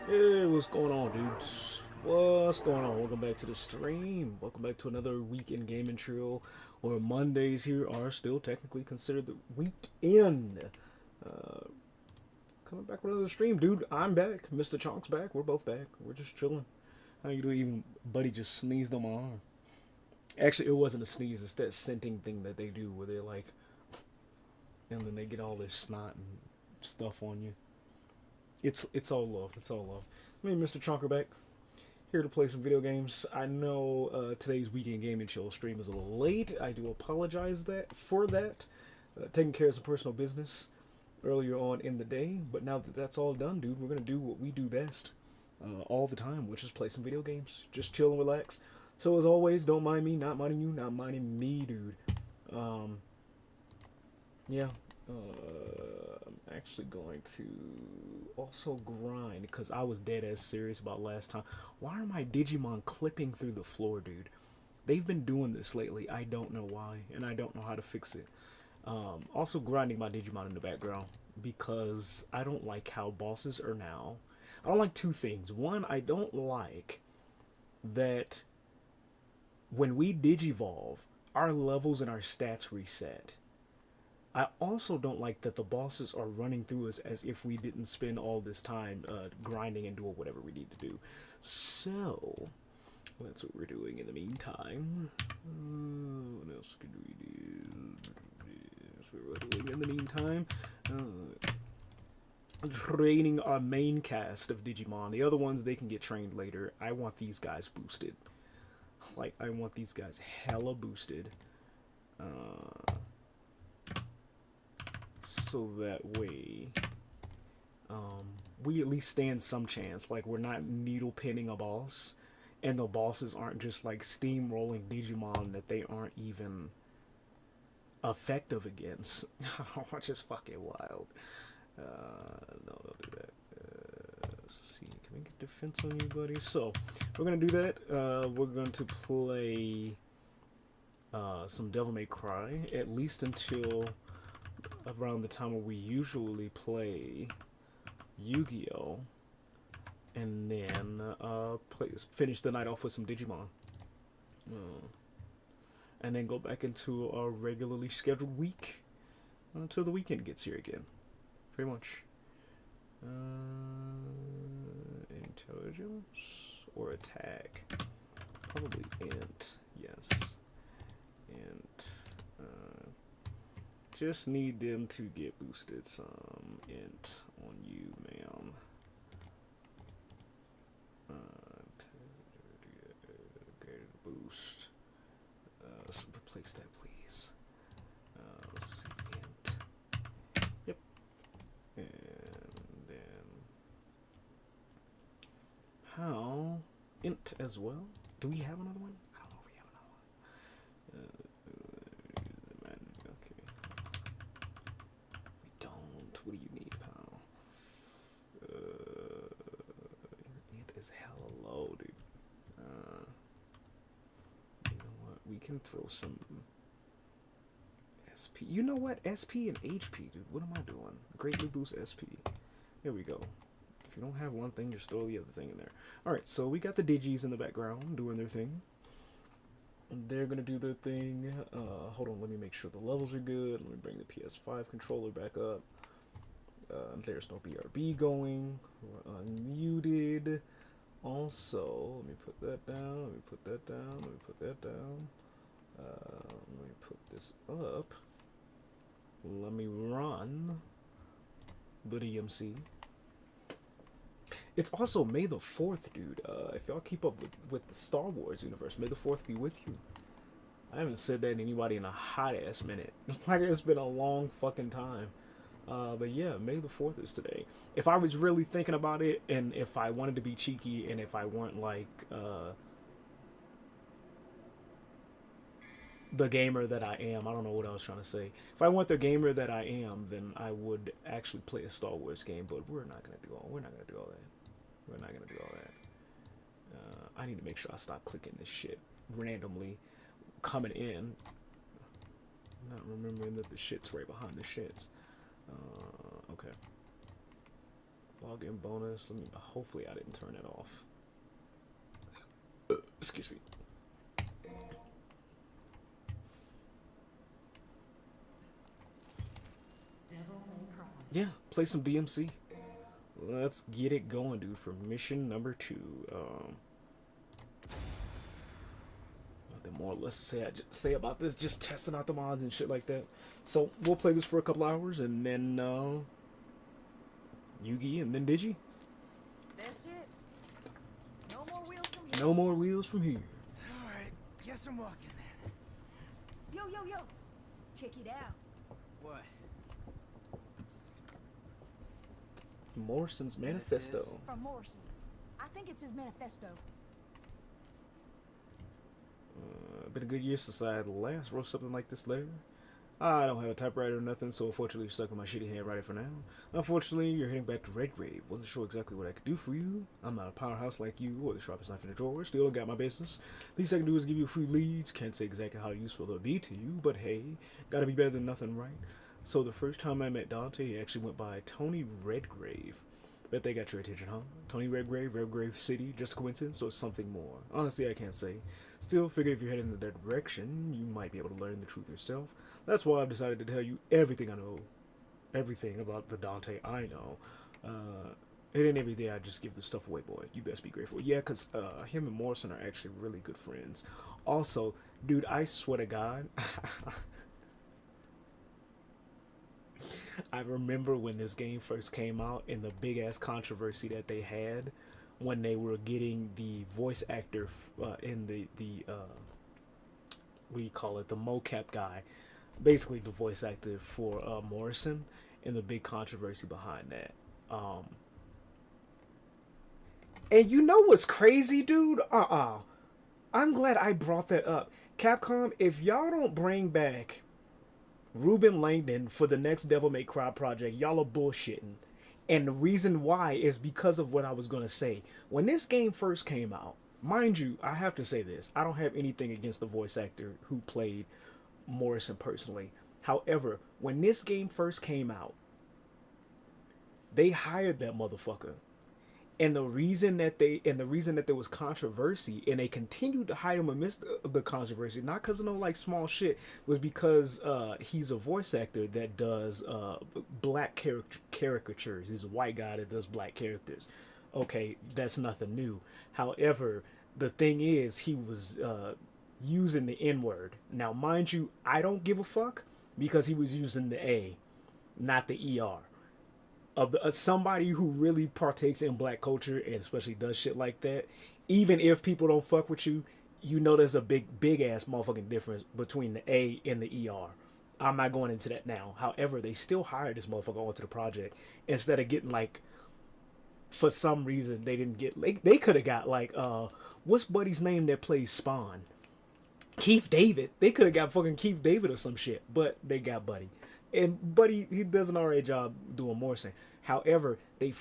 Hey, what's going on, dudes? What's going on? Welcome back to the stream. Welcome back to another weekend gaming trio, where Mondays here are still technically considered the weekend. Uh, Coming back with another stream, dude. I'm back. Mr. Chonk's back. We're both back. We're just chilling. How you doing? Even Buddy just sneezed on my arm. Actually, it wasn't a sneeze. It's that scenting thing that they do, where they're like, and then they get all this snot and stuff on you. It's all love. It's all love. Me and Mr. Chonker back here to play some video games. I know today's weekend gaming show stream is a little late. I do apologize for that. Taking care of some personal business earlier on in the day, but now that that's all done, dude, we're gonna do what we do best all the time, which is play some video games. Just chill and relax. So as always, don't mind me, not minding you, not minding me, dude. Um, yeah, I'm actually going to also grind because I was dead ass serious about last time. Why are my Digimon clipping through the floor, dude? They've been doing this lately. I don't know why, and I don't know how to fix it. Also grinding my Digimon in the background because I don't like how bosses are now. I don't like two things. One, I don't like that when we Digivolve, our levels and our stats reset. I also don't like that the bosses are running through us as if we didn't spend all this time grinding and doing whatever we need to do. So, that's what we're doing in the meantime. What else could we do? That's what we're doing in the meantime. Training our main cast of Digimon. The other ones, they can get trained later. I want these guys boosted. Like, I want these guys hella boosted. So that way we at least stand some chance. Like, we're not needle pinning a boss, and the bosses aren't just like steamrolling Digimon that they aren't even effective against. Which is fucking wild. No, don't do that. Let's see, can we get defense on you, buddy? So we're gonna do that. We're going to play some Devil May Cry, at least until around the time where we usually play YuGiOh, and then finish the night off with some Digimon, and then go back into our regularly scheduled week until the weekend gets here again. Pretty much. Intelligence or attack? Probably int. Yes, int. Just need them to get boosted some. Int on you, ma'am. Boost. So replace that, please. Let's see, int. Yep. And then how int as well. Do we have another one? I don't know if we have another one. Okay. We don't. What do you need, pal? Your int is hella low, dude. You know what? We can throw some SP. You know what? SP and HP, dude. What am I doing? Greatly boost SP. Here we go. If you don't have one thing, just throw the other thing in there. Alright, so we got the Digis in the background doing their thing. And they're gonna do their thing. Hold on, let me make sure the levels are good. Let me bring the PS5 controller back up. There's no BRB going. We're unmuted. Also, let me put that down. Let me put that down. Let me put that down. Let me put this up. Let me run the DMC. It's also May the 4th, dude. If y'all keep up with the Star Wars universe, May the 4th be with you. I haven't said that to anybody in a hot ass minute. Like, it's been a long fucking time. But yeah, May the 4th is today. If I was really thinking about it, and if I wanted to be cheeky, and if I weren't like the gamer that I am, I don't know what I was trying to say. If I weren't the gamer that I am, then I would actually play a Star Wars game. But we're not gonna do all. We're not gonna do all that. We're not gonna do all that. I need to make sure I stop clicking this shit randomly coming in. I'm not remembering that the shit's right behind the shits. Okay. Login bonus. Let me. Hopefully, I didn't turn it off. Excuse me. Yeah, play some DMC. Let's get it going, dude. For mission number 2. Nothing more or less to say about this. Just testing out the mods and shit like that. So we'll play this for a couple hours, and then Yugi, and then Digi. That's it. No more wheels from here. No more wheels from here. All right, guess I'm walking then. Yo. Check it out. What? Morrison's manifesto. From Morrison. I think it's his manifesto. Been a good year since I last wrote something like this letter. I don't have a typewriter or nothing, so unfortunately you're stuck in my shitty handwriting for now. Unfortunately, you're heading back to Redgrave. Wasn't sure exactly what I could do for you. I'm not a powerhouse like you, or the sharpest knife in the drawer. Still got my business. Least I can do is give you free leads. Can't say exactly how useful they'll be to you, but hey, gotta be better than nothing, right? So the first time I met Dante, he actually went by Tony Redgrave. Bet they got your attention, huh? Tony Redgrave, Redgrave City, just a coincidence or something more? Honestly, I can't say. Still, figure if you're heading in that direction, you might be able to learn the truth yourself. That's why I've decided to tell you everything I know. Everything about the Dante I know. It ain't every day I just give this stuff away, boy. You best be grateful. Yeah, because him and Morrison are actually really good friends. Also, dude, I swear to God... I remember when this game first came out and the big ass controversy that they had when they were getting the voice actor in the what do you call it, the mocap guy, basically the voice actor for Morrison, and the big controversy behind that. And you know what's crazy, dude? I'm glad I brought that up. Capcom, if y'all don't bring back Ruben Langdon for the next Devil May Cry project, y'all are bullshitting. And the reason why is because of what I was going to say. When this game first came out, mind you, I have to say this. I don't have anything against the voice actor who played Morrison personally. However, when this game first came out, they hired that motherfucker. And the reason that there was controversy, and they continued to hide him amidst the controversy, not because of no like small shit, was because he's a voice actor that does black caricatures. He's a white guy that does black characters. Okay, that's nothing new. However, the thing is, he was using the N-word. Now, mind you, I don't give a fuck because he was using the A, not the ER. Somebody who really partakes in black culture and especially does shit like that, even if people don't fuck with you, you know there's a big ass motherfucking difference between the A and the ER. I'm not going into that now. However, they still hired this motherfucker onto the project instead of getting like, for some reason they didn't get, like, they could have got like what's Buddy's name that plays Spawn? Keith David. They could have got fucking Keith David or some shit, but they got Buddy. And Buddy, he does an alright job doing Morrison. However, they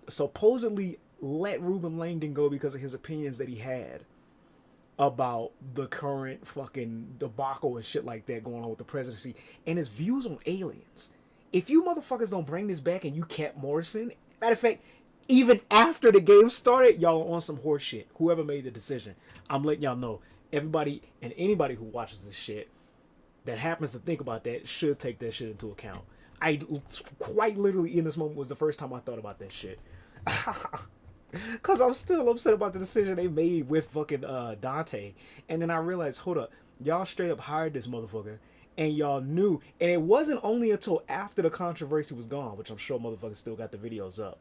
supposedly let Ruben Langdon go because of his opinions that he had about the current fucking debacle and shit like that going on with the presidency and his views on aliens. If you motherfuckers don't bring this back and you kept Morrison, matter of fact, even after the game started, y'all are on some horse shit. Whoever made the decision, I'm letting y'all know. Everybody and anybody who watches this shit that happens to think about that should take that shit into account. I quite literally in this moment was the first time I thought about that shit. Cause I'm still upset about the decision they made with fucking Dante. And then I realized, hold up, y'all straight up hired this motherfucker and y'all knew, and it wasn't only until after the controversy was gone, which I'm sure motherfuckers still got the videos up.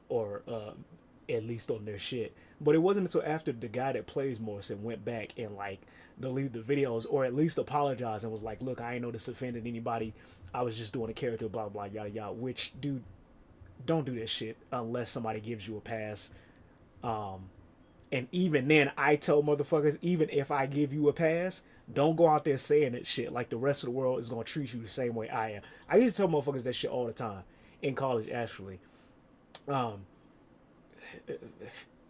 Or at least on their shit. But it wasn't until after the guy that plays Morrison went back and like deleted the videos, or at least apologized and was like, look, I ain't know this offended anybody. I was just doing a character, blah, blah, yada, yada. Which, dude, don't do that shit unless somebody gives you a pass. And even then, I tell motherfuckers, even if I give you a pass, don't go out there saying that shit like the rest of the world is going to treat you the same way I am. I used to tell motherfuckers that shit all the time in college, actually.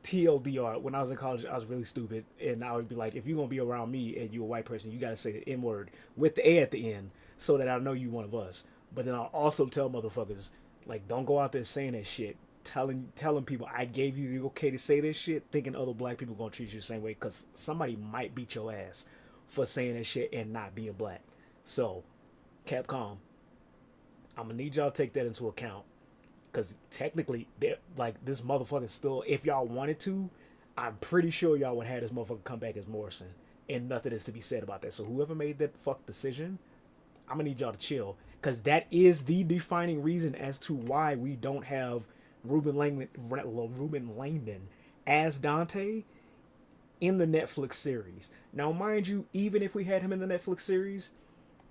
TLDR, when I was in college, I was really stupid, and I would be like, if you're gonna be around me and you're a white person, you gotta say the N-word with the A at the end so that I know you one of us. But then I'll also tell motherfuckers, like, don't go out there saying that shit telling people I gave you the okay to say this shit, thinking other black people gonna treat you the same way, because somebody might beat your ass for saying that shit and not being black. So, Capcom, I'm gonna need y'all to take that into account, because technically, like, this motherfucker still, if y'all wanted to, I'm pretty sure y'all would have this motherfucker come back as Morrison, and nothing is to be said about that. So whoever made that fuck decision, I'm gonna need y'all to chill, because that is the defining reason as to why we don't have Ruben Langdon as Dante in the Netflix series. Now, mind you, even if we had him in the Netflix series,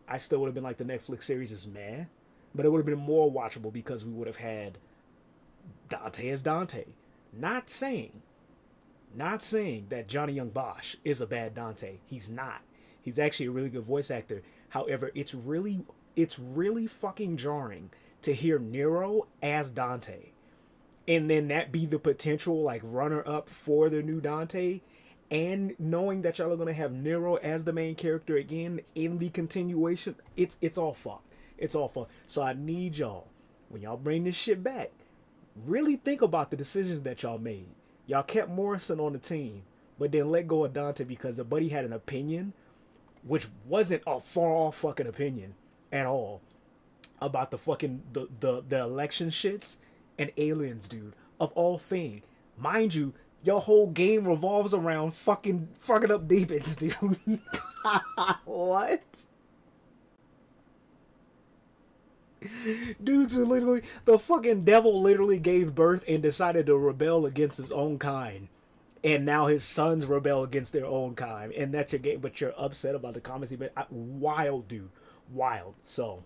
I still would have been like, the Netflix series is meh, but it would have been more watchable because we would have had Dante as Dante. Not saying that Johnny Young Bosch is a bad Dante. He's not. He's actually a really good voice actor. However, it's really fucking jarring to hear Nero as Dante, and then that be the potential like runner up for the new Dante, and knowing that y'all are gonna have Nero as the main character again in the continuation. It's all fucked. It's all fucked. So I need y'all, when y'all bring this shit back, really think about the decisions that y'all made. Y'all kept Morrison on the team, but then let go of Dante because the buddy had an opinion, which wasn't a far off fucking opinion at all, about the fucking the election shits and aliens, dude. Of all things, mind you, your whole game revolves around fucking up demons, dude. What? Dudes are literally, the fucking devil literally gave birth and decided to rebel against his own kind, and now his sons rebel against their own kind, and that's your game. But you're upset about the comments he made. Wild, dude, wild. So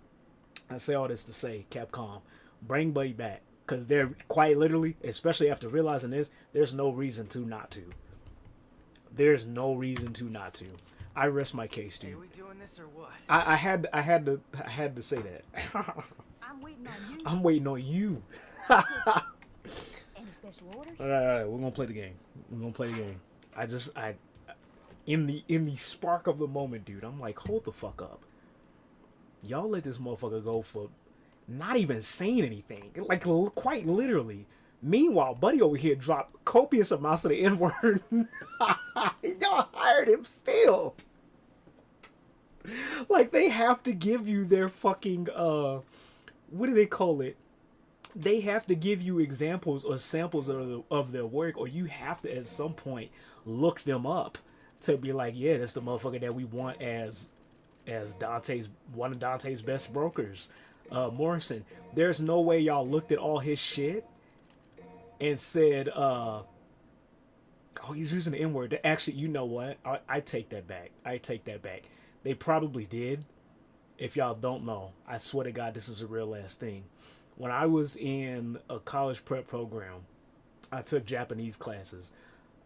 I say all this to say, Capcom, bring Buddy back, because they're quite literally, especially after realizing this, there's no reason to not to. There's no reason to not to. I rest my case, dude. Are we doing this or what? I had to say that. I'm waiting on you. I'm waiting on you. Any special orders? All right, we're gonna play the game. In the spark of the moment, dude, I'm like, hold the fuck up. Y'all let this motherfucker go for not even saying anything, like quite literally. Meanwhile, Buddy over here dropped copious amounts of the N-word. Y'all hired him still. Like, they have to give you their fucking, what do they call it? They have to give you examples or samples of their work, or you have to, at some point, look them up to be like, yeah, that's the motherfucker that we want as one of Dante's best brokers, Morrison. There's no way y'all looked at all his shit and said, oh, he's using the N-word. Actually, you know what? I take that back. They probably did. If y'all don't know, I swear to God, this is a real ass thing. When I was in a college prep program, I took Japanese classes.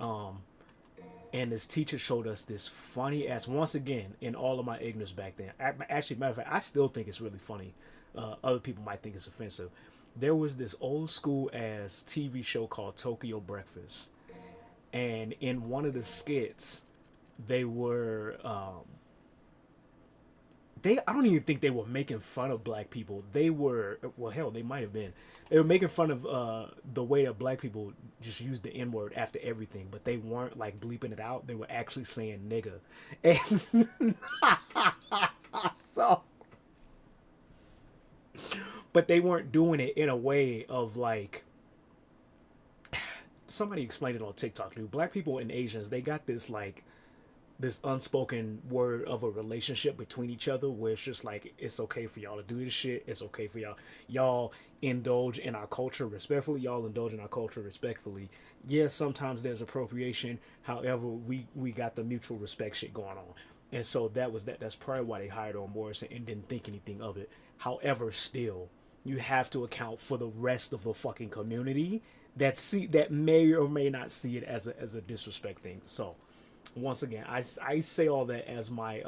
And this teacher showed us this funny ass, once again, in all of my ignorance back then. Actually, matter of fact, I still think it's really funny. Other people might think it's offensive. There was this old school ass TV show called Tokyo Breakfast. And in one of the skits, they were, I don't even think they were making fun of black people. They were, well, hell, they might have been. They were making fun of the way that black people just used the N-word after everything, but they weren't like bleeping it out. They were actually saying nigga. And so, but they weren't doing it in a way of like, somebody explained it on TikTok, dude. Black people and Asians, they got this like, this unspoken word of a relationship between each other where it's just like, it's okay for y'all to do this shit. It's okay for y'all indulge in our culture respectfully. Y'all indulge in our culture respectfully. Yes, sometimes there's appropriation. However, we got the mutual respect shit going on. And so that's probably why they hired on Morrison and didn't think anything of it. However, still, you have to account for the rest of the fucking community that may or may not see it as a disrespect thing. So, once again, I say all that as my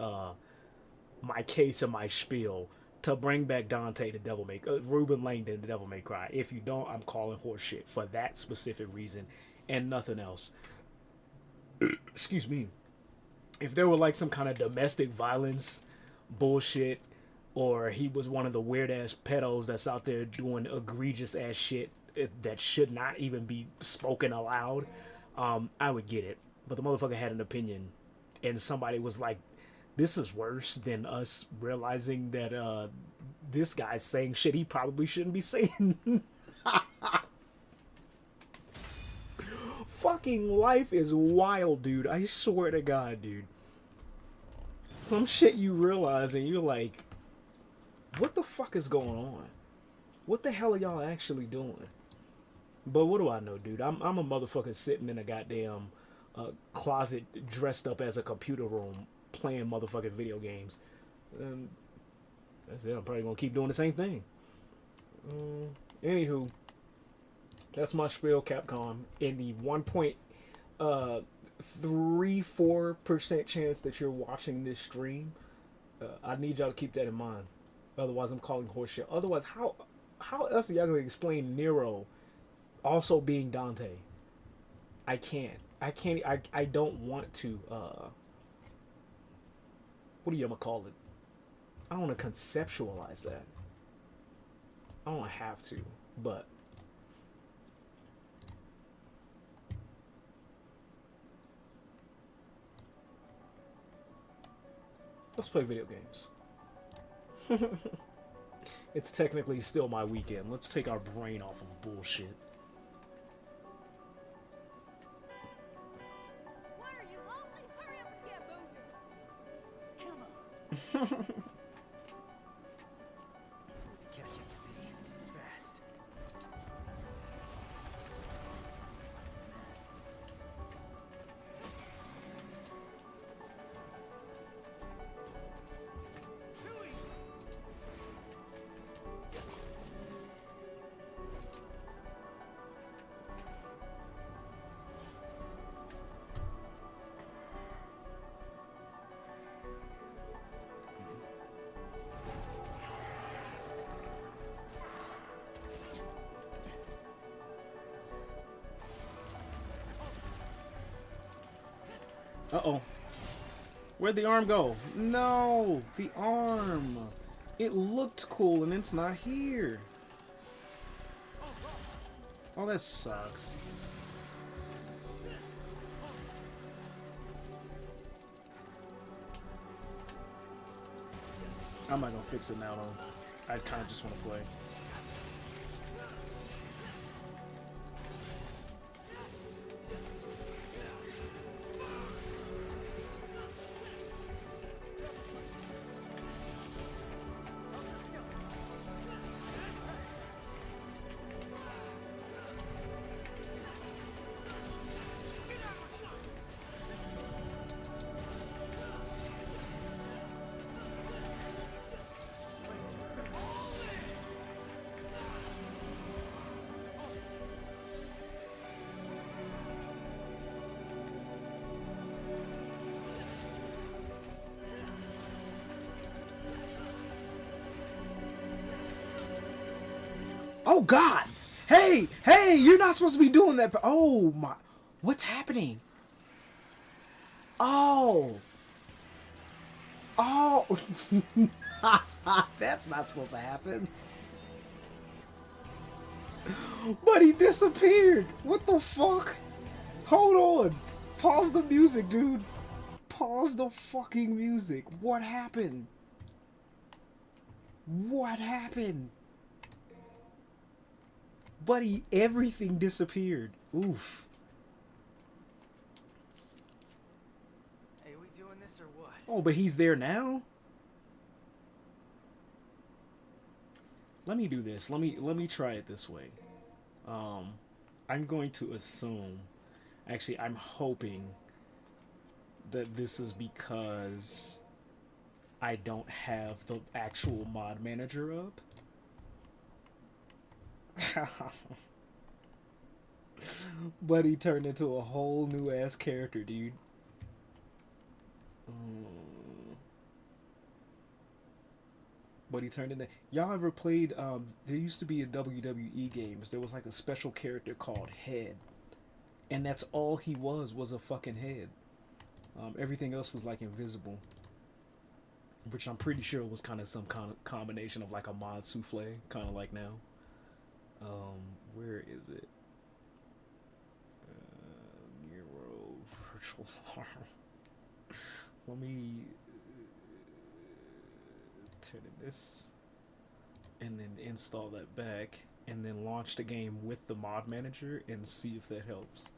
my case and my spiel to bring back Dante the Devil May Ruben Langdon the Devil May Cry. If you don't, I'm calling horse shit for that specific reason and nothing else. Excuse me. If there were like some kind of domestic violence bullshit, or he was one of the weird ass pedos that's out there doing egregious ass shit that should not even be spoken aloud, I would get it. But the motherfucker had an opinion, and somebody was like, "This is worse than us realizing that this guy's saying shit he probably shouldn't be saying." Fucking life is wild, dude. I swear to God, dude. Some shit you realize and you're like, what the fuck is going on? What the hell are y'all actually doing? But what do I know, dude? I'm a motherfucker sitting in a goddamn closet dressed up as a computer room playing motherfucking video games. That's it. I'm probably gonna keep doing the same thing. Anywho, that's my spiel, Capcom. In the 1.34% chance that you're watching this stream, I need y'all to keep that in mind. Otherwise, I'm calling horseshit. Otherwise, how else are y'all gonna explain Nero also being Dante? I can't. I don't want to. What do you gonna call it? I don't want to conceptualize that. I don't have to, but. Let's play video games. It's technically still my weekend. Let's take our brain off of bullshit. What are you, lonely? Hurry up and get moving. Come on. Catch up with me fast. Uh-oh. Where'd the arm go? No! The arm! It looked cool and it's not here. Oh, that sucks. I'm not gonna fix it now, though. I kind of just want to play. Oh God! Hey, hey! You're not supposed to be doing that. Oh my! What's happening? Oh! Oh! That's not supposed to happen. But he disappeared. What the fuck? Hold on. Pause the music, dude. Pause the fucking music. What happened? What happened? Buddy, everything disappeared. Oof. Hey, we doing this or what? Oh, but he's there now? Let me do this. Let me try it this way. I'm going to assume, actually, I'm hoping that this is because I don't have the actual mod manager up. But he turned into a whole new ass character, dude. But he turned into... Y'all ever played... there used to be in WWE games, there was like a special character called Head. And that's all he was a fucking head. Everything else was like invisible. Which I'm pretty sure was kind of some kind of combination of like a mod souffle, kind of like now. Where is it? Neuro virtual arm. Let me turn this and then install that back and then launch the game with the mod manager and see if that helps.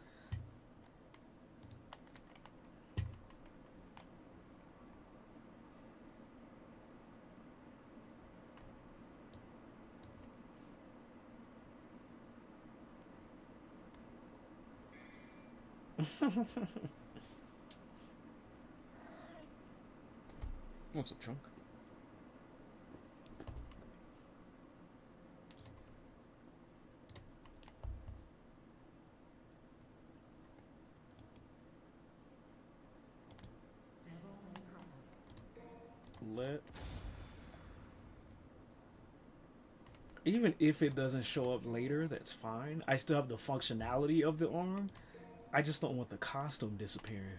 What's up, Chunk? Let's... Even if it doesn't show up later, that's fine. I still have the functionality of the arm. I just don't want the costume disappearing.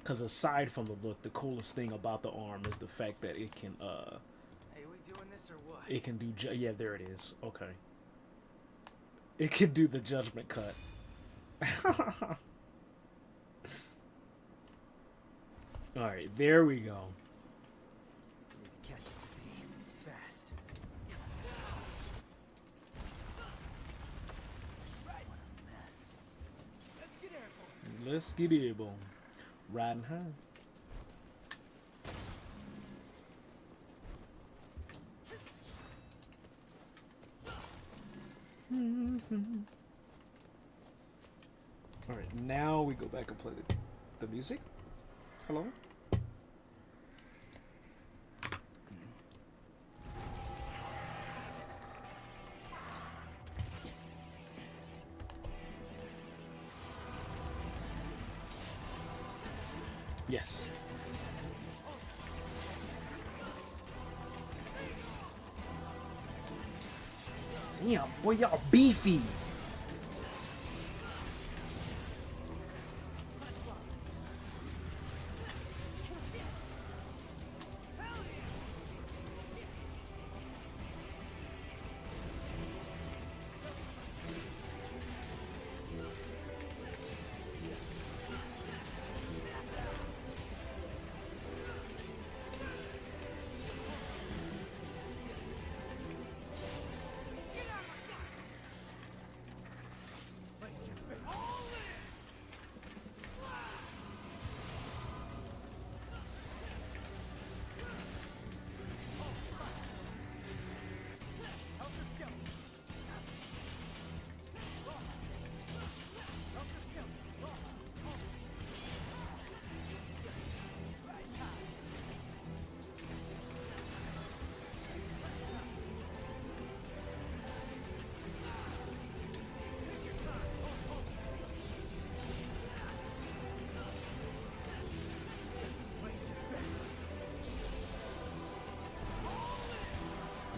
Because aside from the look, the coolest thing about the arm is the fact that it can, Hey, we doing this or what? it can do, yeah, there it is. Okay. It can do the judgment cut. Alright, there we go. We need to catch up with him fast. Right. What a mess. Let's get airborne. Let's get airborne. Riding high. Alright, now we go back and play the music. Hello? Yes. Yeah, boy, y'all beefy.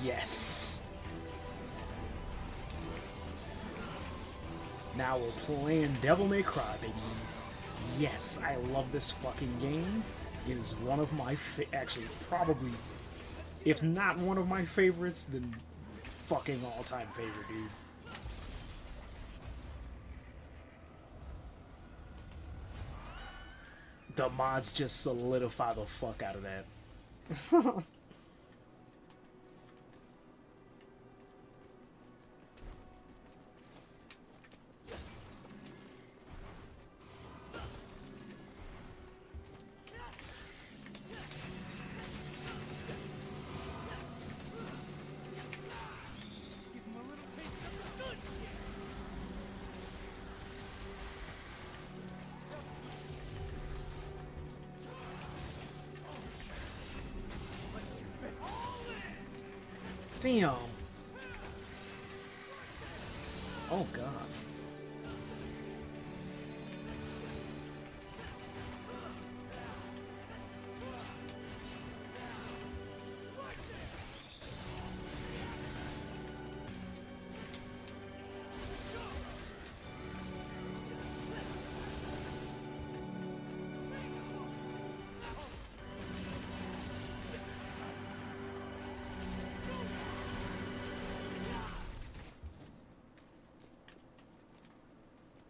Yes. Now we're playing Devil May Cry, baby. Yes, I love this fucking game. It is one of my actually probably, if not one of my favorites, then fucking all-time favorite, dude. The mods just solidify the fuck out of that. Damn. Oh god.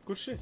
Good shit.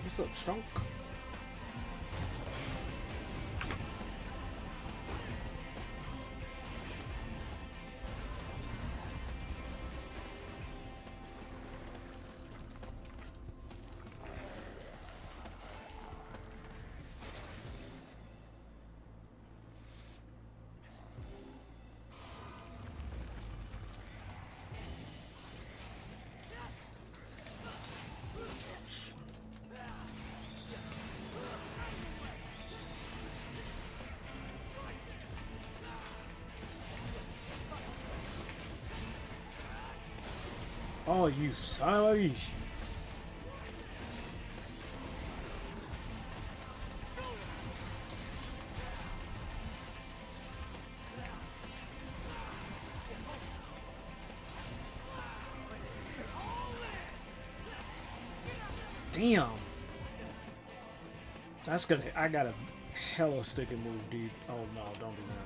What's up, Stunk? Oh, you son of a bitch. Damn. That's gonna. I got a hella sticking move, dude. Oh no, don't do that.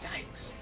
Yikes.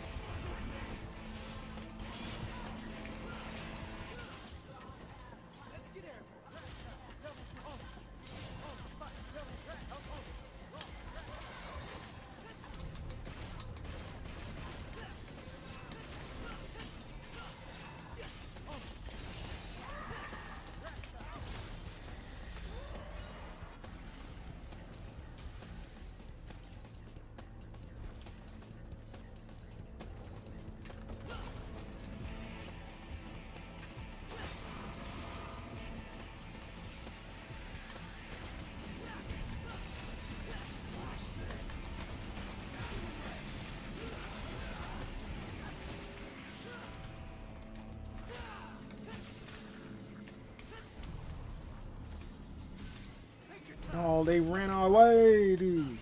Oh, they ran away, dude.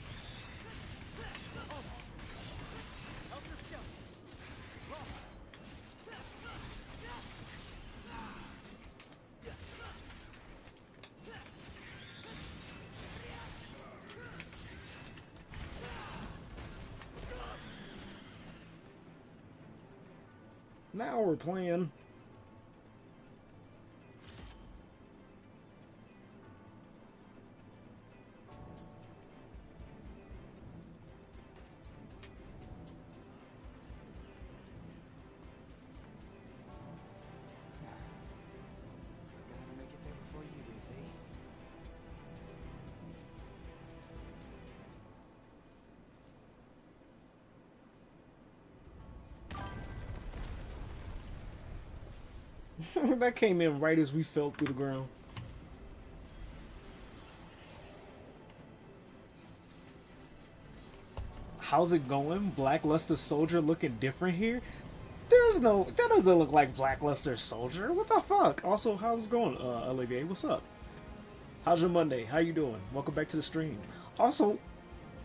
Now we're playing. Gotta make it there before you do, V. That came in right as we fell through the ground. How's it going? Blackluster Soldier looking different here? That doesn't look like Blackluster Soldier. What the fuck? Also, how's it going, Olivier? What's up? How's your Monday? How you doing? Welcome back to the stream. Also,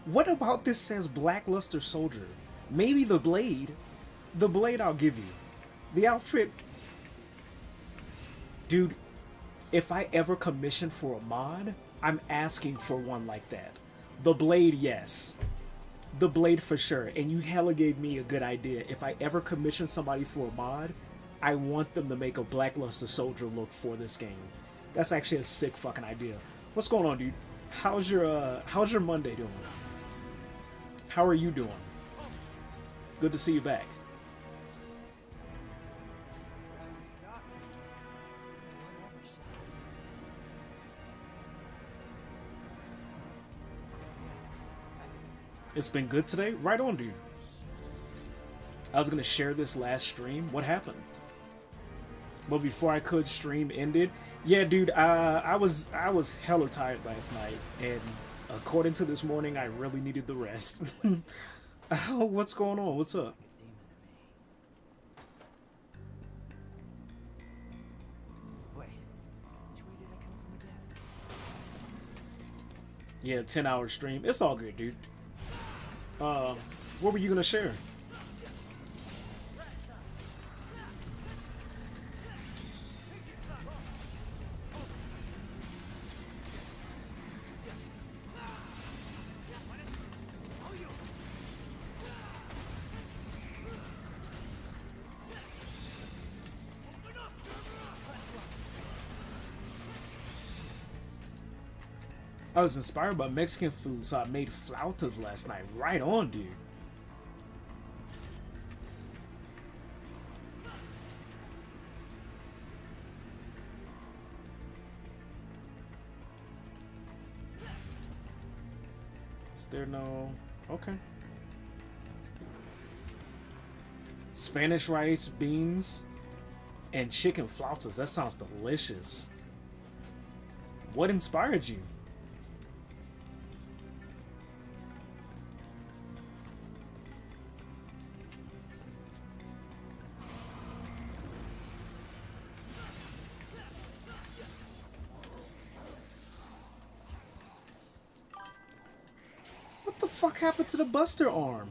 what about this says Blackluster Soldier? Maybe the blade. The blade I'll give you. The outfit. Dude, if I ever commission for a mod, I'm asking for one like that. The blade, yes. The blade for sure. And you hella gave me a good idea. If I ever commission somebody for a mod, I want them to make a Blackluster Soldier look for this game. That's actually a sick fucking idea. What's going on, dude? How's your Monday doing? How are you doing? Good to see you back. It's been good today? Right on, dude. I was gonna share this last stream. What happened? But before I could, stream ended. Yeah, dude, I was hella tired last night, and according to this morning, I really needed the rest. Oh, what's going on? What's up? Wait, which way did I come from again? Yeah, 10-hour stream. It's all good, dude. What were you gonna share? I was inspired by Mexican food, so I made flautas last night. Right on, dude. Is there no... Okay. Spanish rice, beans, and chicken flautas. That sounds delicious. What inspired you? What the fuck happened to the Buster arm?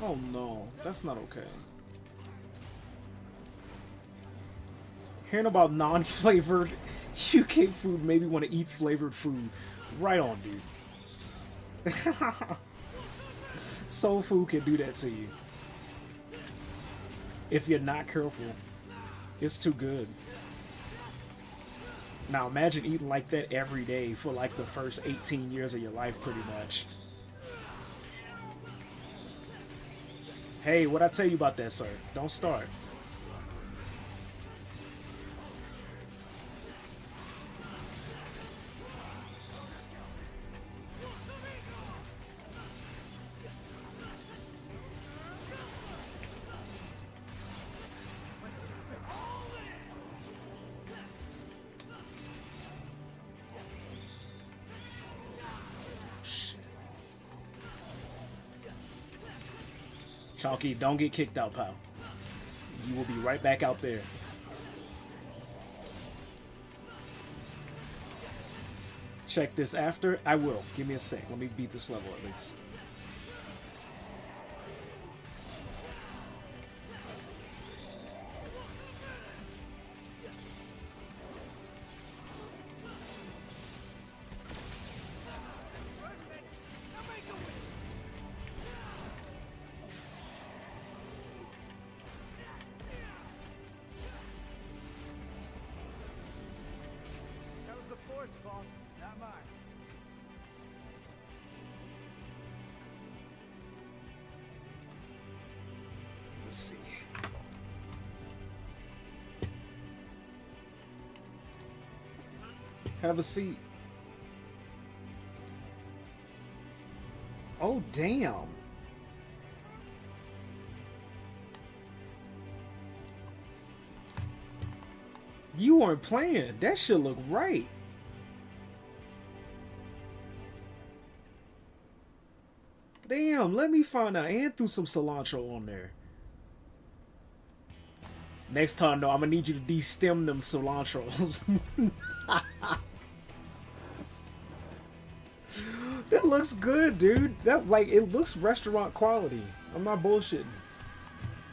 Oh no, that's not okay. Hearing about non-flavored UK food made me want to eat flavored food. Right on, dude. Soul food can do that to you. If you're not careful, it's too good. Now imagine eating like that every day for like the first 18 years of your life, pretty much. Hey, what'd I tell you about that, sir? Don't start. Chalky, don't get kicked out, pal. You will be right back out there. Check this after. I will. Give me a sec. Let me beat this level at least. yours fault, not mine. Let's see. Have a seat. Oh, damn. You weren't playing. That shit look right. Damn, let me find out. And threw some cilantro on there. Next time, though, I'm gonna need you to de-stem them cilantros. That looks good, dude. That, like, it looks restaurant quality. I'm not bullshitting.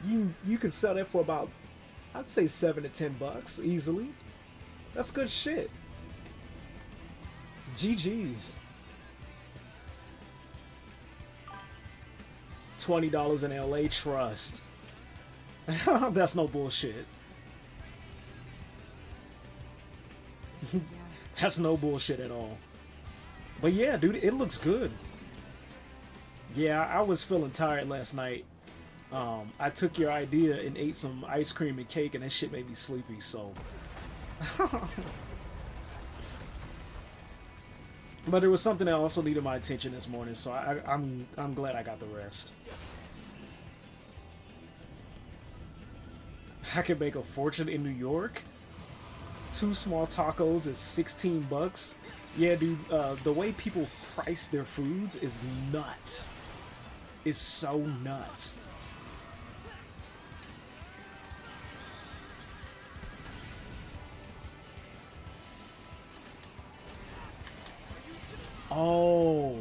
You can sell that for about, I'd say $7 to $10 easily. That's good shit. GG's. $20 in LA, trust. That's no bullshit. That's no bullshit at all. But yeah, dude, it looks good. Yeah, I was feeling tired last night. I took your idea and ate some ice cream and cake, and that shit made me sleepy, so. But there was something that also needed my attention this morning, so I'm glad I got the rest. I could make a fortune in New York. 2 small tacos is $16. Yeah, dude, the way people price their foods is nuts. It's so nuts. Oh.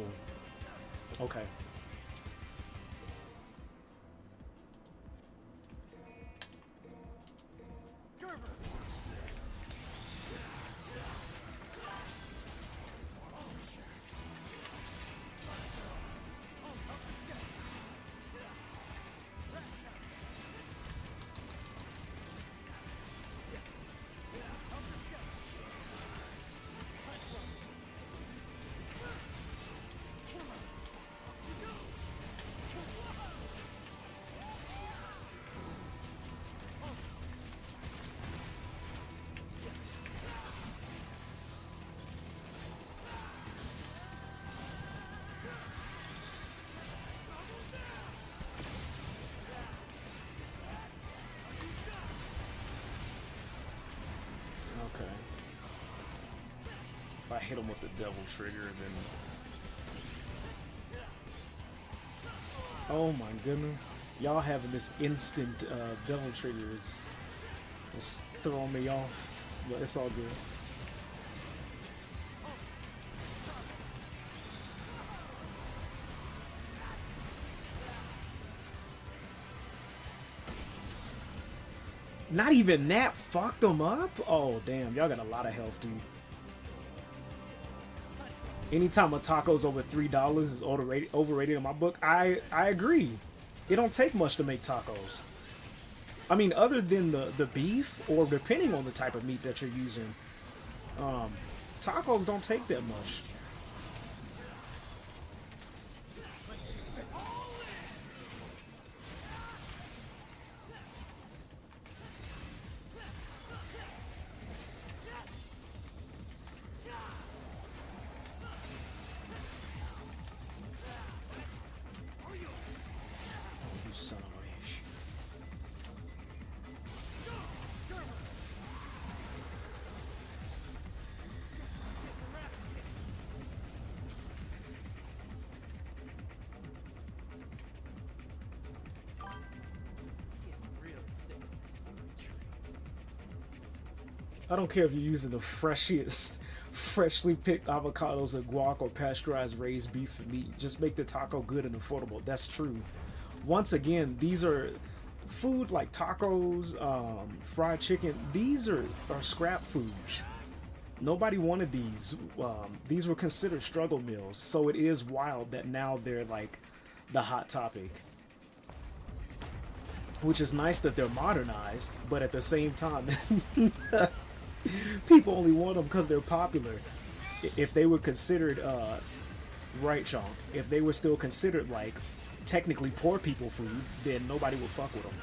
Okay. If I hit him with the devil trigger, then... Oh my goodness. Y'all having this instant devil trigger is throwing me off. But it's all good. Not even that fucked them up? Oh, damn. Y'all got a lot of health, dude. Anytime a taco's over $3 is overrated in my book, I agree. It don't take much to make tacos. I mean, other than the beef, or depending on the type of meat that you're using, tacos don't take that much. I don't care if you're using the freshly picked avocados and guac or pasteurized raised beef for meat. Just make the taco good and affordable. That's true. Once again, these are food like tacos, fried chicken. These are scrap foods. Nobody wanted these. These were considered struggle meals. So it is wild that now they're like the hot topic. Which is nice that they're modernized, but at the same time... People only want them because they're popular. If they were considered, right, Chonk, if they were still considered, like, technically poor people food, then nobody would fuck with them.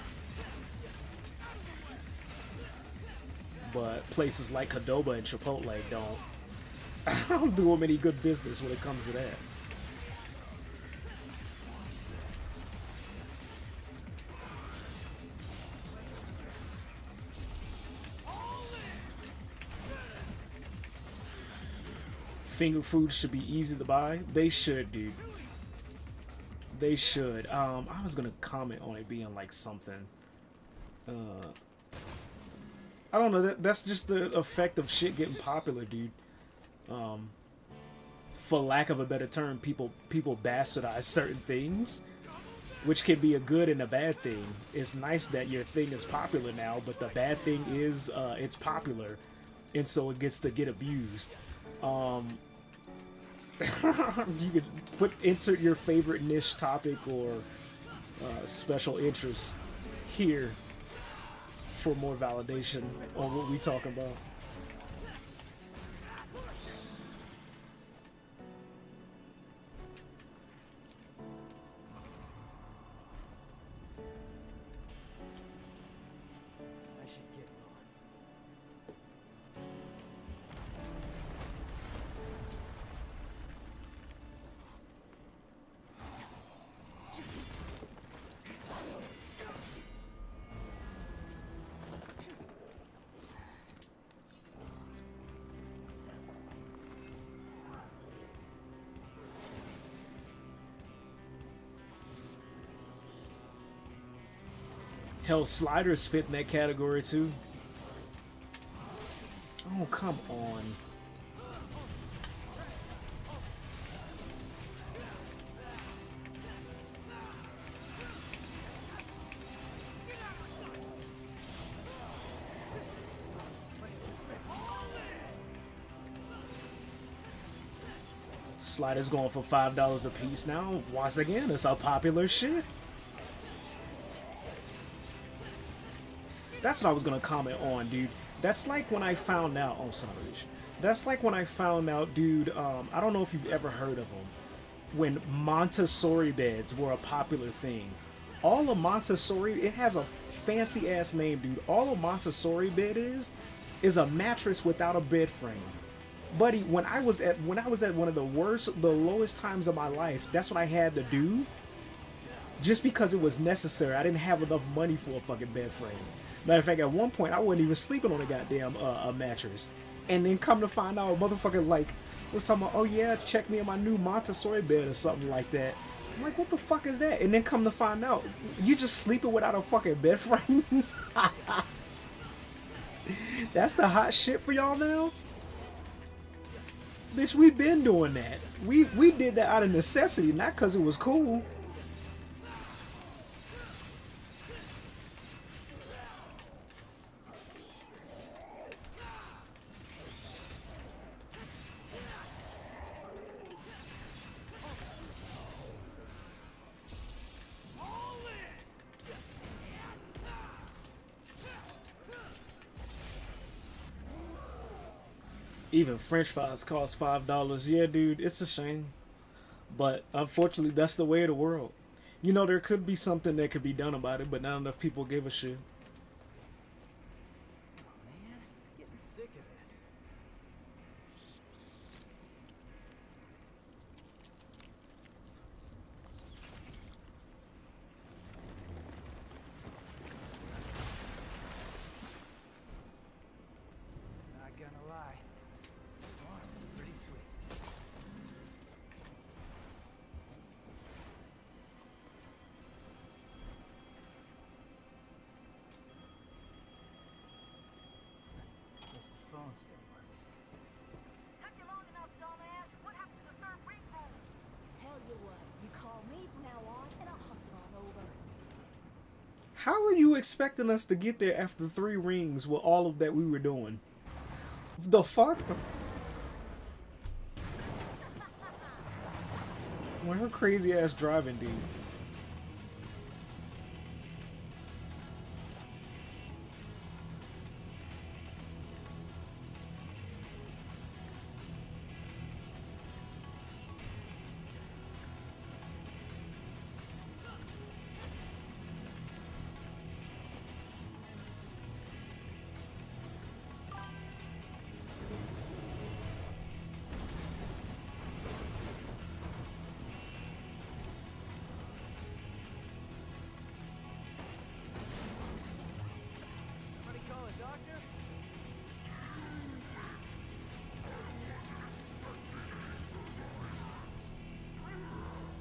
But places like Qdoba and Chipotle don't do them any good business when it comes to that. Finger foods should be easy to buy. They should, dude. They should. I was gonna comment on it being like something. I don't know. That's just the effect of shit getting popular, dude. For lack of a better term, people bastardize certain things, which can be a good and a bad thing. It's nice that your thing is popular now, but the bad thing is it's popular, and so it gets to get abused. You could insert your favorite niche topic or special interest here for more validation on what we talking about. I should get going. Hell, sliders fit in that category too. Oh, come on. Sliders going for $5 a piece now. Once again, it's a popular shit. That's what I was gonna comment on, dude. That's like when I found out. Oh, son of a bitch. That's like when I found out, dude. I don't know if you've ever heard of them. When Montessori beds were a popular thing. All a Montessori, it has a fancy ass name, dude. All a Montessori bed is a mattress without a bed frame. Buddy, when I was at one of the lowest times of my life, that's what I had to do. Just because it was necessary. I didn't have enough money for a fucking bed frame. Matter of fact, at one point, I wasn't even sleeping on a goddamn a mattress. And then come to find out, a motherfucker, like, was talking about, oh yeah, check me in my new Montessori bed or something like that. I'm like, what the fuck is that? And then come to find out, you just sleeping without a fucking bed frame? That's the hot shit for y'all now? Bitch, we been doing that. We did that out of necessity, not because it was cool. Even French fries cost $5. Yeah, dude, it's a shame. But unfortunately, that's the way of the world. You know, there could be something that could be done about it, but not enough people give a shit. Oh man, getting sick of this. Not gonna lie, this farm is pretty sweet. Guess the phone still works. Took you long enough, dumbass. What happened to the third ring room? Tell you what, you call me from now on, and I'll hustle on over. How are you expecting us to get there after 3 rings with all of that we were doing? The fuck? Well, her crazy ass driving, dude.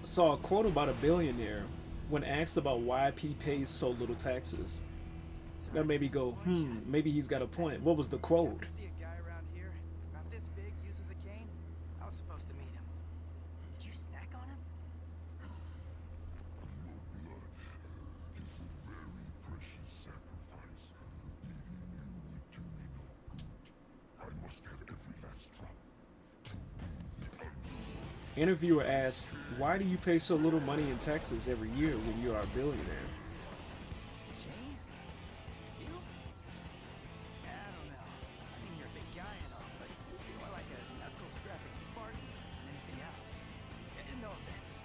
saw a quote about a billionaire when asked about why he pays so little taxes. That made me go, maybe he's got a point. What was the quote? Ever see a guy around here, not this big, uses a cane? I was supposed to meet him. Did you snack on him? Interviewer asks, why do you pay so little money in taxes every year when you are a billionaire? Cane? You? I don't know. I mean, you're a big guy and all, but you seem more like a knuckle-scrapping fart than anything else. No offense.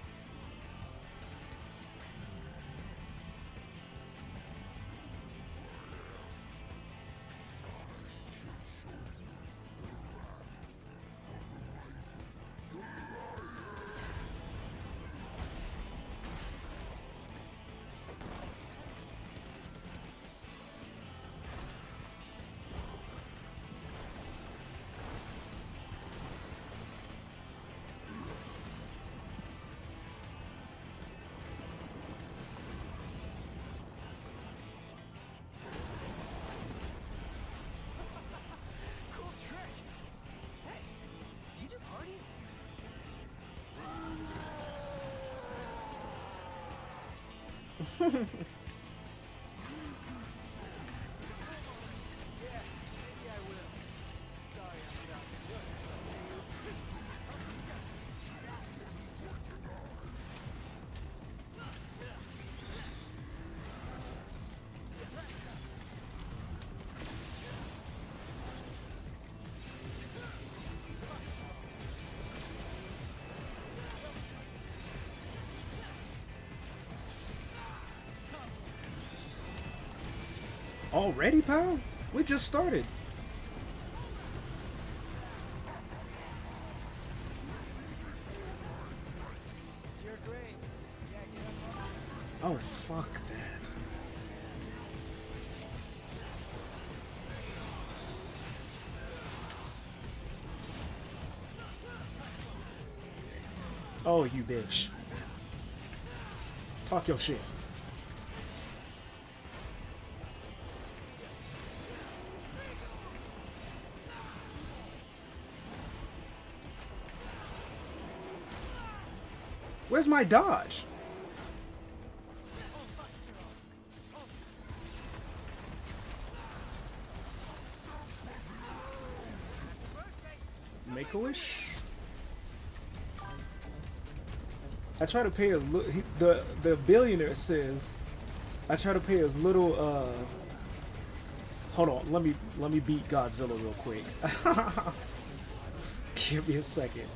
Cool trick. Hey, do you do parties? Yeah, maybe I will. Sorry, I'm done. Already, pal? We just started. It's your grave. Yeah, get up. Oh, fuck that. Oh, you bitch. Talk your shit. Where's my dodge? Make a wish. I try to pay a little. The billionaire says, I try to pay as little. Hold on, let me beat Godzilla real quick. Give me a second.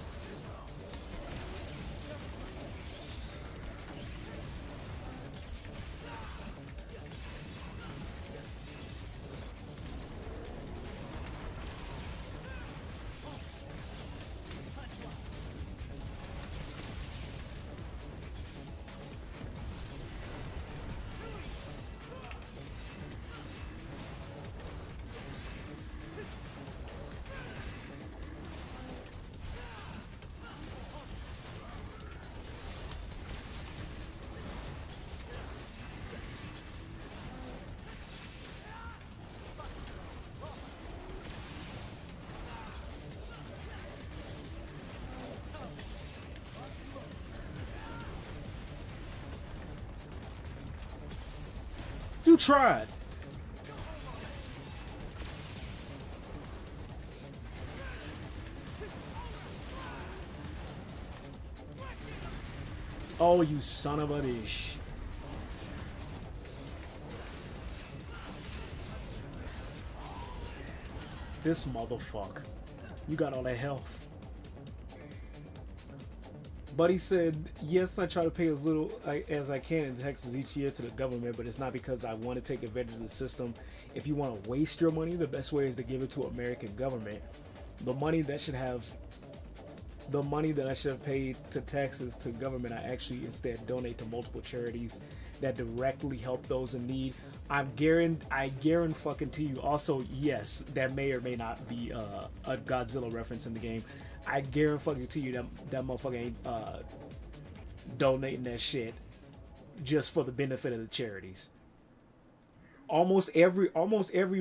You tried. Oh, you son of a bitch. This motherfucker. You got all that health. Buddy said, yes, I try to pay as little as I can in taxes each year to the government, but it's not because I want to take advantage of the system. If you want to waste your money, the best way is to give it to American government. The money that I should have paid to taxes to government, I actually instead donate to multiple charities that directly help those in need. I guarantee fucking to you. Also, yes, that may or may not be a Godzilla reference in the game. I guarantee fucking to you that motherfucker ain't donating that shit just for the benefit of the charities. Almost every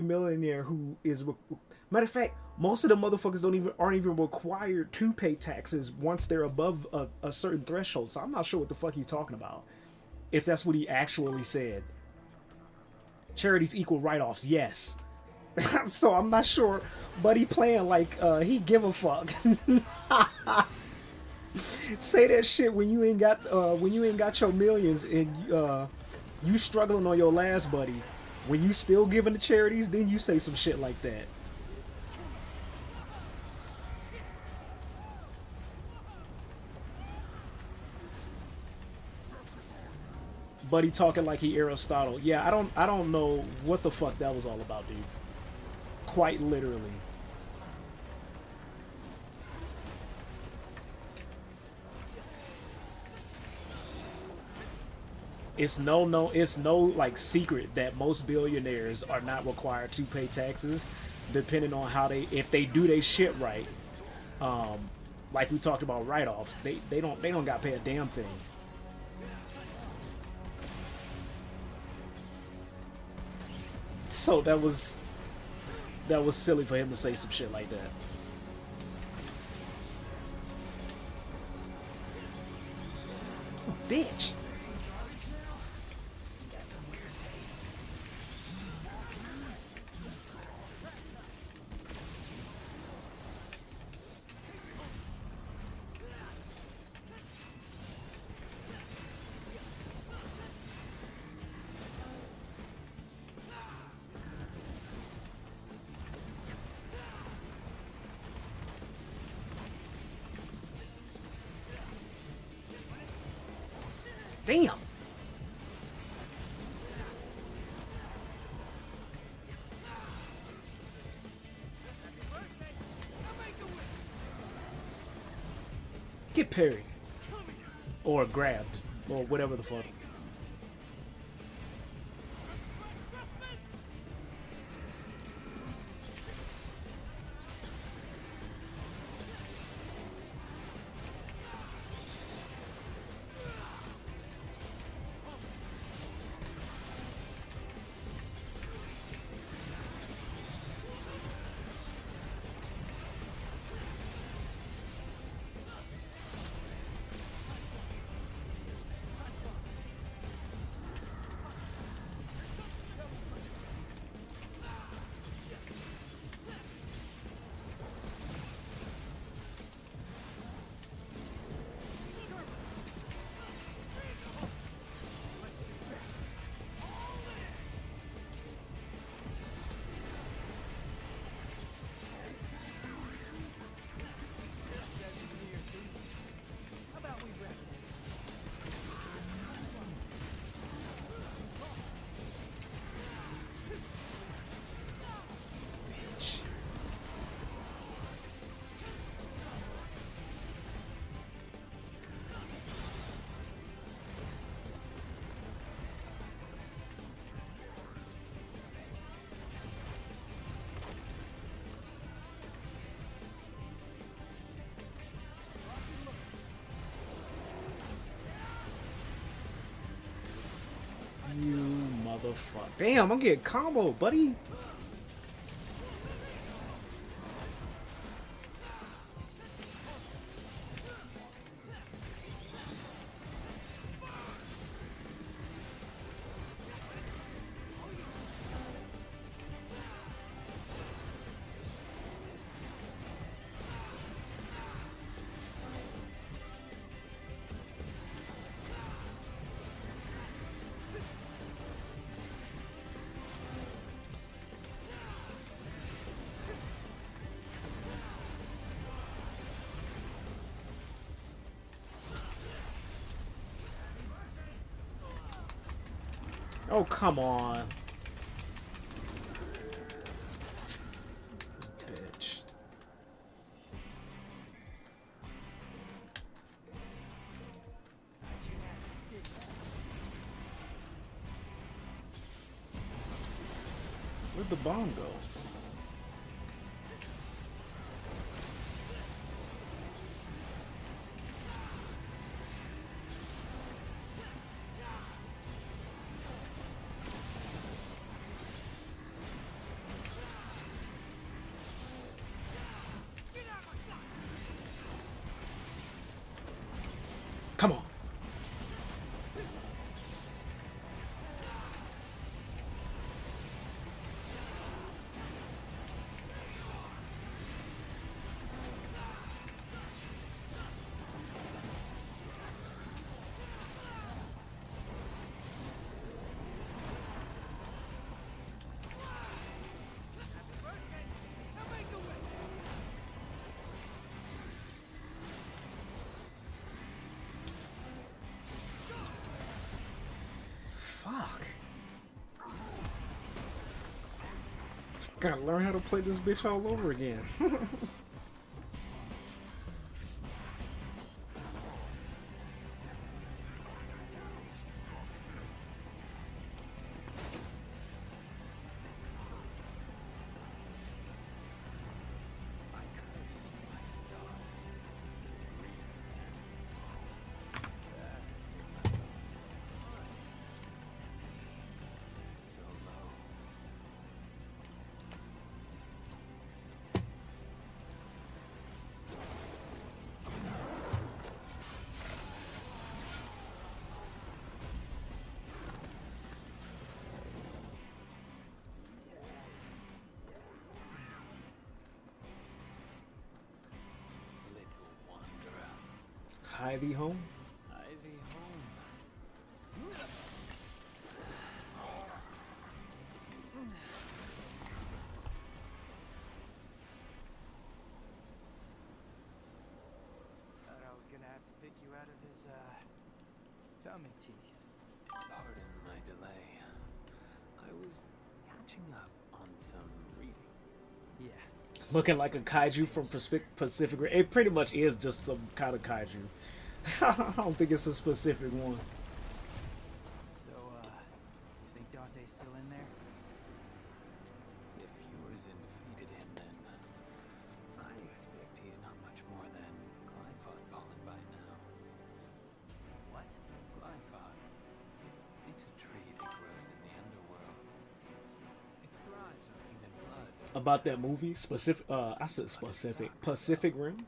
millionaire who is, matter of fact, most of the motherfuckers aren't even required to pay taxes once they're above a certain threshold. So I'm not sure what the fuck he's talking about. If that's what he actually said. Charities equal write-offs, yes. So I'm not sure, but he playing like he give a fuck. Say that shit when you ain't got your millions and you struggling on your last, buddy. When you still giving to charities, then you say some shit like that. Buddy talking like he Aristotle. Yeah, I don't know what the fuck that was all about, dude. Quite literally. It's no like secret that most billionaires are not required to pay taxes, depending on how if they do their shit right. Like we talked about write-offs, they don't got to pay a damn thing. So that was silly for him to say some shit like that. Oh, bitch. Damn. Get parried. Or grabbed. Or whatever the fuck. You motherfucker. Damn, I'm getting combo, buddy. Oh, come on. Bitch. Where'd the bomb go? Come on. Fuck. Gotta learn how to play this bitch all over again. Hie thee home. Ivy home. Thought I was gonna have to pick you out of his tummy teeth. Pardon my delay. I was catching up on some reading. Yeah. Looking like a kaiju from Pacific Rim. It pretty much is just some kind of kaiju. I don't think it's a specific one. So, you think Dante's still in there? If Urizen defeated him, then I expect he's not much more than glyphosate pollen by now. What? Glyphosate. It's a tree that grows in the underworld. It thrives on human blood. About that movie, specific. I said specific. Pacific Rim.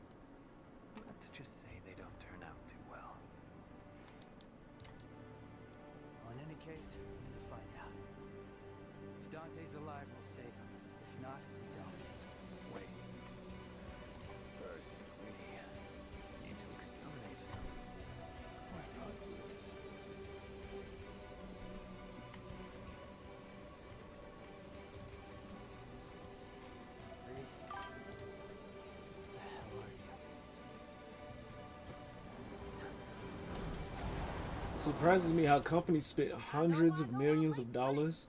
Let's just say they don't turn out too well. Well, in any case, we need to find out. If Dante's alive, we'll save him. If not, we don't. Wait. First, we need to exterminate some glyphosate roots. Lee, the hell are you? It surprises me how companies spent hundreds of millions of dollars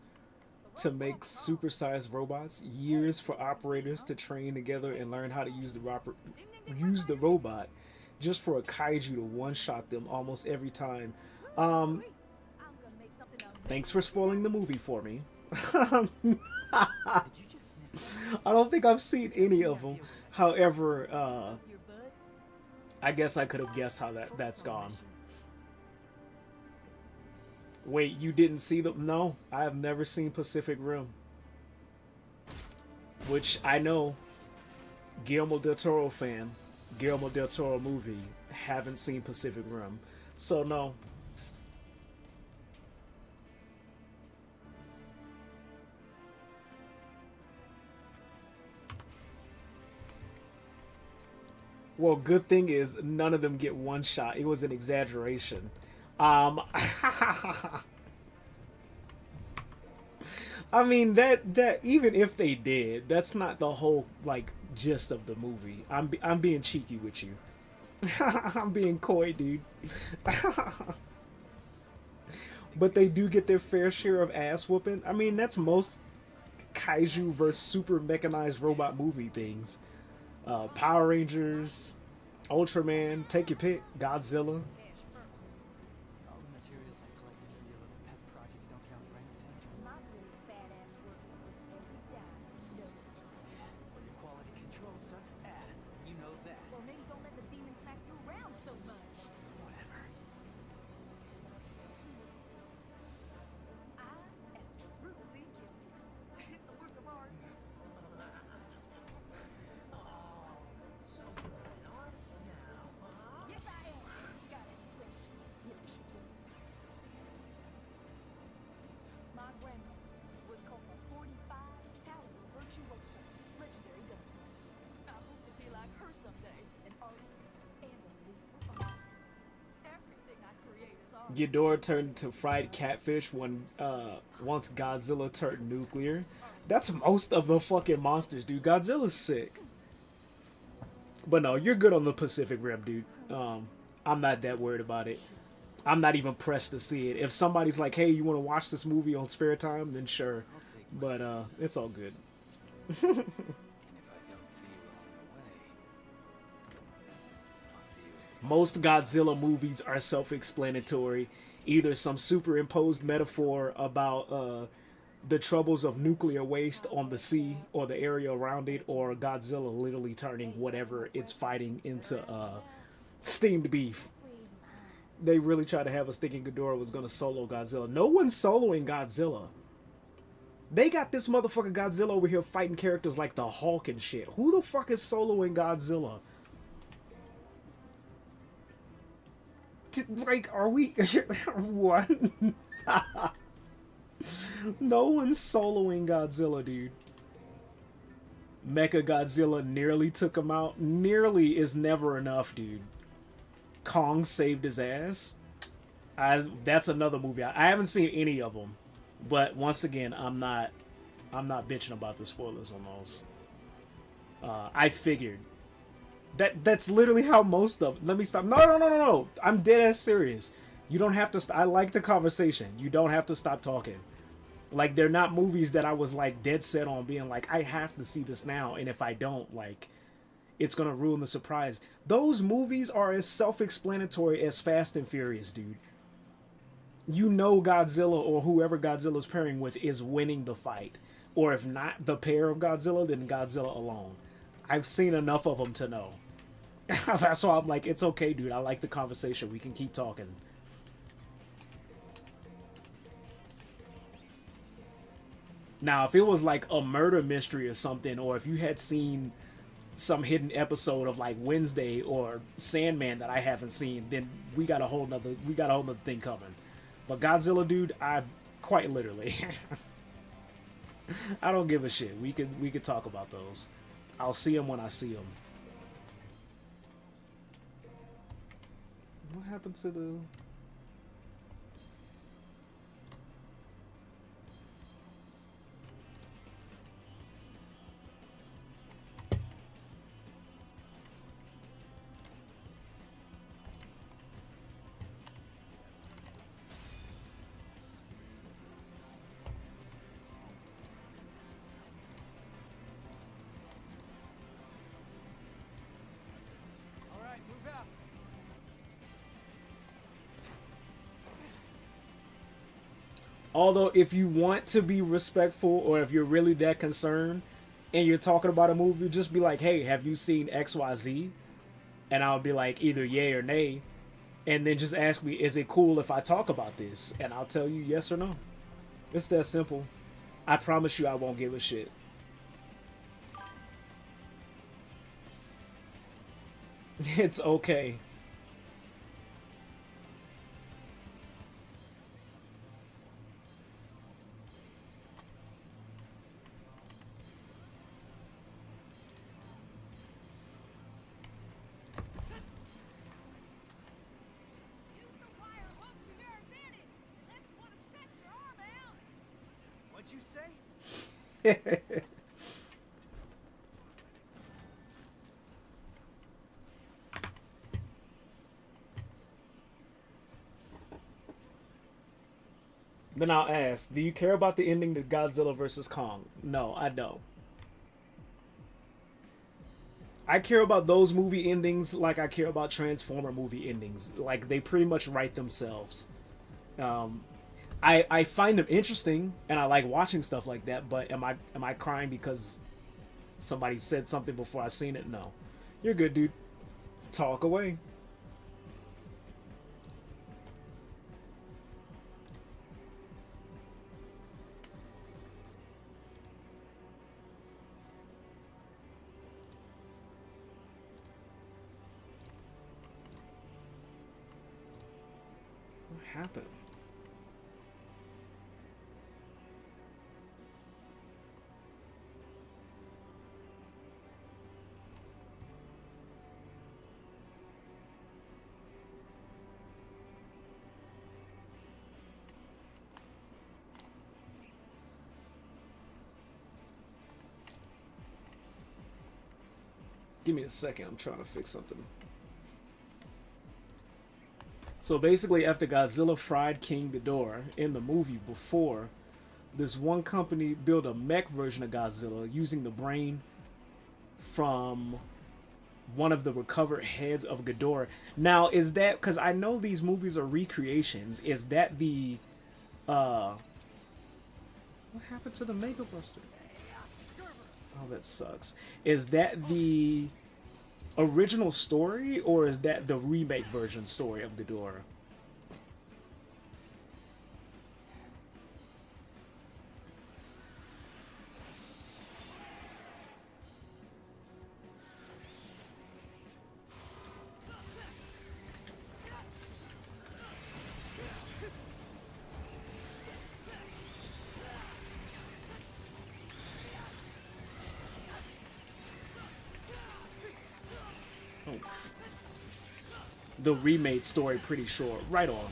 to make supersized robots, years for operators to train together and learn how to use the robot, just for a kaiju to one-shot them almost every time. I'm gonna make something out of Thanks for spoiling the movie for me. Did you just sniff I don't think I've seen any of them. However, your bud. I guess I could have guessed how that's gone. Wait, you didn't see them? No, I have never seen Pacific Rim. Which I know, Guillermo del Toro fan, Guillermo del Toro movie, haven't seen Pacific Rim. So no. Well, good thing is none of them get one shot. It was an exaggeration. I mean that even if they did, that's not the whole like gist of the movie. I'm being cheeky with you. I'm being coy, dude. But they do get their fair share of ass whooping. I mean, that's most kaiju versus super mechanized robot movie things. Power Rangers, Ultraman, take your pick, Godzilla. all the materials I collected for your little pet projects don't count for anything? My little badass work is worth every dime. No. Well, your quality control sucks ass. You know that. Or maybe don't let the demon smack you around so much. Whatever. I am truly gifted. It's a work of art. So you're an artist now, huh? Yes, I am. You got it. Ghidorah turned into fried catfish when once Godzilla turned nuclear. That's most of the fucking monsters, dude. Godzilla's sick. But no, you're good on the Pacific Rim, dude. I'm not that worried about it. I'm not even pressed to see it. If somebody's like, "Hey, you want to watch this movie on spare time?" then sure. But it's all good. And if I don't see you along the way, I'll see you. Most Godzilla movies are self-explanatory. Either some superimposed metaphor about the troubles of nuclear waste on the sea or the area around it, or Godzilla literally turning whatever it's fighting into steamed beef. They really tried to have us thinking Ghidorah was going to solo Godzilla. No one's soloing Godzilla. They got this motherfucker Godzilla over here fighting characters like the Hulk and shit. Who the fuck is soloing Godzilla? Like, are we... what? No one's soloing Godzilla, dude. Mecha Godzilla nearly took him out. Nearly is never enough, dude. Kong saved his ass. That's another movie. I haven't seen any of them, but once again, I'm not bitching about the spoilers on those. I figured that's literally how most of. Let me stop. No. I'm dead ass serious. You don't have to. I like the conversation. You don't have to stop talking. Like, they're not movies that I was like dead set on being like, I have to see this now, and if I don't, like, it's gonna ruin the surprise. Those movies are as self-explanatory as Fast and Furious, dude. You know Godzilla or whoever Godzilla's pairing with is winning the fight. Or if not the pair of Godzilla, then Godzilla alone. I've seen enough of them to know. That's why I'm like, it's okay, dude. I like the conversation. We can keep talking. Now, if it was like a murder mystery or something, or if you had seen some hidden episode of like Wednesday or Sandman that I haven't seen, then we got a whole nother thing coming. But Godzilla, dude, I quite literally I don't give a shit. We could talk about those. I'll see them when I see them. What happened to the... All right, move out. Although, if you want to be respectful, or if you're really that concerned, and you're talking about a movie, just be like, hey, have you seen XYZ? And I'll be like, either yay or nay. And then just ask me, is it cool if I talk about this? And I'll tell you yes or no. It's that simple. I promise you I won't give a shit. It's okay. Use the wire hook to your advantage, unless you want to stretch your arm out. What'd you say? Then I'll ask, do you care about the ending to Godzilla vs. Kong? No, I don't. I care about those movie endings like I care about Transformer movie endings. Like, they pretty much write themselves. I find them interesting, and I like watching stuff like that, but am I crying because somebody said something before I seen it? No. You're good, dude. Talk away. What happened? Give me a second. I'm trying to fix something. So basically, after Godzilla fried King Ghidorah in the movie before, this one company built a mech version of Godzilla using the brain from one of the recovered heads of Ghidorah. Now, is that, because I know these movies are recreations, is that the what happened to the Mega Buster? Oh, that sucks. Is that the original story, or is that the remake version story of Ghidorah? The remake story pretty short. Right on.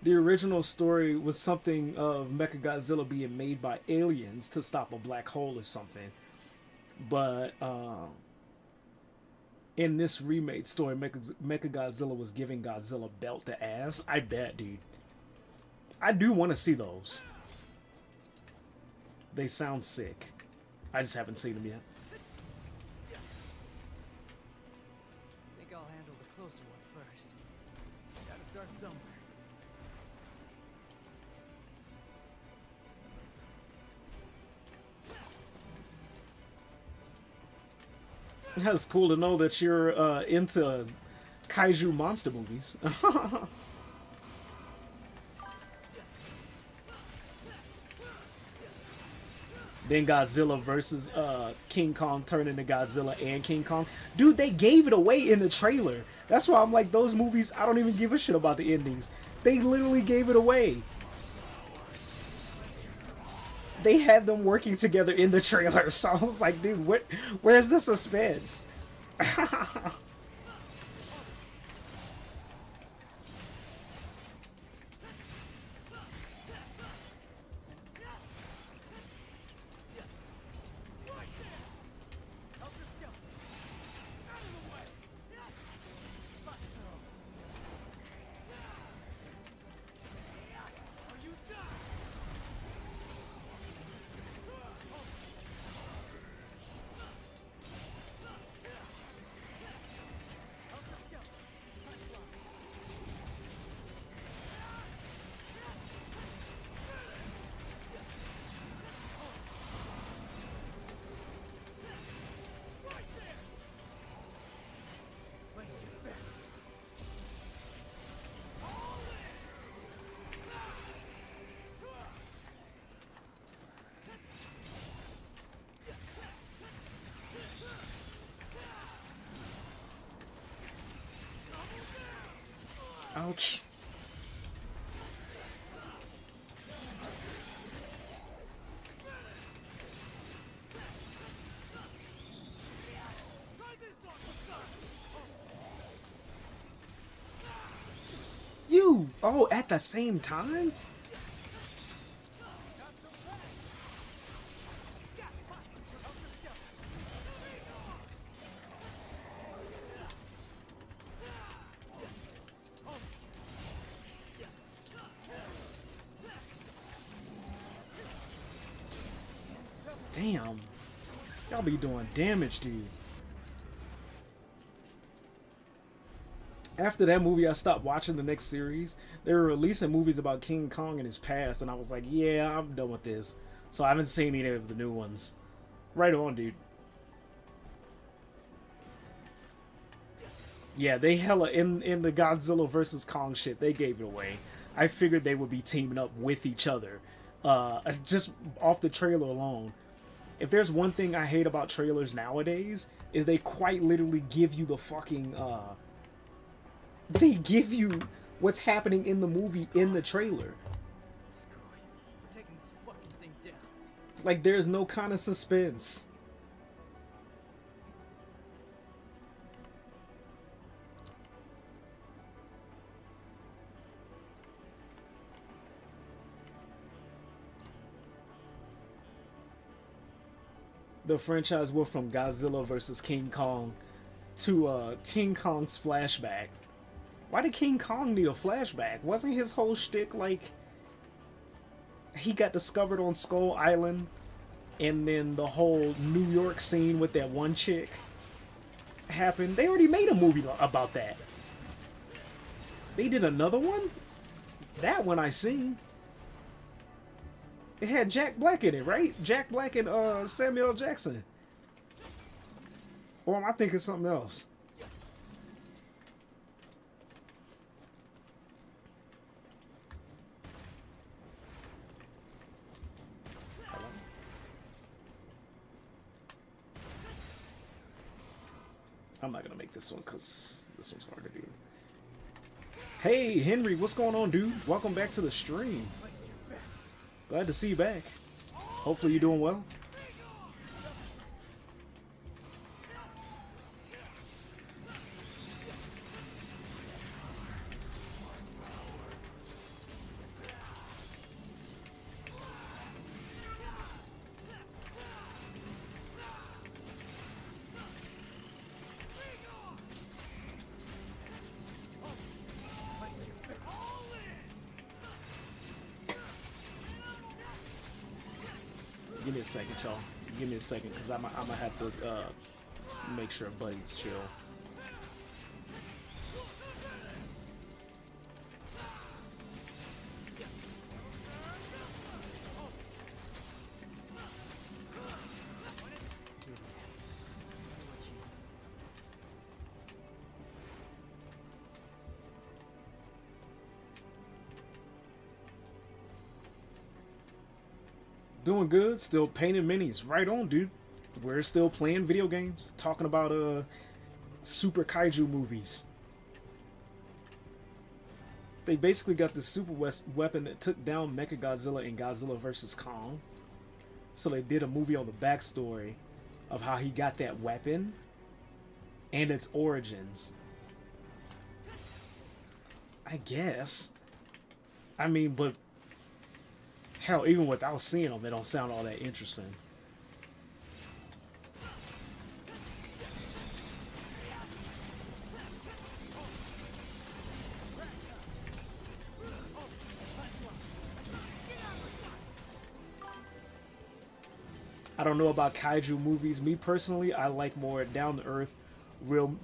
The original story was something of Mechagodzilla being made by aliens to stop a black hole or something. But in this remake story, Mechagodzilla was giving Godzilla belt to ass. I bet, dude. I do want to see those. They sound sick. I just haven't seen them yet. Think I'll handle the closer one first. Gotta start somewhere. That's cool to know that you're into kaiju monster movies. Then Godzilla versus King Kong turn into Godzilla and King Kong. Dude, they gave it away in the trailer. That's why I'm like, those movies, I don't even give a shit about the endings. They literally gave it away. They had them working together in the trailer, so I was like, dude, where's the suspense? Ouch. You! Oh, at the same time? Damn. Y'all be doing damage, dude. After that movie, I stopped watching the next series. They were releasing movies about King Kong in his past, and I was like, yeah, I'm done with this. So I haven't seen any of the new ones. Right on, dude. Yeah, they hella in the Godzilla versus Kong shit. They gave it away. I figured they would be teaming up with each other. Just off the trailer alone. If there's one thing I hate about trailers nowadays, is they quite literally give you the fucking they give you what's happening in the movie in the trailer. Screw it. We're taking this fucking thing down. Like there's no kind of suspense. The franchise went from Godzilla versus King Kong to King Kong's flashback. Why did King Kong need a flashback? Wasn't his whole shtick like he got discovered on Skull Island, and then the whole New York scene with that one chick happened? They already made a movie about that. They did another one? That one I seen. It had Jack Black in it, right? Jack Black and Samuel L. Jackson. Or am I thinking something else? I'm not gonna make this one because this one's hard to do. Hey, Henry, what's going on, dude? Welcome back to the stream. Glad to see you back. Hopefully you're doing well. Give me a second, y'all. Give me a second, because I'm gonna have to make sure Buddy's chill. Doing good, still painting minis. Right on, dude. We're still playing video games, talking about super kaiju movies. They basically got the super weapon that took down Mechagodzilla in Godzilla vs. Kong. So they did a movie on the backstory of how he got that weapon and its origins. I guess. I mean, but hell, even without seeing them, they don't sound all that interesting. I don't know about kaiju movies. Me personally, I like more down to earth, real.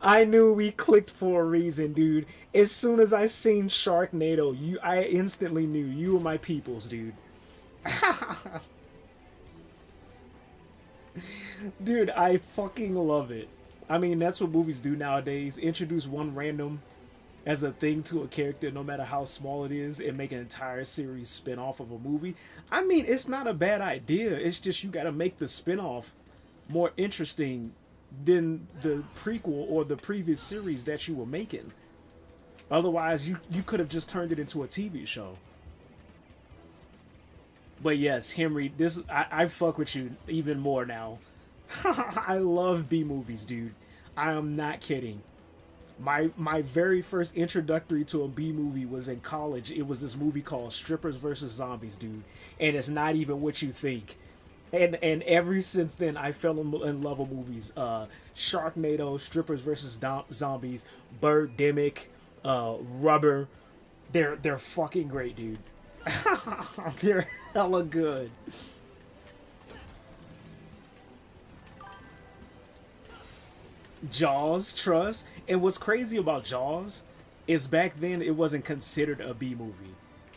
I knew we clicked for a reason, dude. As soon as I seen Sharknado, I instantly knew you were my peoples, dude. Dude, I fucking love it. I mean, that's what movies do nowadays. Introduce one random as a thing to a character, no matter how small it is, and make an entire series spin off of a movie. I mean, it's not a bad idea. It's just you gotta make the spin-off more interesting than the prequel or the previous series that you were making. Otherwise, you could have just turned it into a TV show. But yes, Henry, I fuck with you even more now. I love B movies, dude. I am not kidding. My very first introductory to a B movie was in college. It was this movie called Strippers vs. Zombies, dude. And it's not even what you think. And ever since then, I fell in love with movies. Sharknado, Strippers vs. Zombies, Birdemic, Rubber. They're fucking great, dude. They're hella good. Jaws, trust. And what's crazy about Jaws is back then it wasn't considered a B movie.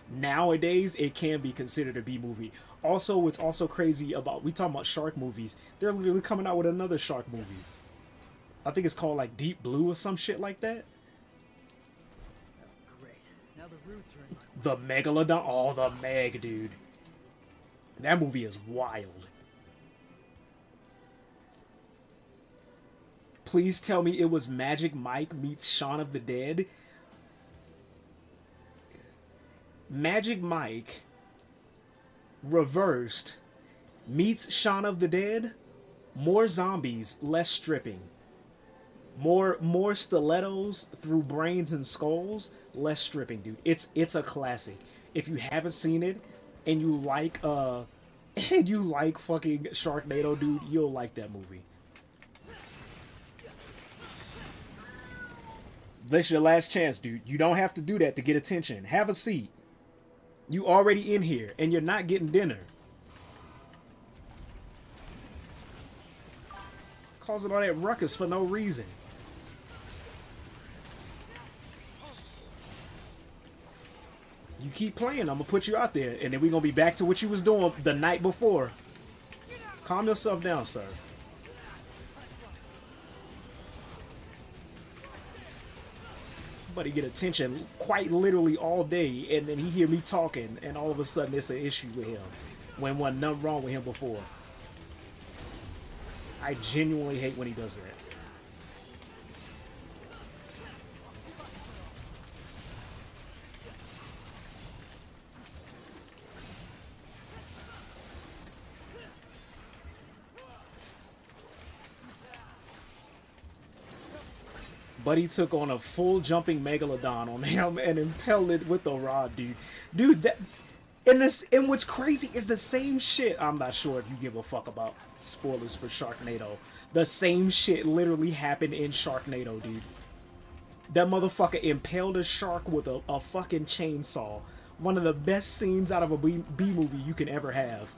Nowadays, it can be considered a B movie. Also, what's also crazy about, we talking about shark movies, they're literally coming out with another shark movie. I think it's called like Deep Blue or some shit like that. Great. Now the roots are in. The Megalodon, oh, the Meg, dude. That movie is wild. Please tell me it was Magic Mike meets Shaun of the Dead. Magic Mike reversed meets Shaun of the Dead. More zombies, less stripping. More stilettos through brains and skulls, less stripping, dude. It's a classic. If you haven't seen it and you like and you like fucking Sharknado, dude, you'll like that movie. This your last chance, dude. You don't have to do that to get attention. Have a seat. You already in here and you're not getting dinner. Causing all that ruckus for no reason. You keep playing, I'm gonna put you out there, and then we're gonna be back to what you was doing the night before. Calm yourself down, sir. Buddy get attention quite literally all day, and then he hear me talking, and all of a sudden it's an issue with him. When wasn't nothing wrong with him before. I genuinely hate when he does that. Buddy took on a full jumping megalodon on him and impelled it with a rod, dude. Dude, that and what's crazy is the same shit. I'm not sure if you give a fuck about spoilers for Sharknado. The same shit literally happened in Sharknado, dude. That motherfucker impaled a shark with a fucking chainsaw. One of the best scenes out of a B movie you can ever have.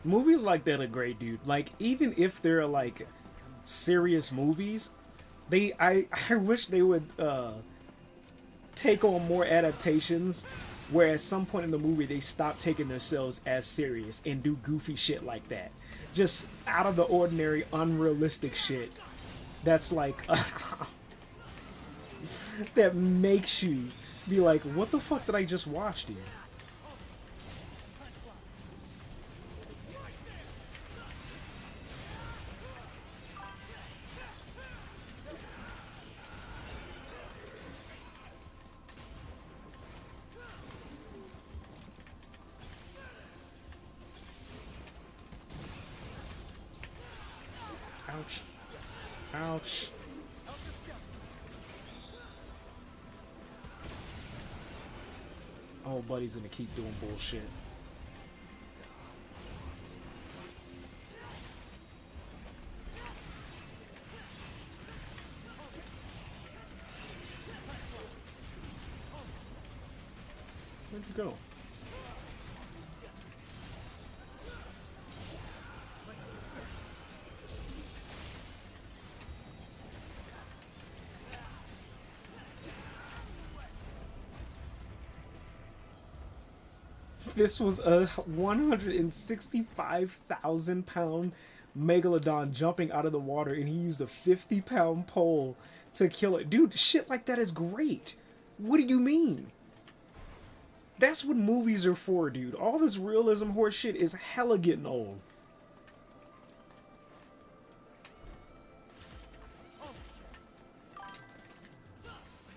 Movies like that are great, dude. Like, even if they're like serious movies, I wish they would take on more adaptations where at some point in the movie they stop taking themselves as serious and do goofy shit like that. Just out of the ordinary, unrealistic shit that's like that makes you be like, what the fuck did I just watch, dude? Ouch. Ouch. Oh, buddy's gonna keep doing bullshit. Where'd you go? This was a 165,000-pound megalodon jumping out of the water, and he used a 50-pound pole to kill it. Dude, shit like that is great. What do you mean? That's what movies are for, dude. All this realism horse shit is hella getting old.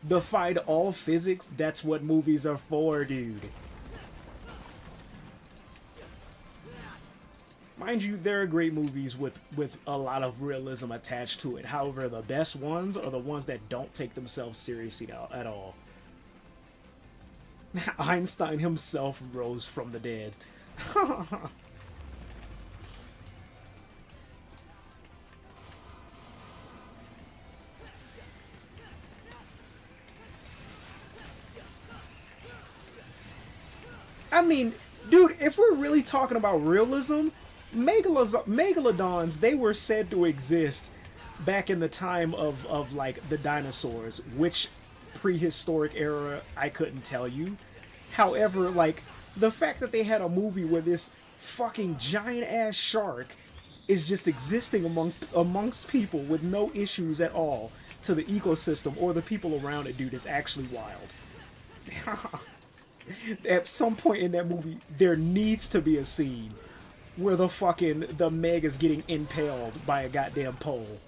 Defied all physics, that's what movies are for, dude. mind you, there are great movies with a lot of realism attached to it. However, the best ones are the ones that don't take themselves seriously at all. Einstein himself rose from the dead. I mean, dude, if we're really talking about realism, megalodons, they were said to exist back in the time of like the dinosaurs, which prehistoric era I couldn't tell you. However, like the fact that they had a movie where this fucking giant ass shark is just existing amongst people with no issues at all to the ecosystem or the people around it, dude, is actually wild. At some point in that movie, there needs to be a scene where the Meg is getting impaled by a goddamn pole.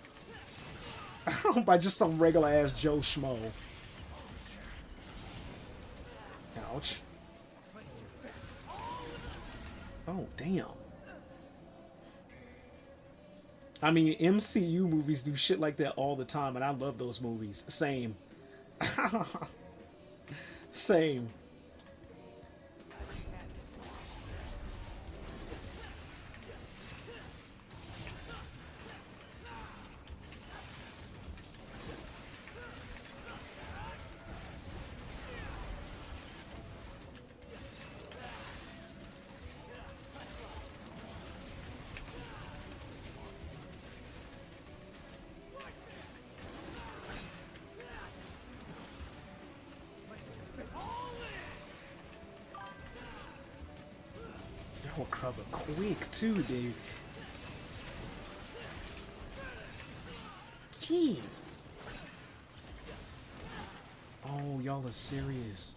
By just some regular ass Joe Schmo. Ouch. Oh, damn. I mean, MCU movies do shit like that all the time, and I love those movies. Same. Same. Oh, cover quick too, dude. Jeez. Oh, y'all are serious.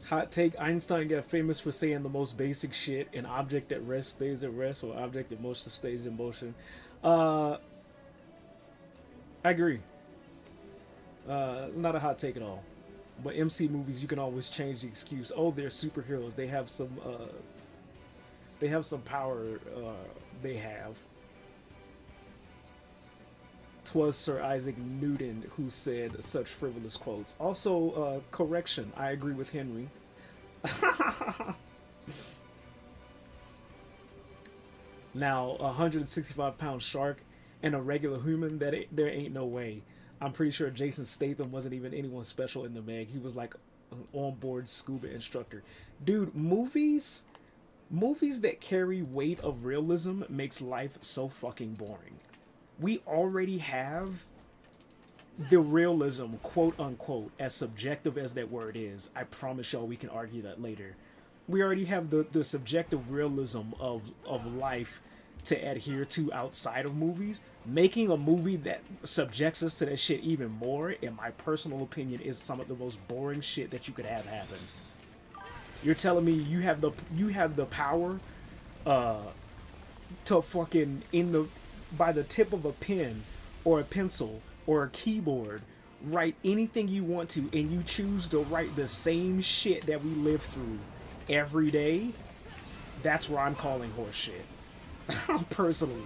Hot take, Einstein got famous for saying the most basic shit: an object at rest stays at rest, or object in motion stays in motion. I agree. Not a hot take at all. But MC movies, you can always change the excuse. Oh, they're superheroes. They have some power. They have. 'Twas Sir Isaac Newton who said such frivolous quotes. Also, correction, I agree with Henry. Now, a 165-pound shark and a regular human, there ain't no way. I'm pretty sure Jason Statham wasn't even anyone special in the Meg. He was like an onboard scuba instructor. Dude, movies that carry weight of realism makes life so fucking boring. We already have the realism, quote unquote, as subjective as that word is. I promise y'all we can argue that later. We already have the subjective realism of life to adhere to outside of movies. Making a movie that subjects us to that shit even more, in my personal opinion, is some of the most boring shit that you could have happen. You're telling me you have the power to fucking by the tip of a pen or a pencil or a keyboard write anything you want to, and you choose to write the same shit that we live through every day? That's where I'm calling horse shit. Personally.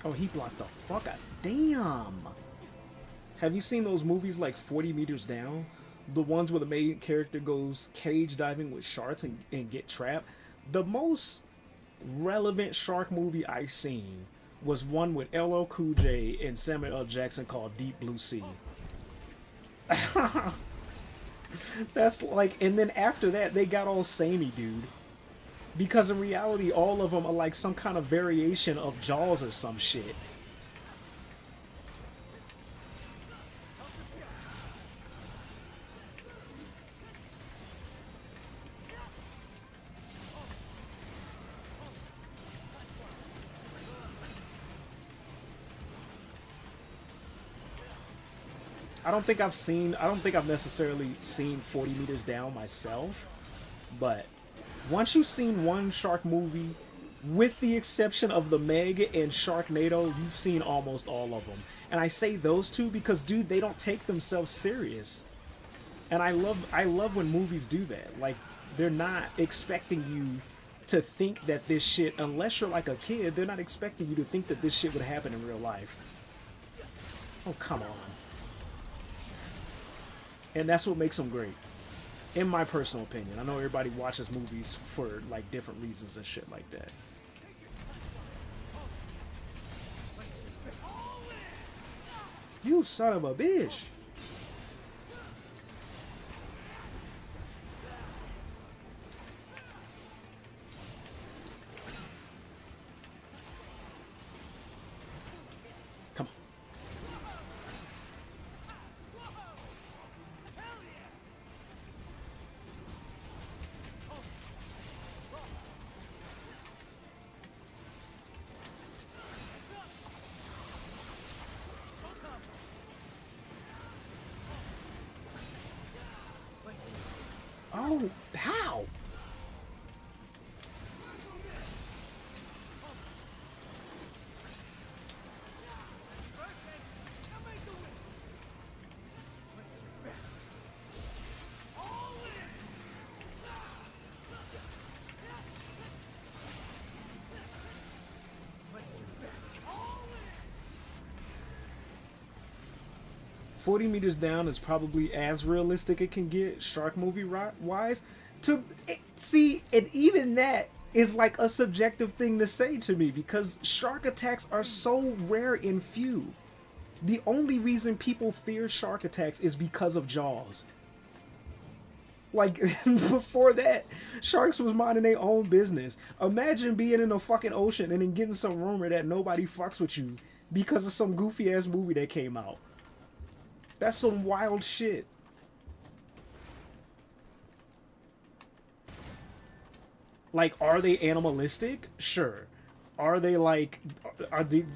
Oh, he blocked the fuck out. Damn. Have you seen those movies like 40 Meters Down? The ones where the main character goes cage diving with sharks and get trapped? The most relevant shark movie I've seen was one with LL Cool J and Samuel L. Jackson called Deep Blue Sea. That's like, and then after that, they got all samey, dude. Because in reality, all of them are like some kind of variation of Jaws or some shit. I don't think I've necessarily seen 40 Meters Down myself, but once you've seen one shark movie, with the exception of the Meg and Sharknado, you've seen almost all of them. And I say those two because, dude, they don't take themselves serious. And I love when movies do that. Like, they're not expecting you to think that this shit, unless you're like a kid, they're not expecting you to think that this shit would happen in real life. Oh, come on. And that's what makes them great, in my personal opinion. I know everybody watches movies for like different reasons and shit like that. You son of a bitch. Come on. Oh, how? "40 Meters Down" is probably as realistic it can get, shark movie wise. To see, and even that is like a subjective thing to say to me because shark attacks are so rare and few. The only reason people fear shark attacks is because of Jaws. Like, before that, sharks was minding their own business. Imagine being in the fucking ocean and then getting some rumor that nobody fucks with you because of some goofy ass movie that came out. That's some wild shit. Like, are they animalistic? Sure. Are they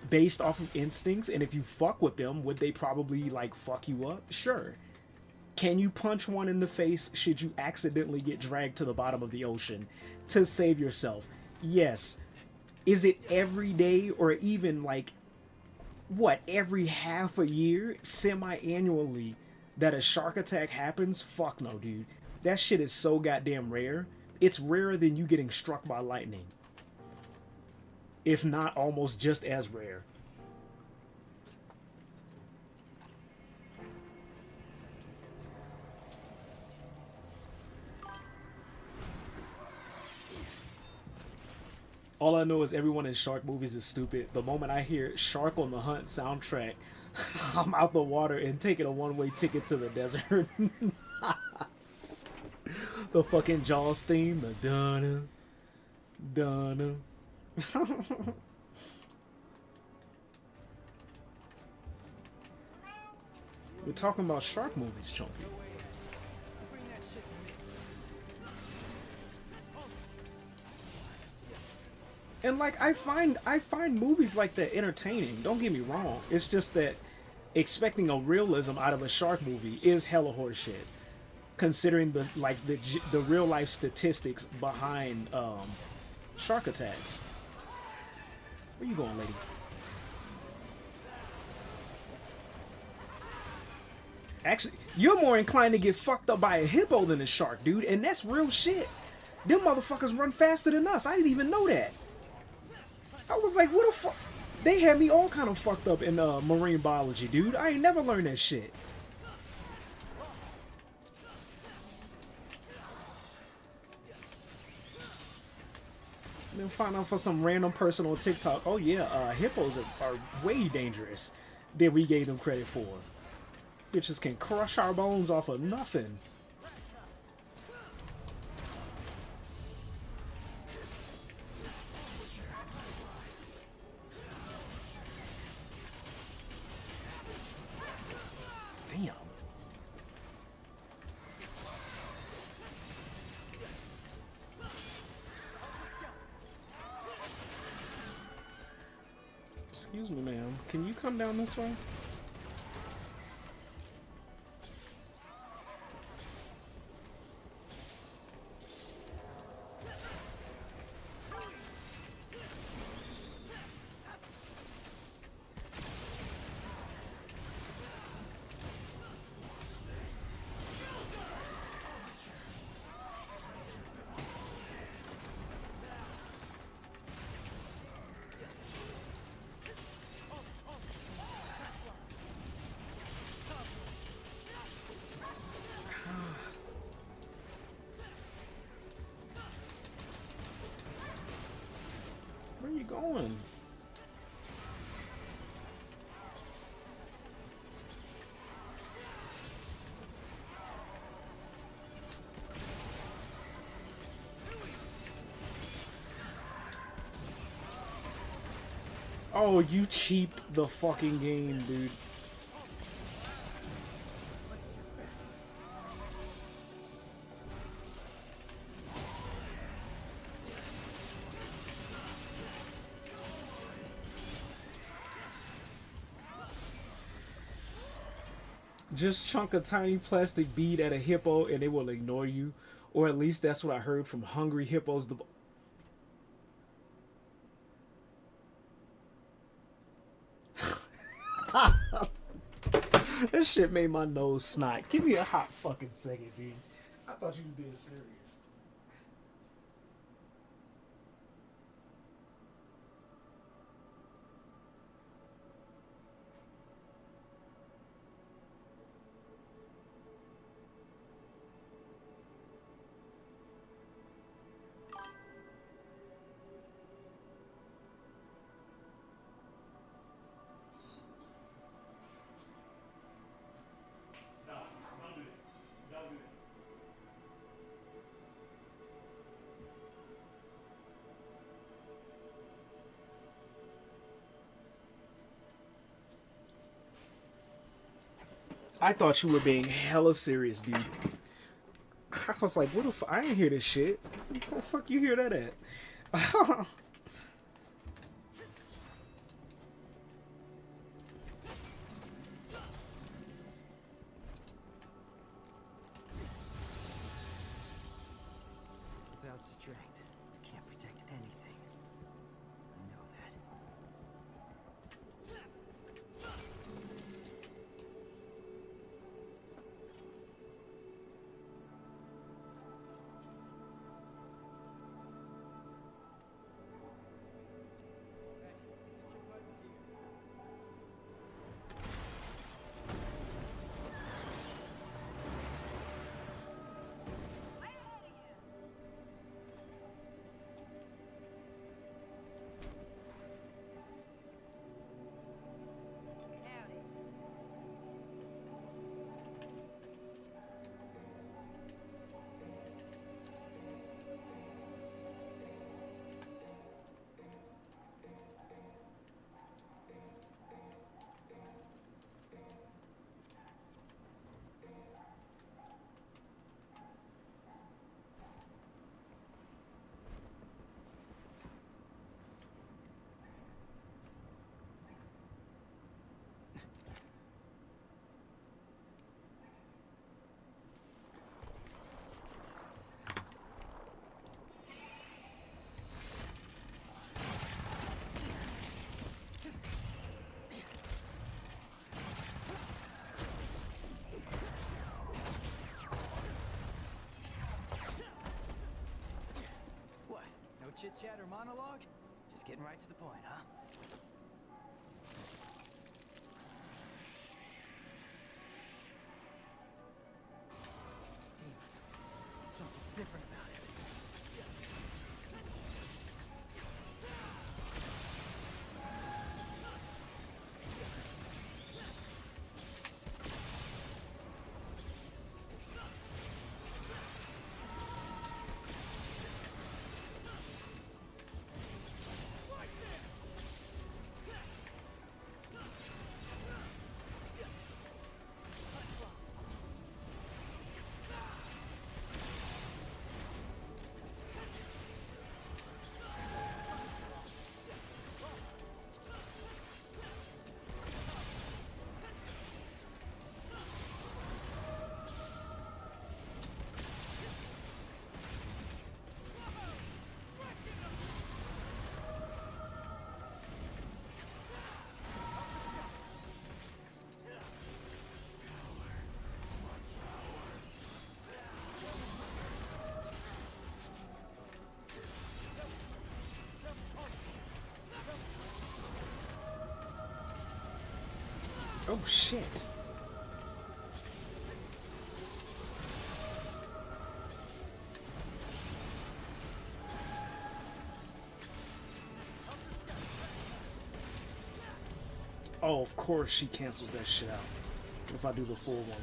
based off of instincts? And if you fuck with them, would they probably like fuck you up? Sure. Can you punch one in the face should you accidentally get dragged to the bottom of the ocean to save yourself? Yes. Is it every day or even like, what, every half a year, semi-annually, that a shark attack happens? Fuck no, dude. That shit is so goddamn rare. It's rarer than you getting struck by lightning. If not almost just as rare. All I know is everyone in shark movies is stupid. The moment I hear "Shark on the Hunt" soundtrack, I'm out the water and taking a one-way ticket to the desert. The fucking Jaws theme, the dun dun. We're talking about shark movies, Chunky. And like I find movies like that entertaining. Don't get me wrong. It's just that expecting a realism out of a shark movie is hella horseshit. Considering the real life statistics behind shark attacks. Where you going, lady? Actually, you're more inclined to get fucked up by a hippo than a shark, dude, and that's real shit. Them motherfuckers run faster than us. I didn't even know that. I was like, what the fuck? They had me all kind of fucked up in marine biology, dude. I ain't never learned that shit. Then find out for some random person on TikTok, oh yeah, hippos are way dangerous than we gave them credit for. Bitches can crush our bones off of nothing. Excuse me, ma'am. Can you come down this way? Where are you going? Oh, you cheaped the fucking game, dude. Just chunk a tiny plastic bead at a hippo and it will ignore you. Or at least that's what I heard from hungry hippos. That shit made my nose snot. Give me a hot fucking second, dude. I thought you were being serious. I thought you were being hella serious, dude. I was like, what the fuck? I ain't hear this shit. Where the fuck you hear that at? Without strength, you can't protect anything. I know that. Howdy. What? No chit-chat or monologue? Just getting right to the point, huh? Steam. Something different about it. Oh shit. Oh, of course she cancels that shit out. If I do the full one.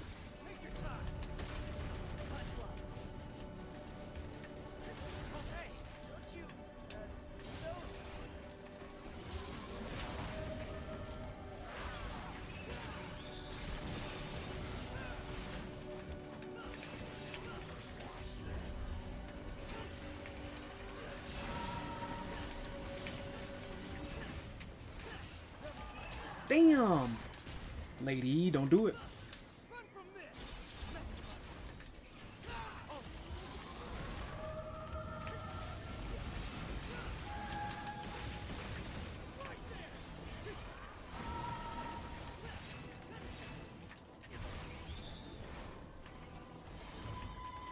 Damn! Lady, don't do it.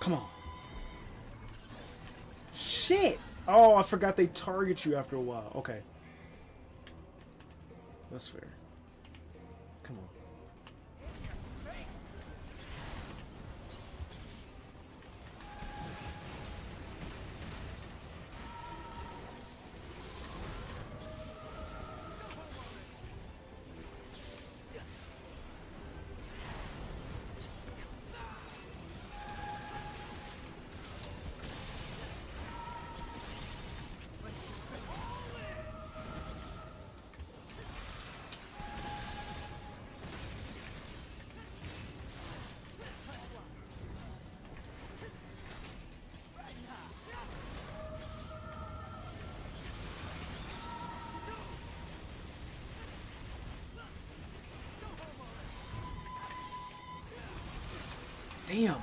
Come on. Shit! Oh, I forgot they target you after a while. Okay. That's fair. Come on. Damn.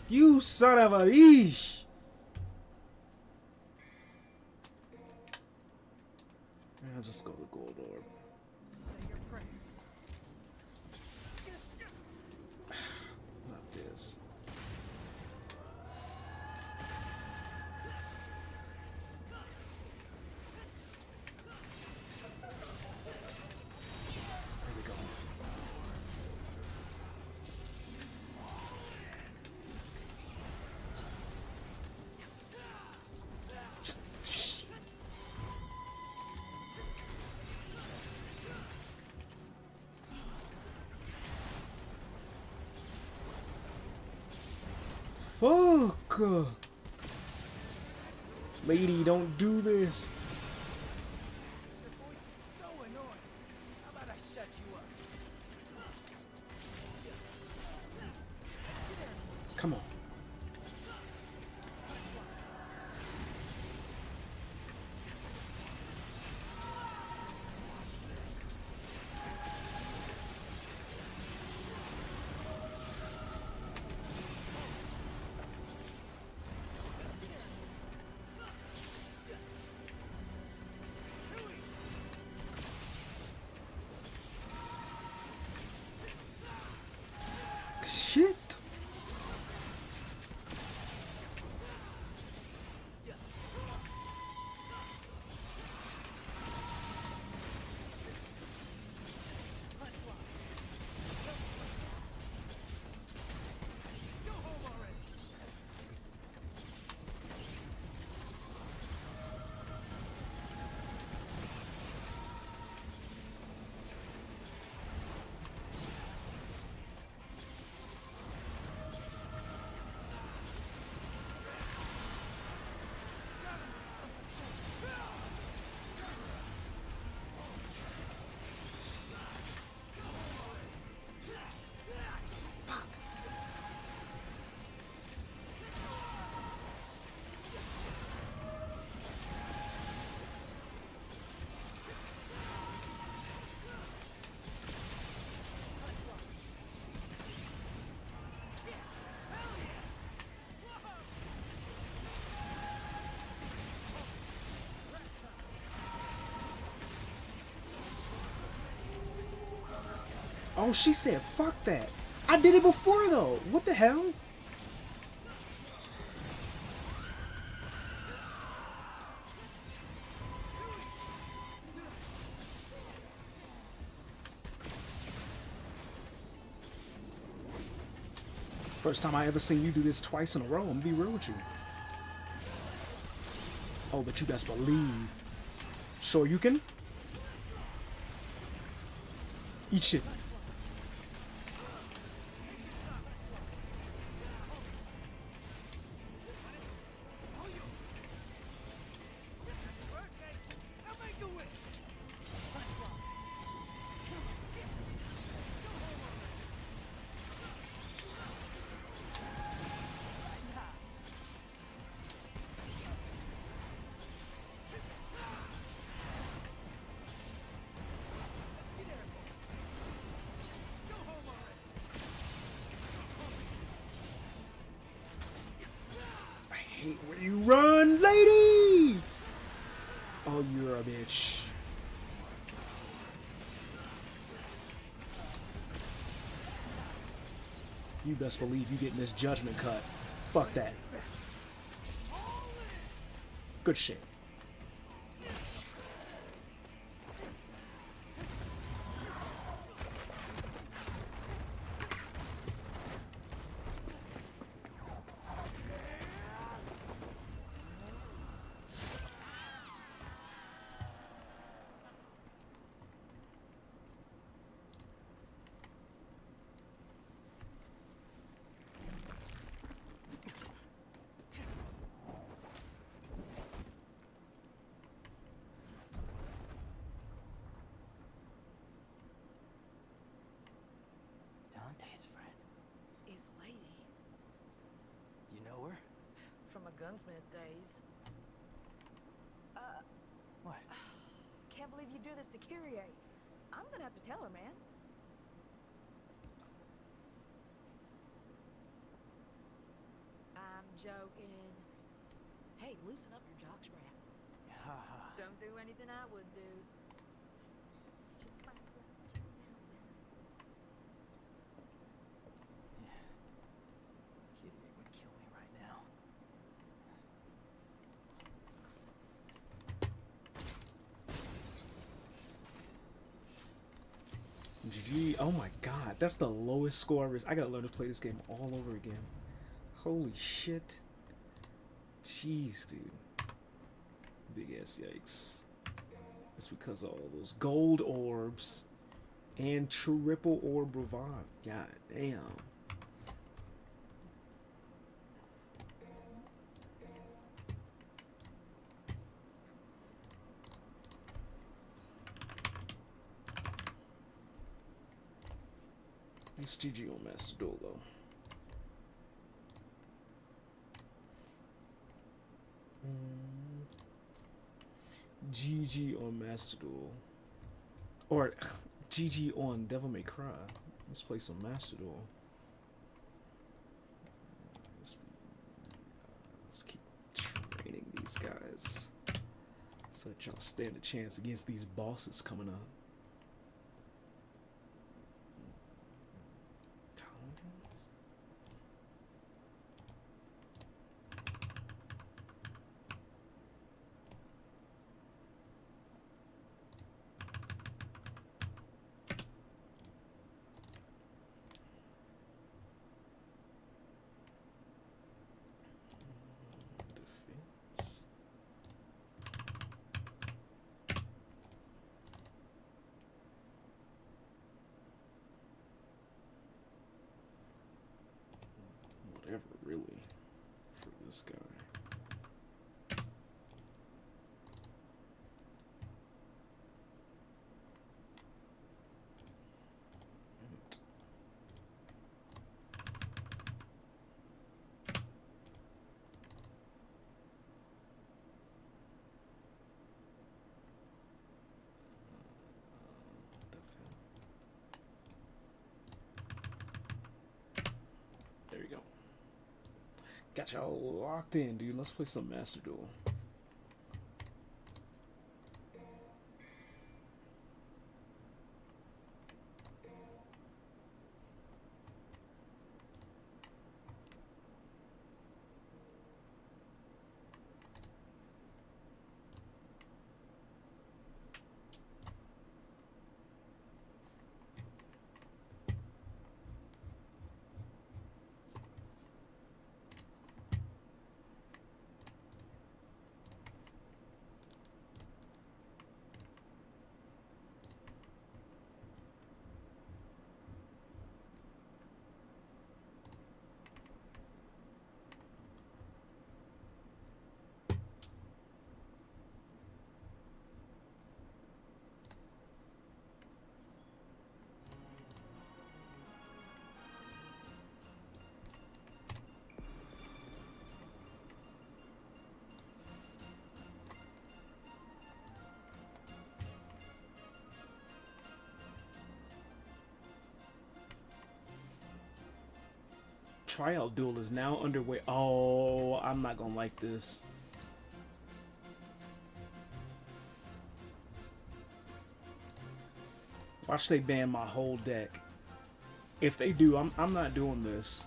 You son of a eesh. I'll just go to gold orb. Not this. There we go. Fuck! Lady, don't do this. Your voice is so annoying. How about I shut you up? Come on. Shit. Oh, she said, fuck that. I did it before, though. What the hell? First time I ever seen you do this twice in a row. I'm gonna be real with you. Oh, but you best believe. Sure you can? Eat shit. Hate when you run, lady! Oh, you're a bitch. You best believe you getting this judgment cut. Fuck that. Good shit. Dante's friend. It's Lady. You know her? From a gunsmith days. What? Can't believe you do this to Kyrie. I'm gonna have to tell her, man. I'm joking. Hey, loosen up your jockstrap. Haha. Don't do anything I would do. Kitty would kill me right now. GG. Oh my god, that's the lowest score ever. I gotta learn to play this game all over again. Holy shit. Jeez, dude. Big ass yikes. It's because of all those gold orbs and triple orb revive. God damn. It's GG on Master Duel though. GG on Master Duel. Or GG on Devil May Cry. Let's play some Master Duel. Let's keep training these guys so that y'all stand a chance against these bosses coming up. Defense. Whatever, really, for this guy. There we go. Got y'all locked in, dude. Let's play some Master Duel. Tryout duel is now underway. Oh, I'm not gonna like this. Watch they ban my whole deck. If they do, I'm not doing this.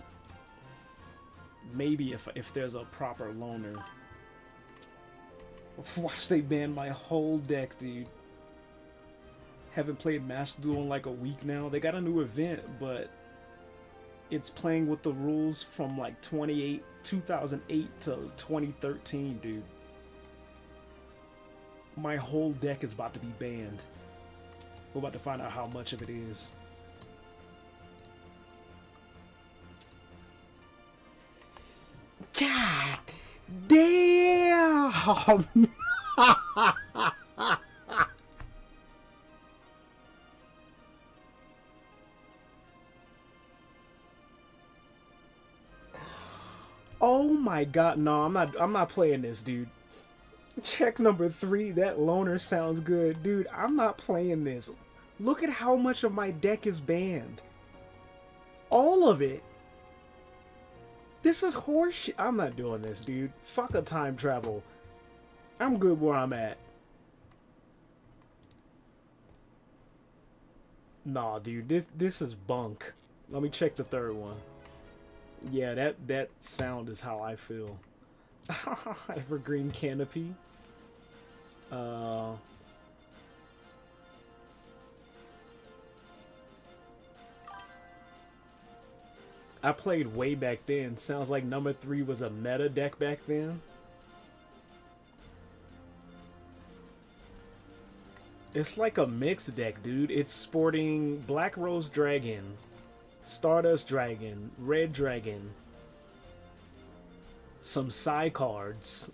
Maybe if there's a proper loner. Watch they ban my whole deck, dude. Haven't played Master Duel in like a week now. They got a new event, but it's playing with the rules from like 2008 to 2013, dude. My whole deck is about to be banned. We're about to find out how much of it is. God damn! Oh my god, no, I'm not playing this, dude. Check number 3, that loner sounds good. Dude, I'm not playing this. Look at how much of my deck is banned. All of it. This is horseshit. I'm not doing this, dude. Fuck a time travel. I'm good where I'm at. Nah, dude, this is bunk. Let me check the third one. Yeah, that sound is how I feel. Evergreen Canopy. I played way back then. Sounds like number 3 was a meta deck back then. It's like a mixed deck, dude. It's sporting Black Rose Dragon, Stardust Dragon, Red Dragon, some Psy cards.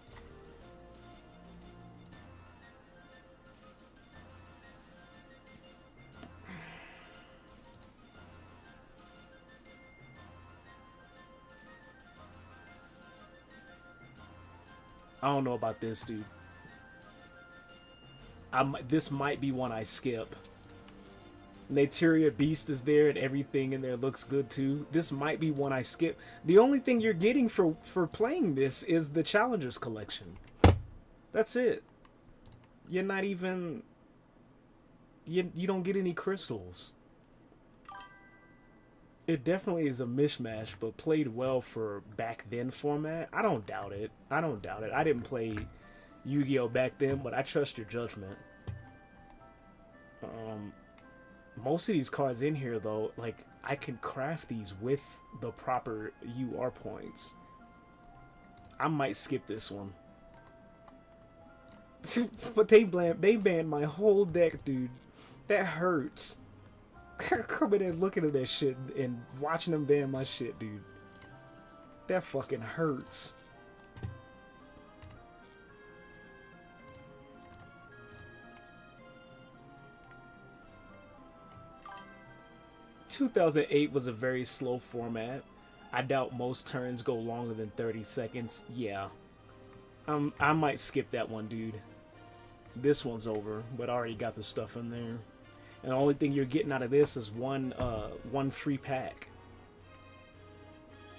I don't know about this, dude. This might be one I skip. Nateria Beast is there and everything in there looks good too. This might be one I skip. The only thing you're getting for playing this is the Challengers collection. That's it. You're not even... You don't get any crystals. It definitely is a mishmash, but played well for back then format. I don't doubt it. I don't doubt it. I didn't play Yu-Gi-Oh back then, but I trust your judgment. Most of these cards in here, though, like, I can craft these with the proper UR points. I might skip this one. But they banned my whole deck, dude. That hurts. Coming and looking at that shit and watching them ban my shit, dude. That fucking hurts. ...2008 was a very slow format. I doubt most turns go longer than 30 seconds. Yeah. I might skip that one, dude. This one's over, but I already got the stuff in there. And the only thing you're getting out of this is one free pack.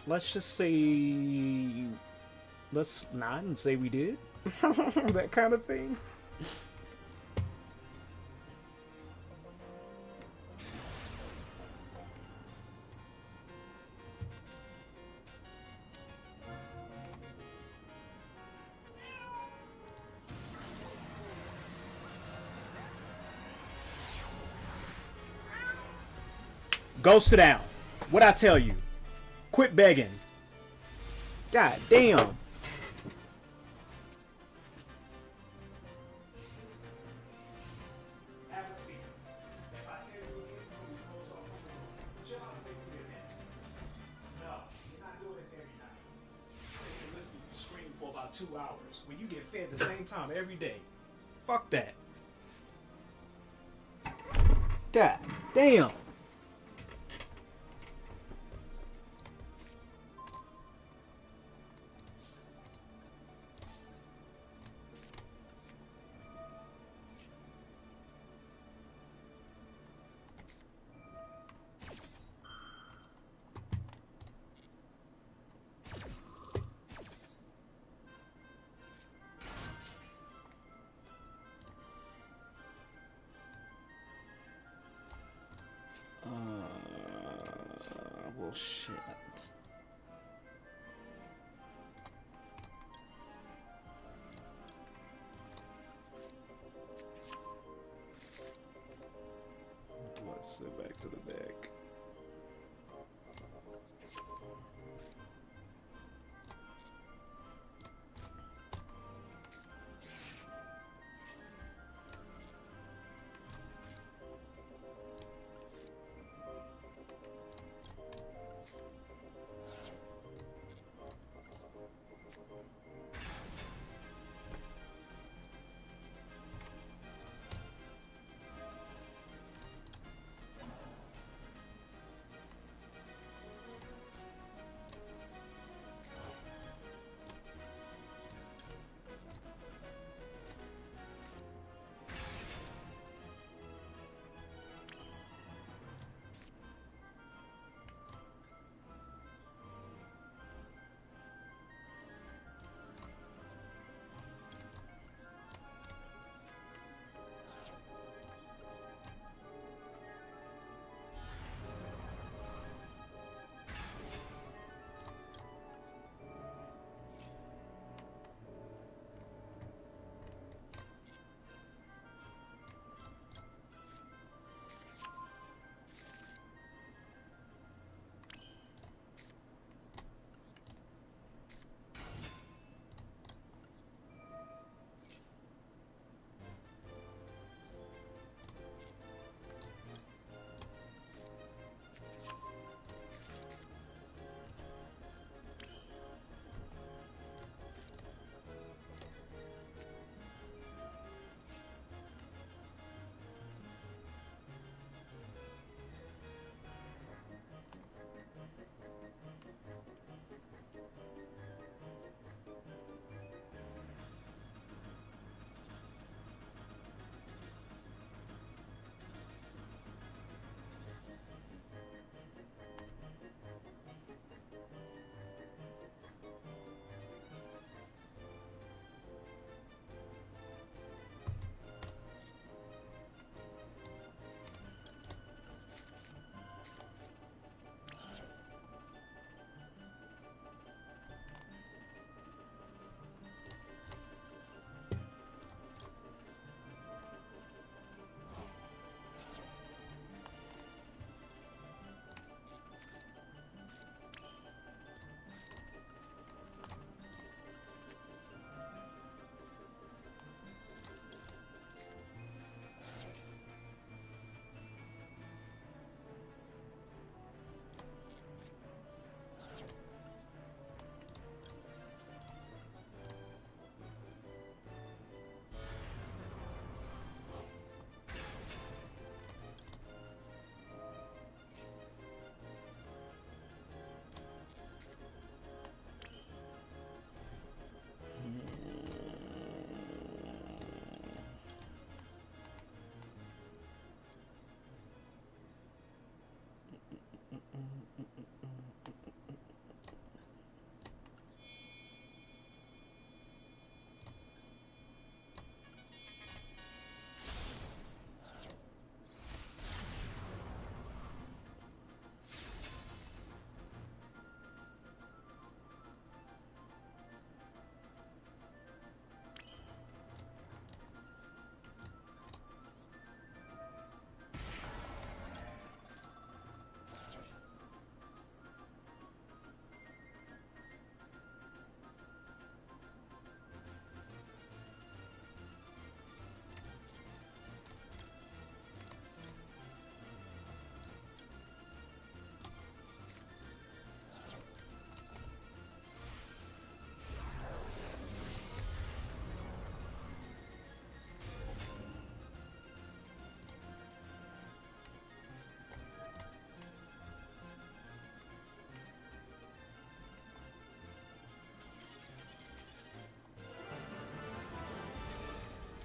Let's just say... Let's not and say we did. That kind of thing. Go sit down. What'd I tell you? Quit begging. God damn. For about 2 hours when you get fed the same time every day. Fuck that. God damn. Well, shit. Let's sit back to the deck.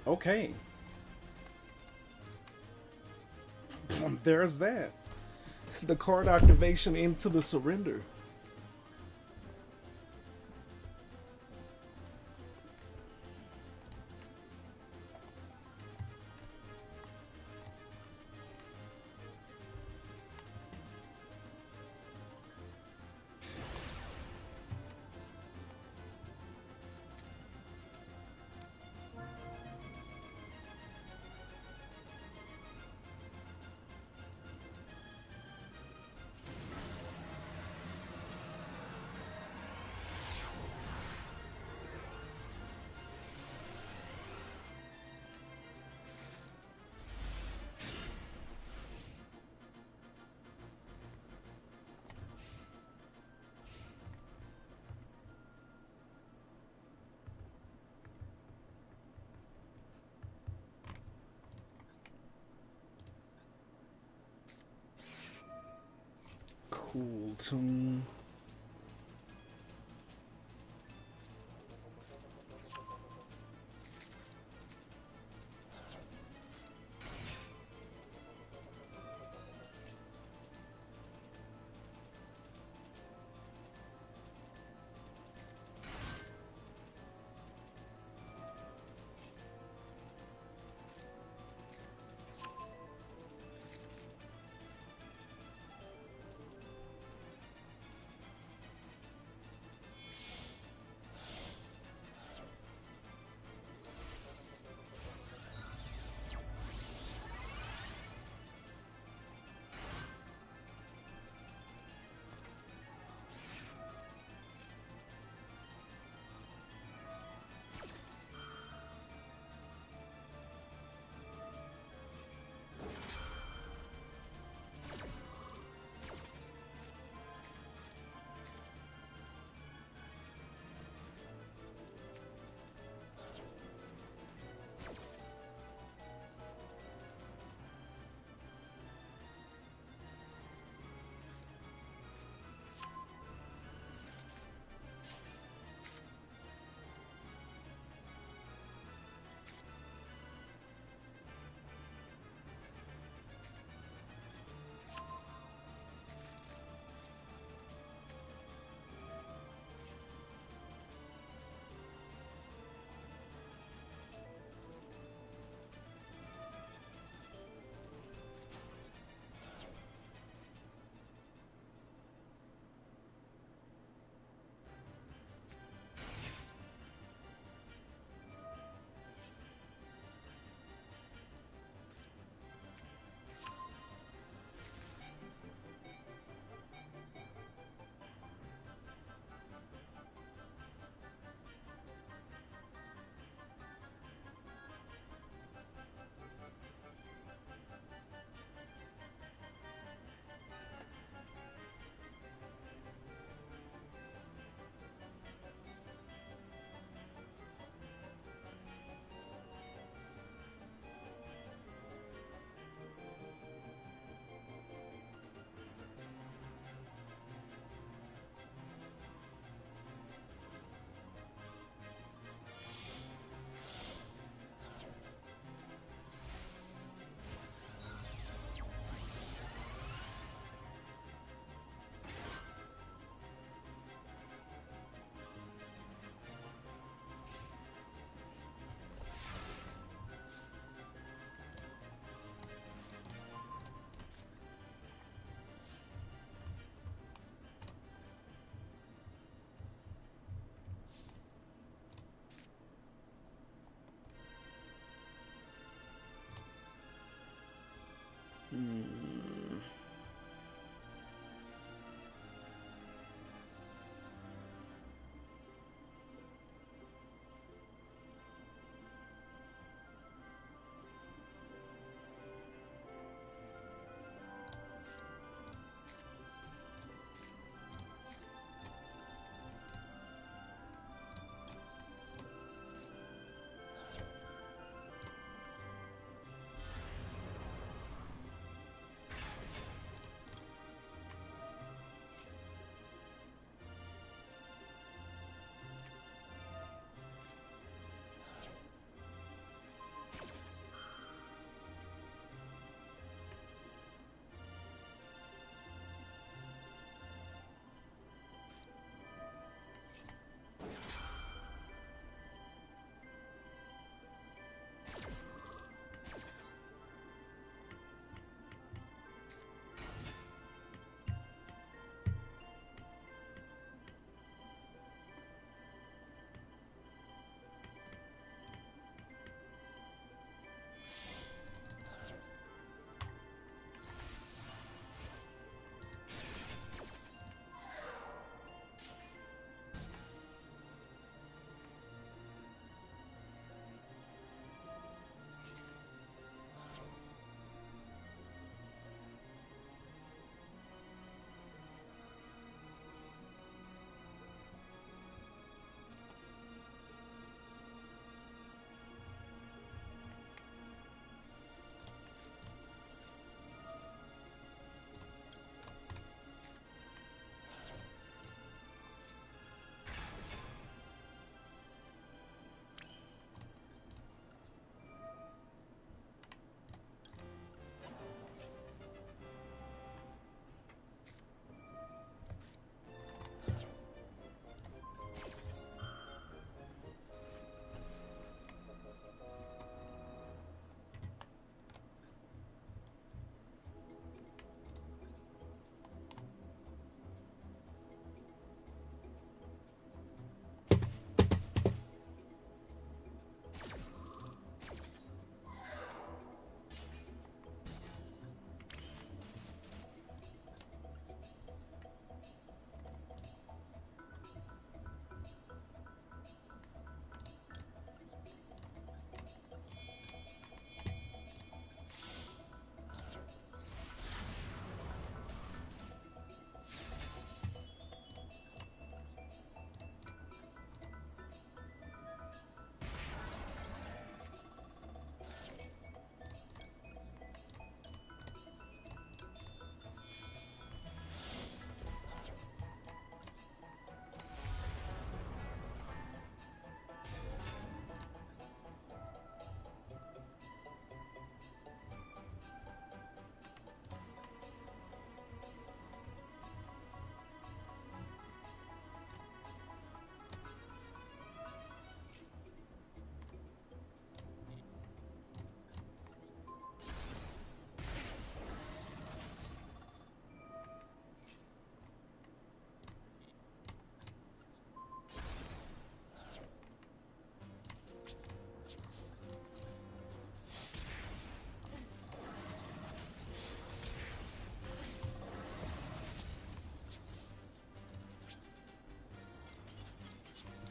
Okay. There's that. The card activation into the surrender. cool tune.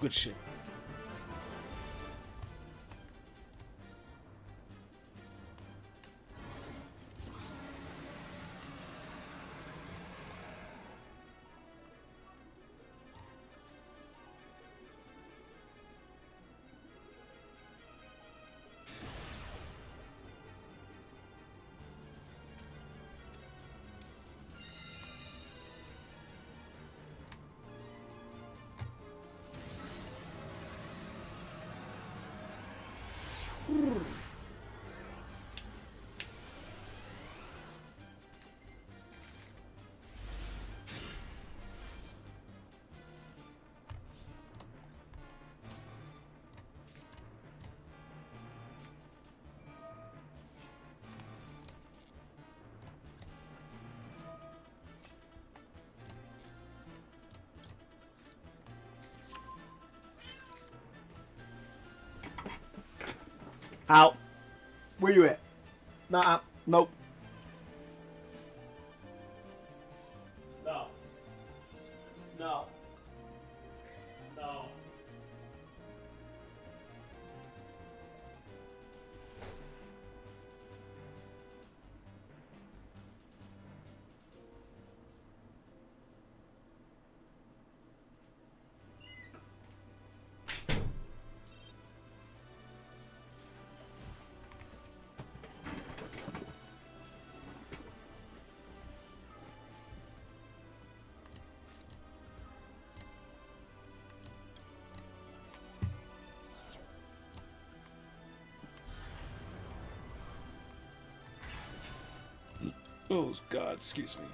Good shit. Out. Where you at? Nah, nope. No. No. No. Oh, God, excuse me.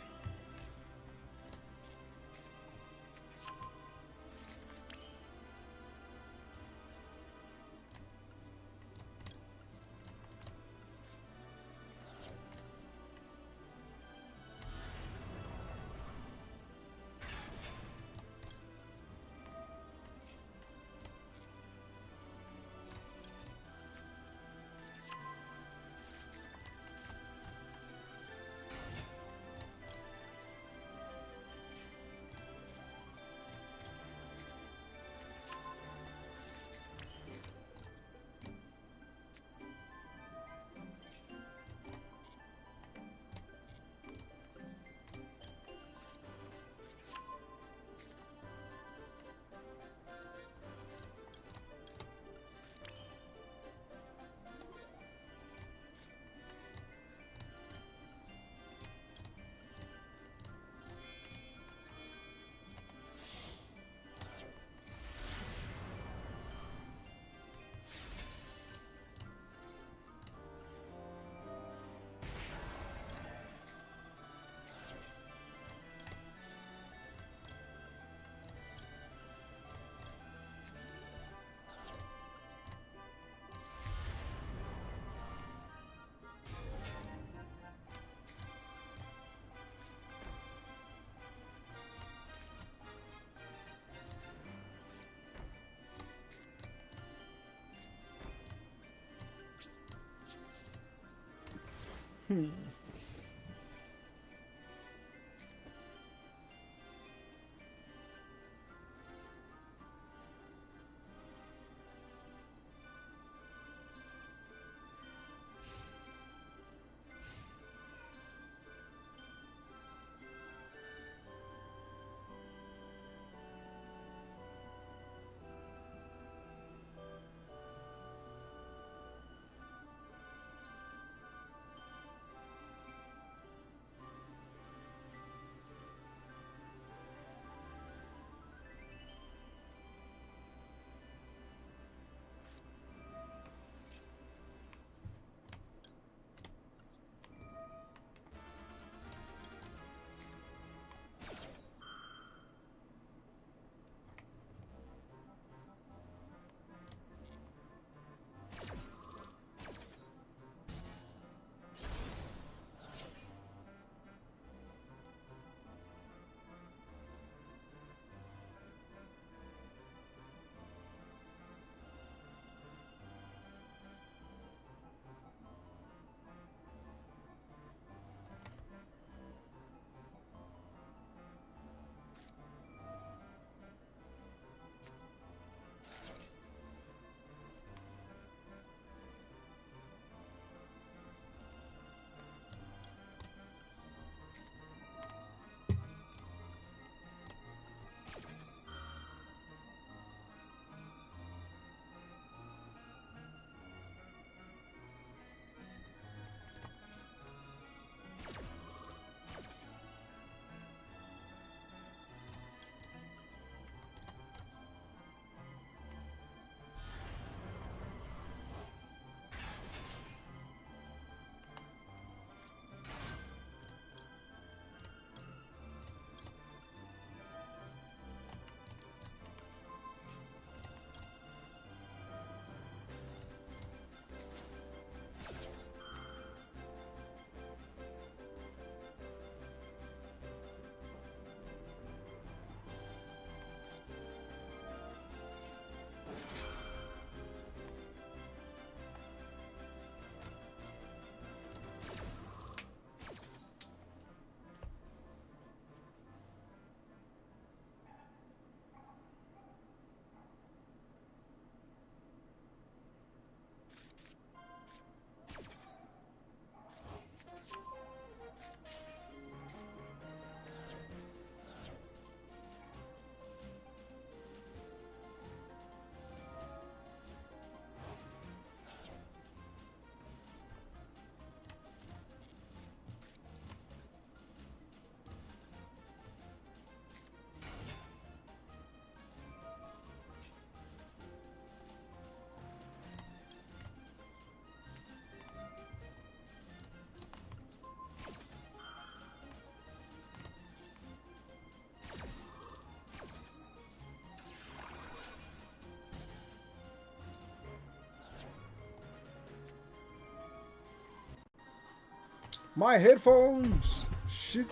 My headphones! Shit.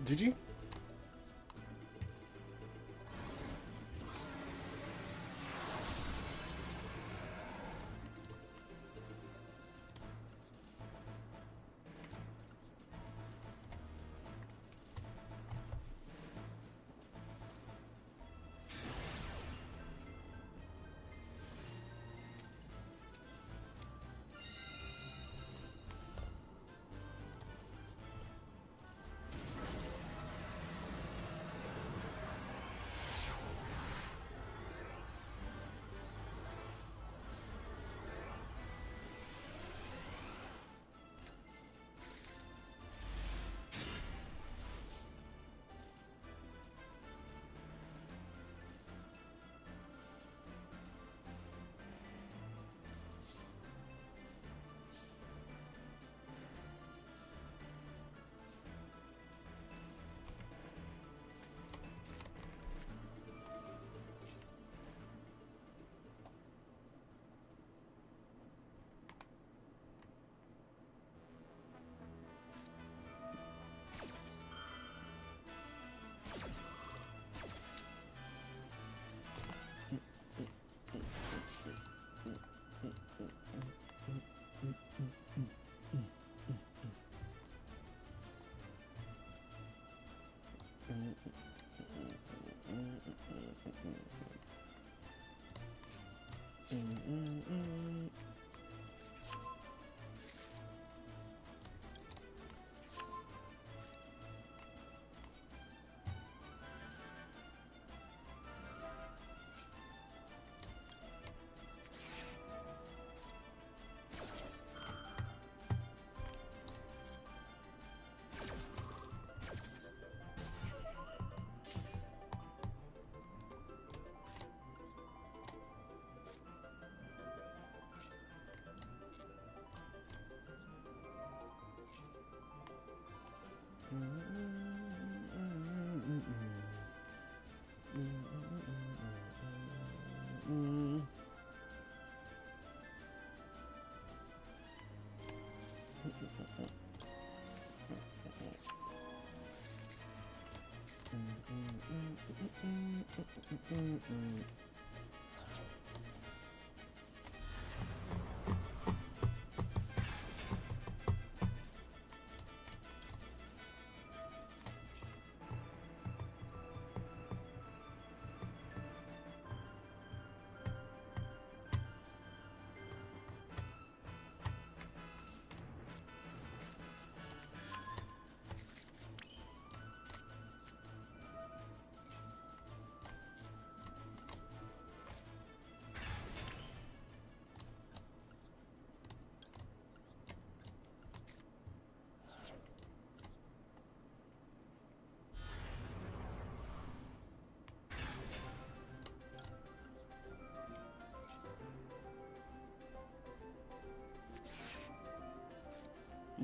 Did you?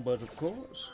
But of course.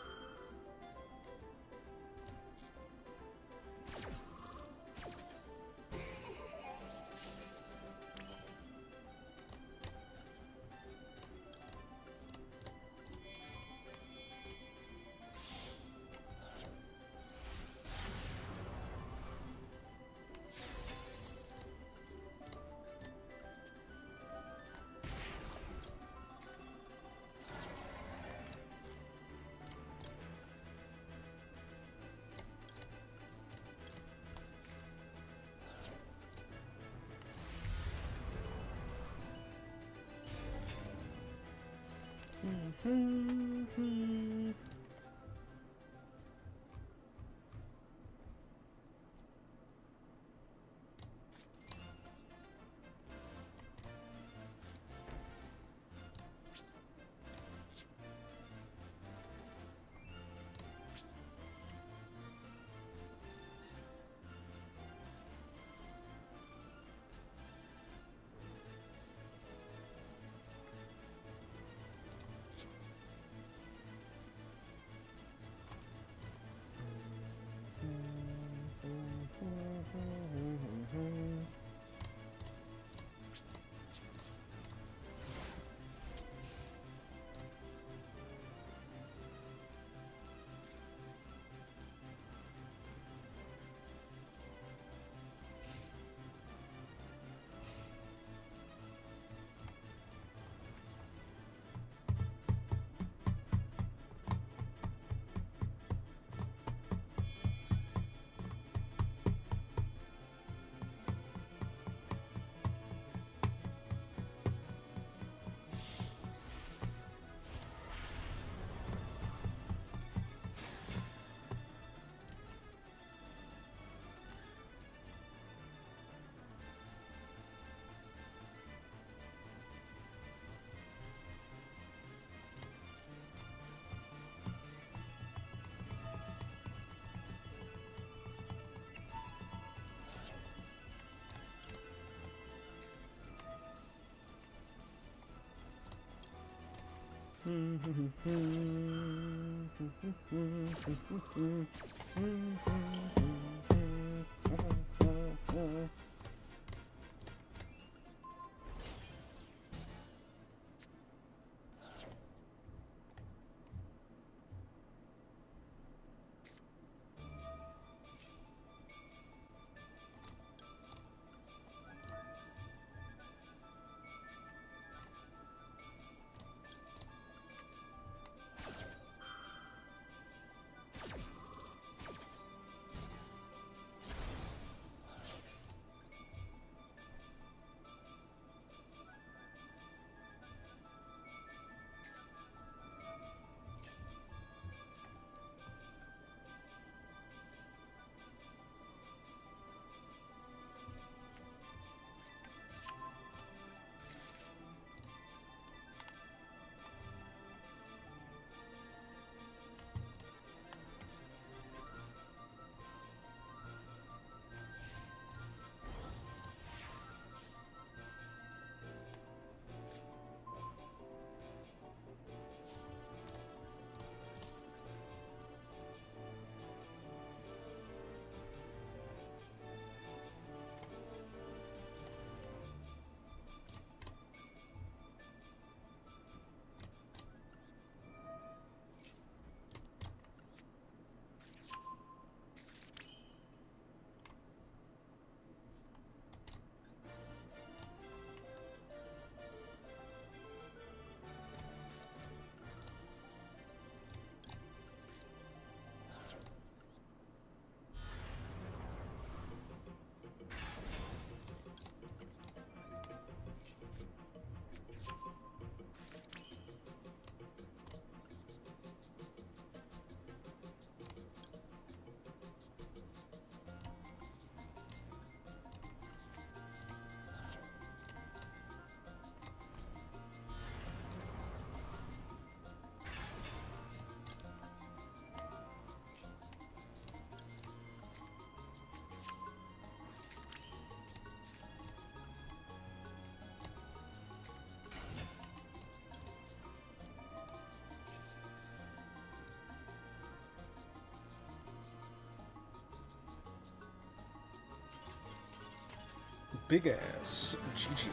Big ass GG.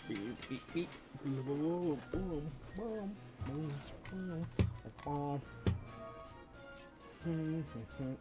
Beep, beep, beep. Boom, boom, boom, boom, boom, boom.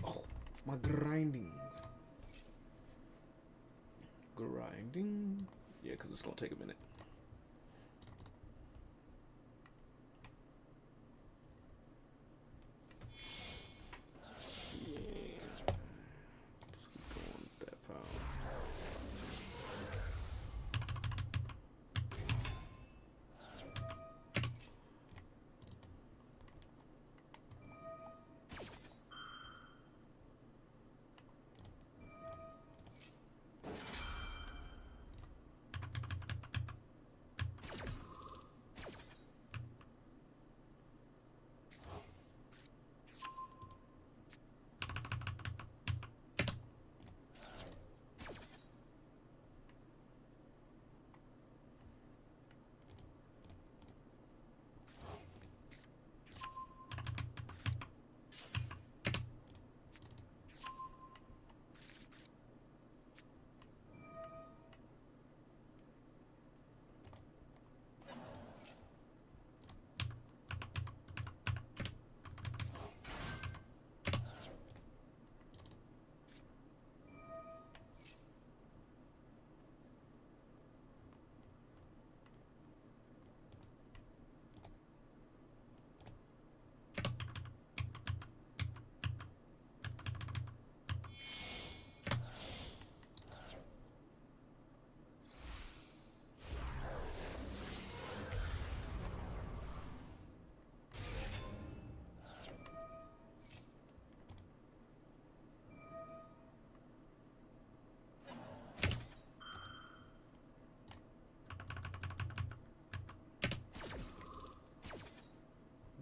Oh, my grinding. Grinding? Yeah, because it's going to take a minute. Yeah. Let's keep going with that power.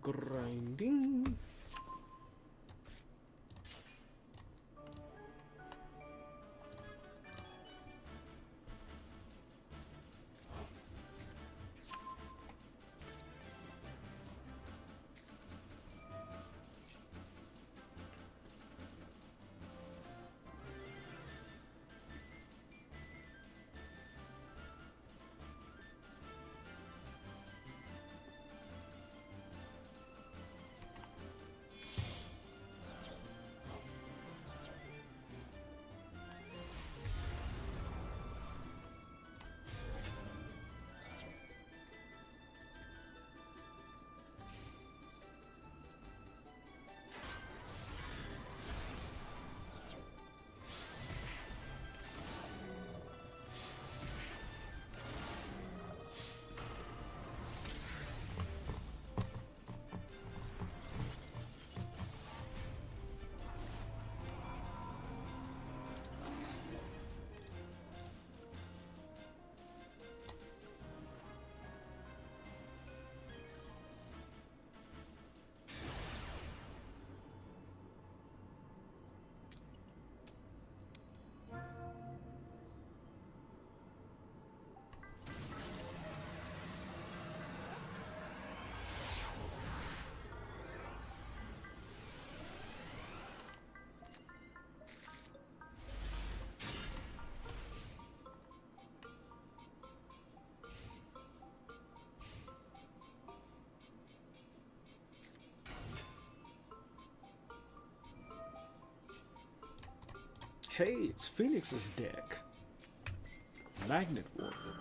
grinding. Hey, it's Phoenix's deck. Magnet Warrior.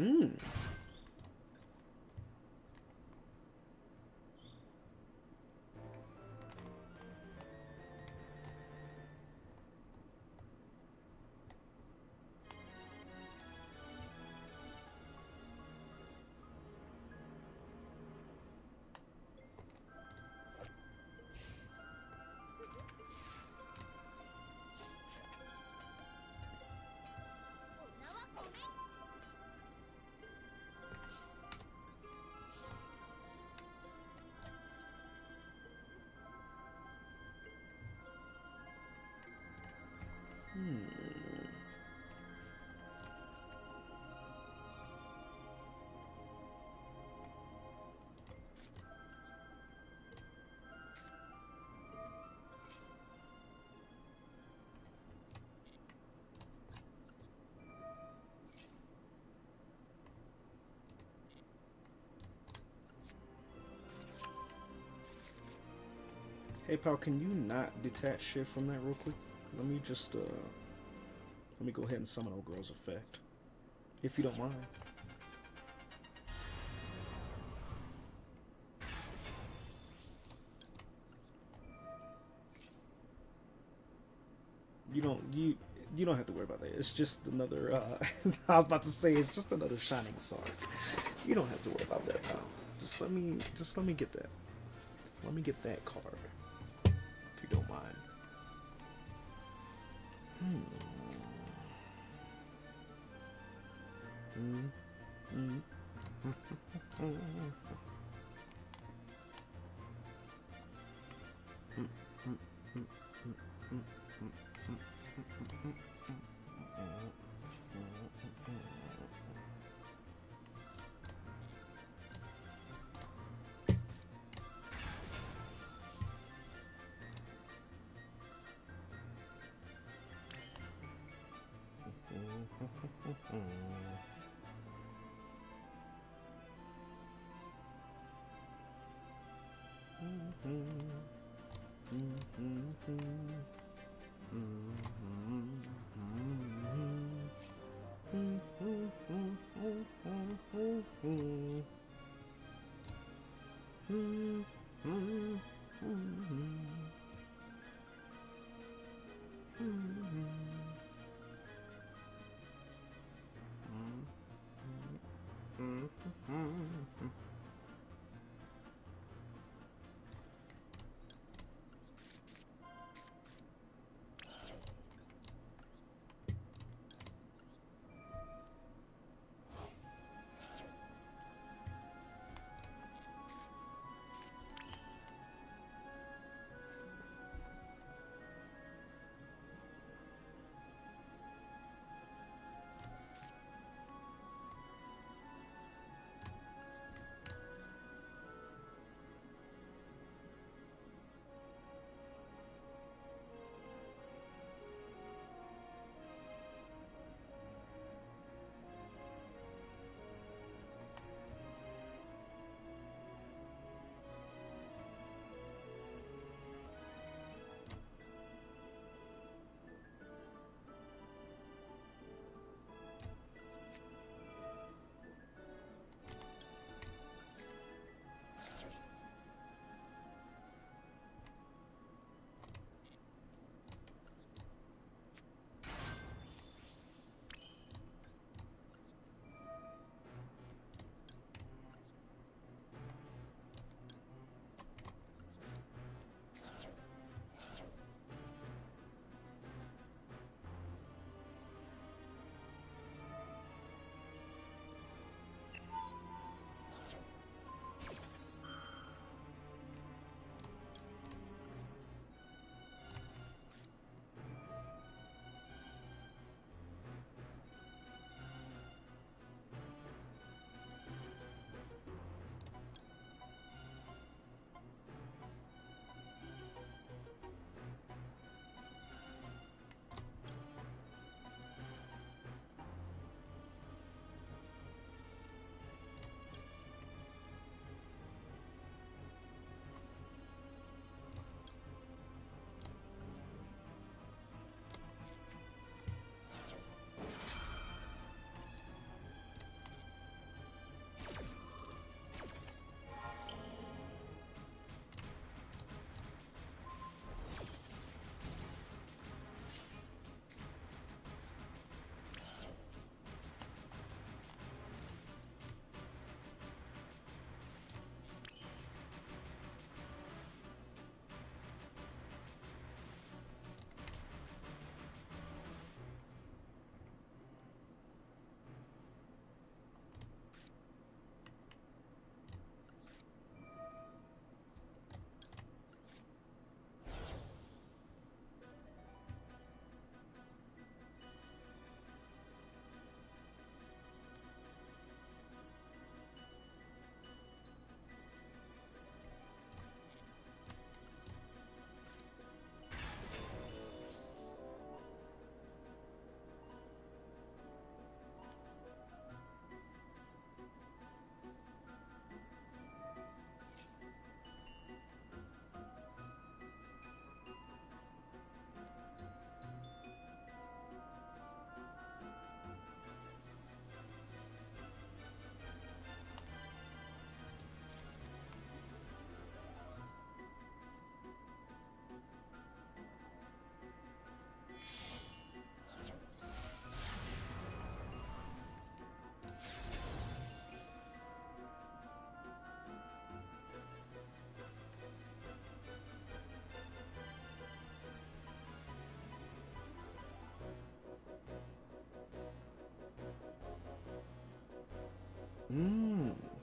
Hmm. Hey pal, can you not detach shit from that real quick? Let me just let me go ahead and summon old girl's effect, if you don't mind. You don't have to worry about that. It's just another I was about to say it's just another shining sword. You don't have to worry about that, pal. Just let me get that. Let me get that card. If you don't mind.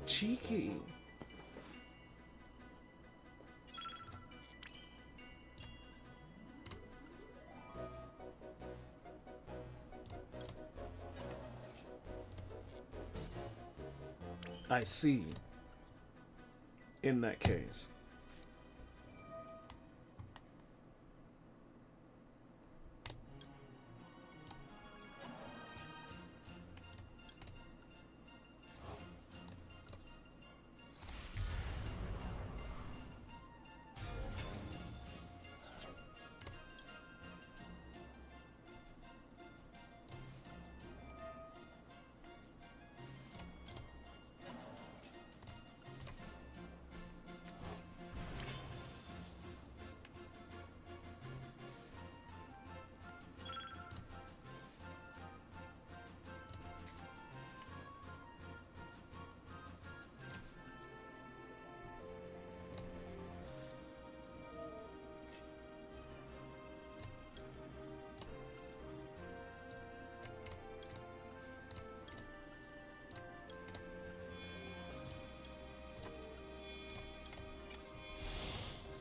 Cheeky. I see. In that case.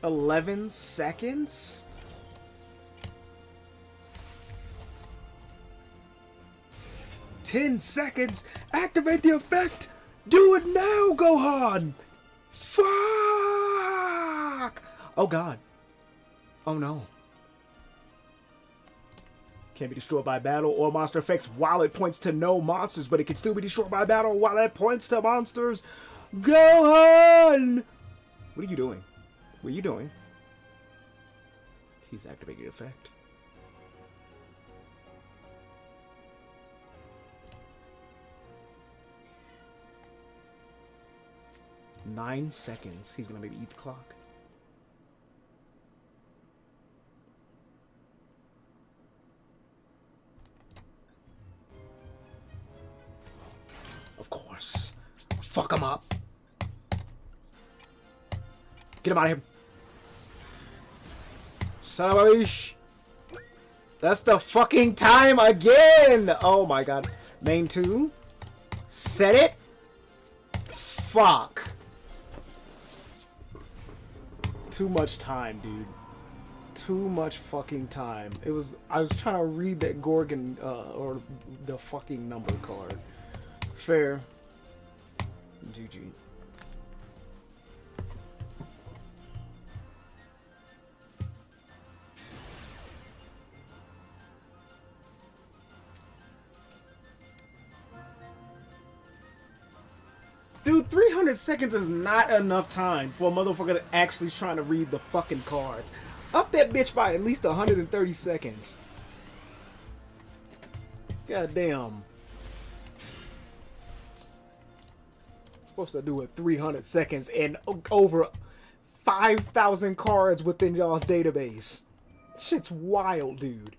$11? 10 seconds? Activate the effect! Do it now, Gohan! Fuck! Oh god. Oh no. Can't be destroyed by battle or monster effects while it points to no monsters, but it can still be destroyed by battle while it points to monsters. Gohan! What are you doing? What are you doing? He's activating the effect. Nine seconds. He's gonna maybe eat the clock. Of course. Fuck him up. Get him out of here. Son of a bitch. That's the fucking time again. Oh my god. Main 2. Set it. Fuck. Too much time, dude. Too much fucking time. It was. I was trying to read that Gorgon or the fucking number card. Fair. GG. Dude, 300 seconds is not enough time for a motherfucker to actually trying to read the fucking cards. Up that bitch by at least 130 seconds. God damn. Supposed to do it 300 seconds and over 5,000 cards within y'all's database. Shit's wild, dude.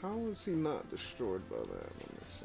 How is he not destroyed by that? Let me see.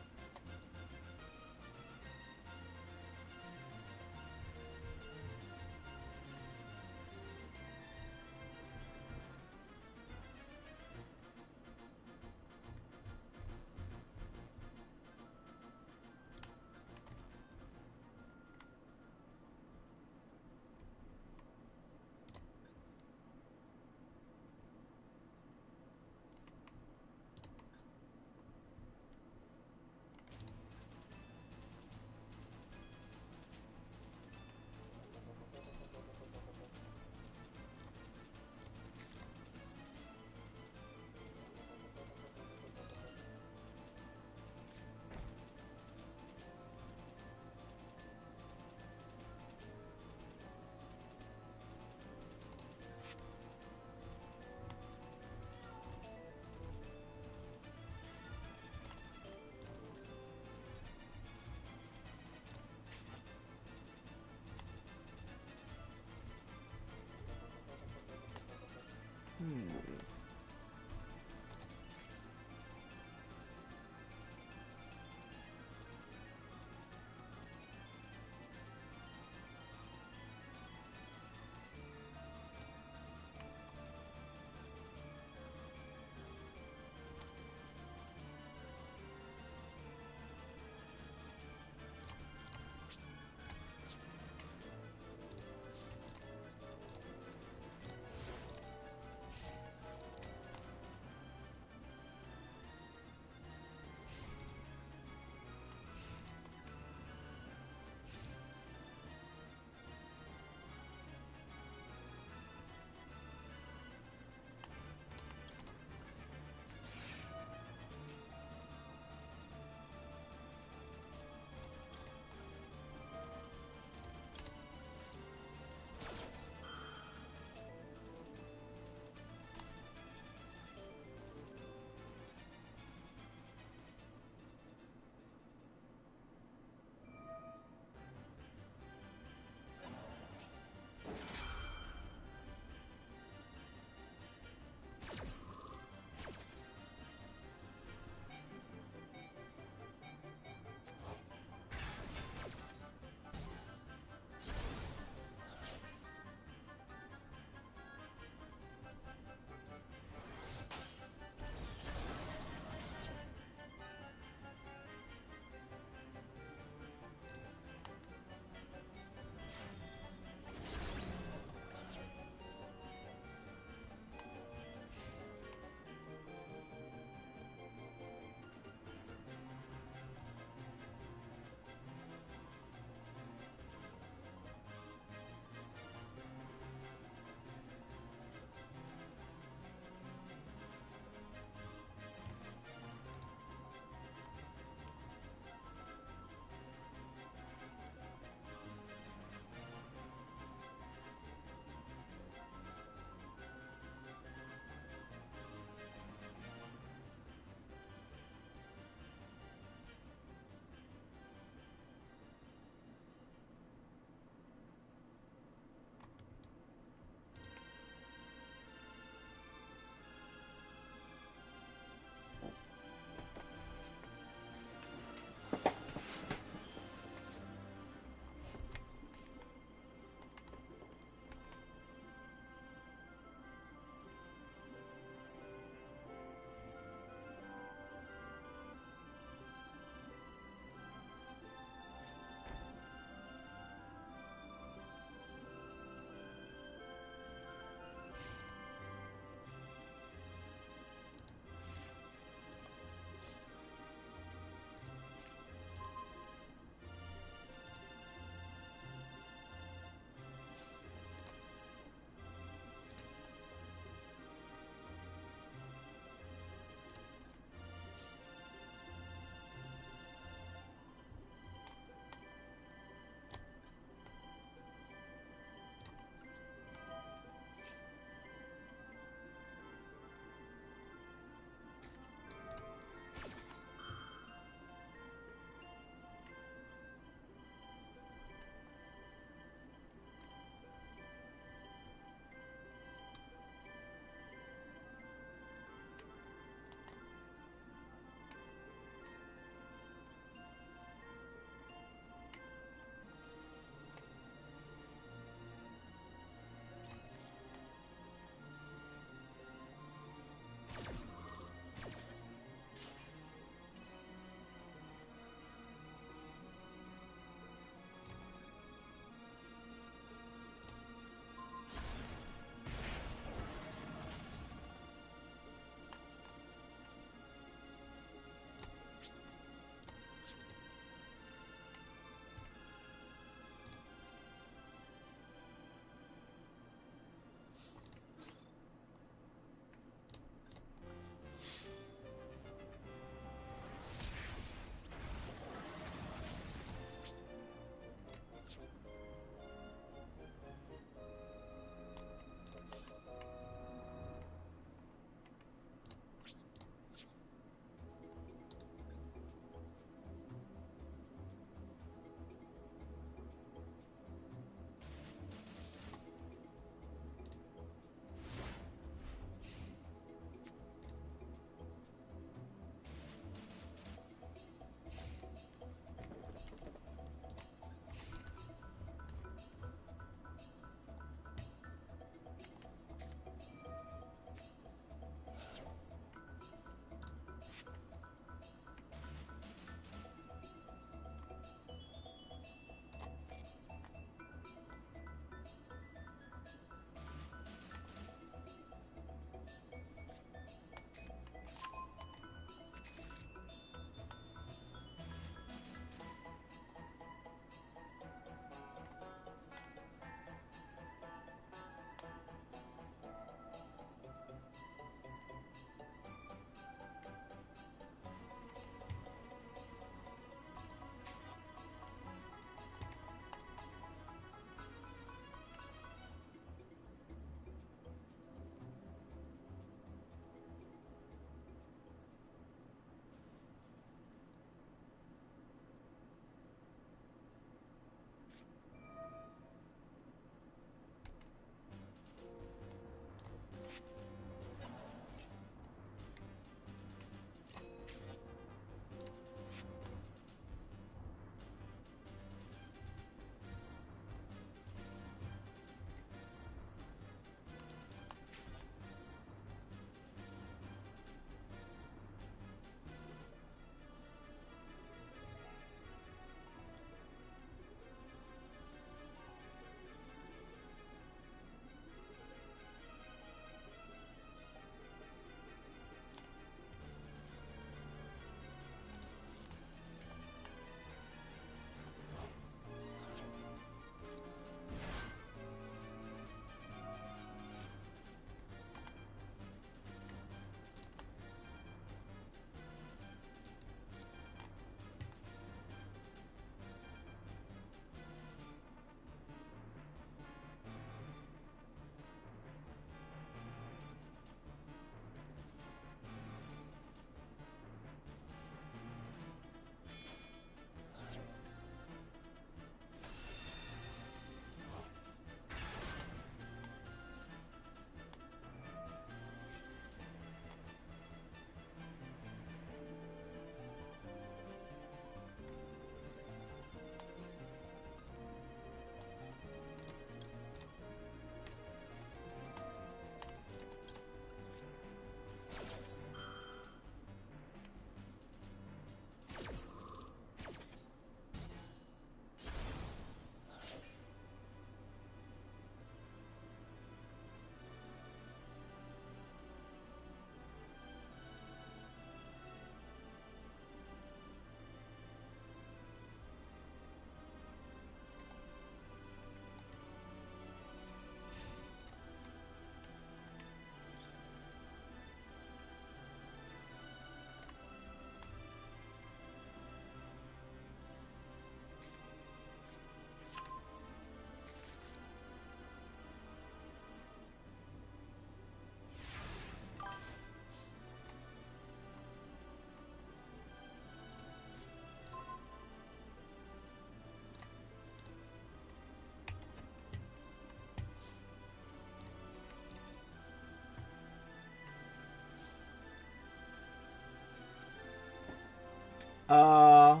Uh,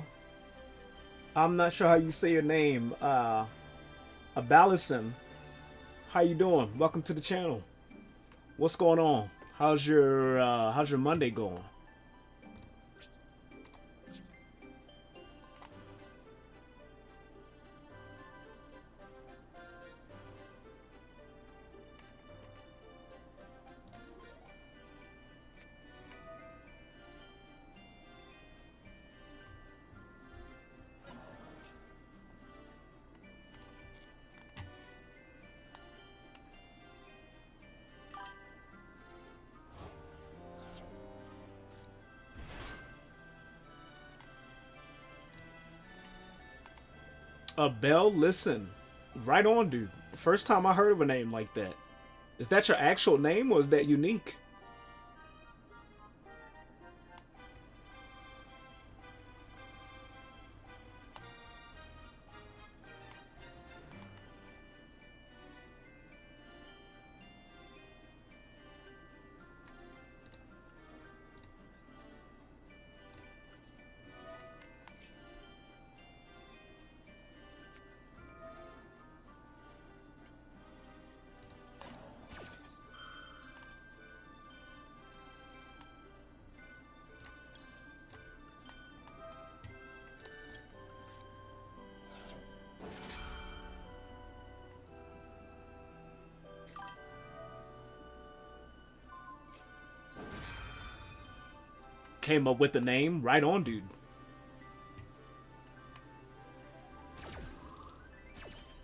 I'm not sure how you say your name. Abalison. How you doing? Welcome to the channel. What's going on? How's your Monday going? Bell, listen. Right on, dude. First time I heard of a name like that. Is that your actual name or is that unique? Came up with the name. Right on, dude.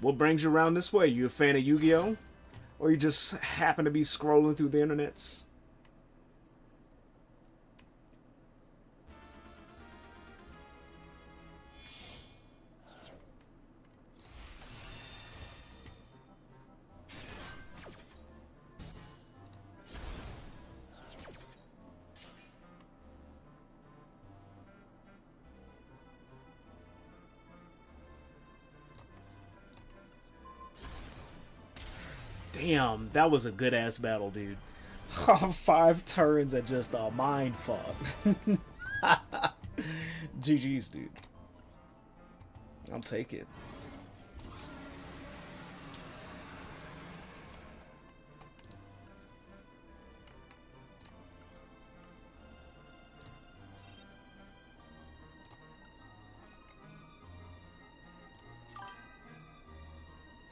What brings you around this way? You a fan of Yu-Gi-Oh? Or you just happen to be scrolling through the internets? Damn, that was a good ass battle, dude. 5 turns at just a mind fuck. GG's, dude. I'll take it.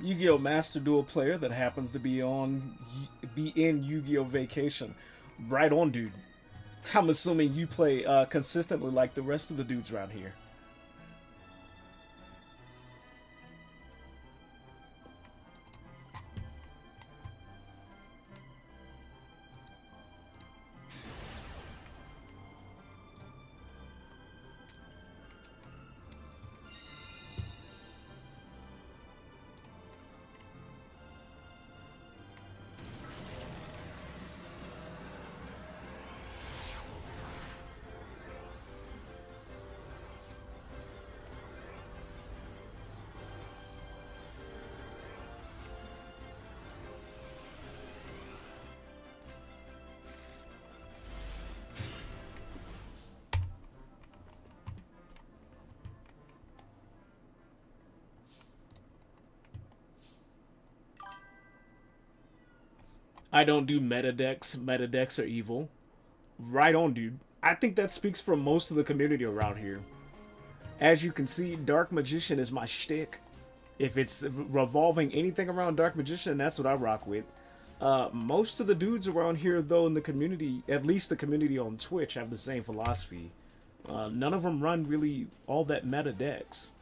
Yu-Gi-Oh! Master Duel player that happens to be in Yu-Gi-Oh! Vacation. Right on, dude. I'm assuming you play consistently like the rest of the dudes around here. I don't do meta decks. Meta decks are evil. Right on, dude. I think that speaks for most of the community around here. As you can see, Dark Magician is my shtick. If it's revolving anything around Dark Magician, that's what I rock with. Most of the dudes around here, though, in the community, at least the community on Twitch, have the same philosophy. None of them run really all that meta decks.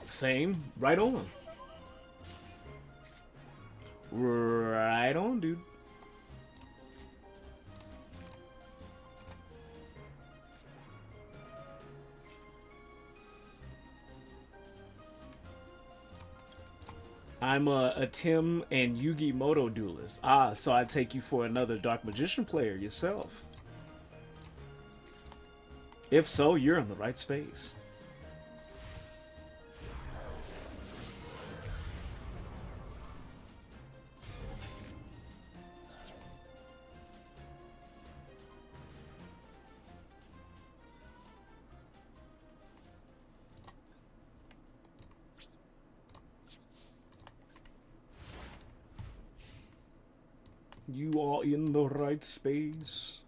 Same. Right on. Right on, dude. I'm a Tim and Yugi Moto duelist. Ah, so I take you for another Dark Magician player yourself. If so, you're in the right space. You are in the right space.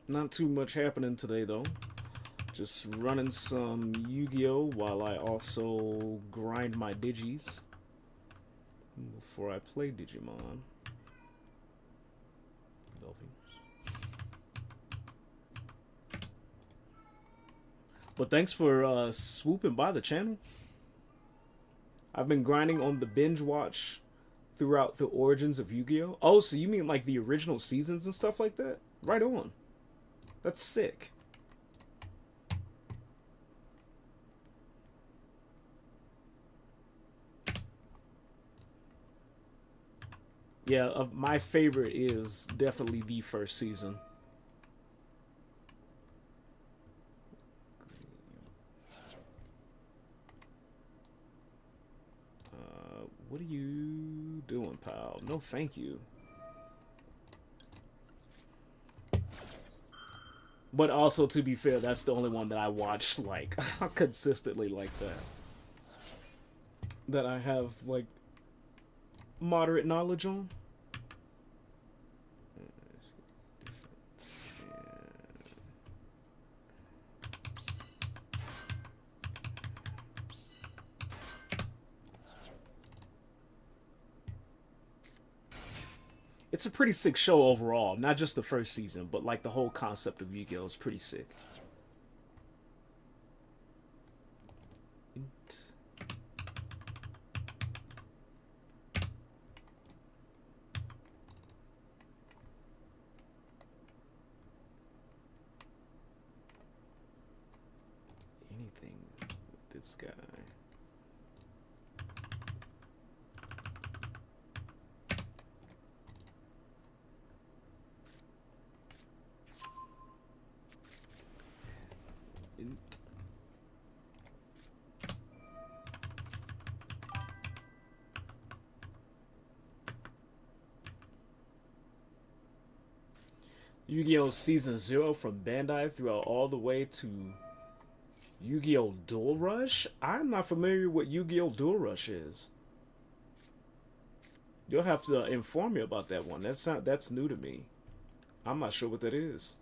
Not too much happening today, though. Just running some Yu-Gi-Oh! While I also grind my digis before I play Digimon. Dolphins. But thanks for swooping by the channel. I've been grinding on the binge watch throughout the origins of Yu-Gi-Oh! Oh, so you mean like the original seasons and stuff like that? Right on. That's sick. Yeah, my favorite is definitely the first season. What are you doing, pal? No, thank you. But also, to be fair, that's the only one that I watch, like, consistently like that. That I have, like, moderate knowledge on. It's a pretty sick show overall. Not just the first season, but like the whole concept of Yu-Gi-Oh! Is pretty sick. Anything with this guy. Yu-Gi-Oh! Season 0 from Bandai throughout all the way to Yu-Gi-Oh! Duel Rush? I'm not familiar with Yu-Gi-Oh! Duel Rush is. You'll have to inform me about that one. That's new to me. I'm not sure what that is.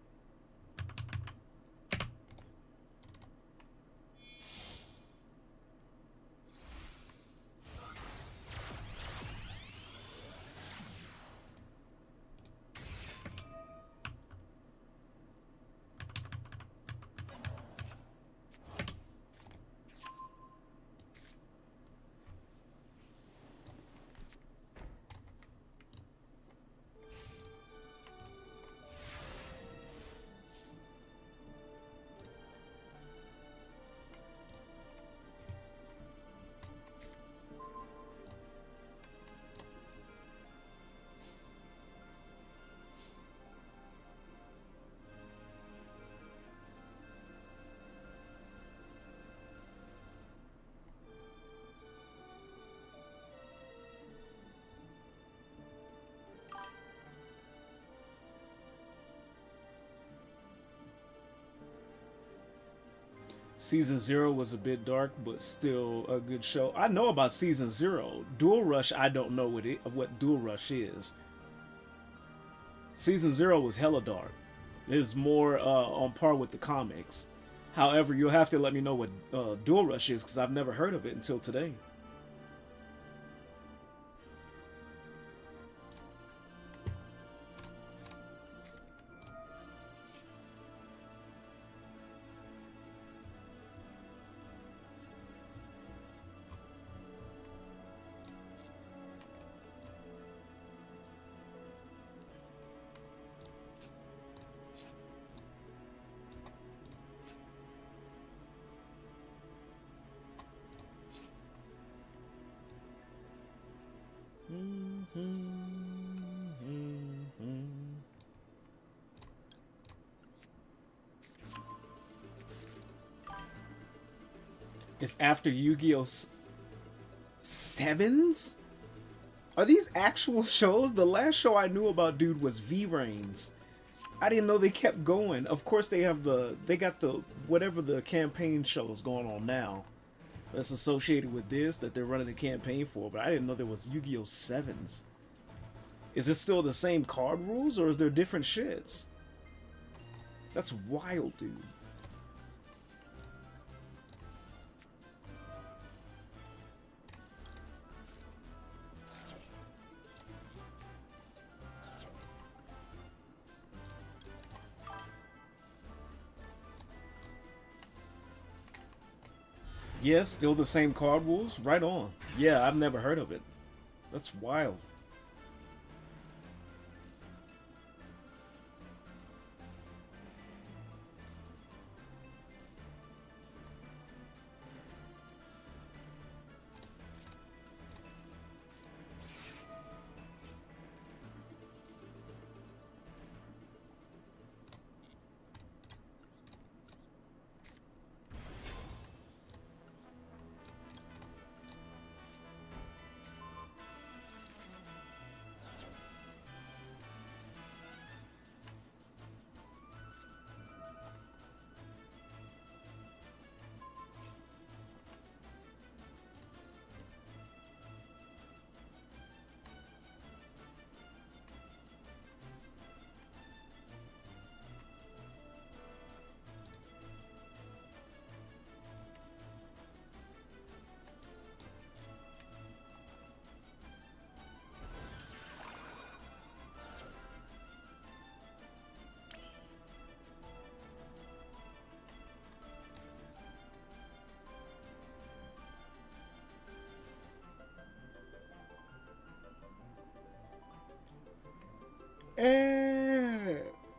Season 0 was a bit dark, but still a good show. I know about Season 0. Duel Rush, I don't know what Duel Rush is. Season 0 was hella dark. It's more on par with the comics. However, you'll have to let me know what Duel Rush is, because I've never heard of it until today. It's after Yu-Gi-Oh! Sevens? Are these actual shows? The last show I knew about, dude, was V-Reigns. I didn't know they kept going. Of course they got the, whatever the campaign shows going on now that's associated with this, that they're running a campaign for, but I didn't know there was Yu-Gi-Oh! Sevens. Is this still the same card rules, or is there different shits? That's wild, dude. Yes, still the same card rules? Right on. Yeah, I've never heard of it. That's wild.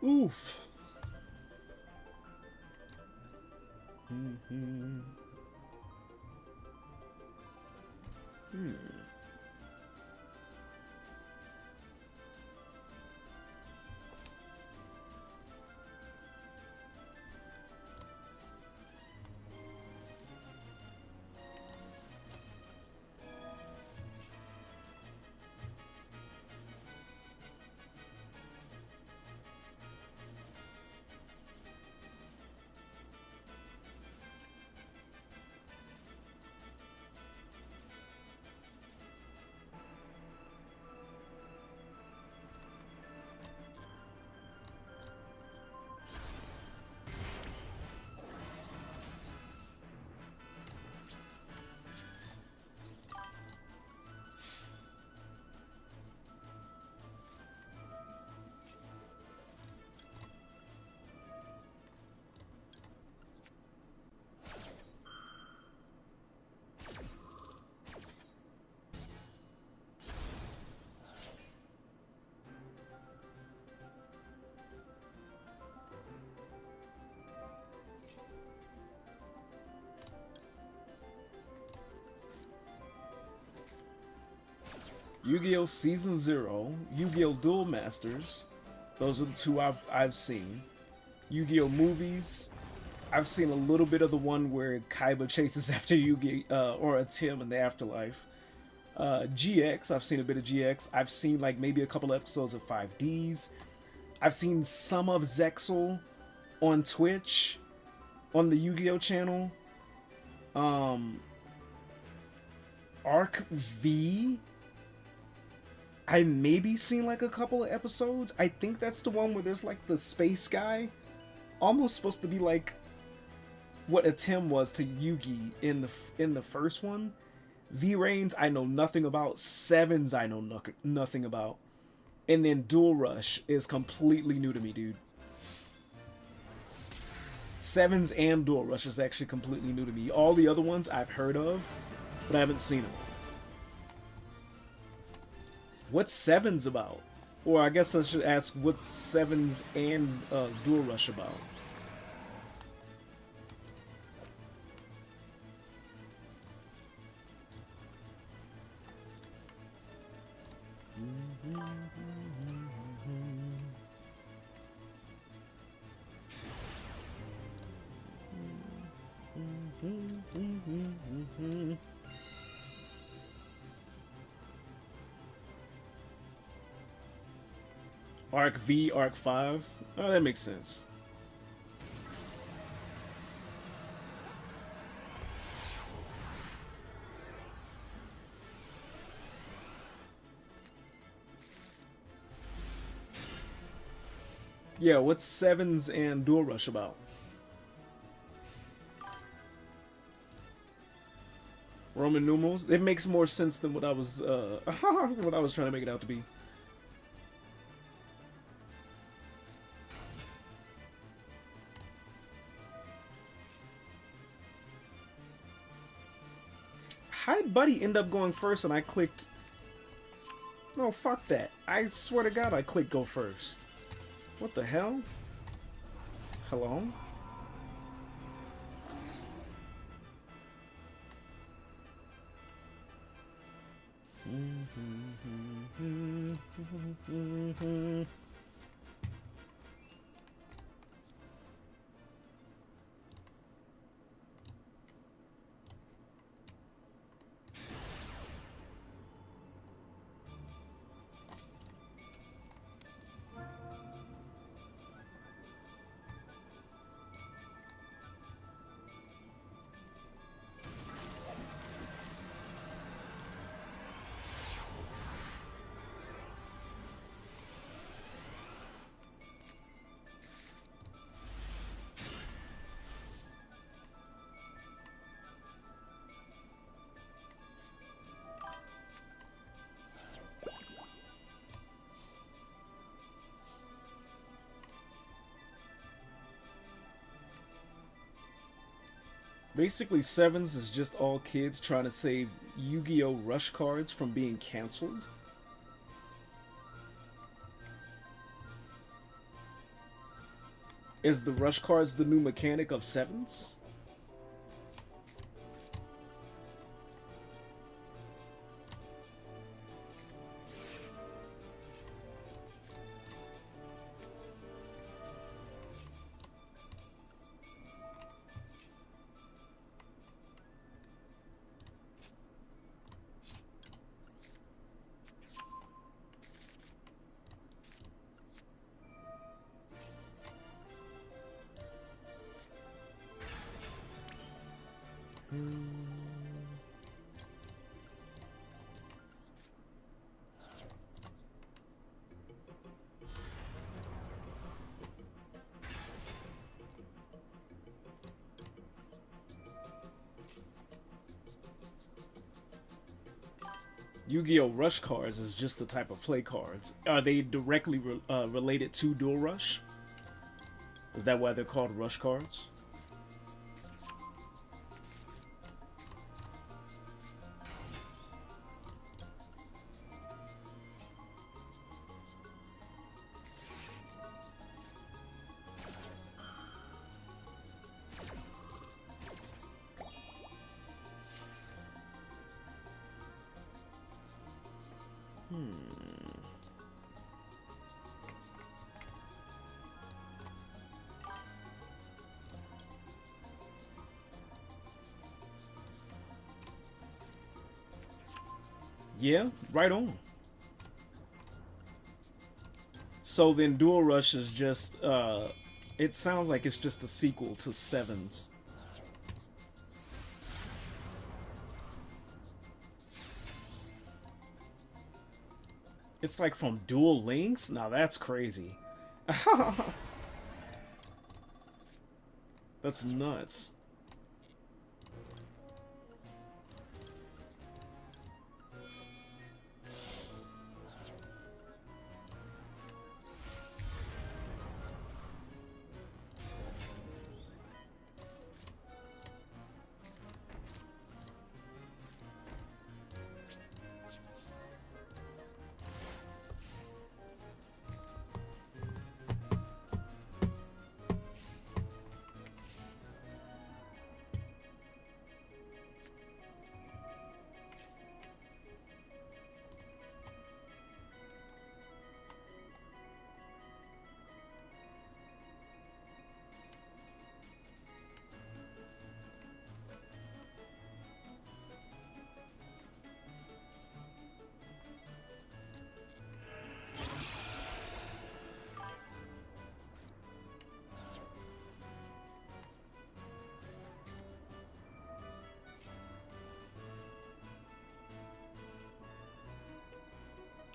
Oof. Yu-Gi-Oh! Season 0, Yu-Gi-Oh! Duel Masters. Those are the two I've seen. Yu-Gi-Oh! Movies. I've seen a little bit of the one where Kaiba chases after Yu-Gi-Oh! Or a Tim in the afterlife. GX, I've seen a bit of GX. I've seen like maybe a couple episodes of 5Ds. I've seen some of Zexal on Twitch, on the Yu-Gi-Oh! Channel. Arc V, I maybe seen like a couple of episodes. I think that's the one where there's like the space guy, almost supposed to be like what a Tim was to Yugi in the first one. V-Reigns I know nothing about. Sevens I know nothing about. And then Dual Rush is completely new to me, dude. Sevens and Dual Rush is actually completely new to me. All the other ones I've heard of, but I haven't seen them. What's Sevens about? Or I guess I should ask, what's Sevens and Dual Rush about? Arc V, Arc 5. Oh, that makes sense. Yeah, what's Sevens and Dual Rush about? Roman numerals? It makes more sense than what I was what I was trying to make it out to be. How'd Buddy end up going first and I clicked... No, fuck that. I swear to God I clicked go first. What the hell? Hello? Basically, Sevens is just all kids trying to save Yu-Gi-Oh! Rush cards from being cancelled. Is the Rush cards the new mechanic of Sevens? Yu-Gi-Oh! Rush cards is just a type of play cards. Are they directly related to Dual Rush? Is that why they're called Rush cards? Yeah, right on. So then Dual Rush is just, it sounds like it's just a sequel to Sevens. It's like from Dual Links? Now that's crazy. That's nuts.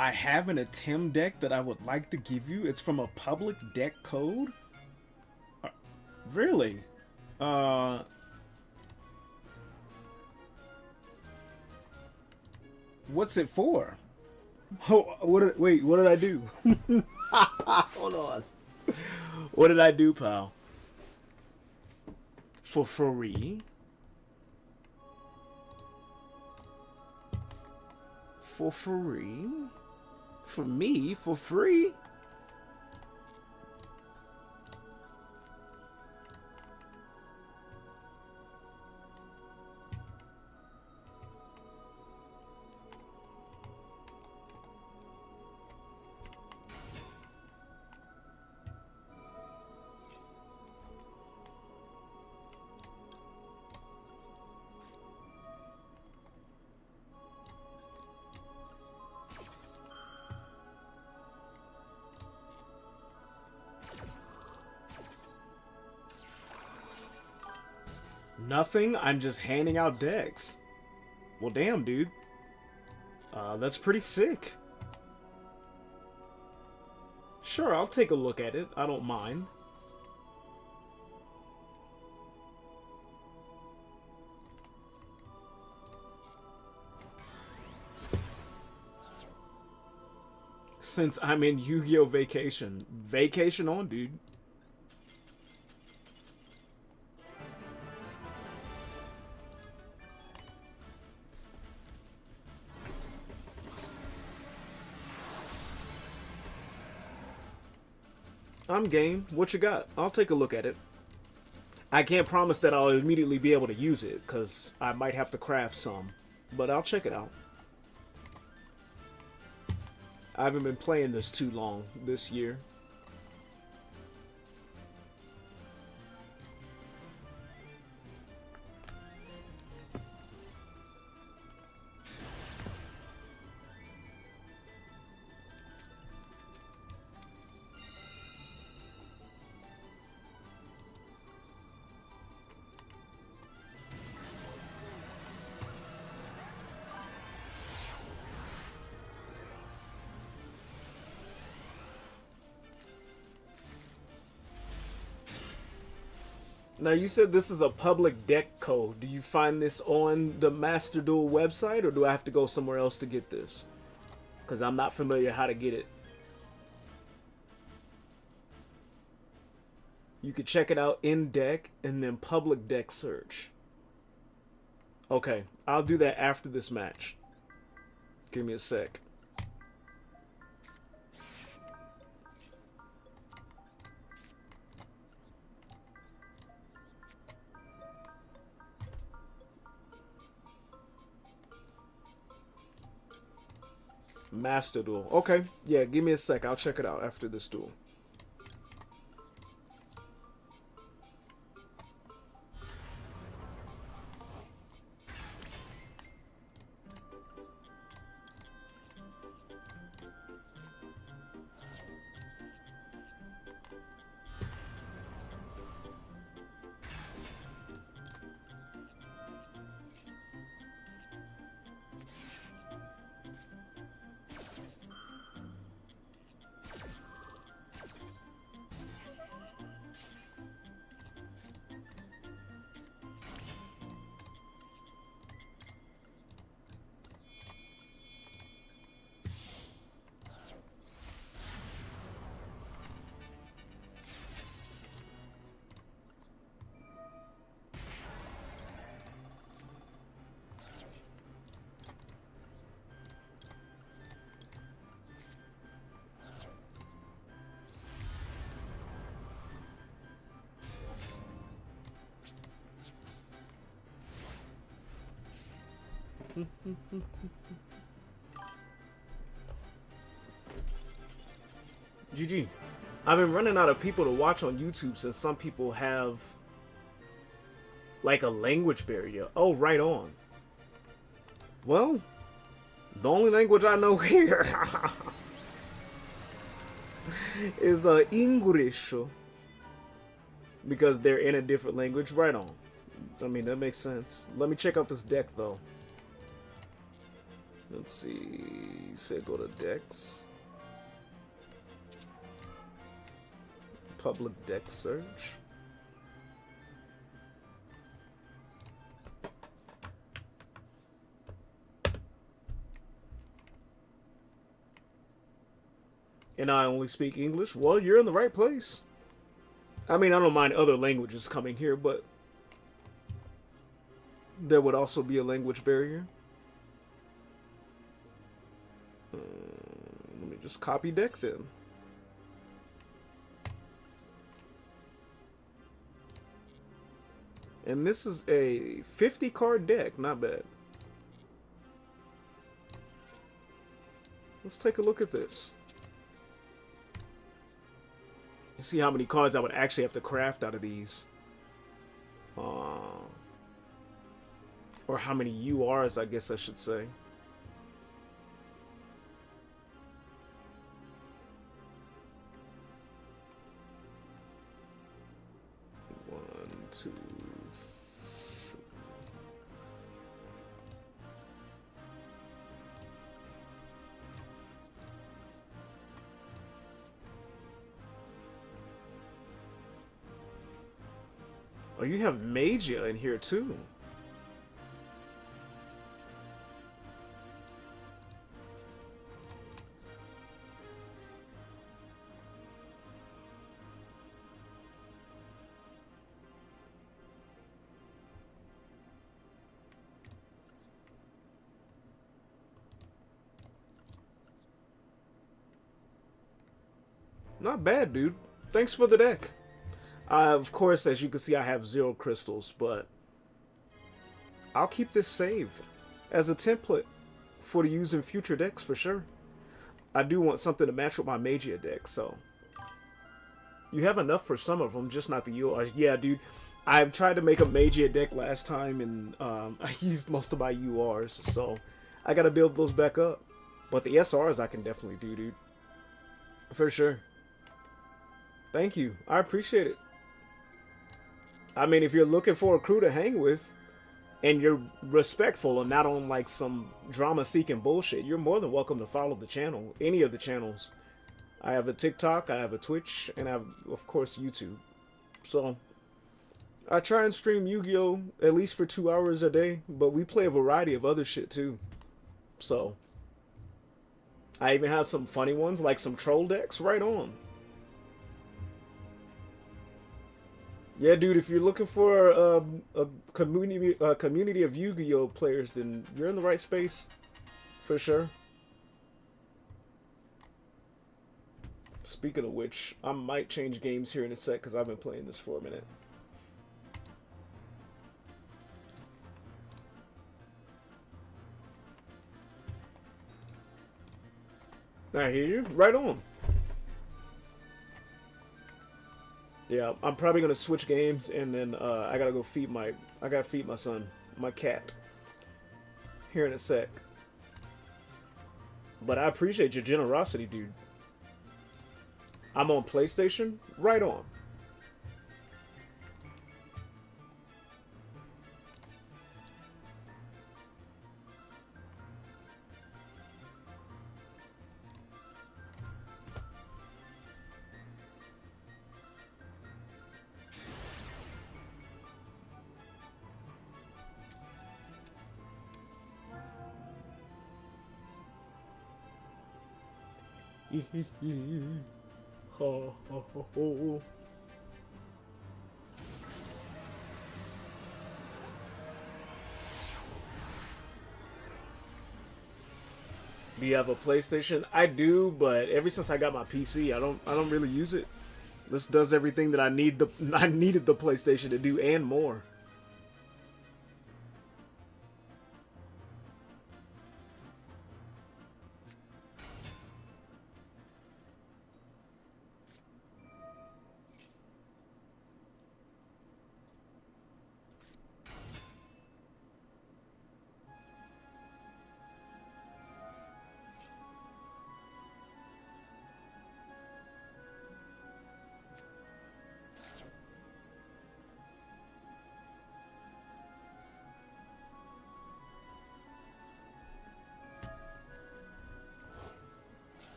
I have an attempt deck that I would like to give you. It's from a public deck code. Really? What's it for? Oh, wait, what did I do? Hold on. What did I do, pal? For free? For free? For me? For free? Nothing? I'm just handing out decks. Well, damn, dude. That's pretty sick. Sure, I'll take a look at it. I don't mind. Since I'm in YuGiOh vacation. Vacation on, dude. I'm game. What you got? I'll take a look at it. I can't promise that I'll immediately be able to use it, because I might have to craft some. But I'll check it out. I haven't been playing this too long this year. Now, you said this is a public deck code. Do you find this on the Master Duel website, or do I have to go somewhere else to get this? Because I'm not familiar how to get it. You could check it out in deck and then public deck search. Okay, I'll do that after this match. Give me a sec. Master Duel. Okay, yeah, give me a sec. I'll check it out after this duel. GG. I've been running out of people to watch on YouTube since some people have like a language barrier. Oh, right on. Well, the only language I know here is English, because they're in a different language. Right on. I mean, that makes sense. Let me check out this deck though. Let's see. Say go to Dex. Public Dex search. And I only speak English. Well, you're in the right place. I mean, I don't mind other languages coming here, but there would also be a language barrier. Let me just copy deck then. And this is a 50 card deck, not bad. Let's take a look at this. See how many cards I would actually have to craft out of these. Or how many URs, I guess I should say. One, two, three. Oh, you have Magia in here too. Not bad, dude. Thanks for the deck. Of course, as you can see, I have 0 crystals, but I'll keep this saved as a template for to use in future decks for sure. I do want something to match with my Magia deck, so you have enough for some of them, just not the URs. Yeah, dude, I've tried to make a Magia deck last time, and I used most of my URs, so I gotta build those back up. But the SRs I can definitely do, dude, for sure. Thank you, I appreciate it. I mean, if you're looking for a crew to hang with, and you're respectful and not on like some drama-seeking bullshit, you're more than welcome to follow the channel, any of the channels. I have a TikTok, I have a Twitch, and I have, of course, YouTube. So, I try and stream Yu-Gi-Oh! At least for 2 hours a day, but we play a variety of other shit too. So, I even have some funny ones, like some troll decks, right on. Yeah, dude, if you're looking for a community of Yu-Gi-Oh! Players, then you're in the right space, for sure. Speaking of which, I might change games here in a sec, because I've been playing this for a minute. I hear you. Right on. Yeah, I'm probably gonna switch games, and then I gotta go feed my son, my cat, here in a sec. But I appreciate your generosity, dude. I'm on PlayStation. Right on. Ho, ho, ho, ho. Do you have a PlayStation? I do, but ever since I got my PC, I don't really use it. This does everything that I needed the PlayStation to do and more.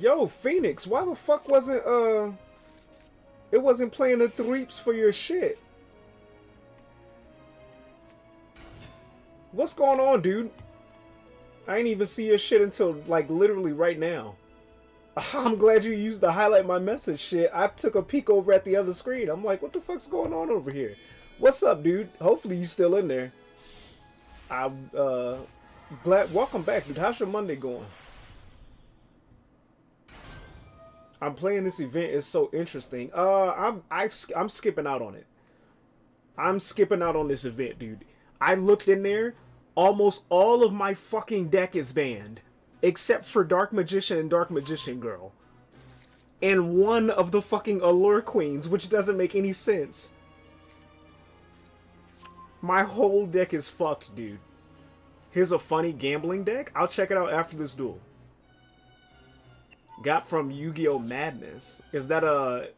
Yo, Phoenix, why the fuck wasn't it wasn't playing the threeps for your shit? What's going on, dude? I ain't even see your shit until like literally right now. I'm glad you used the highlight my message shit. I took a peek over at the other screen. I'm like, what the fuck's going on over here? What's up, dude? Hopefully you still in there. I'm glad. Welcome back, dude. How's your Monday going? I'm playing this event. It's so interesting. I'm skipping out on it. I'm skipping out on this event, dude. I looked in there. Almost all of my fucking deck is banned, except for Dark Magician and Dark Magician Girl, and one of the fucking Allure Queens, which doesn't make any sense. My whole deck is fucked, dude. Here's a funny gambling deck. I'll check it out after this duel. Got from YuGiOh Madness. Is that a...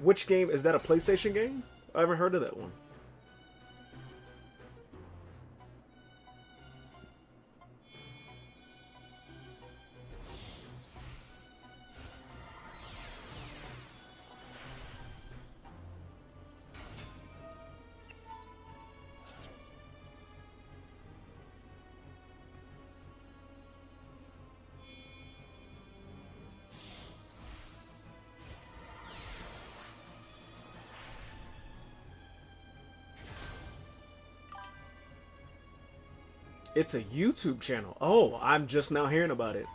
Which game? Is that a PlayStation game? I haven't heard of that one. It's a YouTube channel. Oh, I'm just now hearing about it.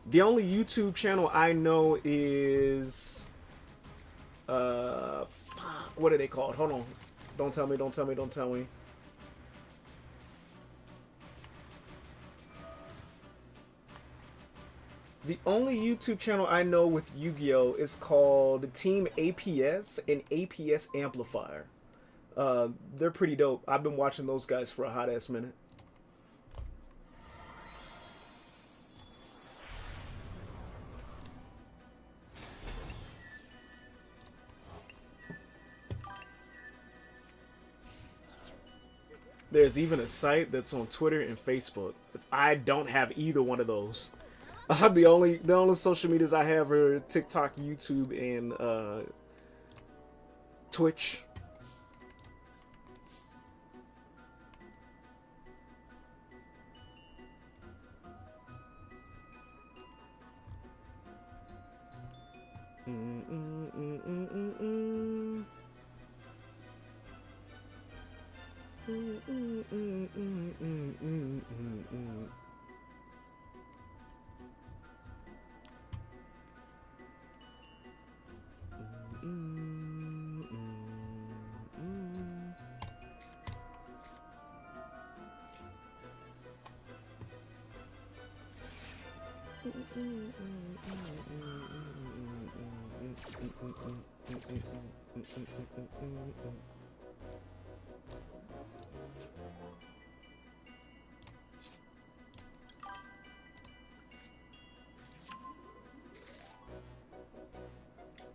The only YouTube channel I know is... Fuck, what are they called? Hold on. Don't tell me, don't tell me, don't tell me. The only YouTube channel I know with Yu-Gi-Oh! Is called Team APS and APS Amplifier. They're pretty dope. I've been watching those guys for a hot-ass minute. There's even a site that's on Twitter and Facebook. I don't have either one of those. The only social medias I have are TikTok, YouTube, and Twitch.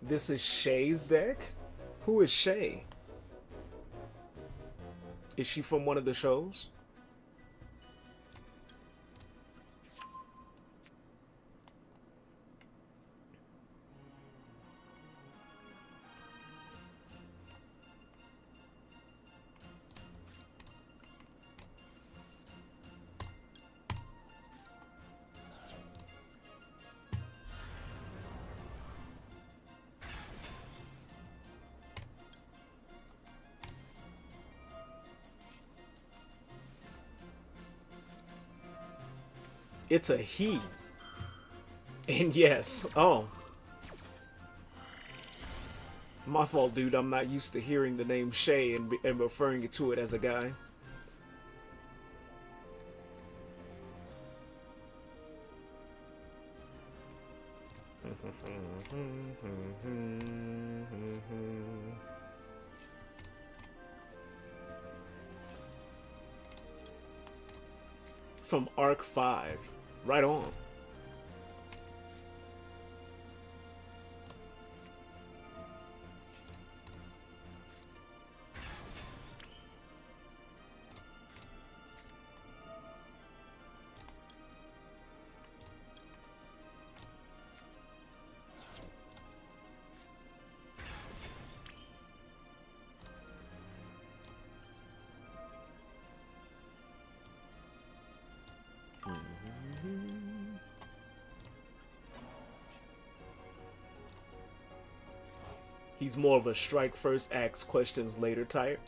This is Shay's deck? Who is Shay? Is she from one of the shows? It's a he. And yes, oh. My fault, dude. I'm not used to hearing the name Shay and referring to it as a guy. From Arc 5. Right on. He's more of a strike first, ask questions later type.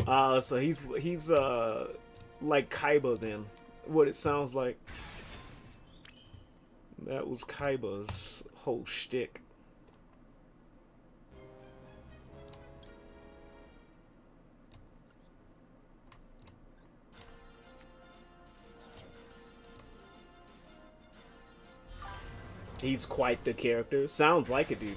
So he's like Kaiba then. What it sounds like. That was Kaiba's whole shtick. He's quite the character. Sounds like it, dude.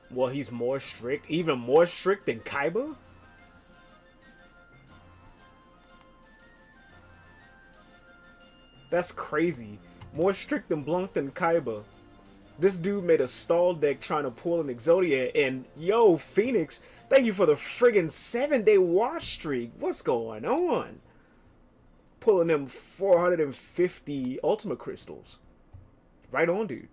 Well, he's more strict, even more strict than Kaiba? That's crazy. More strict than Blanc than Kaiba. This dude made a stall deck trying to pull an Exodia, and yo, Phoenix, thank you for the friggin' 7-day watch streak. What's going on? Pulling them 450 Ultimate Crystals. Right on, dude.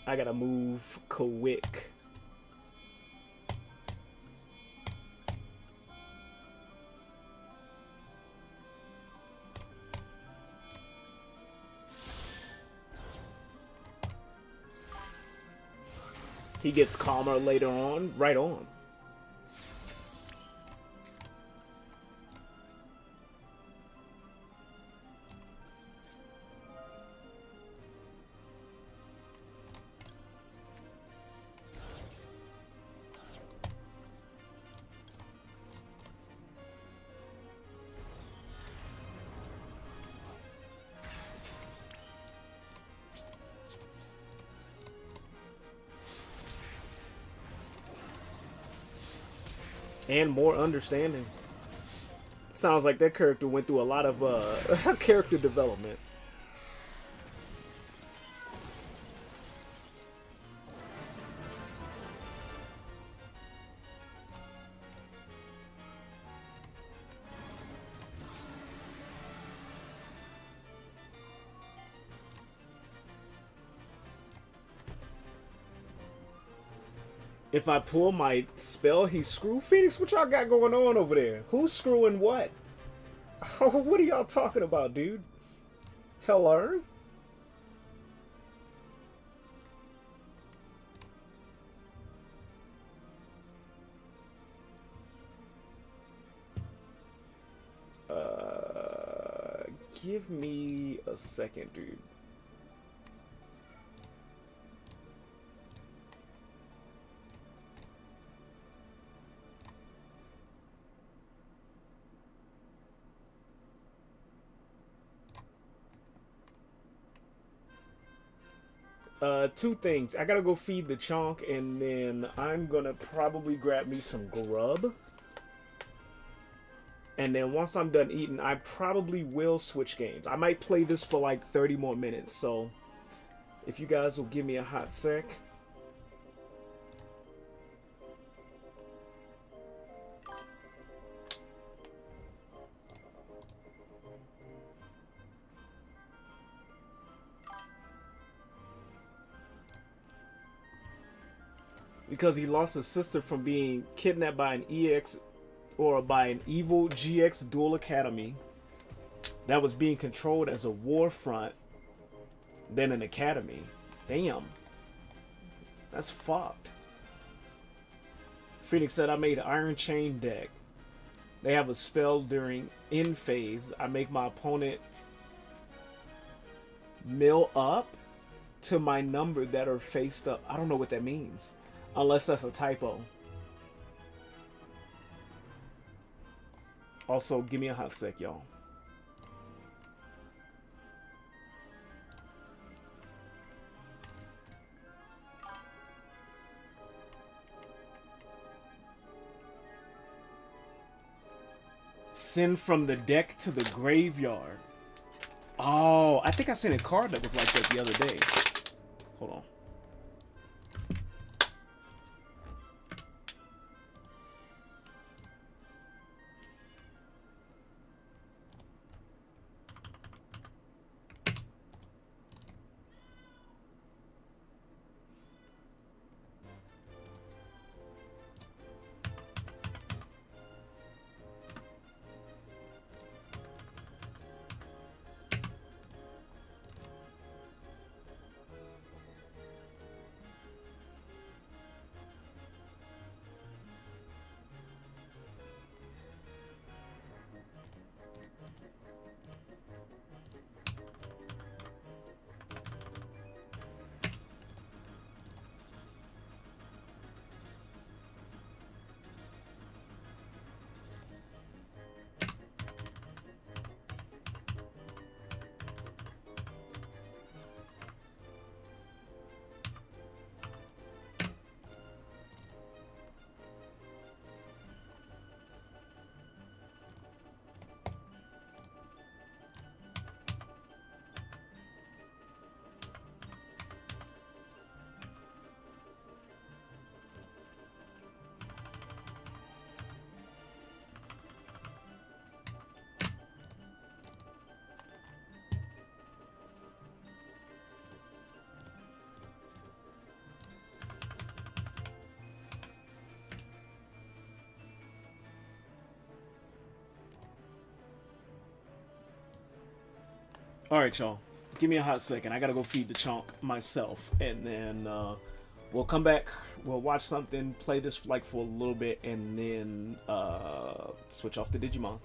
I gotta move quick. He gets calmer later on. Right on. And more understanding. Sounds like that character went through a lot of character development. If I pull my spell, he screw Phoenix. What y'all got going on over there? Who's screwing what? Oh, what are y'all talking about, dude? Hello? Give me a second, dude. Two things. I gotta go feed the chonk, and then I'm gonna probably grab me some grub. And then once I'm done eating, I probably will switch games. I might play this for like 30 more minutes, so if you guys will give me a hot sec. Because he lost his sister from being kidnapped by an EX or by an evil GX Duel Academy that was being controlled as a war front, then an academy. Damn. That's fucked. Phoenix said, I made Iron Chain deck. They have a spell during end phase. I make my opponent mill up to my number that are faced up. I don't know what that means. Unless that's a typo. Also, give me a hot sec, y'all. Send from the deck to the graveyard. Oh, I think I sent a card that was like that the other day. Hold on. All right, y'all. Give me a hot second. I gotta go feed the chonk myself, and then we'll come back. We'll watch something, play this like for a little bit, and then switch off the Digimon.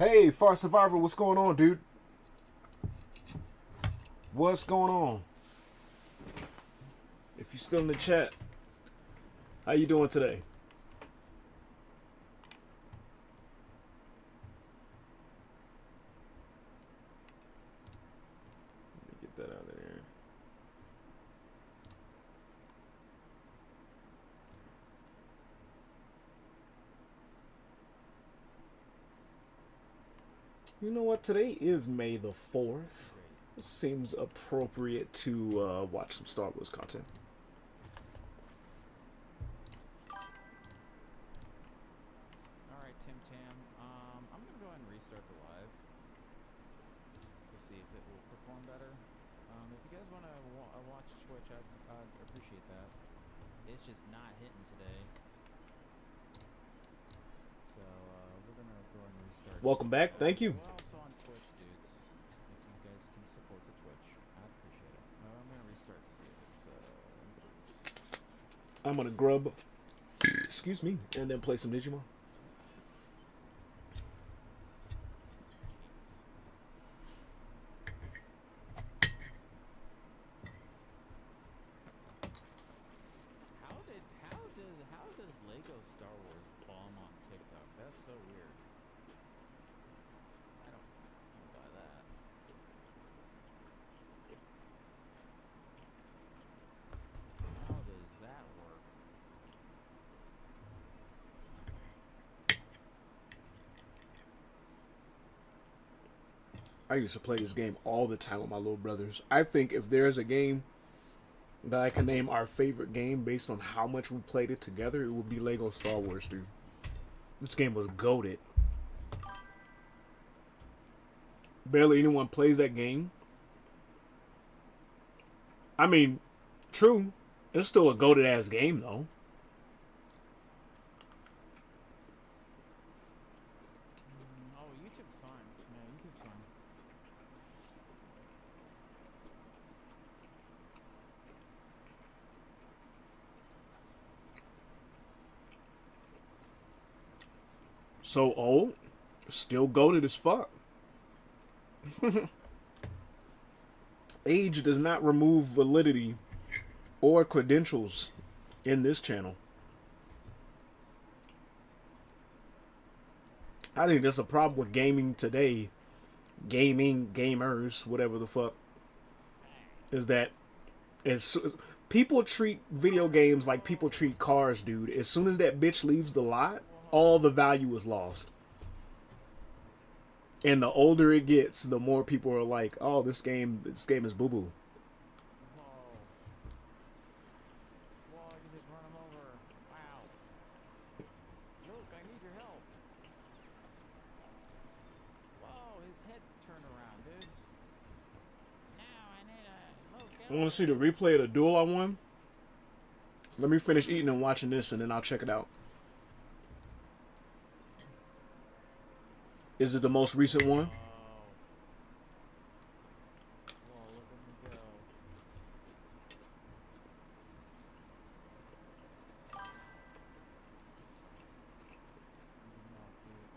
Hey, Far Survivor, what's going on, dude? What's going on? If you're still in the chat, how you doing today? Let me get that out of there. You know what? Today is May the 4th. Seems appropriate to watch some Star Wars content. Alright, Tim Tam. I'm gonna go ahead and restart the live to see if it will perform better. If you guys want to watch Twitch, I'd appreciate that. It's just not hitting today. So, we're gonna go ahead and restart. Welcome back. Thank you. We're also on Twitch, dudes. If you guys can support the Twitch, I'd appreciate it. I'm gonna restart to see if it's improves. I'm gonna grub, excuse me, and then play some Digimon. How does Lego Star Wars bomb on TikTok? That's so weird. I don't buy that. How does that work? I used to play this game all the time with my little brothers. I think if there's a game that I can name our favorite game based on how much we played it together, it would be Lego Star Wars, dude. This game was goated. Barely anyone plays that game. I mean, true. It's still a goated ass game, though. Oh, YouTube's fine. Yeah, YouTube's fine. So old, still goated as fuck. Age does not remove validity or credentials in this channel. I think that's a problem with gaming today. Gamers, whatever the fuck. Is that people treat video games like people treat cars, dude. As soon as that bitch leaves the lot, all the value is lost. And the older it gets, the more people are like, "Oh, this game is boo boo." Whoa. Whoa, you just run him over. Wow. Look, I need your help. Whoa, his head turned around, dude. Now I need a... Look, get I want to see the replay of the duel I won. Let me finish eating and watching this, and then I'll check it out. Is it the most recent one? Whoa, look at me go.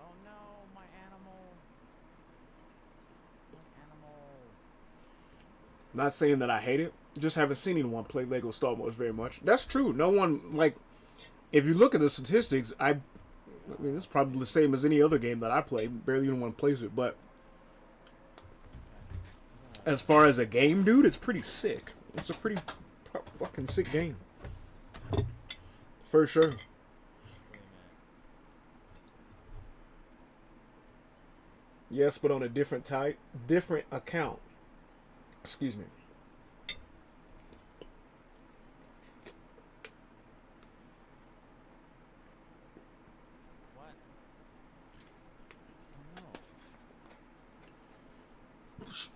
Oh no, my animal. My animal. Not saying that I hate it. Just haven't seen anyone play Lego Star Wars very much. That's true. No one, like, if you look at the statistics, I mean, it's probably the same as any other game that I play. Barely anyone plays it, but as far as a game, dude, it's pretty sick. It's a pretty fucking sick game. For sure. Yes, but on a different account. Excuse me.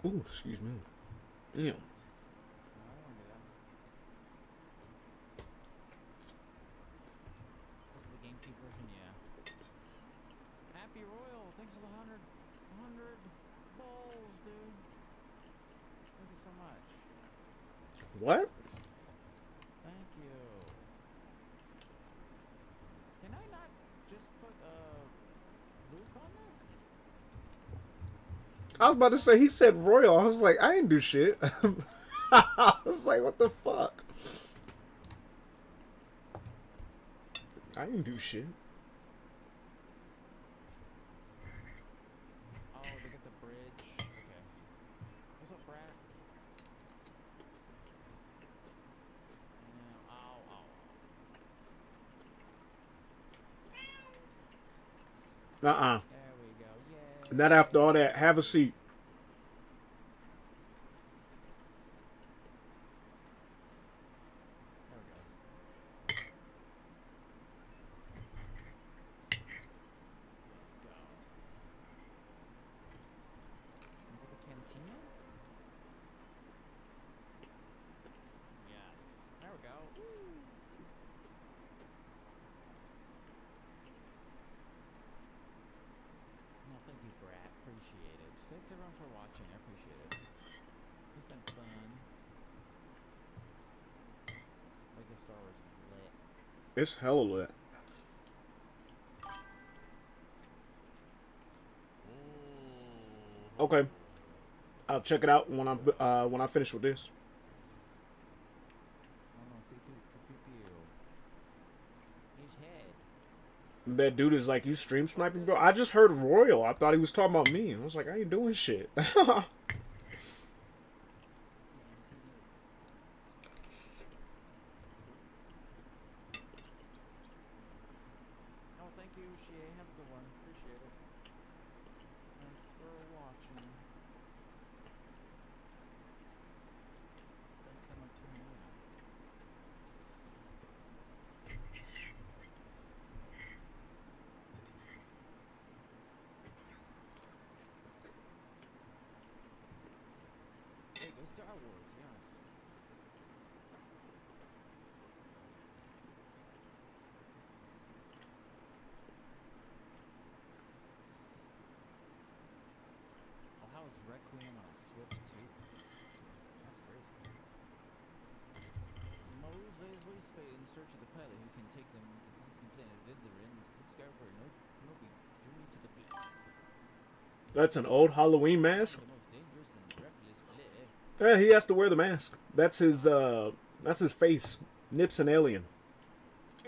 Ooh, excuse me. Damn. This is the GameCube version, yeah. Happy Royal, thanks for the 100 balls, dude. Thank you so much. What? Thank you. Can I not just put Luke on this? I was about to say, he said Royal. I was like, I didn't do shit. I was like, what the fuck? I didn't do shit. Oh, they got the bridge. Okay. What's up, Brad? Yeah, ow, ow. Uh-uh. There we go. Yay. Not after all that. Have a seat. There we go. Let's go. Into the cantina? Yes. There we go. No, thank you, Brat. Appreciate it. Thanks everyone for watching. I appreciate it. It's been fun. Lego Star Wars is lit. It's hella lit. Okay. I'll check it out when I finish with this. Oh no, see, his head. That dude is like, you stream sniping, bro? I just heard Royal. I thought he was talking about me. I was like, I ain't doing shit. Oh, thank you, Shea. Have a good one. Appreciate it. Thanks for watching. Thanks so much for tuning in. Hey, go Star Wars, yes. Oh, how is Requiem on a Switch too? That's crazy. Moses Lispe in search of the pilot who can take them to the distant planet Vidler and Skyward Kenobi journey to the beach. That's an old Halloween mask. The most dangerous and reckless play. Yeah, he has to wear the mask. That's his face. Nip's an alien.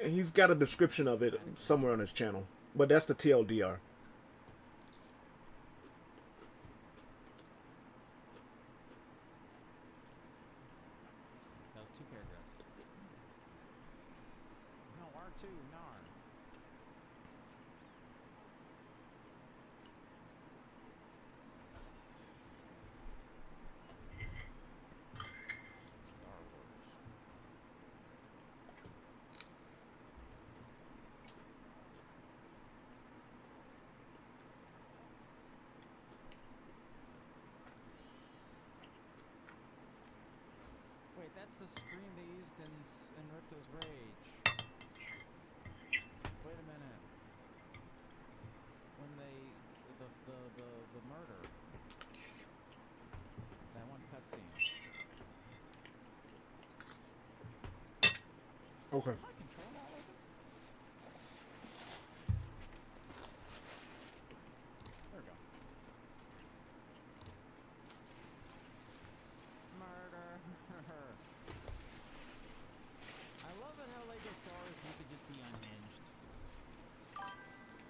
He's got a description of it somewhere on his channel. But that's the TLDR. That was 2 paragraphs. No, R2, nar. Star Wars. Wait, that's the screen they used in Ripto's Rage. Wait a minute. When they the murder. That one cutscene. Okay. Can I control all of them? There we go. Murder. I love it how Lego Star Wars you could just be unhinged.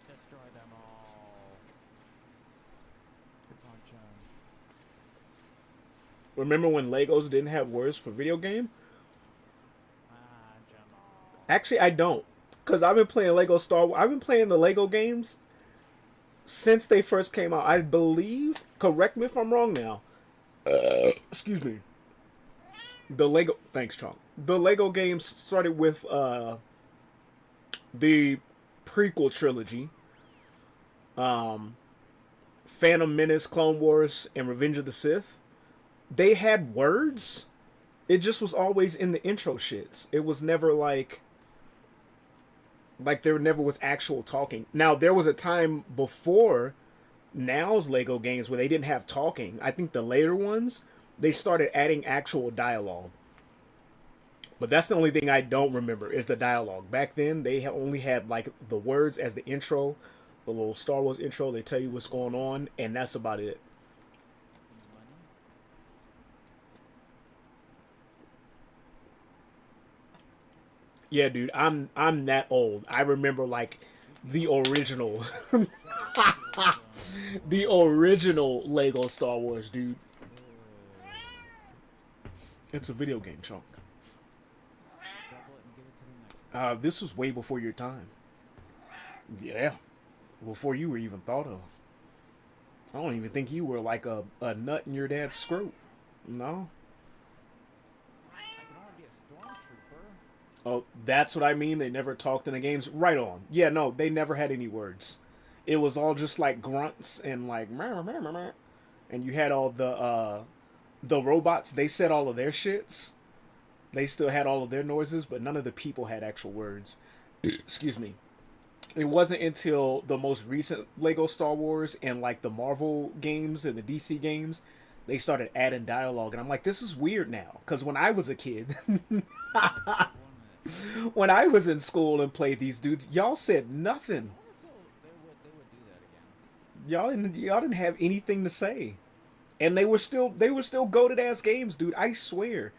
Destroy them all. Punch 'em. Remember when Legos didn't have words for video game? Jamal. Actually, I don't. Because I've been playing Lego Star Wars. I've been playing the Lego games since they first came out. I believe, correct me if I'm wrong now. Excuse me. The Lego... Thanks, Chong. The Lego games started with the prequel trilogy. Phantom Menace, Clone Wars, and Revenge of the Sith. They had words. It just was always in the intro shits. It was never like there never was actual talking. Now, there was a time before now's Lego games where they didn't have talking. I think the later ones, they started adding actual dialogue. But that's the only thing I don't remember is the dialogue. Back then, they only had like the words as the intro, the little Star Wars intro. They tell you what's going on, and that's about it. Yeah, dude, I'm that old. I remember like the original, the original Lego Star Wars, dude. It's a video game, chunk. Double it and give it to the next. This was way before your time. Yeah, before you were even thought of. I don't even think you were like a nut in your dad's scrote. No. I can only be a stormtrooper. Oh, that's what I mean. They never talked in the games. Right on. Yeah, no, they never had any words. It was all just like grunts and like meh, meh, meh, meh. And you had all the robots. They said all of their shits. They still had all of their noises, but none of the people had actual words. Excuse me. It wasn't until the most recent Lego Star Wars and like the Marvel games and the DC games, they started adding dialogue, and I'm like, this is weird now. Because when I was a kid, when I was in school and played these dudes, y'all said nothing. They would do that again. Y'all didn't have anything to say, and they were still goated ass games, dude. I swear,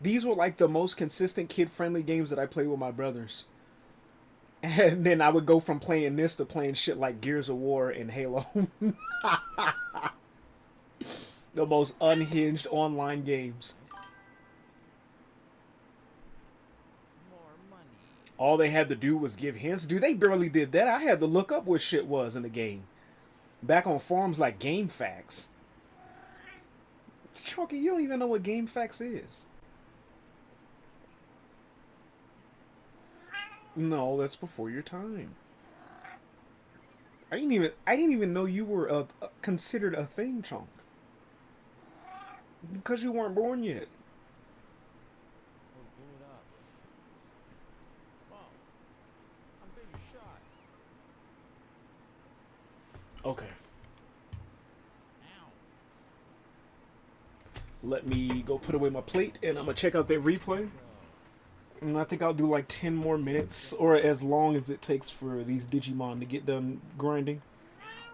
these were like the most consistent kid friendly games that I played with my brothers. And then I would go from playing this to playing shit like Gears of War and Halo. The most unhinged online games. More money. All they had to do was give hints. Dude, they barely did that. I had to look up what shit was in the game. Back on forums like GameFAQs. Chalky, you don't even know what GameFAQs is. No, that's before your time. I didn't even know you were considered a thing, Chunk. Because you weren't born yet. Oh, blew it up. Whoa. I'm being shot. Okay. Ow. Let me go put away my plate, and I'm gonna check out that replay. And I think I'll do like 10 more minutes, or as long as it takes for these Digimon to get done grinding.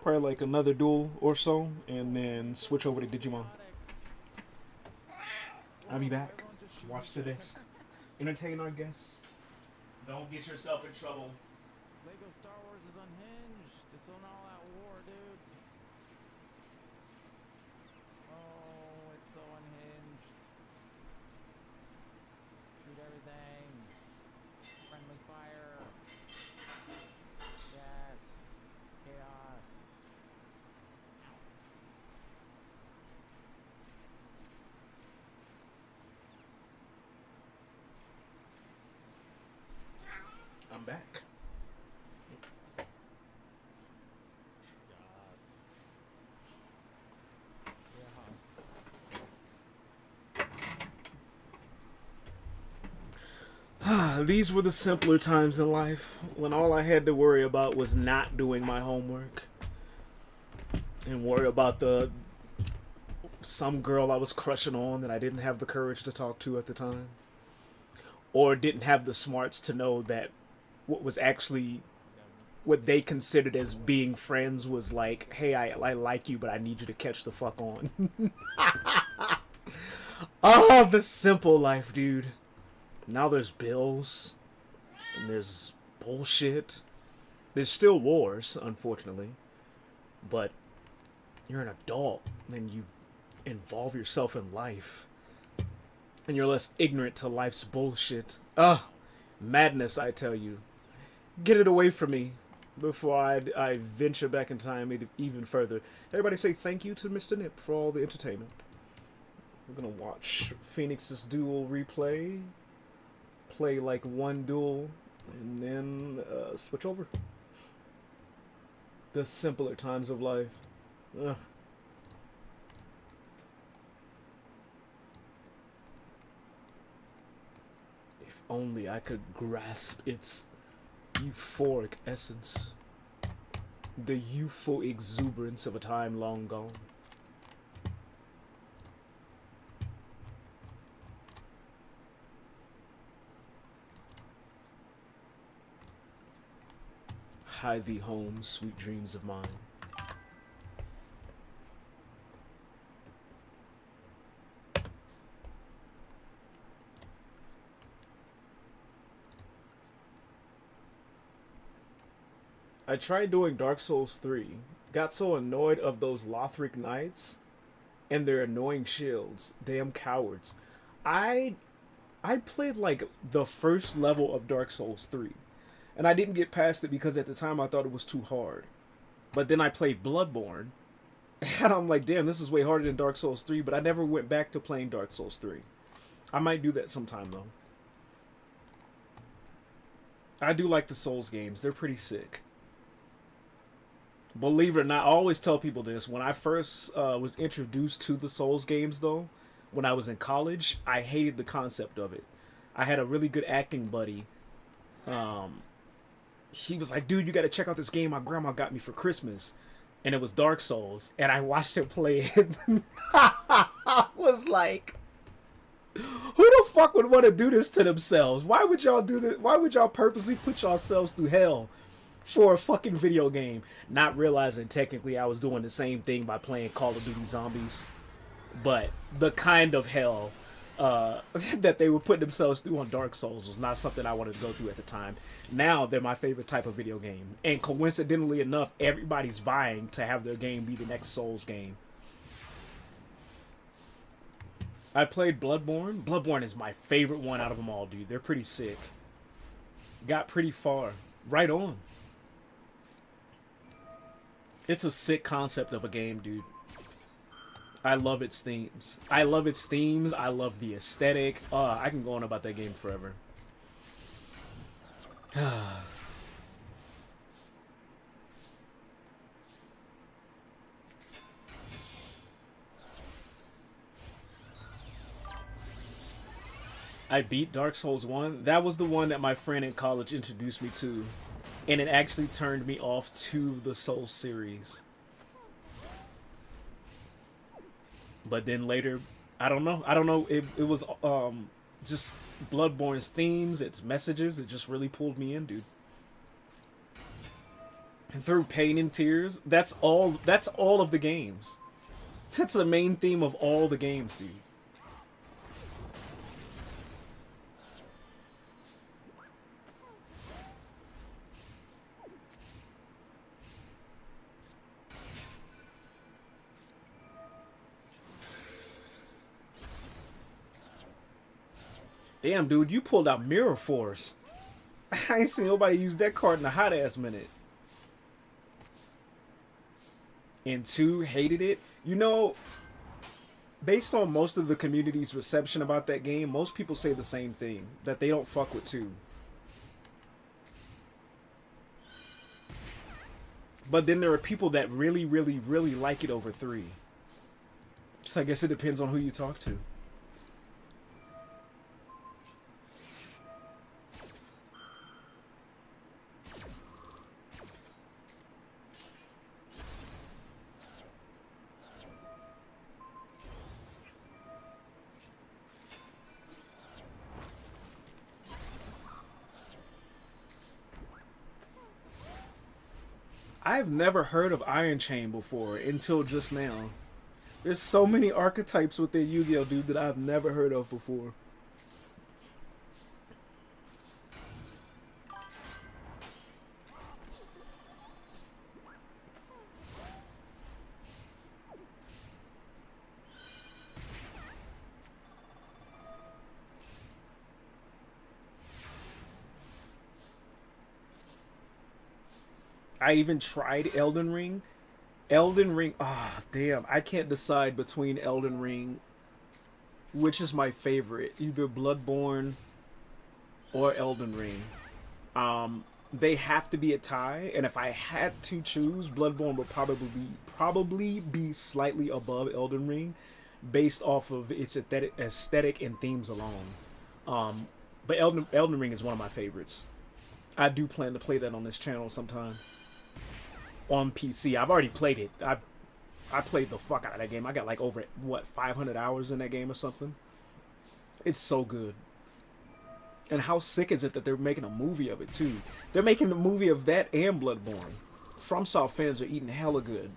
Probably like another duel or so, and then switch over to Digimon. I'll be back. Watch this. Entertain our guests. Don't get yourself in trouble. Lego Star Wars is unhinged. It's on all that war, dude. Oh, it's so unhinged. Shoot everything. Friendly fire. Yes. Chaos. I'm back. These were the simpler times in life when all I had to worry about was not doing my homework and worry about some girl I was crushing on that I didn't have the courage to talk to at the time, or didn't have the smarts to know that what they considered as being friends was like, hey, I like you, but I need you to catch the fuck on. Oh, the simple life, dude. Now there's bills, and there's bullshit. There's still wars, unfortunately, but you're an adult, and you involve yourself in life, and you're less ignorant to life's bullshit. Ugh, madness, I tell you. Get it away from me before I venture back in time even further. Everybody say thank you to Mr. Nip for all the entertainment. We're gonna watch Phoenix's Duel replay. Play like one duel, and then switch over. The simpler times of life. Ugh. If only I could grasp its euphoric essence. The youthful exuberance of a time long gone. Hie thee home, sweet dreams of mine. I tried doing Dark Souls 3. Got so annoyed of those Lothric Knights and their annoying shields. Damn cowards. I I played like the first level of Dark Souls 3. And I didn't get past it because at the time I thought it was too hard. But then I played Bloodborne. And I'm like, damn, this is way harder than Dark Souls 3. But I never went back to playing Dark Souls 3. I might do that sometime though. I do like the Souls games. They're pretty sick. Believe it or not, I always tell people this. When I first was introduced to the Souls games, though, when I was in college, I hated the concept of it. I had a really good acting buddy. He was like, dude, you got to check out this game my grandma got me for Christmas. And it was Dark Souls. And I watched him play it. I was like, who the fuck would want to do this to themselves? Why would y'all do this? Why would y'all purposely put yourselves through hell for a fucking video game? Not realizing technically I was doing the same thing by playing Call of Duty Zombies. But the kind of hell that they were putting themselves through on Dark Souls was not something I wanted to go through at the time. Now they're my favorite type of video game. And coincidentally enough, everybody's vying to have their game be the next Souls game. I played Bloodborne. Bloodborne is my favorite one out of them all, dude. They're pretty sick. Got pretty far. Right on. It's a sick concept of a game, dude. I love its themes. I love its themes. I love the aesthetic. I can go on about that game forever. I beat Dark Souls 1. That was the one that my friend in college introduced me to. And it actually turned me off to the Souls series. But then later, I don't know. It was just Bloodborne's themes, its messages. It just really pulled me in, dude. And through pain and tears, that's all of the games. That's the main theme of all the games, dude. Damn, dude, you pulled out Mirror Force. I ain't seen nobody use that card in a hot ass minute. And 2, hated it. You know, based on most of the community's reception about that game, most people say the same thing. That they don't fuck with 2. But then there are people that really, really, really like it over 3. So I guess it depends on who you talk to. I've never heard of Iron Chain before until just now. There's so many archetypes within Yu-Gi-Oh, dude, that I've never heard of before. I even tried Elden Ring. Elden Ring, damn. I can't decide between Elden Ring, which is my favorite, either Bloodborne or Elden Ring. They have to be a tie, and if I had to choose, Bloodborne would probably be slightly above Elden Ring, based off of its aesthetic and themes alone. But Elden Ring is one of my favorites. I do plan to play that on this channel sometime. On PC. I've already played it. I played the fuck out of that game. I got like over, 500 hours in that game or something. It's so good. And how sick is it that they're making a movie of it too? They're making a movie of that and Bloodborne. FromSoft fans are eating hella good.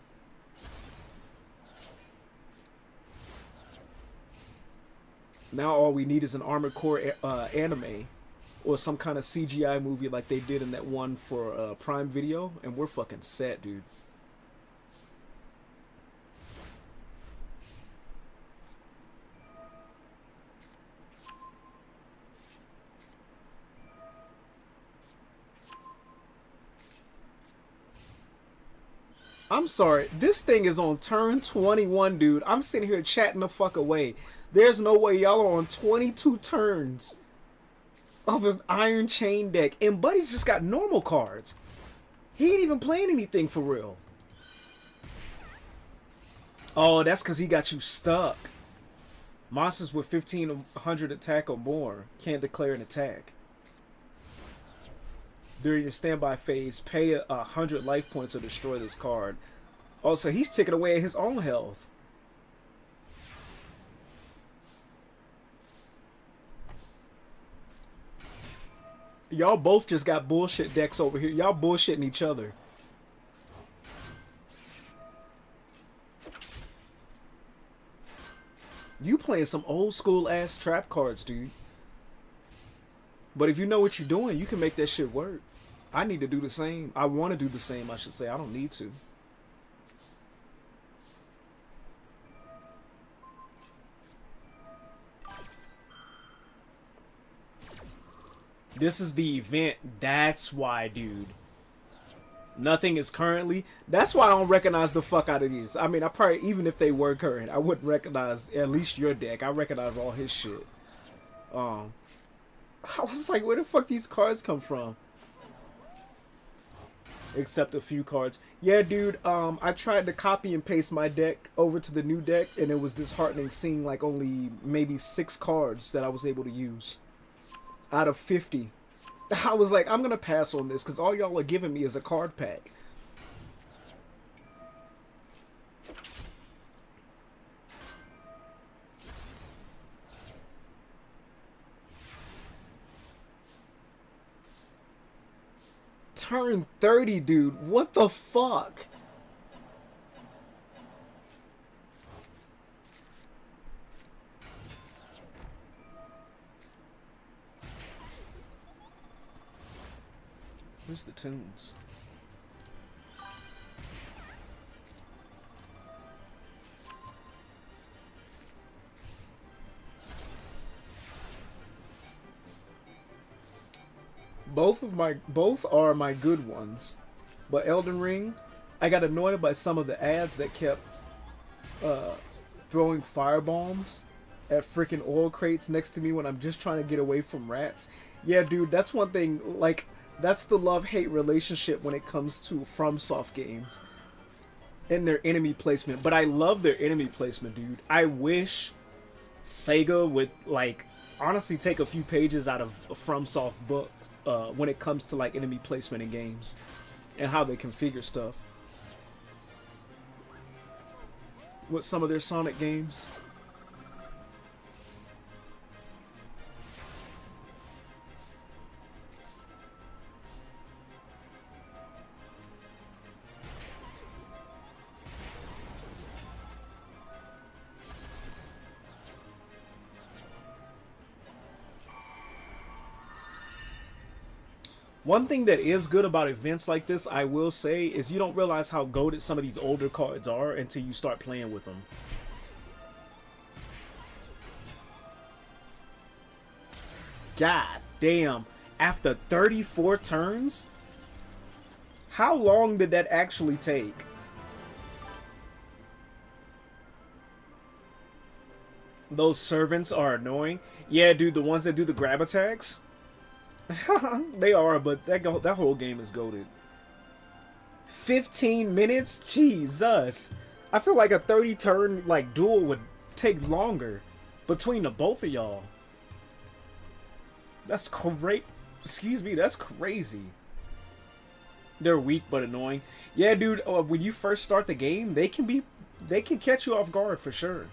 Now all we need is an Armored Core anime. or some kind of CGI movie like they did in that one for Prime Video, and we're fucking set, dude. I'm sorry, this thing is on turn 21, dude. I'm sitting here chatting the fuck away. There's no way y'all are on 22 turns of an Iron Chain deck. And Buddy's just got normal cards. He ain't even playing anything for real. Oh, that's because he got you stuck. Monsters with 1500 attack or more can't declare an attack. During your standby phase, pay 100 life points to destroy this card. Also, he's taking away his own health. Y'all both just got bullshit decks over here. Y'all bullshitting each other. You playing some old school ass trap cards, dude. But if you know what you're doing, you can make that shit work. I need to do the same. I want to do the same, I should say. I don't need to. This is the event. That's why, dude. Nothing is currently. That's why I don't recognize the fuck out of these. I mean, I probably, even if they were current, I wouldn't recognize at least your deck. I recognize all his shit. I was like, where the fuck these cards come from? Except a few cards. Yeah, dude, I tried to copy and paste my deck over to the new deck, and it was disheartening seeing like only maybe 6 cards that I was able to use out of 50. I was like, I'm gonna pass on this because all y'all are giving me is a card pack. Turn 30, dude. What the fuck? Where's the tunes? Both are my good ones, but Elden Ring, I got annoyed by some of the ads that kept throwing fire bombs at freaking oil crates next to me when I'm just trying to get away from rats. Yeah, dude, that's one thing. Like, that's the love-hate relationship when it comes to FromSoft games and their enemy placement. But I love their enemy placement, dude. I wish Sega would, like, honestly take a few pages out of FromSoft books when it comes to like enemy placement in games and how they configure stuff with some of their Sonic games. One thing that is good about events like this, I will say, is you don't realize how goated some of these older cards are until you start playing with them. God damn. After 34 turns? How long did that actually take? Those servants are annoying. Yeah, dude, the ones that do the grab attacks? They are, but that whole game is goated. 15 minutes? Jesus. I feel like a 30-turn like duel would take longer between the both of y'all. That's great. Excuse me, that's crazy. They're weak but annoying. Yeah, dude, when you first start the game, they can catch you off guard for sure.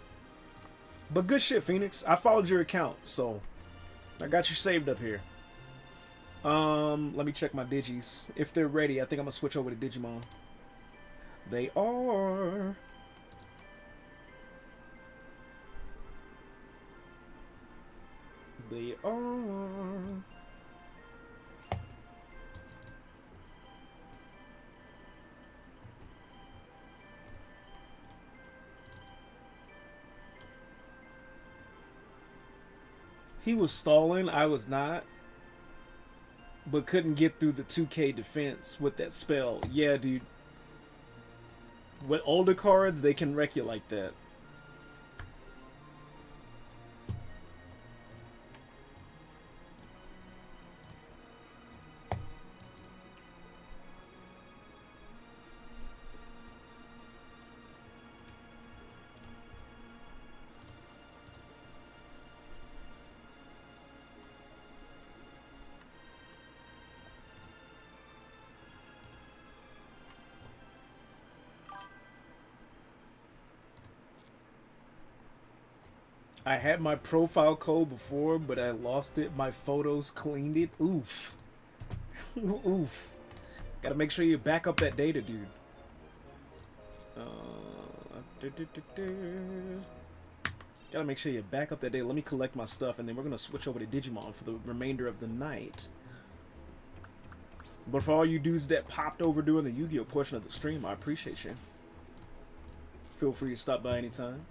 But good shit, Phoenix. I followed your account, so I got you saved up here. Let me check my digis. If they're ready, I think I'm gonna switch over to Digimon. They are. They are. He was stalling, I was not. But couldn't get through the 2K defense with that spell. Yeah, dude. With older cards, they can wreck you like that. I had my profile code before, but I lost it. My photos cleaned it. Oof. Oof. Gotta make sure you back up that data, dude. Gotta make sure you back up that data. Let me collect my stuff, and then we're gonna switch over to Digimon for the remainder of the night. But for all you dudes that popped over during the Yu-Gi-Oh portion of the stream, I appreciate you. Feel free to stop by anytime.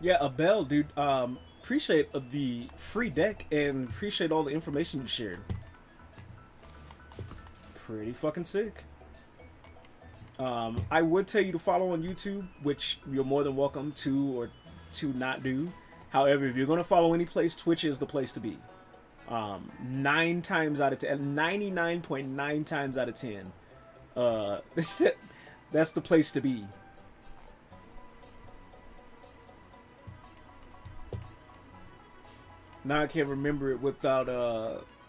Yeah, Abel, dude, appreciate the free deck and appreciate all the information you shared. Pretty fucking sick. I would tell you to follow on YouTube, which you're more than welcome to or to not do. However, if you're going to follow any place, Twitch is the place to be. 9 times out of 10, 99.9 times out of 10, that's the place to be. Now I can't remember it without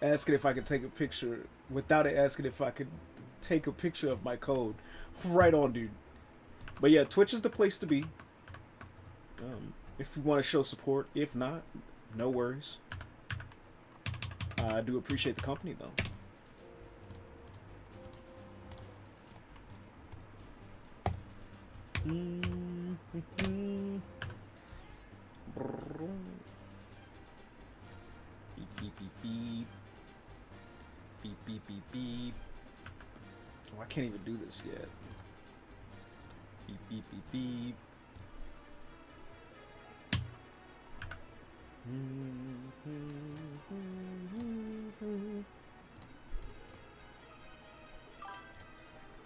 asking if I could take a picture. Without it asking if I could take a picture of my code. Right on, dude. But yeah, Twitch is the place to be. If you want to show support. If not, no worries. I do appreciate the company, though. Beep, beep, beep, beep. Beep, beep, beep, beep. Oh, I can't even do this yet. Beep, beep, beep, beep.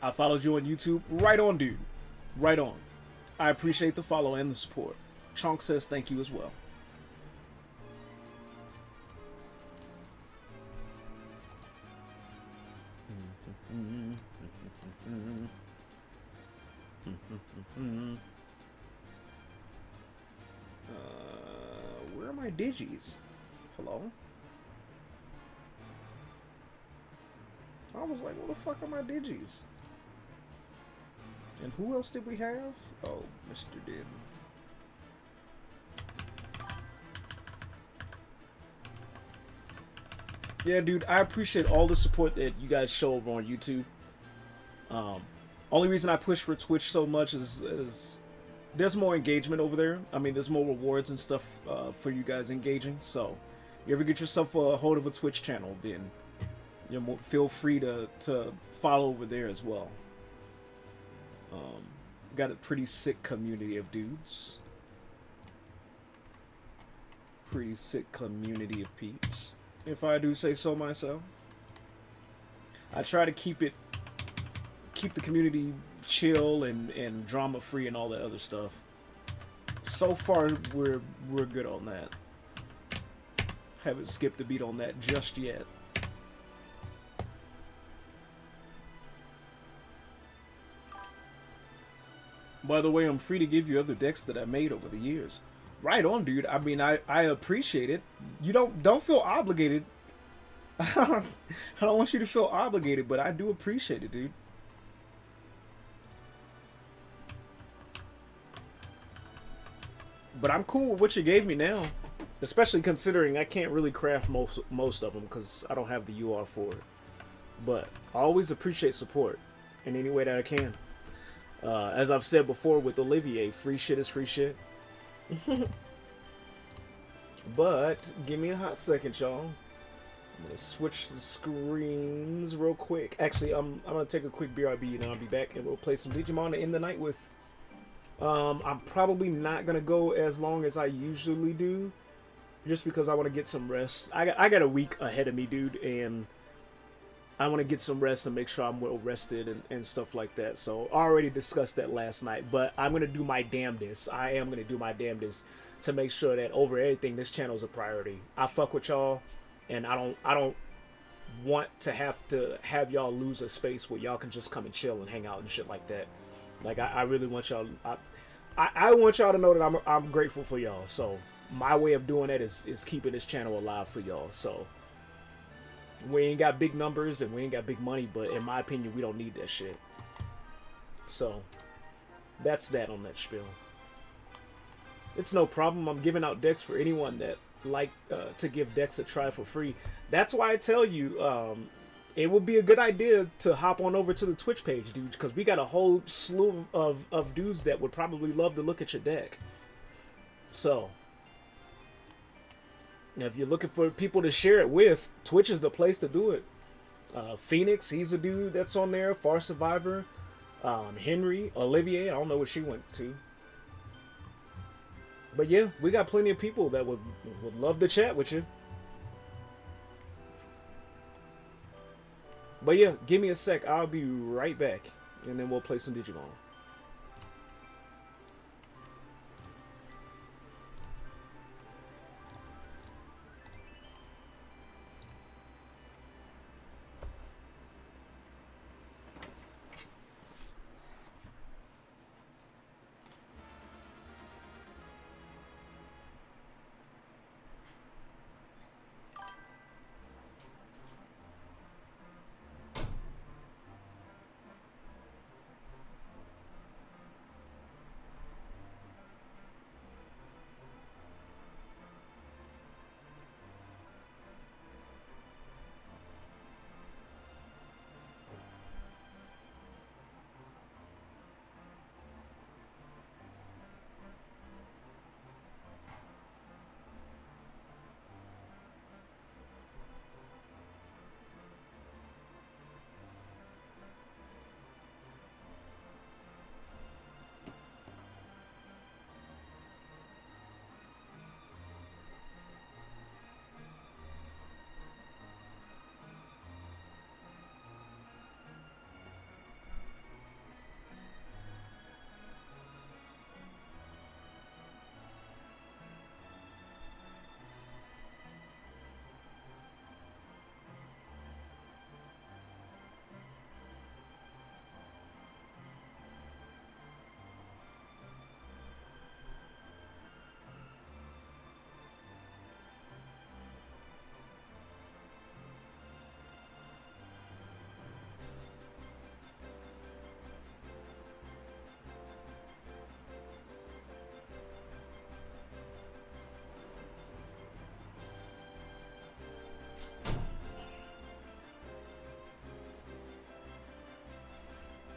I followed you on YouTube. Right on, dude. Right on. I appreciate the follow and the support. Chonk says thank you as well. Where are my digis? Hello? I was like, what the fuck are my digis? And who else did we have? Oh, Mr. Din. Yeah, dude, I appreciate all the support that you guys show over on YouTube. Only reason I push for Twitch so much is there's more engagement over there. I mean, there's more rewards and stuff for you guys engaging. So, you ever get yourself a hold of a Twitch channel, then feel free to follow over there as well. Got a pretty sick community of dudes. Pretty sick community of peeps, if I do say so myself. I try to keep the community chill and drama free and all that other stuff. So far, we're good on that. Haven't skipped a beat on that just yet. By the way, I'm free to give you other decks that I made over the years. Right on, dude. I mean, I appreciate it. You don't feel obligated. I don't want you to feel obligated, but I do appreciate it, dude. But I'm cool with what you gave me now, especially considering I can't really craft most of them because I don't have the UR for it. But I always appreciate support in any way that I can. As I've said before with Olivier, free shit is free shit. But give me a hot second, y'all. I'm gonna switch the screens real quick. Actually, I'm gonna take a quick BRB and I'll be back and we'll play some Digimon to end the night with. I'm probably not gonna go as long as I usually do, just because I want to get some rest. I got a week ahead of me, dude, and I want to get some rest and make sure I'm well rested and stuff like that. So I already discussed that last night, but I'm gonna do my damnedest. I am gonna do my damnedest to make sure that over everything, this channel is a priority. I fuck with y'all, and I don't want to have y'all lose a space where y'all can just come and chill and hang out and shit like that. Like I really want y'all. I want y'all to know that I'm grateful for y'all. So my way of doing that is keeping this channel alive for y'all. So we ain't got big numbers and we ain't got big money, but in my opinion, we don't need that shit. So that's that on that spiel. It's no problem. I'm giving out decks for anyone that like to give decks a try for free. That's why I tell you, it would be a good idea to hop on over to the Twitch page, dude, because we got a whole slew of dudes that would probably love to look at your deck. So if you're looking for people to share it with, Twitch is the place to do it. Phoenix, he's a dude that's on there. Far Survivor, Henry, Olivier, I don't know what she went to. But yeah, we got plenty of people that would love to chat with you. But yeah, give me a sec. I'll be right back. And then we'll play some Digimon.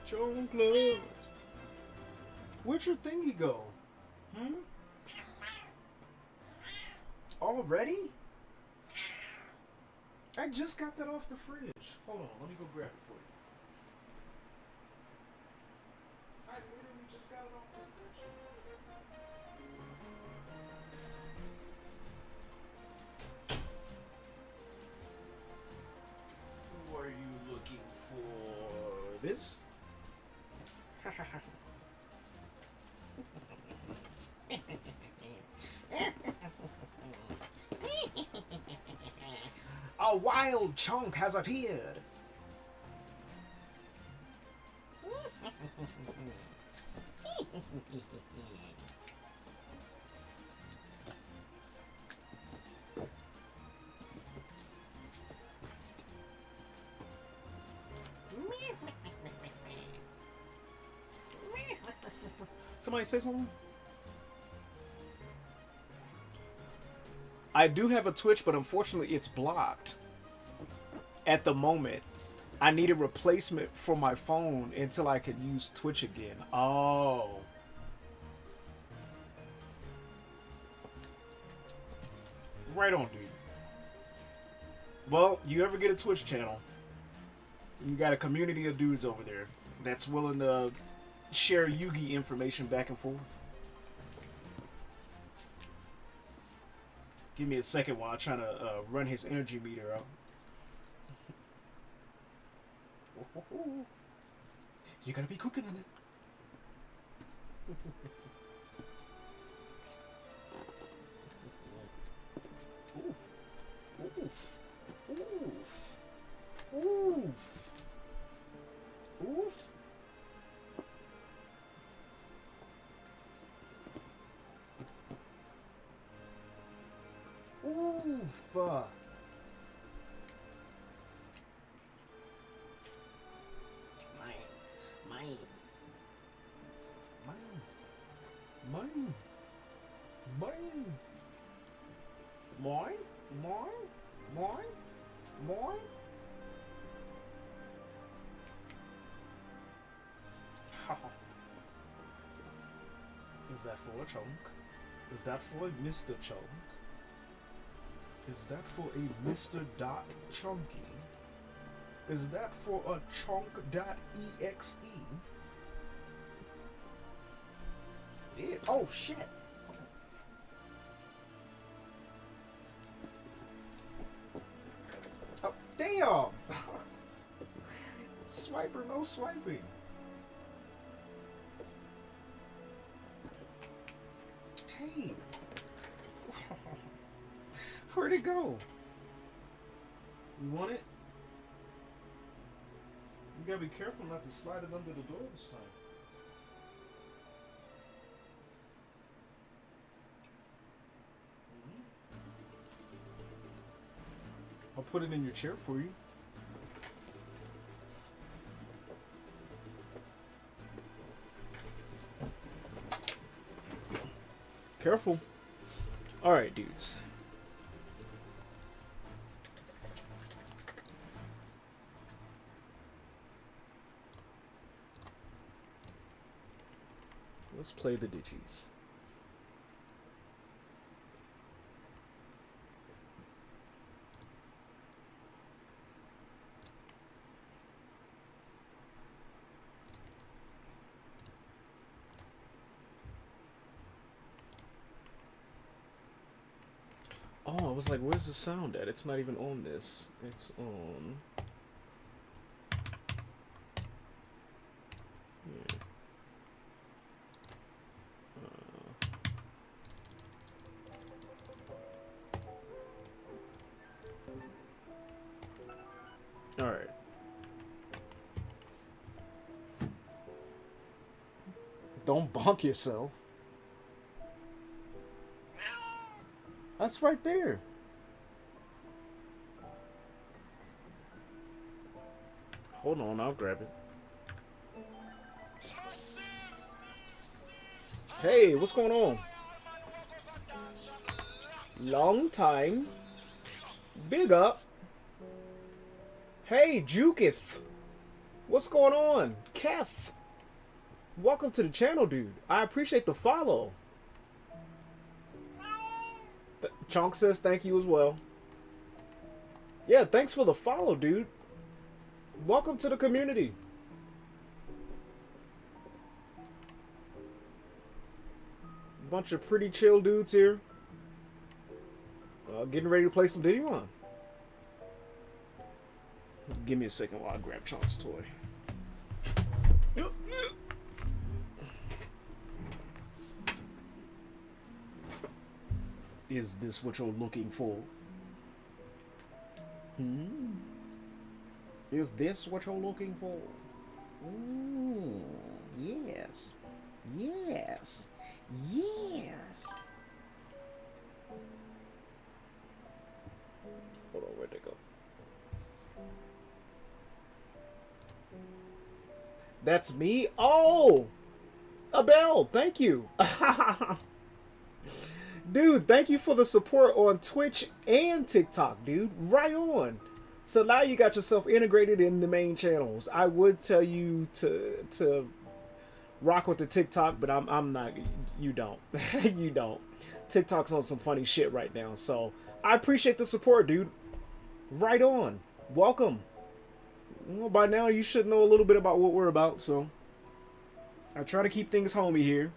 Joan gloves. Where'd your thingy go? Already? I just got that off the fridge. Hold on, let me go grab it for you. I literally just got it off the fridge. Who are you looking for? This? A wild chunk has appeared. Somebody say something? I do have a Twitch, but unfortunately it's blocked at the moment. I need a replacement for my phone until I could use Twitch again. Oh. Right on, dude. Well, you ever get a Twitch channel, you got a community of dudes over there that's willing to share Yugi information back and forth. Give me a second while I'm trying to run his energy meter out. You gotta be cooking in it. Oof. Oof. Oof. Oof. Oof. Oof. Mine. Is that for a chunk? Is that for a Mr. Chunk? Is that for a Mr. Dot Chunky? Is that for a chunk.exe? It is. Oh shit! Oh damn! Swiper, no swiping. Hey! Where'd it go? You want it? You gotta be careful not to slide it under the door this time. I'll put it in your chair for you. Careful. Alright, dudes. Let's play the digis. Oh, I was like, where's the sound at? It's not even on this. It's on... Yeah. Alright. Don't bonk yourself. That's right there. Hold on, I'll grab it. Hey, what's going on? Long time. Big up. Hey, Jukith. What's going on? Kef. Welcome to the channel, dude. I appreciate the follow. Chonk says thank you as well. Yeah, thanks for the follow, dude. Welcome to the community. Bunch of pretty chill dudes here. Getting ready to play some Digimon. Give me a second while I grab Chonk's toy. Is this what you're looking for? Is this what you're looking for? Yes. Yes. Yes. Hold on, where'd they go? That's me? Oh! Abel, thank you. Dude, thank you for the support on Twitch and TikTok, dude. Right on. So now you got yourself integrated in the main channels. I would tell you to rock with the TikTok, but I'm not. You don't. You don't. TikTok's on some funny shit right now. So I appreciate the support, dude. Right on. Welcome. Well, by now you should know a little bit about what we're about. So I try to keep things homey here,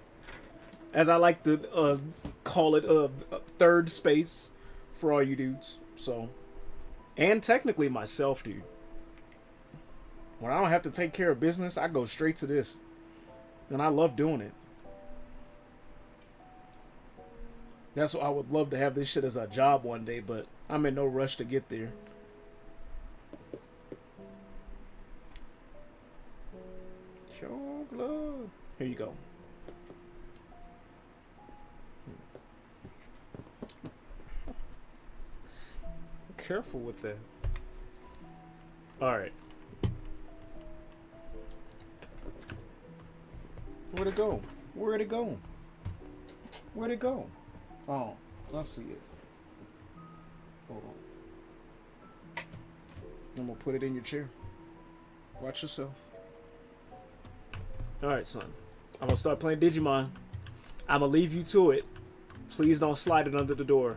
as I like to call it third space for all you dudes. So, and technically myself, dude. When I don't have to take care of business, I go straight to this. And I love doing it. That's why I would love to have this shit as a job one day, but I'm in no rush to get there. Chocolate. Here you go. Careful with that. Alright. Where'd it go? Where'd it go? Where'd it go? Oh, I see it. Hold on. I'm gonna put it in your chair. Watch yourself. Alright, son. I'm gonna start playing Digimon. I'm gonna leave you to it. Please don't slide it under the door.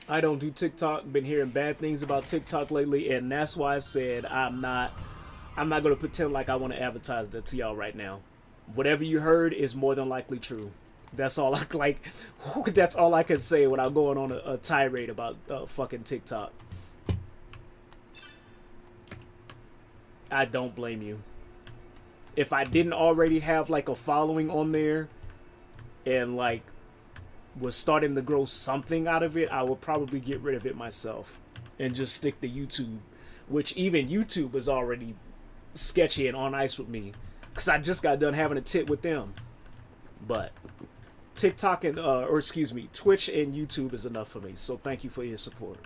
I don't do TikTok. Been hearing bad things about TikTok lately, and that's why I said I'm not gonna pretend like I want to advertise that to y'all right now. Whatever you heard is more than likely true. That's all I like. That's all I can say without going on a tirade about fucking TikTok. I don't blame you. If I didn't already have like a following on there, and like was starting to grow something out of it, I would probably get rid of it myself and just stick to YouTube, which even YouTube is already sketchy and on ice with me because I just got done having a tit with them. But TikTok and Twitch and YouTube is enough for me. So thank you for your support.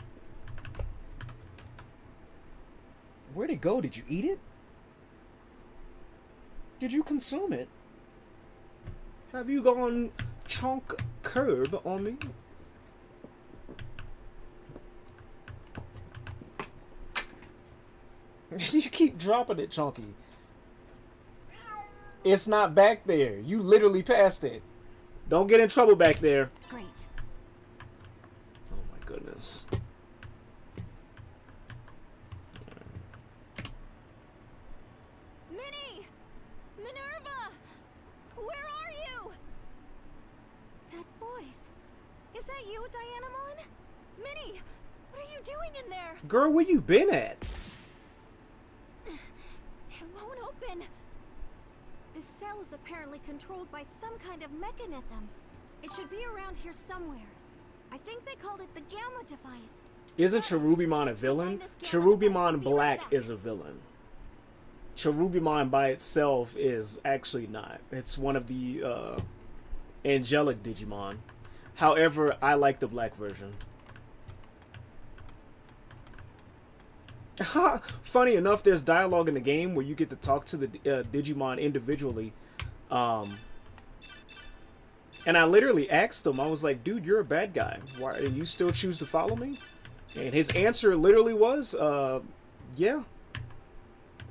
Where'd it go? Did you eat it? Did you consume it? Have you gone chunk curb on me? You keep dropping it, Chunky. It's not back there. You literally passed it. Don't get in trouble back there. Great. Oh my goodness. Minnie! Minerva! Where are you? That voice. Is that you, Dianamon? Minnie! What are you doing in there? Girl, where you been at? It won't open. This cell is apparently controlled by some kind of mechanism. It should be around here somewhere. I think they called it the Gamma device. Isn't Cherubimon a villain? Cherubimon Black is a villain. Cherubimon by itself is actually not. It's one of the angelic Digimon. However, I like the black version. Funny enough, there's dialogue in the game where you get to talk to the Digimon individually. And I literally asked him, I was like, dude, you're a bad guy. Why do you still choose to follow me? And his answer literally was, yeah.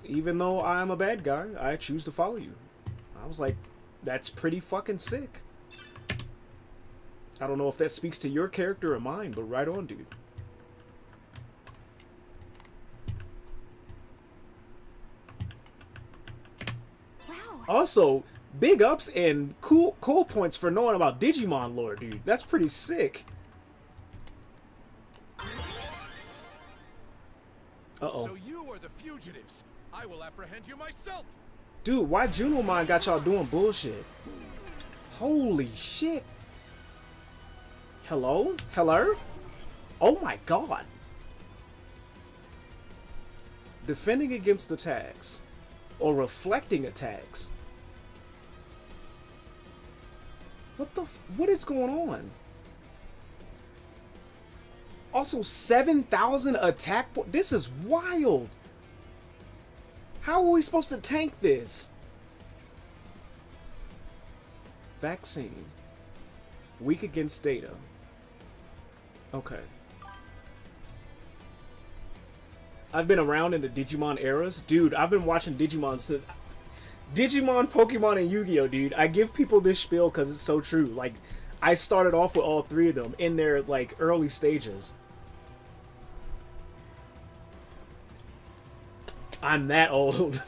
Even though I'm a bad guy, I choose to follow you. I was like, that's pretty fucking sick. I don't know if that speaks to your character or mine, but right on, dude. Also, big ups and cool points for knowing about Digimon lore, dude. That's pretty sick. Uh-oh. So you are the fugitives. I will apprehend you myself. Dude, why Junomon got y'all doing bullshit? Holy shit. Hello? Hello? Oh my god. Defending against attacks. Or reflecting attacks. What is going on? Also, 7,000 attack. This is wild. How are we supposed to tank this? Vaccine. Weak against data. Okay. I've been around in the Digimon eras. Dude, I've been watching Digimon since... Digimon, Pokemon, and Yu-Gi-Oh, dude. I give people this spiel because it's so true. Like, I started off with all three of them in their, like, early stages. I'm that old.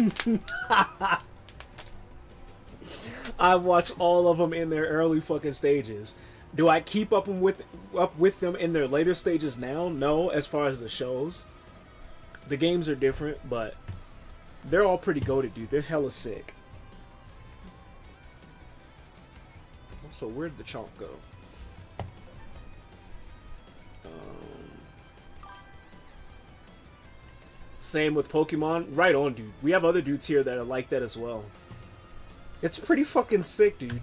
I watched all of them in their early fucking stages. Do I keep up with them in their later stages now? No, as far as the shows. The games are different, but they're all pretty goated, dude. They're hella sick. So where'd the chomp go? Same with Pokemon. Right on, dude. We have other dudes here that are like that as well. It's pretty fucking sick, dude.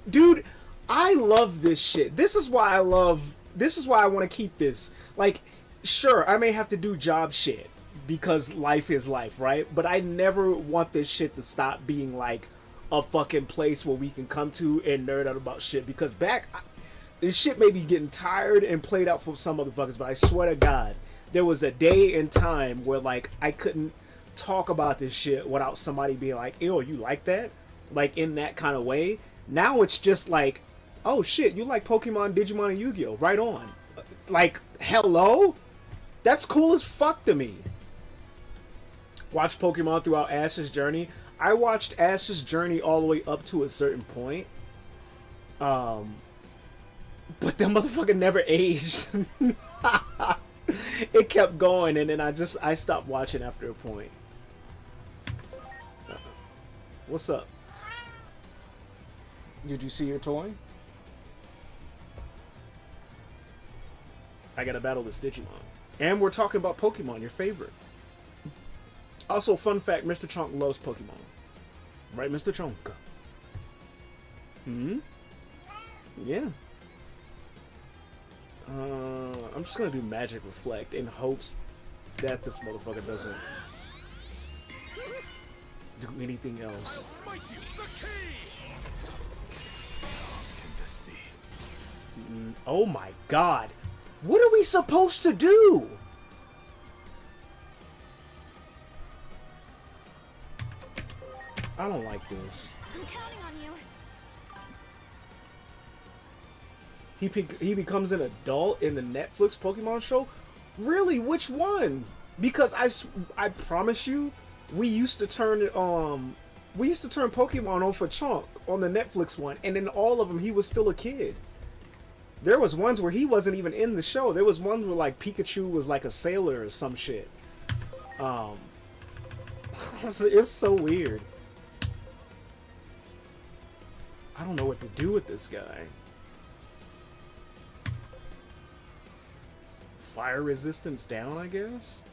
Dude, I love this shit. This is why I want to keep this. Like, sure, I may have to do job shit because life is life, right? But I never want this shit to stop being like a fucking place where we can come to and nerd out about shit. Because this shit may be getting tired and played out for some motherfuckers, but I swear to God, there was a day and time where, like, I couldn't talk about this shit without somebody being like, ew, you like that? Like, in that kind of way. Now it's just like, oh shit, you like Pokemon, Digimon, and Yu-Gi-Oh! Right on. Like, hello? That's cool as fuck to me. Watch Pokemon throughout Ash's journey. I watched Ash's journey all the way up to a certain point. But that motherfucker never aged. It kept going, and then I stopped watching after a point. What's up? Did you see your toy? I gotta battle this Digimon. And we're talking about Pokemon, your favorite. Also, fun fact, Mr. Chonk loves Pokemon. Right, Mr. Chonk? Hmm? Yeah. I'm just gonna do Magic Reflect in hopes that this motherfucker doesn't do anything else. Smite you, the key! Can this be? Oh my God. What are we supposed to do? I don't like this. I'm counting on you. He becomes an adult in the Netflix Pokemon show? Really? Which one? Because I promise you, we used to turn Pokemon on for Chonk on the Netflix one, and in all of them he was still a kid. There was ones where he wasn't even in the show. There was ones where like Pikachu was like a sailor or some shit. It's so weird. I don't know what to do with this guy. Fire resistance down, I guess?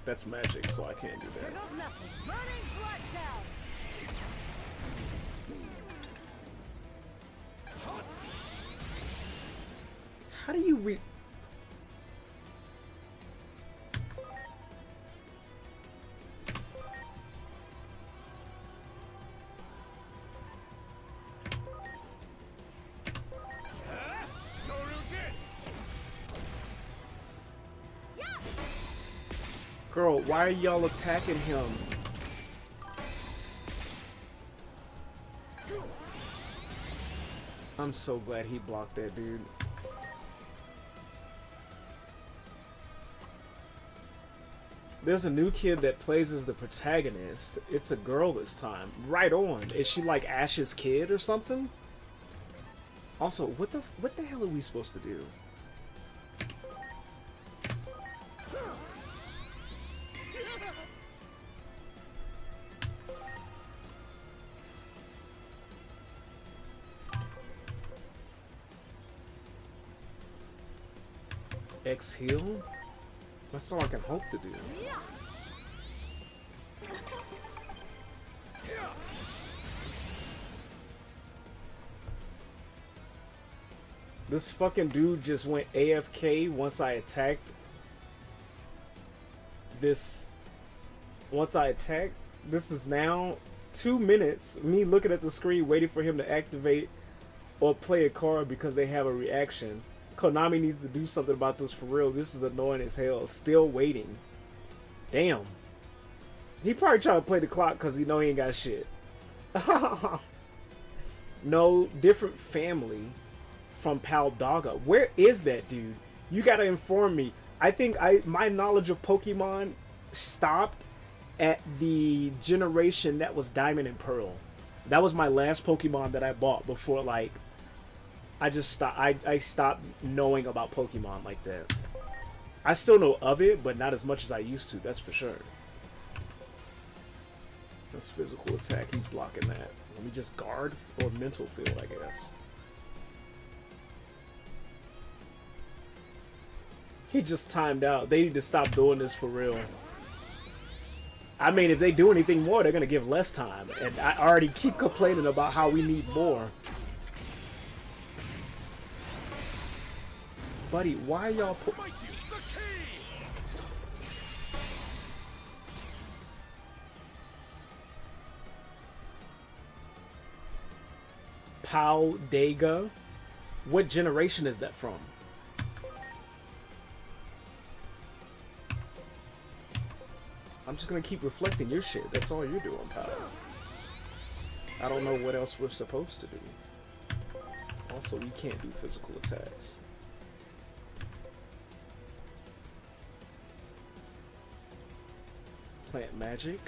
That's magic, so I can't do that. Here goes nothing. Burning blood shout. How do you Girl, why are y'all attacking him? I'm so glad he blocked that dude. There's a new kid that plays as the protagonist. It's a girl this time. Right on. Is she like Ash's kid or something? Also, what the hell are we supposed to do? X-heal? That's all I can hope to do. This fucking dude just went AFK once I attacked this. Once I attacked, this is now 2 minutes me looking at the screen waiting for him to activate or play a card because they have a reaction. Konami needs to do something about this for real. This is annoying as hell. Still waiting. Damn. He probably trying to play the clock because he know he ain't got shit. No, different family from Paldaga. Where is that dude? You gotta inform me. I think my knowledge of Pokemon stopped at the generation that was Diamond and Pearl. That was my last Pokemon that I bought before, like, I just stopped. I stopped knowing about Pokemon like that. I still know of it, but not as much as I used to. That's for sure. That's physical attack. He's blocking that. Let me just guard or mental field, I guess. He just timed out. They need to stop doing this for real. I mean, if they do anything more, they're going to give less time. And I already keep complaining about how we need more. Buddy, why y'all Paldaga? What generation is that from? I'm just gonna keep reflecting your shit. That's all you're doing, pal. I don't know what else we're supposed to do. Also, we can't do physical attacks. Plant magic.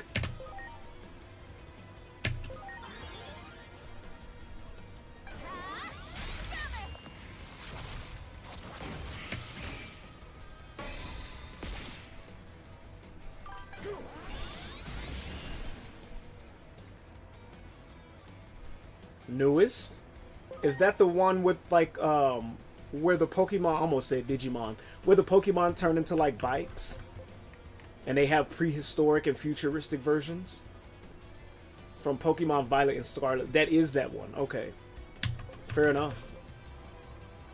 Newest? Is that the one with like where the Pokemon, I almost said Digimon, where the Pokemon turn into like bikes and they have prehistoric and futuristic versions? From Pokemon Violet and Scarlet. That is that one. Okay. Fair enough.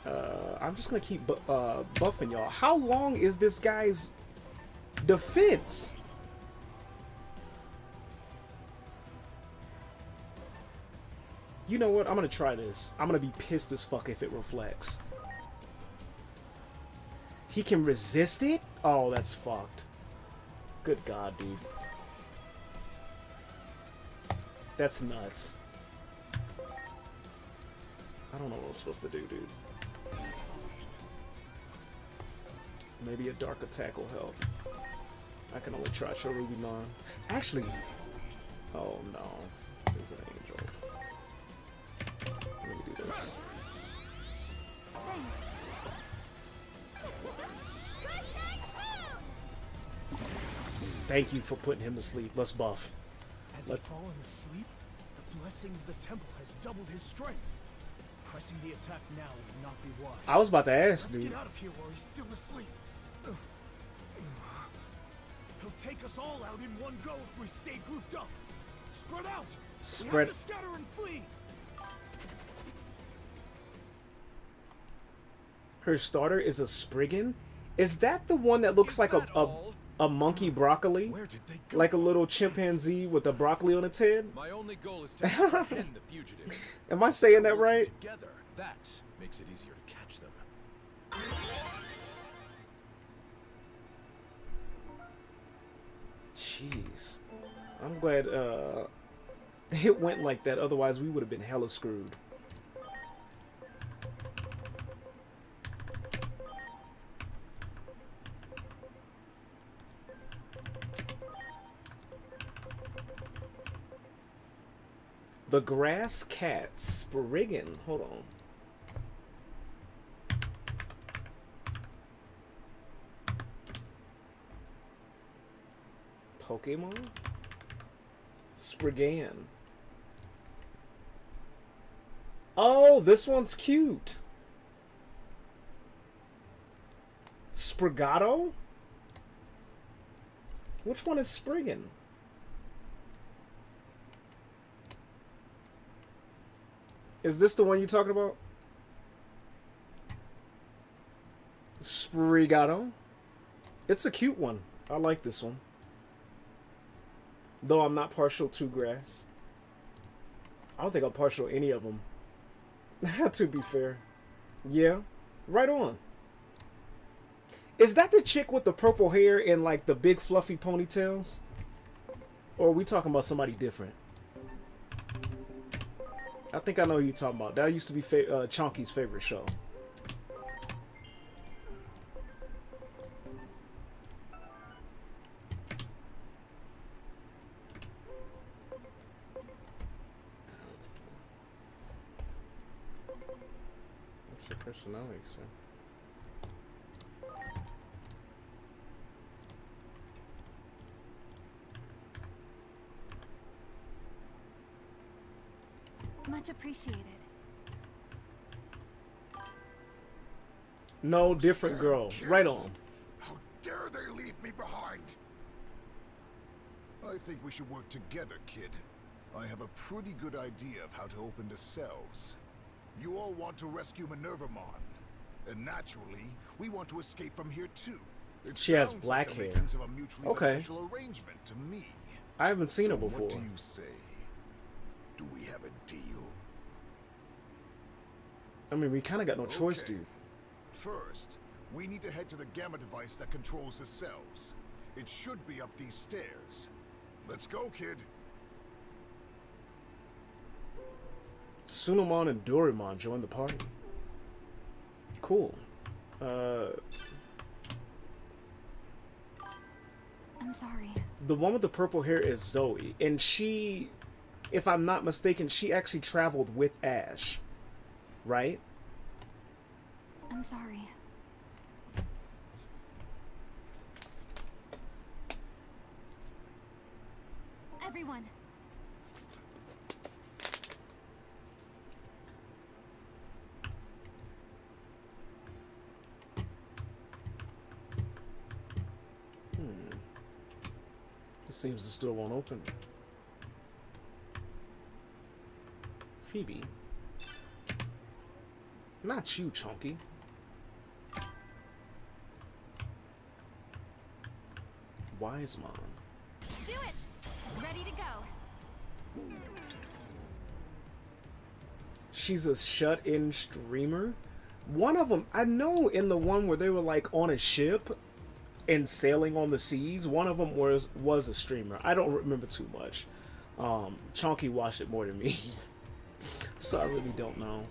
I'm just gonna keep buffing y'all. How long is this guy's defense? You know what? I'm gonna try this. I'm gonna be pissed as fuck if it reflects. He can resist it? Oh, that's fucked. Good God, dude. That's nuts. I don't know what I'm supposed to do, dude. Maybe a dark attack will help. I can only try Sharuginon. Actually, oh no. There's an angel. Let me do this. Thank you for putting him to sleep. Let's buff. Has he fallen asleep? The blessing of the temple has doubled his strength. Pressing the attack now would not be wise. I was about to ask, Let's dude. get out of here while he's still asleep. He'll take us all out in one go if we stay grouped up. Spread out. We have to scatter and flee. Her starter is a Spriggan? Is that the one that looks like a monkey broccoli? Where did they go? Like a little chimpanzee with a broccoli on its head? My only goal is to apprehend the fugitives. Am I saying that right? Together, that makes it easier to catch them. Jeez. I'm glad it went like that, otherwise we would have been hella screwed. The grass cat Spriggan. Hold on. Pokemon? Spriggan. Oh, this one's cute. Sprigato? Which one is Spriggan? Is this the one you talking about? Sprigato? It's a cute one. I like this one. Though I'm not partial to grass. I don't think I'm partial to any of them. To be fair. Yeah. Right on. Is that the chick with the purple hair and like the big fluffy ponytails? Or are we talking about somebody different? I think I know who you're talking about. That used to be Chonky's favorite show. What's your personality, sir? Much appreciated. No, different girl. Right on. How dare they leave me behind? I think we should work together, kid. I have a pretty good idea of how to open the cells. You all want to rescue Minervamon. And naturally, we want to escape from here too. It She has sounds black like the hair. makings of a mutually Okay. beneficial arrangement to me. I haven't seen So her before. what do you say? Do we have a deal? I mean, we kind of got no choice, Okay. dude. First, we need to head to the gamma device that controls the cells. It should be up these stairs. Let's go, kid. Sunamon and Doraemon join the party. Cool. I'm sorry. The one with the purple hair is Zoe, and she, if I'm not mistaken, she actually traveled with Ash, right? I'm sorry. Everyone. It seems the store won't open. Phoebe. Not you, Chonky. Wisemon. Do it! Ready to go. She's a shut-in streamer. One of them, I know in the one where they were like on a ship and sailing on the seas, one of them was a streamer. I don't remember too much. Chonky watched it more than me. So I really don't know.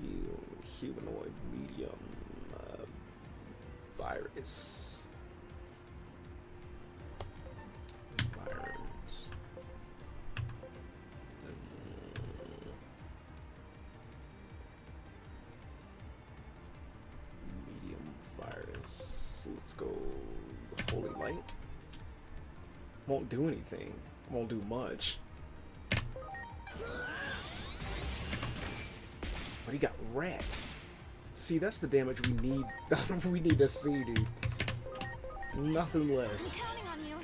You humanoid medium virus. Virus. Medium virus. Let's go Holy Light. Won't do anything. Won't do much. But he got wrecked. See, that's the damage we need. We need to see, dude. Nothing less. I'm counting on you.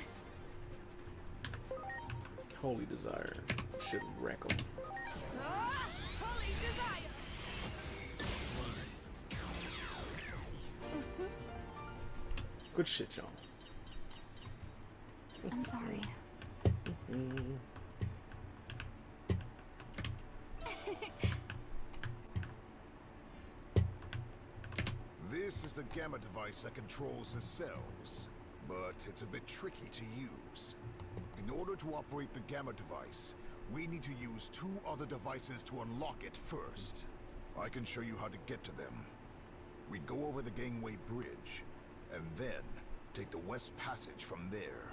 Holy Desire should wreck him. Ah, holy desire. Good shit, John. I'm sorry. This is the gamma device that controls the cells, but it's a bit tricky to use. In order to operate the gamma device, we need to use 2 other devices to unlock it first. I can show you how to get to them. We go over the gangway bridge, and then take the west passage from there.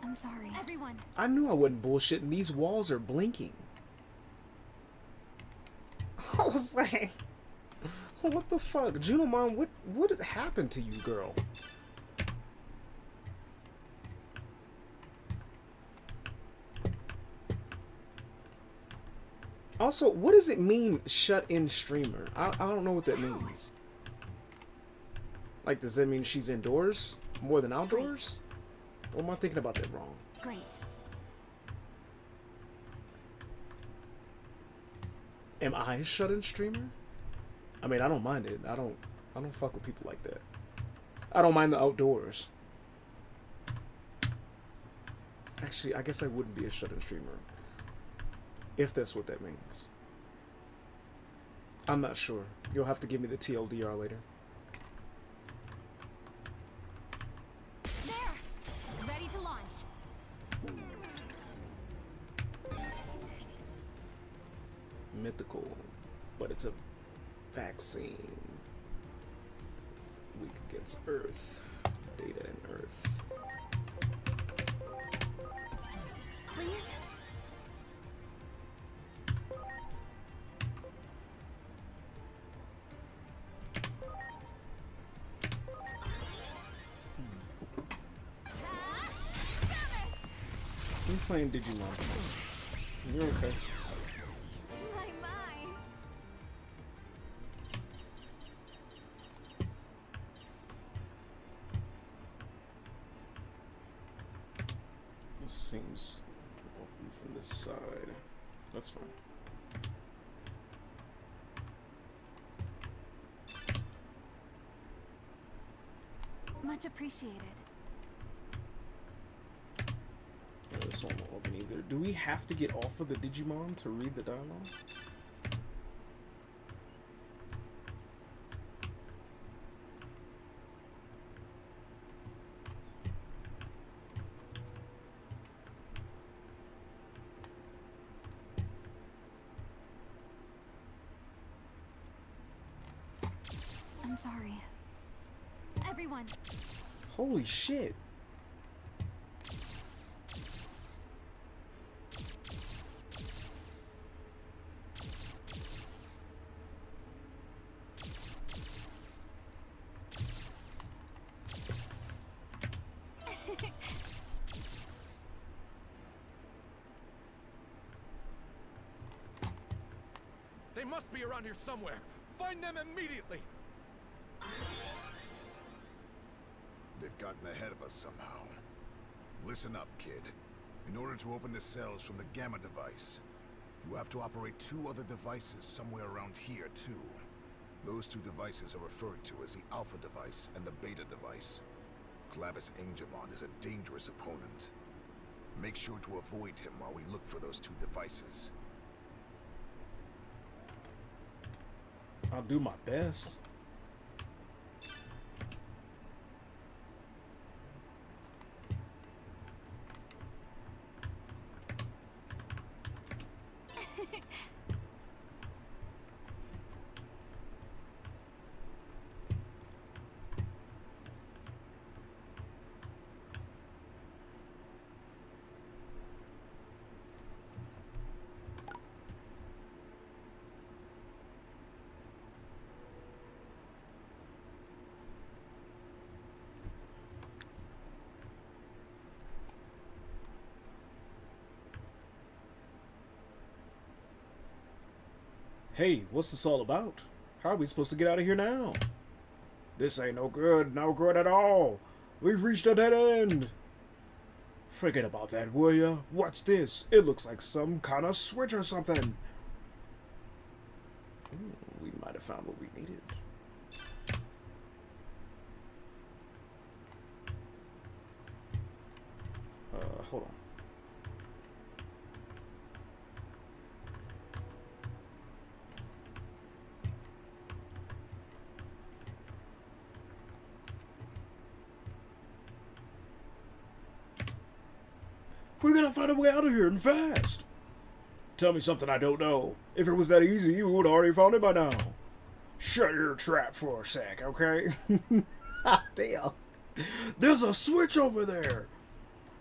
I'm sorry. Everyone. I knew I wasn't bullshitting. These walls are blinking. I was like, what the fuck? Junimon, what happened to you, girl? Also, what does it mean, shut-in streamer? I don't know what that means. Like, does that mean she's indoors more than outdoors? Or am I thinking about that wrong? Great. Am I a shut-in streamer? I mean, I don't mind it. I don't fuck with people like that. I don't mind the outdoors. Actually, I guess I wouldn't be a shut-in streamer. If that's what that means. I'm not sure. You'll have to give me the TLDR later. There! Ready to launch. Mythical. But it's a vaccine. Weak against Earth. Data and Earth. Please? I'm playing Digimon. You're okay. My, my. This seems open from this side. That's fine. Much appreciated. Yeah, this one won't open either. Do we have to get off of the Digimon to read the dialogue? I'm sorry. Everyone. Holy shit. They must be around here somewhere. Find them immediately. They've gotten ahead of us somehow. Listen up, kid. In order to open the cells from the Gamma device, you have to operate 2 other devices somewhere around here, too. Those 2 devices are referred to as the Alpha device and the Beta device. Clavis Angemon is a dangerous opponent. Make sure to avoid him while we look for those 2 devices. I'll do my best. Hey, what's this all about? How are we supposed to get out of here now? This ain't no good at all. We've reached a dead end. Forget about that, will ya? What's this? It looks like some kind of switch or something. Ooh, we might have found what we needed. Hold on. We're gonna find a way out of here and fast. Tell me something I don't know. If it was that easy, you would already found it by now. Shut your trap for a sec, okay? Damn. There's a switch over there.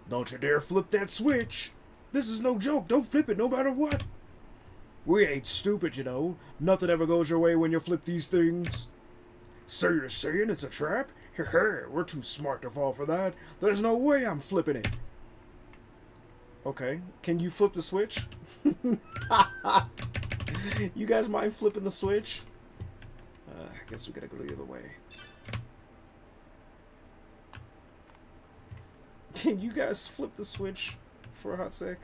Don't you dare flip that switch. This is no joke. Don't flip it no matter what. We ain't stupid, you know. Nothing ever goes your way when you flip these things. So you're saying it's a trap? We're too smart to fall for that. There's no way I'm flipping it. Okay, can you flip the switch? You guys mind flipping the switch? I guess we gotta go the other way. Can you guys flip the switch for a hot sec?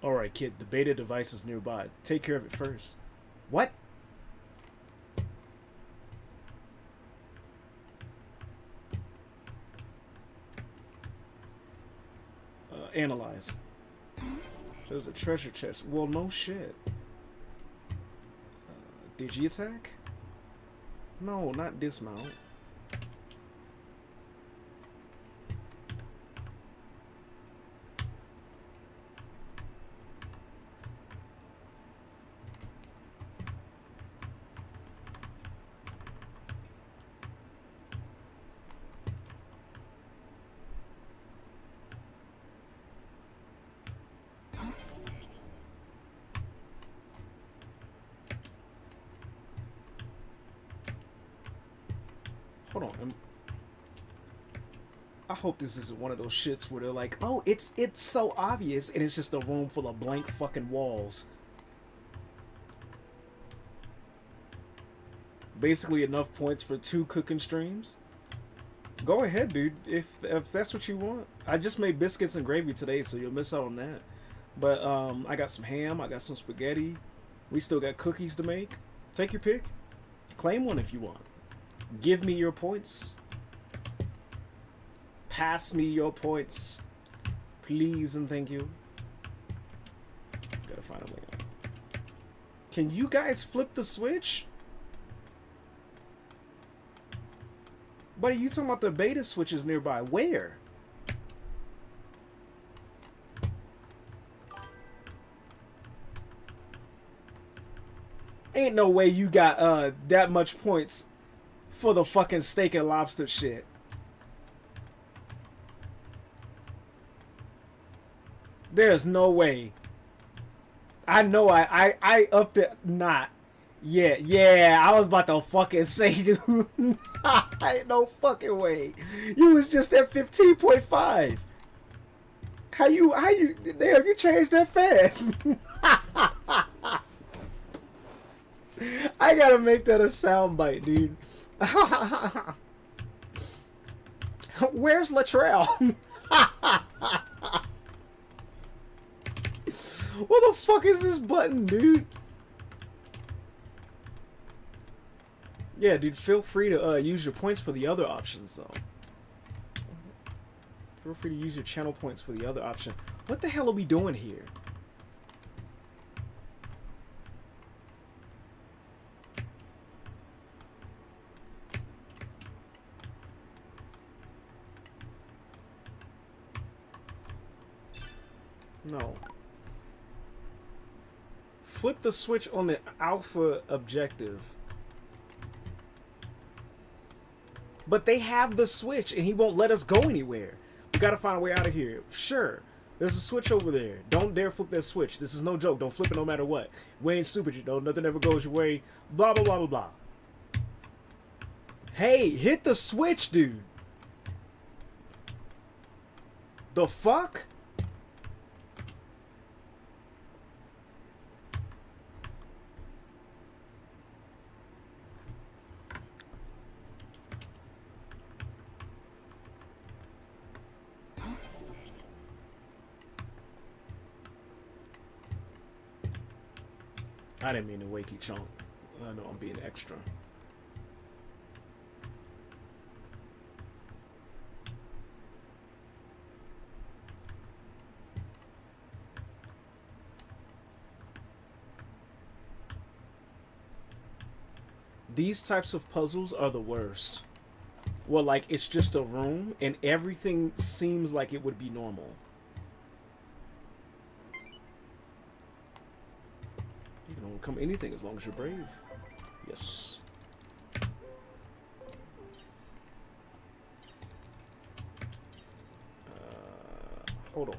Alright, kid, the beta device is nearby. Take care of it first. What? analyze. There's a treasure chest. Well, no shit. Digi attack? No, not dismount. Hold on. I hope this isn't one of those shits where they're like, oh, it's so obvious, and it's just a room full of blank fucking walls. Basically enough points for 2 cooking streams. Go ahead, dude, if that's what you want. I just made biscuits and gravy today, so you'll miss out on that. But I got some ham, I got some spaghetti. We still got cookies to make. Take your pick. Claim one if you want. Give me your points. Pass me your points. Please and thank you. Gotta find a way out. Can you guys flip the switch? Buddy, you talking about the beta switches nearby. Where? Ain't no way you got that much points for the fucking steak and lobster shit. There's no way. I know I upped it. Not. Yeah, I was about to fucking say, dude. Ain't no fucking way. You was just at 15.5. How you, damn, you changed that fast. I gotta make that a soundbite, dude. Where's Latrell? What the fuck is this button, dude? Yeah, dude, feel free to use your points for the other options, though. Feel free to use your channel points for the other option. What the hell are we doing here? No. Flip the switch on the alpha objective. But they have the switch and he won't let us go anywhere. We gotta find a way out of here. Sure. There's a switch over there. Don't dare flip that switch. This is no joke. Don't flip it no matter what. We ain't stupid, you know. Nothing ever goes your way. Blah, blah, blah, blah, blah. Hey, hit the switch, dude. The fuck? I didn't mean to wake you, chunk. I know I'm being extra. These types of puzzles are the worst. Well, like, it's just a room and everything seems like it would be normal. You can overcome anything as long as you're brave. Yes. Hold on.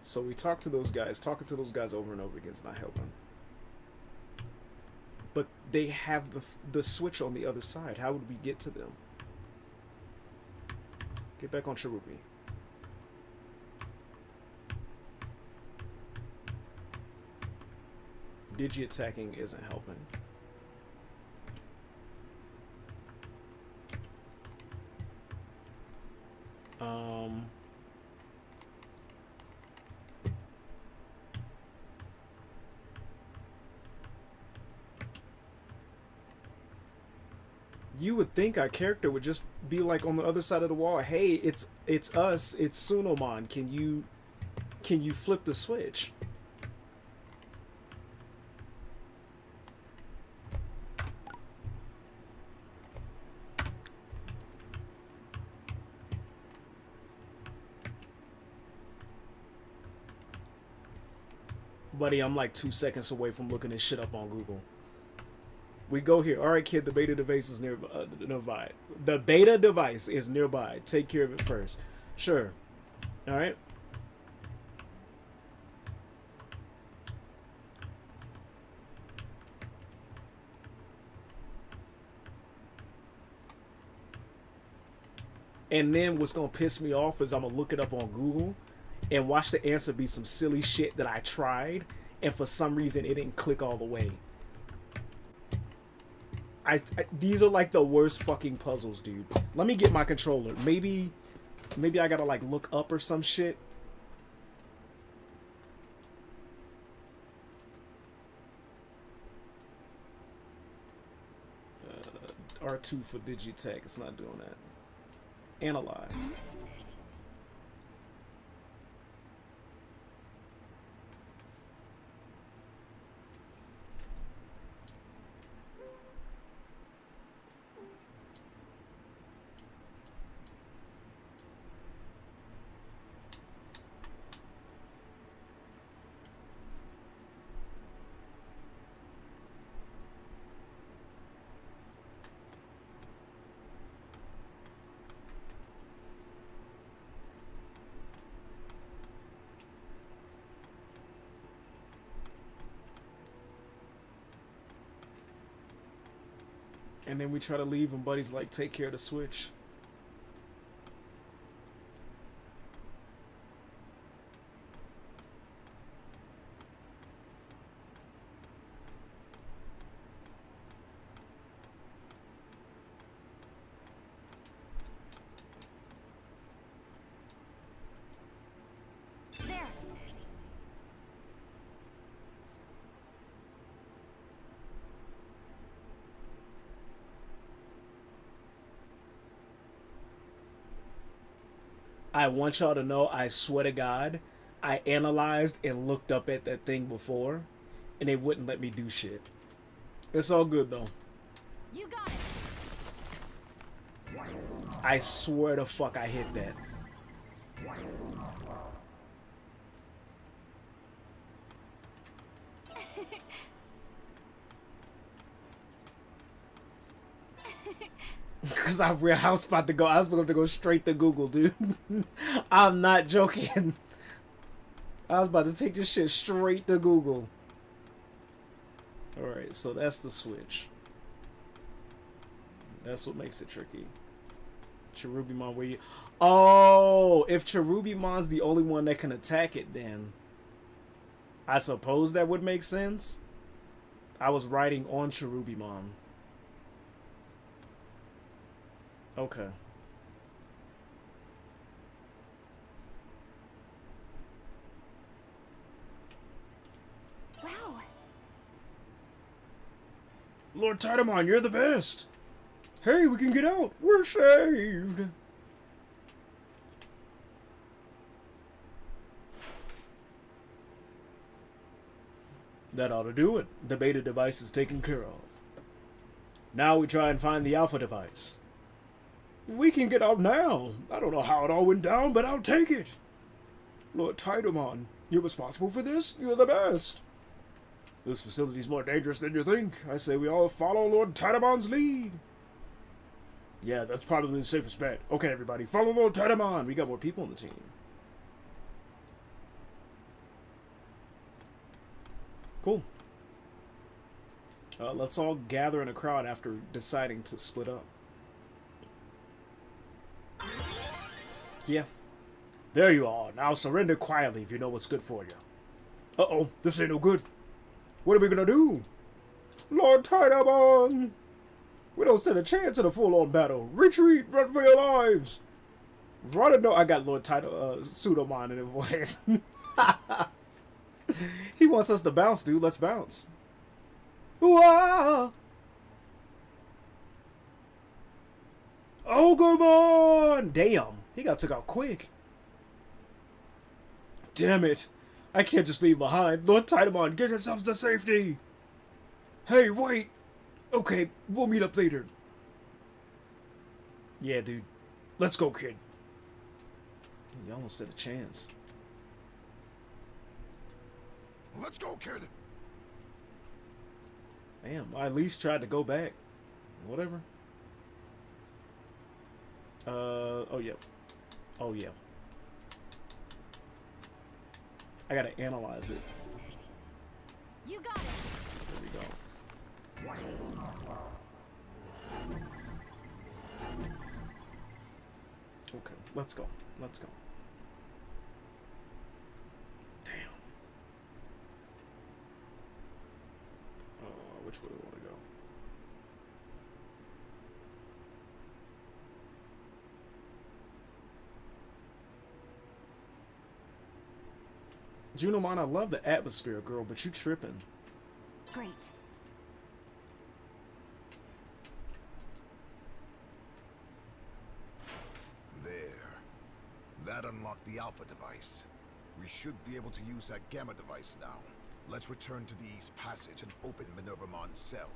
So we talked to those guys. Talking to those guys over and over again is not helping. But they have the switch on the other side. How would we get to them? Get back on Cherubi. Digi attacking isn't helping. You would think our character would just be like on the other side of the wall. Hey, it's us. It's Sunomon. Can you flip the switch? Buddy, I'm like 2 seconds away from looking this shit up on Google. We go here. All right, kid, the beta device is nearby. The beta device is nearby. Take care of it first. Sure. All right. And then what's going to piss me off is I'm going to look it up on Google and watch the answer be some silly shit that I tried, and for some reason it didn't click all the way. These are like the worst fucking puzzles, dude. Let me get my controller. Maybe I gotta like look up or some shit. R2 for Digitech. It's not doing that. Analyze. And then we try to leave and Buddy's like, take care of the switch. There. I want y'all to know, I swear to God, I analyzed and looked up at that thing before, and they wouldn't let me do shit. It's all good, though. You got it. I swear to fuck I hit that. Because I was about to go straight to Google, dude. I'm not joking. I was about to take this shit straight to Google. Alright, so that's the switch. That's what makes it tricky. Cherubimon, where you... Oh! If Cherubimon's the only one that can attack it, then... I suppose that would make sense. I was riding on Cherubimon. Okay. Wow. Lord Titamon, you're the best! Hey, we can get out! We're saved! That ought to do it. The beta device is taken care of. Now we try and find the alpha device. We can get out now. I don't know how it all went down, but I'll take it. Lord Titamon, you're responsible for this? You're the best. This facility's more dangerous than you think. I say we all follow Lord Titamon's lead. Yeah, that's probably the safest bet. Okay, everybody, follow Lord Titamon. We got more people on the team. Cool. Let's all gather in a crowd after deciding to split up. Yeah. There you are. Now surrender quietly if you know what's good for you. Uh-oh. This ain't no good. What are we gonna do? Lord Titamon! We don't stand a chance in a full-on battle. Retreat! Run for your lives! Run no, I got Lord Pseudomon in his voice. He wants us to bounce, dude. Let's bounce. Whoa! Ogremon! Damn, he got took out quick. Damn it. I can't just leave behind. Lord Titamon, get yourselves to safety. Hey, wait. Okay, we'll meet up later. Yeah, dude. Let's go, kid. You almost had a chance. Let's go, kid. Damn, I at least tried to go back. Whatever. Oh yeah. Oh yeah. I gotta analyze it. You got it. There we go. Okay, let's go. Let's go. Damn. Which way do we want to go? Junomon, I love the atmosphere, girl, but you tripping. Great. There. That unlocked the Alpha device. We should be able to use that Gamma device now. Let's return to the East Passage and open Minervamon's cell.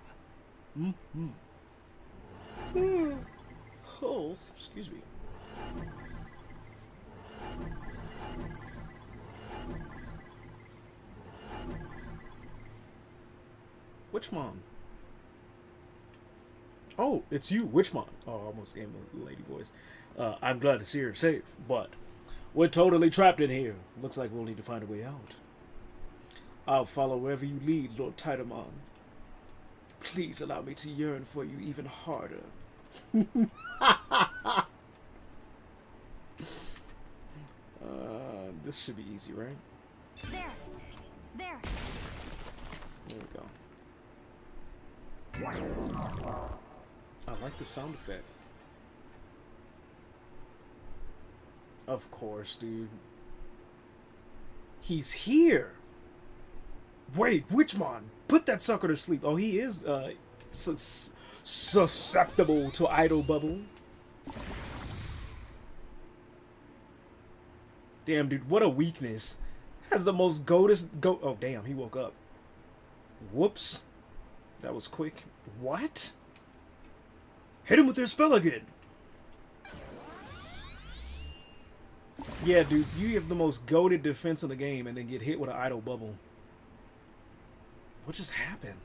Oh, excuse me. Witchmon. Oh, it's you, Witchmon. Oh, I almost gave him a lady voice. I'm glad to see her safe, but we're totally trapped in here. Looks like we'll need to find a way out. I'll follow wherever you lead, Lord Titamon. Please allow me to yearn for you even harder. This should be easy, right? There. There. There we go. I like the sound effect. Of course, dude. He's here. Wait, Witchmon, put that sucker to sleep. Oh, he is susceptible to idle bubble. Damn, dude, what a weakness. Has the most oh, damn, he woke up. Whoops. That was quick. What? Hit him with your spell again. Yeah, dude, you have the most goated defense in the game and then get hit with an idle bubble. What just happened?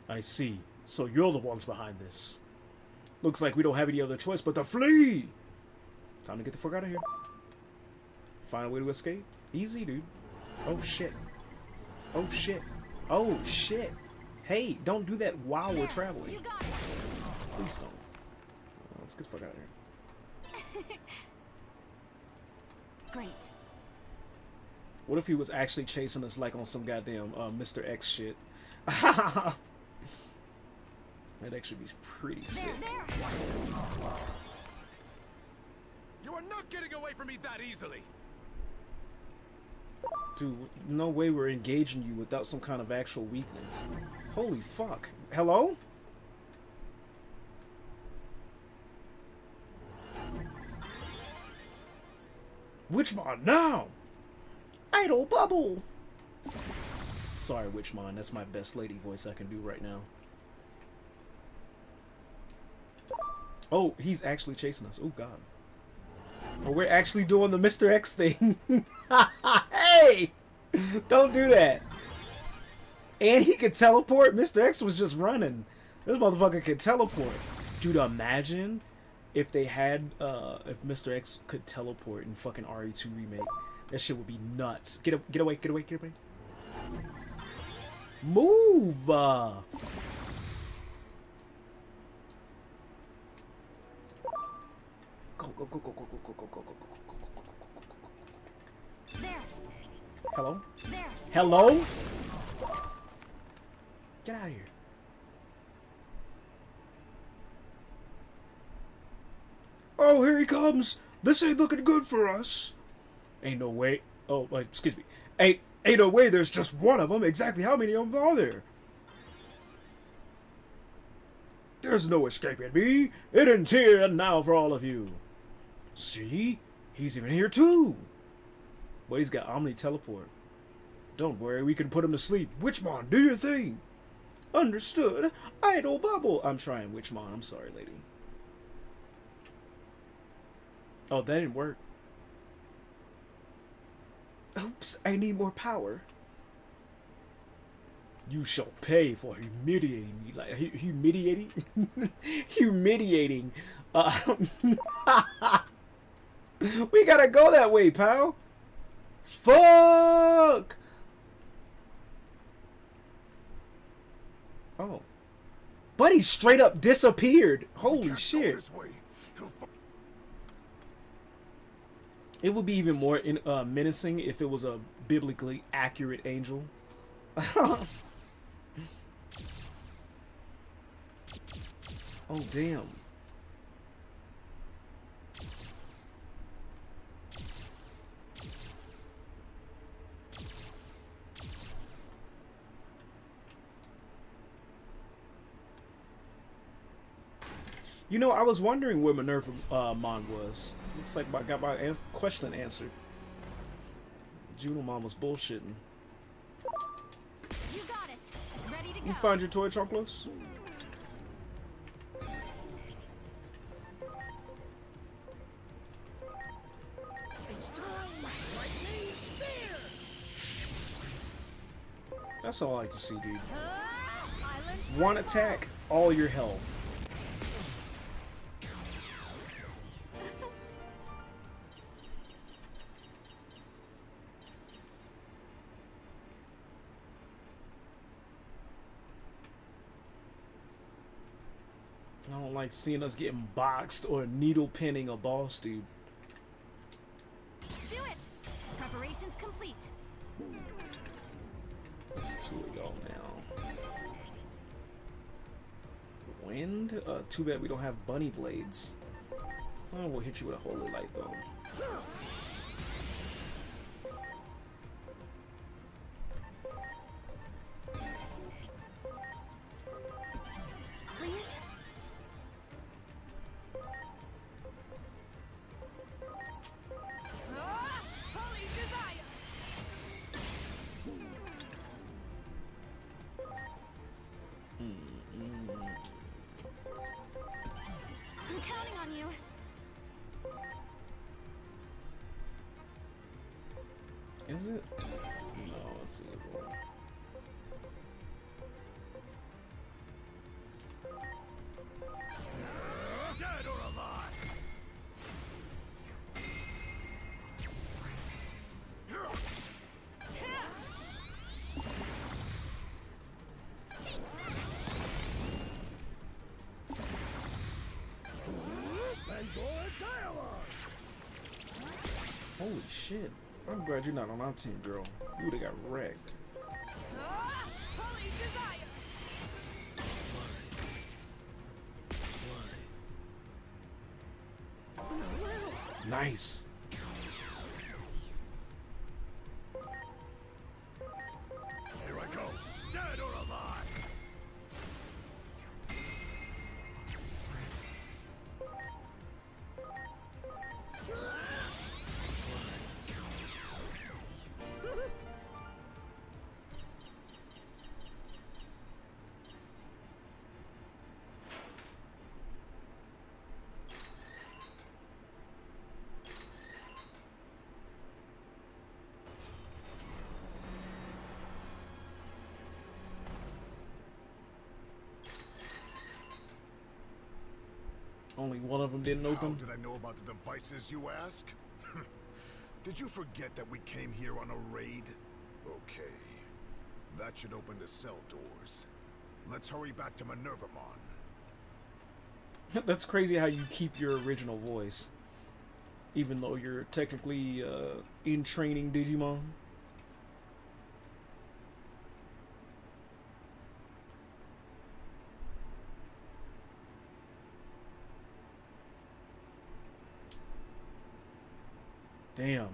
I see. So you're the ones behind this. Looks like we don't have any other choice but to flee. Time to get the fuck out of here. Find a way to escape. Easy, dude. Oh, shit. Oh, shit. Oh, shit. Hey, don't do that while we're traveling. You got it. Please don't. Let's get the fuck out of here. Great. What if he was actually chasing us like on some goddamn Mr. X shit? That'd actually be pretty sick. There. You are not getting away from me that easily. Dude, no way we're engaging you without some kind of actual weakness. Holy fuck. Hello? Witchmon, now! Idle bubble! Sorry, Witchmon, that's my best lady voice I can do right now. Oh, he's actually chasing us. Oh, God. Oh, we're actually doing the Mr. X thing. Hey! Don't do that. And he could teleport? Mr. X was just running. This motherfucker could teleport. Dude, imagine if they had, if Mr. X could teleport in fucking RE2 Remake. That shit would be nuts. Get away, get away, get away. Move! Go, go, go, go, go, go, go, go, go, go, go, go, go. There. Hello? There. Hello? Get out of here. Oh, here he comes. This ain't looking good for us. Ain't no way. Oh, excuse me. Ain't no way there's just one of them. Exactly how many of them are there? There's no escaping me. It ends here and now for all of you. See? He's even here too. But he's got Omni Teleport. Don't worry, we can put him to sleep. Witchmon, do your thing. Understood. Idle bubble. I'm trying, Witchmon. I'm sorry, lady. Oh, that didn't work. Oops, I need more power. You shall pay for humiliating me. Like, humiliating? Humiliating. We gotta go that way, pal. Fuck! Oh. Buddy straight up disappeared. Holy shit. It would be even more menacing if it was a biblically accurate angel. Oh, damn. You know, I was wondering where Minerva Mon was. Looks like I got my question answered. Junimon was bullshitting. You got it. Ready to go. You find your toy, Chonklos? It's time. Lightning spear. That's all I like to see, dude. Island One attack, all your health. I don't like seeing us getting boxed or needle pinning a boss, dude. Do it. Preparations complete. There's two of y'all now. Wind? Too bad we don't have bunny blades. Oh, we'll hit you with a holy light though. Please. Holy desire! I'm counting on you. Is it? No, it's evil. Dead or alive? Holy shit. I'm glad you're not on our team, girl. You would've got wrecked. Holy desire! Nice. Here I go. Dead or alive? Only one of them didn't How open. did I know about the devices, you ask? Did you forget that we came here on a raid? Okay. That should open the cell doors. Let's hurry back to Minervamon. That's crazy how you keep your original voice, even though you're technically in training Digimon. Damn,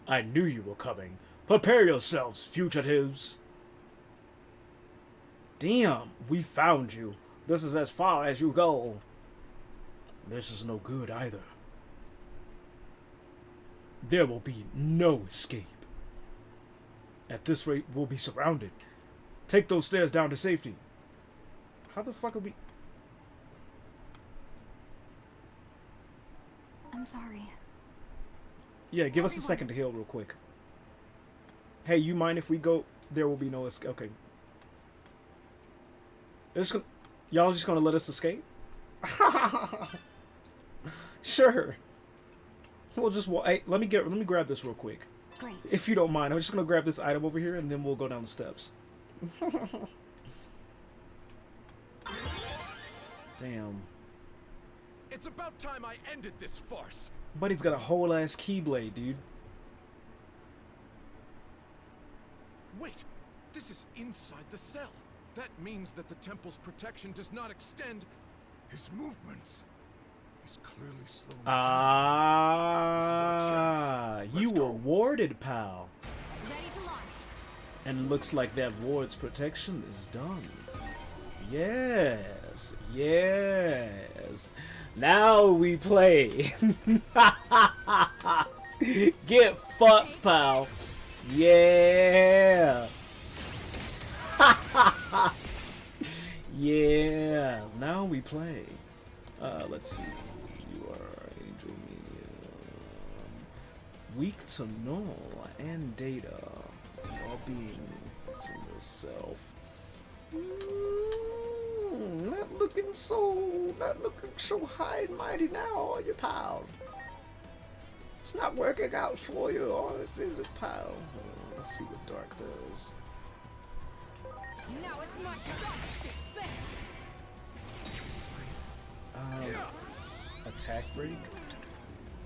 I knew you were coming. Prepare yourselves, fugitives. Damn, we found you. This is as far as you go. This is no good either. There will be no escape. At this rate, we'll be surrounded. Take those stairs down to safety. How the fuck are we... I'm sorry. Yeah, give us a second to heal real quick. Hey, you mind if we go... There will be no escape. Okay. Y'all just gonna let us escape? Sure. We'll just... Hey, let me grab this real quick. Great. If you don't mind, I'm just gonna grab this item over here and then we'll go down the steps. Damn. It's about time I ended this farce. But he's got a whole ass keyblade, dude. Wait, this is inside the cell. That means that the temple's protection does not extend. His movements. He's clearly slowing Ah, down. you were warded, pal. Ready to launch. And looks like that ward's protection is done. Yes, yes. Now we play. Get fucked, pal. Yeah. Yeah. Now we play. Let's see. You are Angel Medium. Weak to null and data. All being in yourself. Not looking so high and mighty now, are you, pal? It's not working out for you, or is it, pal? Let's see what Dark does. Now it's my turn. Despair. Attack break?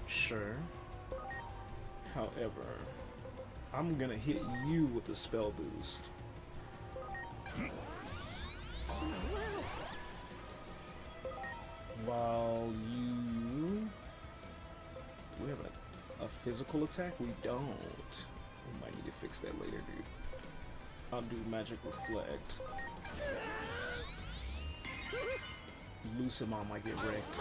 Sure. However, I'm gonna hit you with a spell boost. While you... Do we have a physical attack? We don't. We might need to fix that later, dude. I'll do Magic Reflect. Lucimon might get wrecked.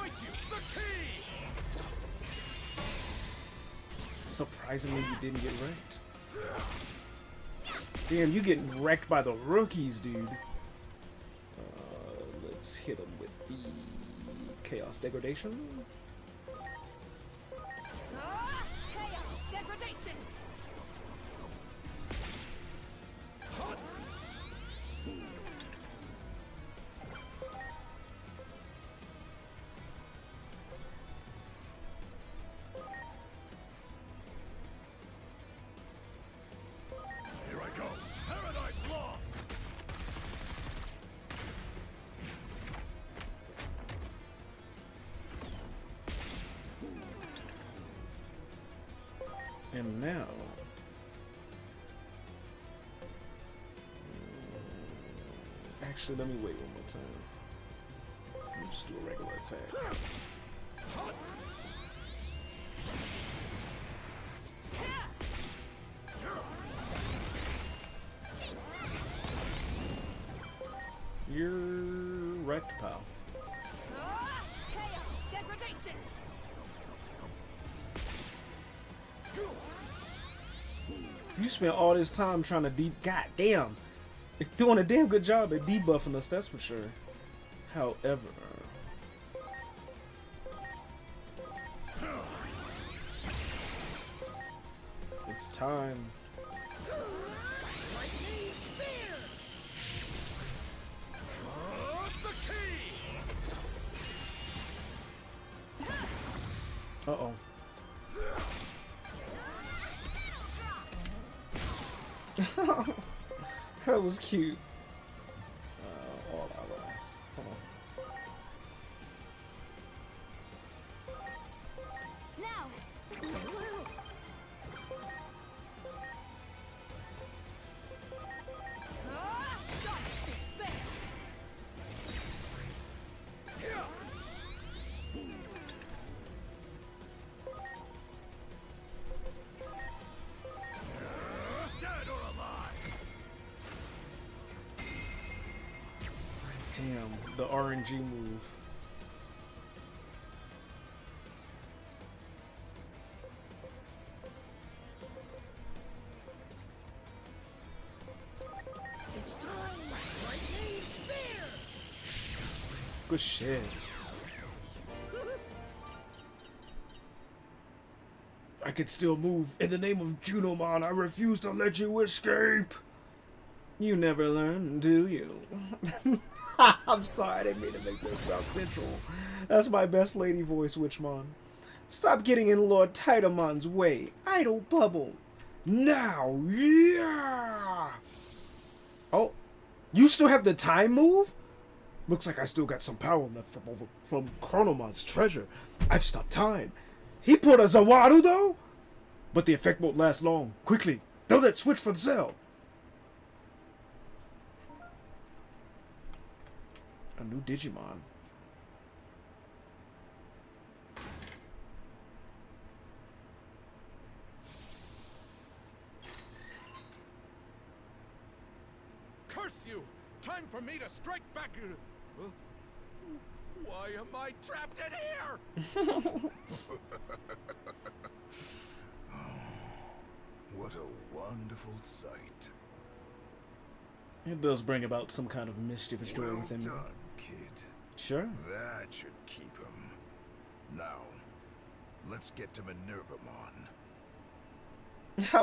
Surprisingly, you didn't get wrecked. Damn, you getting wrecked by the rookies, dude. Let's hit him with the Chaos Degradation. Chaos degradation. Here I go. Paradise lost. And now... Actually, let me wait one more time. Let me just do a regular attack. You're wrecked, pal. Chaos degradation. You spent all this time trying to God damn. It's doing a damn good job at debuffing us, that's for sure. However... It's time. Uh-oh. That was cute. All allies. Hold on. Now. Despair. Dead or alive? Damn, the RNG move. It's time! Lightning Spear! Good shit. I can still move. In the name of Junomon, I refuse to let you escape. You never learn, do you? I'm sorry, I didn't mean to make this sound central. That's my best lady voice, Witchmon. Stop getting in Lord Titamon's way. Idle bubble. Now, yeah! Oh, you still have the time move? Looks like I still got some power left from Chronomon's treasure. I've stopped time. He put a Zawaru though? But the effect won't last long. Quickly, throw that switch for the cell. A new Digimon. Curse you! Time for me to strike back. Why am I trapped in here? What a wonderful sight. It does bring about some kind of mischievous joy Well within me. done, kid. Sure. That should keep him. Now, let's get to Minervamon.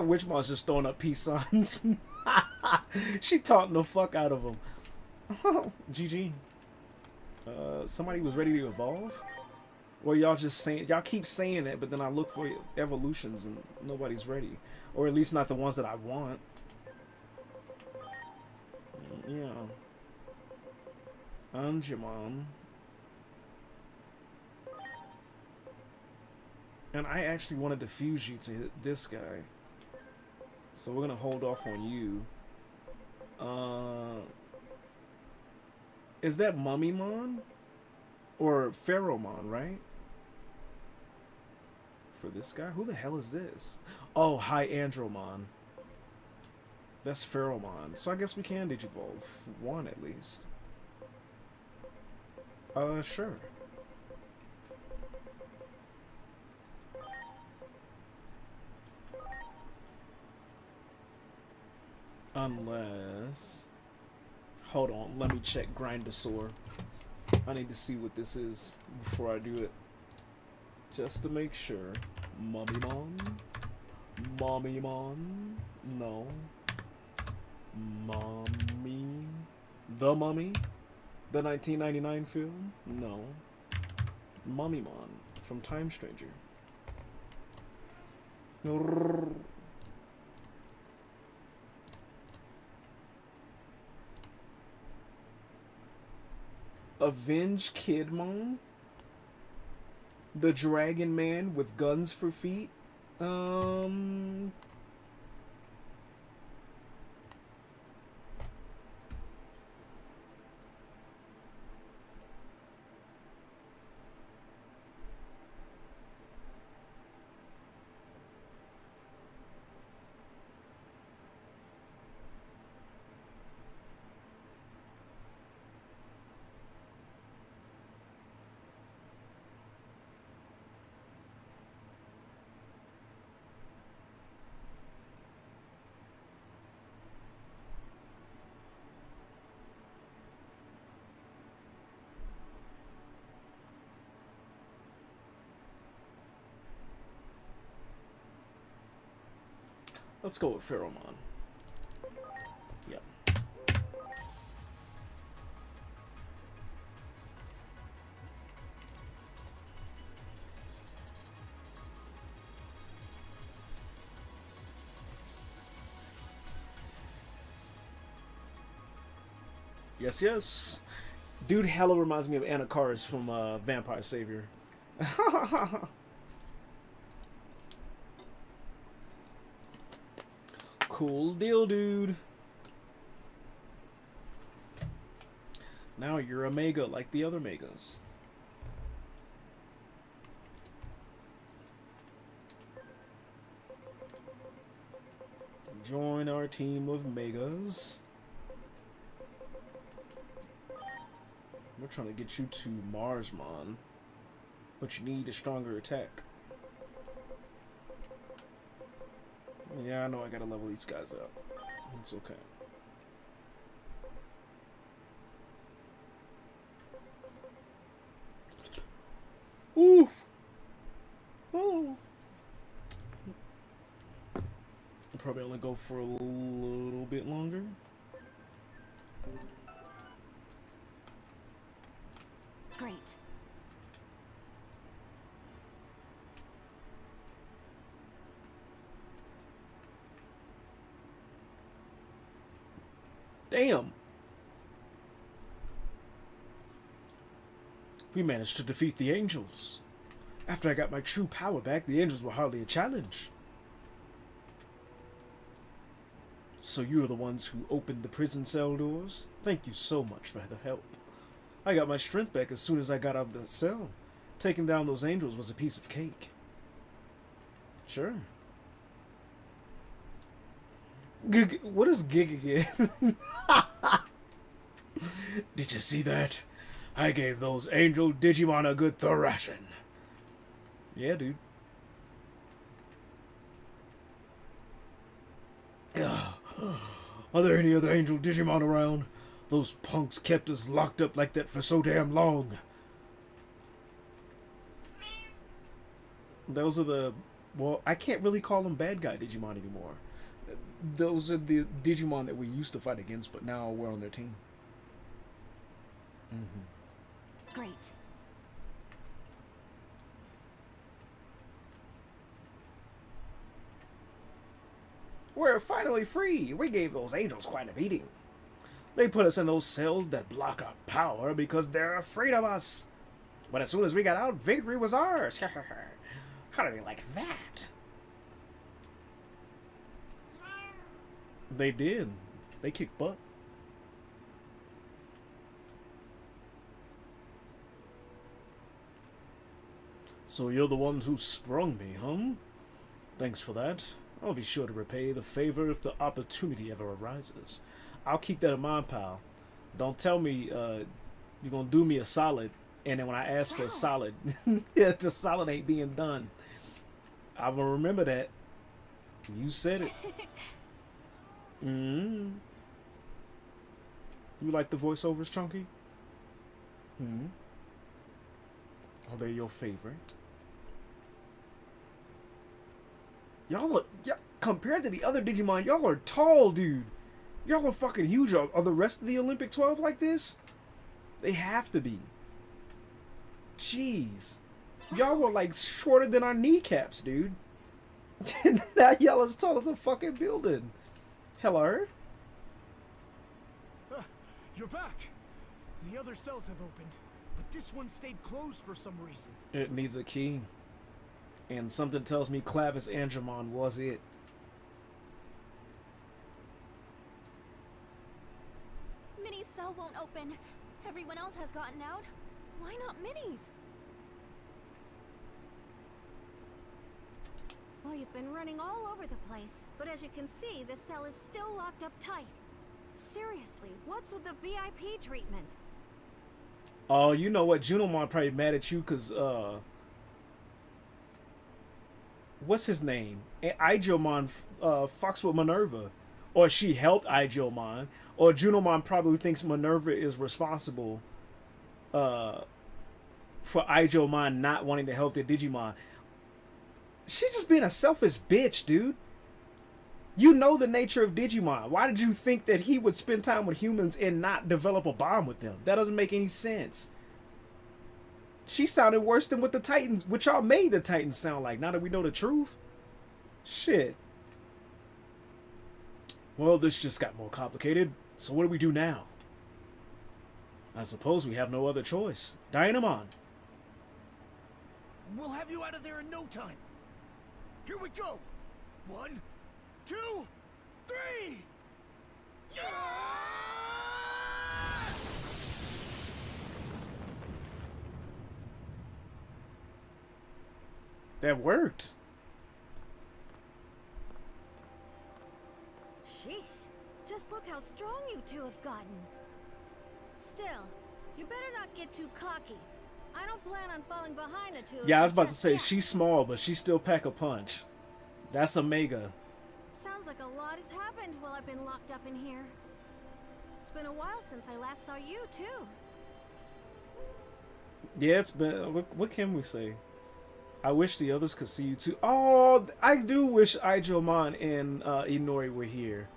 Witchmon's just throwing up peace signs. She taunting the fuck out of him. GG. Somebody was ready to evolve? Or y'all just saying, y'all keep saying that, but then I look for evolutions and nobody's ready. Or at least not the ones that I want. Yeah. Angemon. And I actually wanted to fuse you to hit this guy. So we're gonna hold off on you. Is that Mummymon? Or Pharaohmon, right? For this guy? Who the hell is this? Oh, Hi Andromon. That's Pharaohmon. So I guess we can digivolve. One at least. Sure. Unless... Hold on, let me check Grindosaur. I need to see what this is before I do it. Just to make sure. Mummymon? Mummymon? No. Mummy? The Mummy? The 1999 film? No. Mummymon from Time Stranger. Avenge Kidmon? The Dragon Man with guns for feet? Let's go with Pharaohmon. Yep. Yes, yes. Dude hella reminds me of Anacaris from Vampire Savior. Cool deal, dude. Now you're a mega like the other megas. Join our team of megas. We're trying to get you to Marsmon, but you need a stronger attack. Yeah, I know I gotta level these guys up. It's okay. Oof! Oh! I'll probably only go for a little bit longer. Great. Damn! We managed to defeat the angels. After I got my true power back, the angels were hardly a challenge. So you are the ones who opened the prison cell doors? Thank you so much for the help. I got my strength back as soon as I got out of the cell. Taking down those angels was a piece of cake. Sure. What is gig again? Did you see that? I gave those angel Digimon a good thrashing. Yeah, dude. Are there any other angel Digimon around? Those punks kept us locked up like that for so damn long. Those are the... Well, I can't really call them bad guy Digimon anymore. Those are the Digimon that we used to fight against, but now we're on their team. Great. We're finally free. We gave those angels quite a beating. They put us in those cells that block our power because they're afraid of us. But as soon as we got out, victory was ours. How do they like that? They did. They kicked butt. So you're the ones who sprung me, huh? Thanks for that. I'll be sure to repay the favor if the opportunity ever arises. I'll keep that in mind, pal. Don't tell me you're gonna do me a solid, and then when I ask for a solid, the solid ain't being done. I will remember that. You said it. You like the voiceovers, Chunky? Are they your favorite? Y'all are, compared to the other Digimon, y'all are tall, dude. Y'all are fucking huge. Are the rest of the Olympic 12 like this? They have to be. Jeez. Y'all were like shorter than our kneecaps, dude. Now y'all as tall as a fucking building. Hello? You're back. The other cells have opened, but this one stayed closed for some reason. It needs a key. And something tells me Clavis Angemon was it. Minnie's cell won't open. Everyone else has gotten out. Why not Minnie's? Well, you've been running all over the place, but as you can see, the cell is still locked up tight. Seriously, what's with the VIP treatment? Oh, you know what? Junomon probably mad at you because, what's his name? Aijomon fucks with Minerva. Or she helped Aijomon. Or Junomon probably thinks Minerva is responsible for Aijomon not wanting to help the Digimon. She's just being a selfish bitch, dude. You know the nature of Digimon. Why did you think that he would spend time with humans and not develop a bond with them? That doesn't make any sense. She sounded worse than what the Titans, which y'all made the Titans sound like, now that we know the truth. Shit. Well, this just got more complicated. So what do we do now? I suppose we have no other choice. Dynamon. We'll have you out of there in no time. Here we go. 1, 2, 3. Yeah! That worked. Sheesh. Just look how strong you two have gotten. Still, You better not get too cocky. I don't plan on falling behind the two of Yeah, I you was about to just say, yet. she's small, but she still pack a punch. That's a mega. Sounds like a lot has happened while I've been locked up in here. It's been a while since I last saw you, too. Yeah, it's been... What can we say? I wish the others could see you, too. Oh, I do wish Ijoman and Inori were here.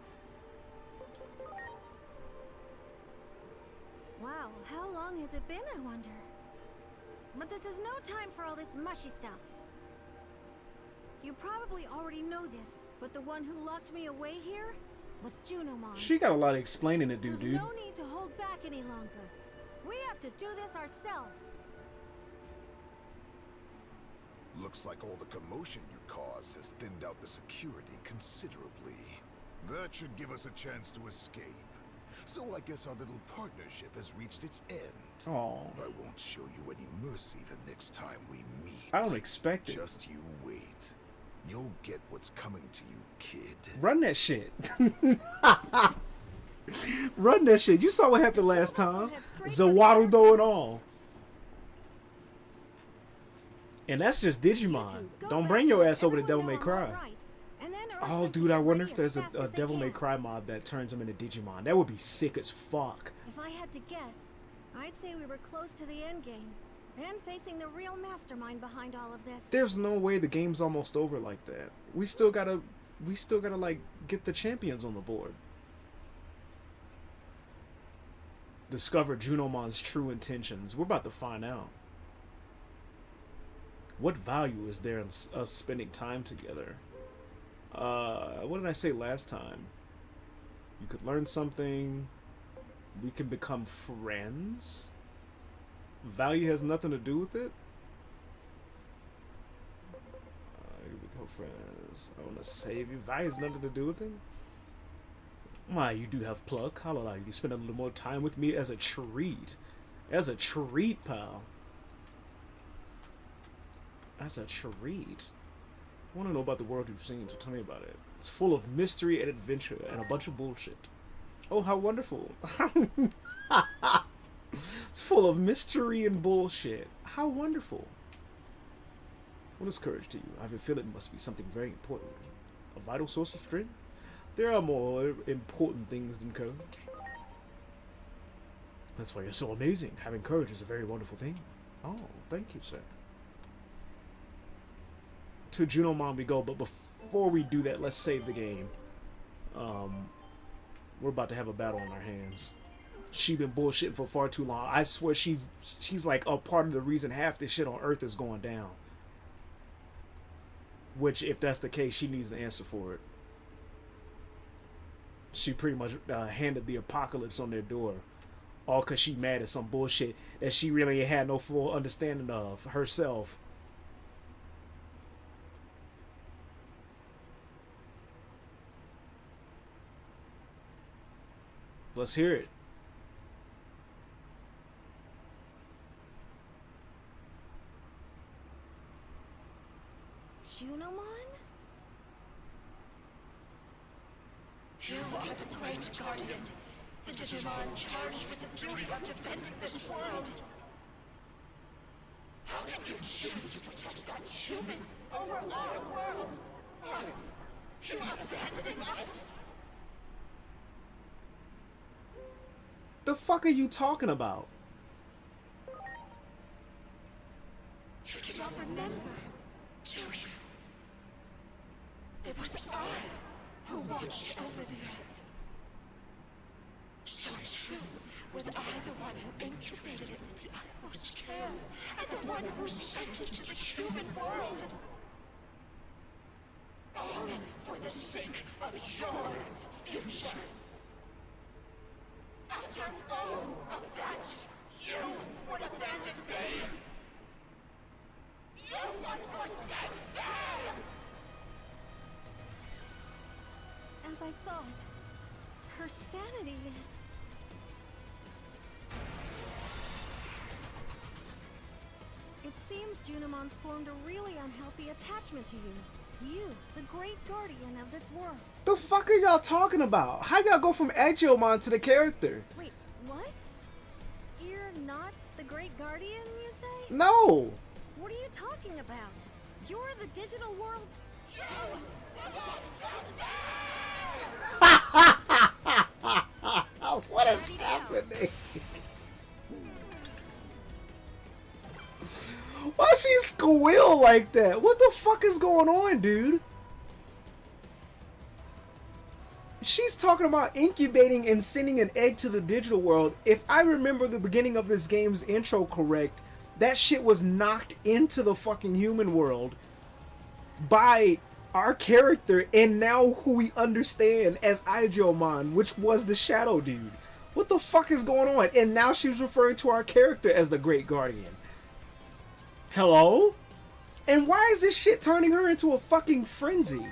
Wow, how long has it been, I wonder? But this is no time for all this mushy stuff. You probably already know this, but the one who locked me away here was Junomon. She got a lot of explaining to do, There's dude. no need to hold back any longer. We have to do this ourselves. Looks like all the commotion you caused has thinned out the security considerably. That should give us a chance to escape. So I guess our little partnership has reached its end. Oh, I won't show you any mercy the next time we meet. I don't expect it. Just you wait. You'll get what's coming to you, kid. Run that shit. Run that shit. You saw what happened last time. Zawaru though and all. And that's just Digimon. Don't bring your ass over to Devil May Cry. Oh, dude, I wonder if there's a Devil May Cry mod that turns him into Digimon. That would be sick as fuck. If I had to guess, I'd say we were close to the end game and facing the real mastermind behind all of this. There's no way the game's almost over like that. We still gotta like get the champions on the board. Discover Junomon's true intentions. We're about to find out. What value is there in us spending time together? What did I say last time? You could learn something. We can become friends. Value has nothing to do with it. You become friends. I want to save you. Value has nothing to do with it. Why, you do have pluck. I'll allow you to spend a little more time with me as a treat. As a treat, pal. As a treat. I want to know about the world you've seen, so tell me about it. It's full of mystery and adventure and a bunch of bullshit. Oh, how wonderful. It's full of mystery and bullshit. How wonderful. What is courage to you? I have a feeling it must be something very important. A vital source of strength? There are more important things than courage. That's why you're so amazing. Having courage is a very wonderful thing. Oh, thank you, sir. To Junomon we go, but before we do that, let's save the game. We're about to have a battle on our hands. She been bullshitting for far too long. I swear she's like a part of the reason half this shit on Earth is going down. Which, if that's the case, she needs to answer for it. She pretty much handed the apocalypse on their door. All because she mad at some bullshit that she really had no full understanding of herself. Let's hear it. Junomon? You are the great guardian, the Digimon charged with the duty of defending this world. How can you choose to protect that human over our world? Are you abandoning us? The fuck are you talking about? You do not remember, do you? It was I who watched over the earth. So too was I the one who incubated it with the utmost care, and the one who sent it to the human world. All for the sake of your future. After all of that, you would abandon me. You would forsake me. As I thought, her sanity is... It seems Junomon's formed a really unhealthy attachment to you. You, the great guardian of this world. The fuck are y'all talking about? How y'all go from Agiomon to the character? Wait, what? you're not the Great Guardian, you say? No! What are you talking about? You're the digital world's... What is happening? Why she squeal like that? What the fuck is going on, dude? She's talking about incubating and sending an egg to the digital world. If I remember the beginning of this game's intro correct, that shit was knocked into the fucking human world by our character, and now who we understand as YuGiOh, which was the shadow dude. What the fuck is going on? And now she's referring to our character as the Great Guardian. Hello? And why is this shit turning her into a fucking frenzy?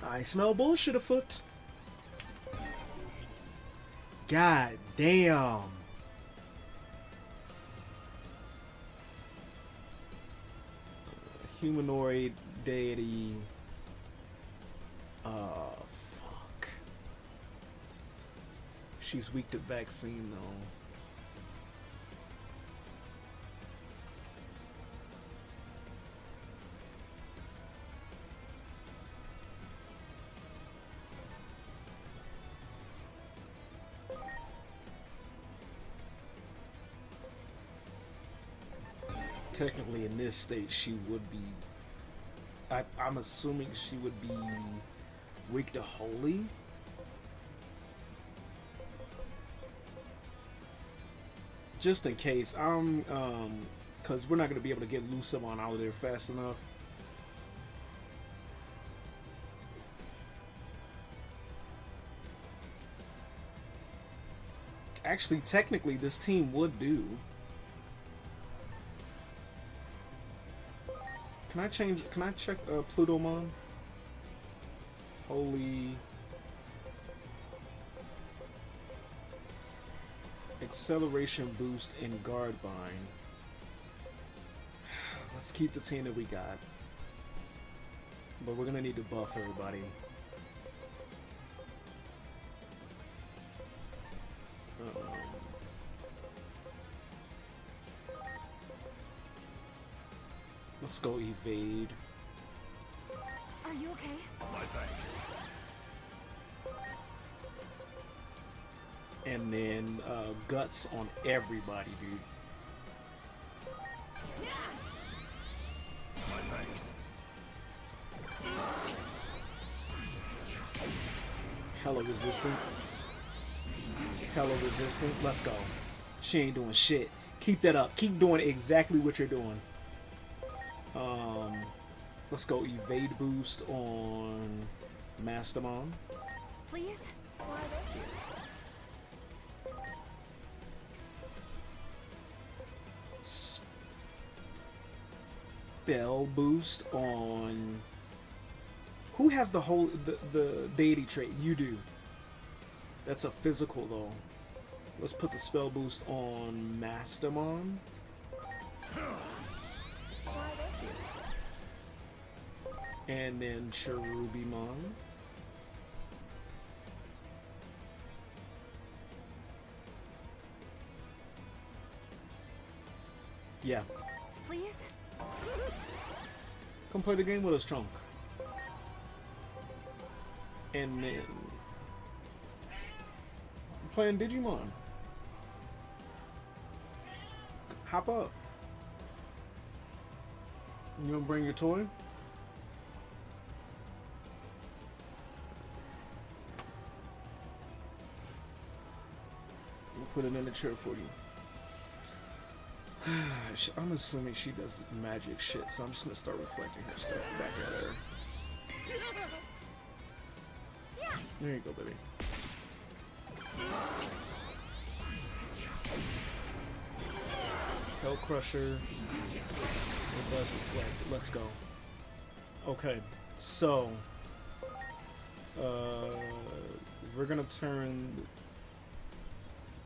I smell bullshit afoot. God damn. Humanoid deity. Fuck. She's weak to vaccine though. Technically, in this state, she would be. I'm assuming she would be weak to holy. Just in case, because we're not gonna be able to get Lucamon out of there fast enough. Actually, technically, this team would do. Can I change? Can I check Plutomon? Holy. Acceleration boost and guard bind. Let's keep the team that we got. But we're gonna need to buff everybody. Let's go evade. Are you okay? My thanks. And then guts on everybody, dude. My thanks. Hella resistant. Hella resistant. Let's go. She ain't doing shit. Keep that up. Keep doing exactly what you're doing. Let's go evade boost on Mastermon. Please? Spell boost on... Who has the whole the deity trait? You do. That's a physical though. Let's put the spell boost on Mastermon. And then Cherubimon. Yeah. Please? Come play the game with us, Trunk. And then... I'm playing Digimon. Hop up. You gonna bring your toy? Put it in the chair for you. I'm assuming she does magic shit, so I'm just gonna start reflecting her stuff back at her. There you go, baby. Hell Crusher. It does reflect. Let's go. Okay, so we're gonna turn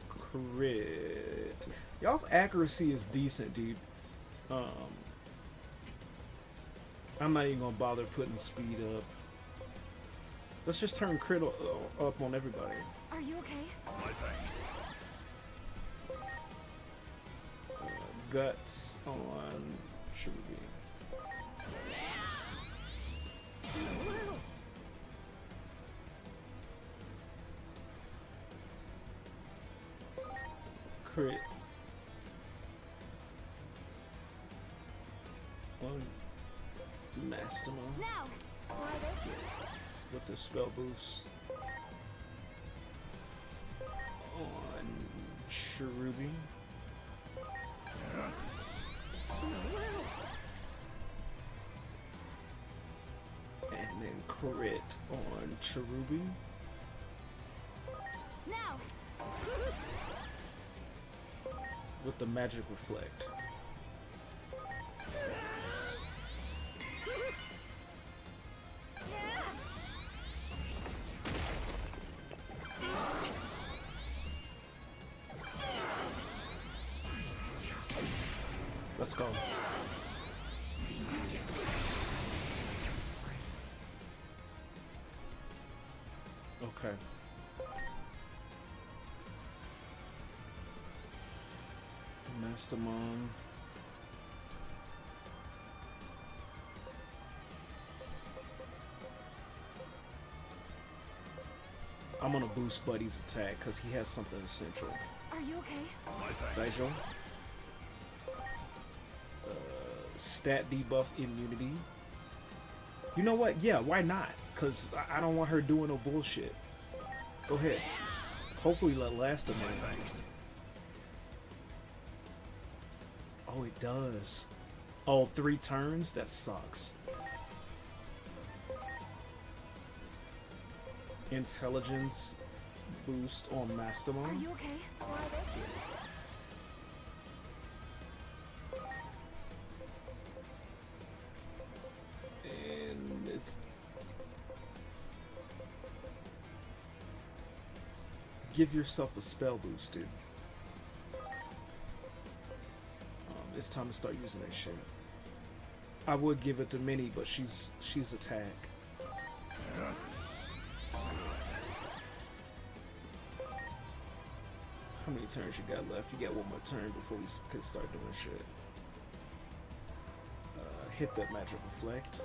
crit. Y'all's accuracy is decent, dude. I'm not even gonna bother putting speed up. Let's just turn crit up on everybody. Are you okay? My thanks. Guts on Shurubi. Crit on Mastermind Now! Why they with the spell boost on Cherubi. And then crit on Cherubi. Now! With the magic reflect. Let's go. Okay. Mastermind. I'm gonna boost Buddy's attack because he has something essential. Are you okay? My thanks. Daijou. Stat debuff immunity. You know what? Yeah, why not? Because I don't want her doing no bullshit. Go ahead. Hopefully let last a minute. Thanks. Oh, it does. Oh, 3 turns? That sucks. Intelligence boost on Mastermind. Are you okay? Why they And it's give yourself a spell boost, dude. It's time to start using that shit. I would give it to Minnie, but she's attack. How many turns you got left? You got one more turn before we can start doing shit. Hit that magic reflect.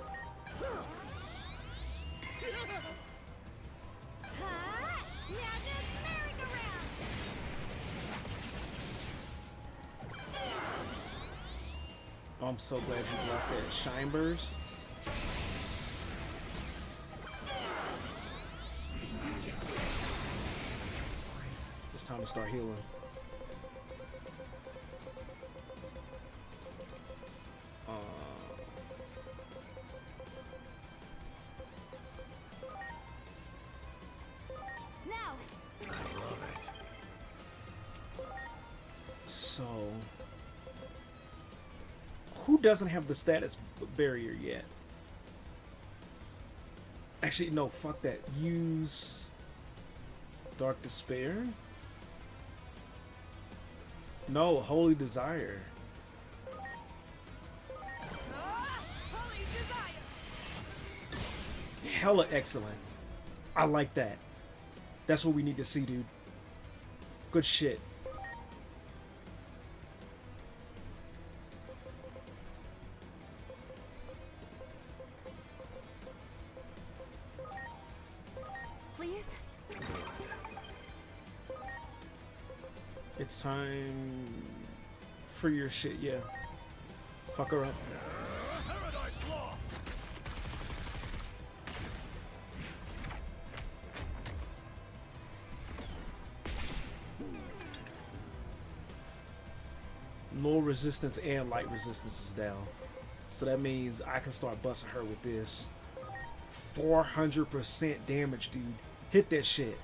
Oh, I'm so glad you blocked that Shine Burst. It's time to start healing. Now! I love it. So, who doesn't have the status barrier yet? Actually, no, fuck that. Use Dark Despair? No, Holy Desire. Holy desire! Hella excellent. I like that. That's what we need to see, dude. Good shit. Please? It's time for your shit, yeah. Fuck her up. Paradise lost. Null resistance and light resistance is down. So that means I can start busting her with this. 400% damage, dude. Hit that shit.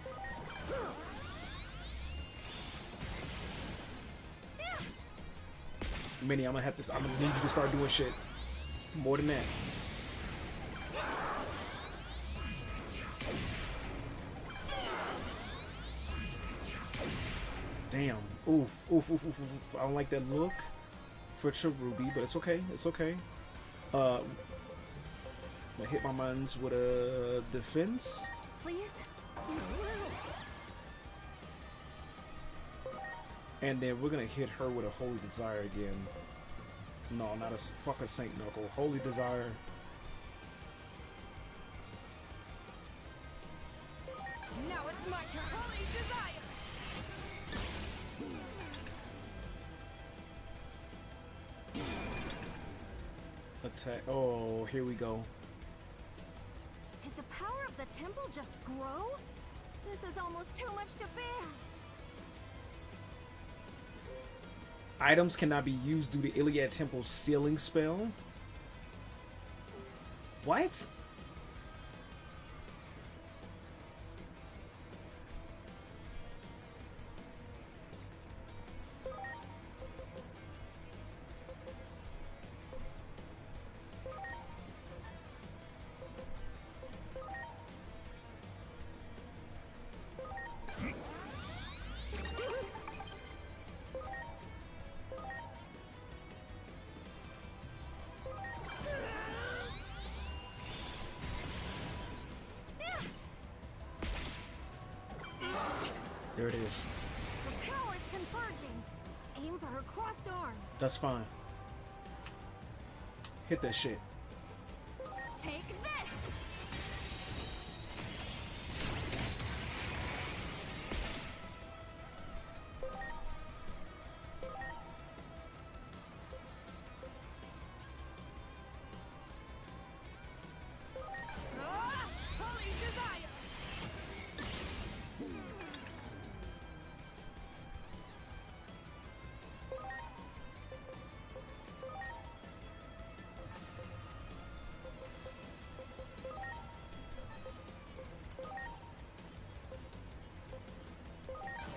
Minnie, I'm gonna need you to start doing shit. More than that. Damn. Oof, oof, oof, oof, oof. I don't like that look for Cherubi, but it's okay. It's okay. I hit my mons with a defense. Please? And then we're gonna hit her with a Holy Desire again. No, not a fucking Saint Knuckle. Holy Desire. Now it's my turn. Holy desire. Attack. Oh, here we go. Did the power of the temple just grow? This is almost too much to bear. Items cannot be used due to Iliad Temple's sealing spell. What? There it is. The power's converging. Aim for her crossed arms. That's fine. Hit that shit. Take this! Ah! Holy desire.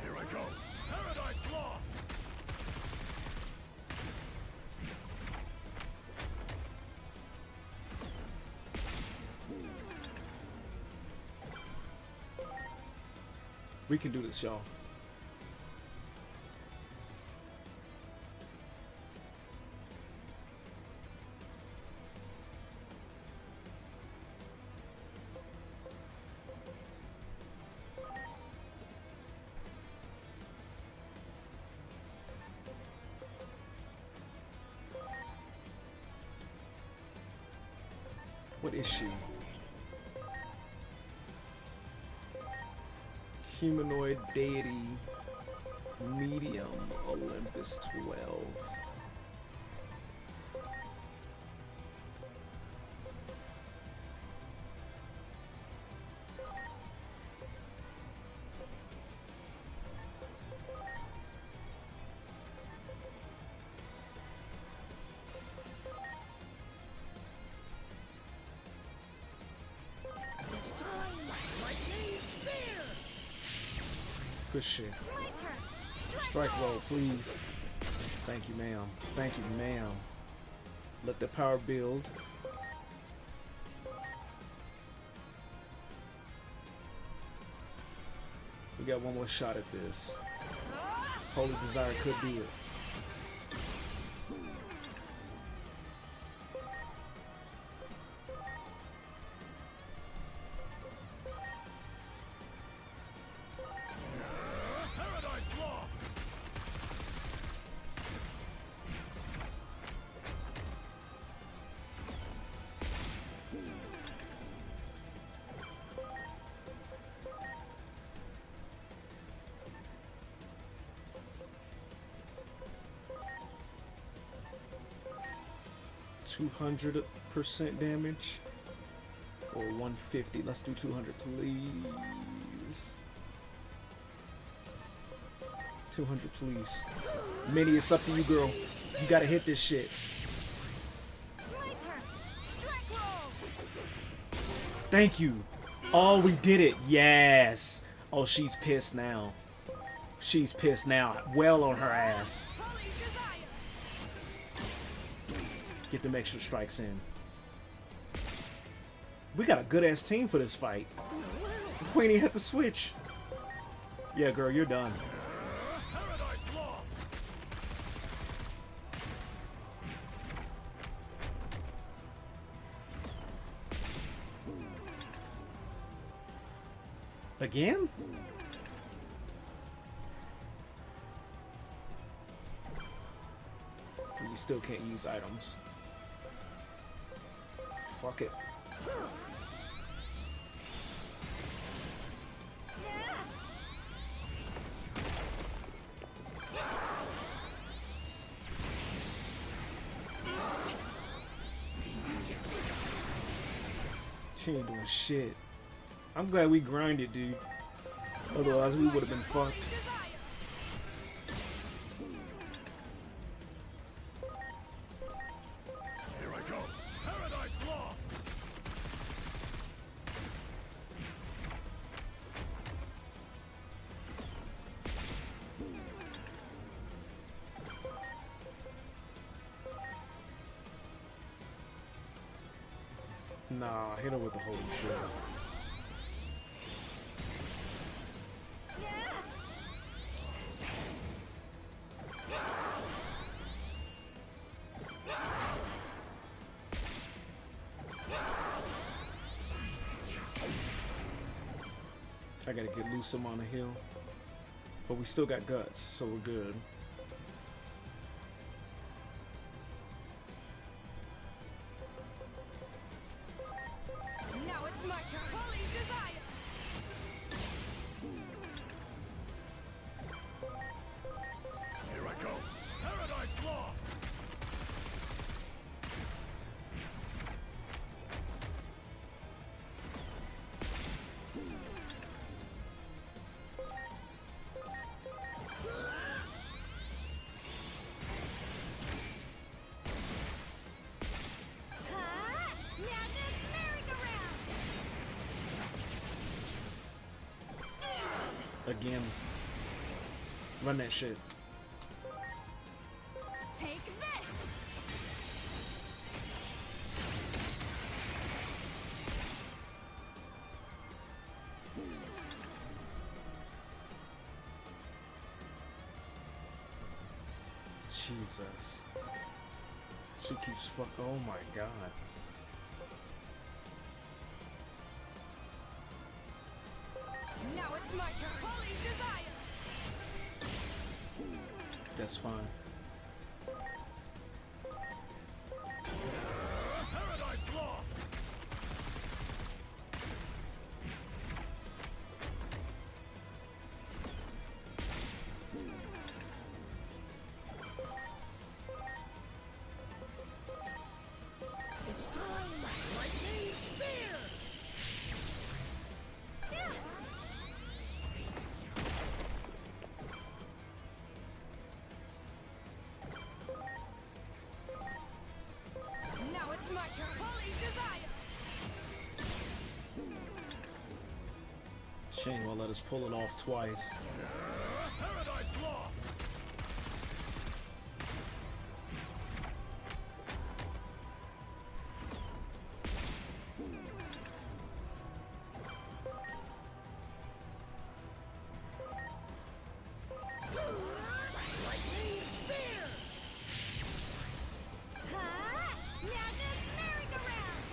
Here I go. Paradise lost. We can do this, y'all. What is she? Humanoid deity, medium, Olympus 12. Good shit. My turn. Strike roll, please. Thank you, ma'am. Thank you, ma'am. Let the power build. We got one more shot at this. Holy Desire could be it. Paradise lost. 200% damage or 150. Let's do 200, please. 200, please. Minnie, it's up to you, girl. You gotta hit this shit. My turn. Strike roll. Thank you. Oh, we did it. Yes. Oh, she's pissed now. She's pissed now. Well on her ass. Holy desire. Get them extra strikes in. We got a good ass team for this fight. Queenie had to switch. Yeah, girl, you're done. Paradise lost. Again? still can't use items. Fuck it. She ain't doing shit. I'm glad we grinded, dude. Otherwise, we would have been fucked. Here I go. Paradise Lost. Nah, hit her with the holy shit. I gotta get loose some on the hill. But we still got guts, so we're good. Now it's my turn. Holy desire. Here I go. Paradise Lost. Again. Run that shit. Take this. Jesus. She keeps fuck. Oh my god. Now it's my turn. Holy desire. That's fine. Paradise Lost. It's time! Lightning spear! Now it's my turn. Holy desire. She ain't gonna let us pull it off twice. Paradise Lost. Lightning spear! Madness merry-go-round!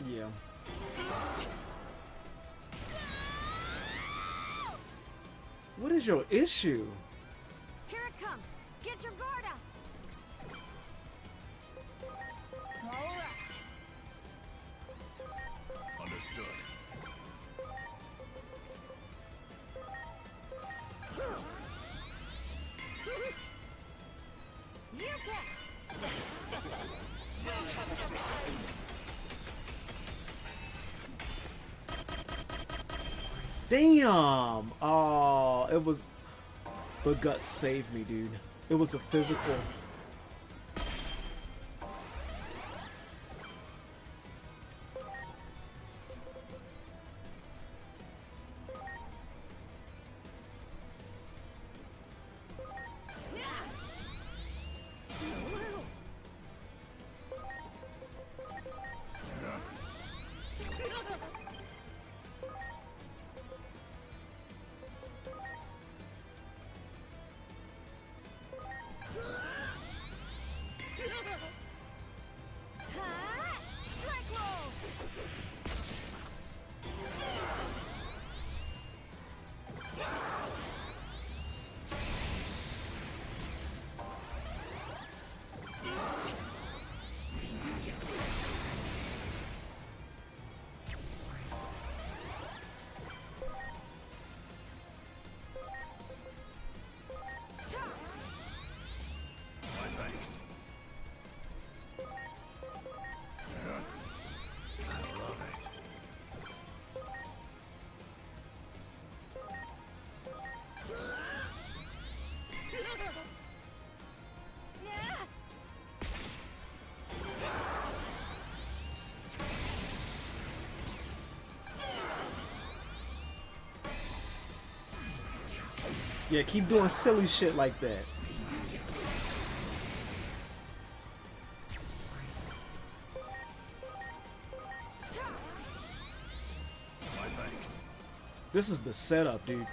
Yeah. What is your issue? Here it comes! Get your guard up! All right. Understood. You can! Damn! Oh, it was. The guts saved me, dude. It was a physical. Yeah, keep doing silly shit like that. My thanks. This is the setup, dude.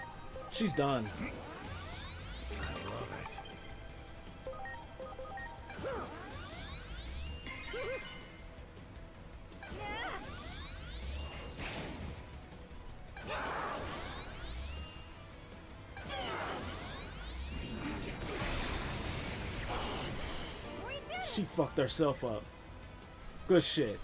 She's done. I love it. She fucked herself up. Good shit.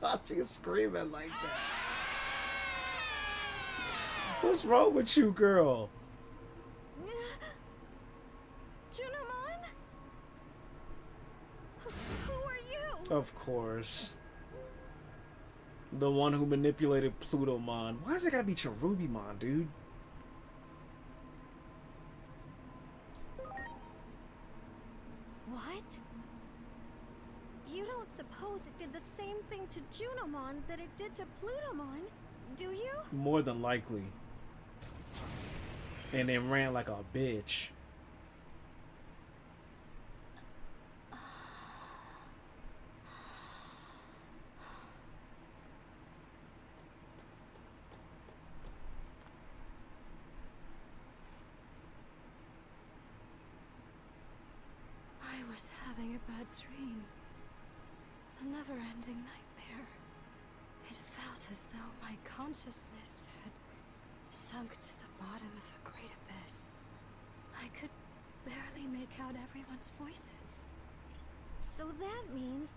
Thought she was screaming like that. What's wrong with you, girl? Junamon? Who are you? Of course. The one who manipulated Plutomon. Why is it gotta be Cherubimon, dude? What? You don't suppose it did the same thing to Junamon that it did to Plutomon, do you? More than likely. And then ran like a bitch. I was having a bad dream. A never-ending nightmare. It felt as though my consciousness had sunk to the bottom of a great abyss. I could barely make out everyone's voices. So that means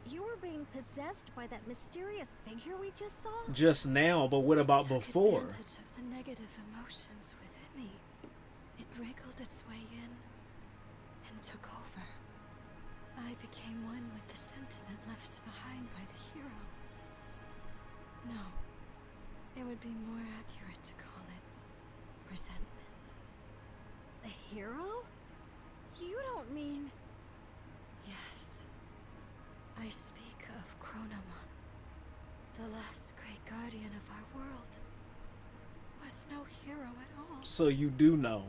you were being possessed by that mysterious figure we just saw? Just now, but what about It took before? advantage of the negative emotions within me. It wriggled its way in and took over. I became one with the sentiment left behind by the hero. No, it would be more accurate to call it resentment. A hero? You don't mean... Yes. I speak of Chronomon, the last great guardian of our world. Was no hero at all. So you do know.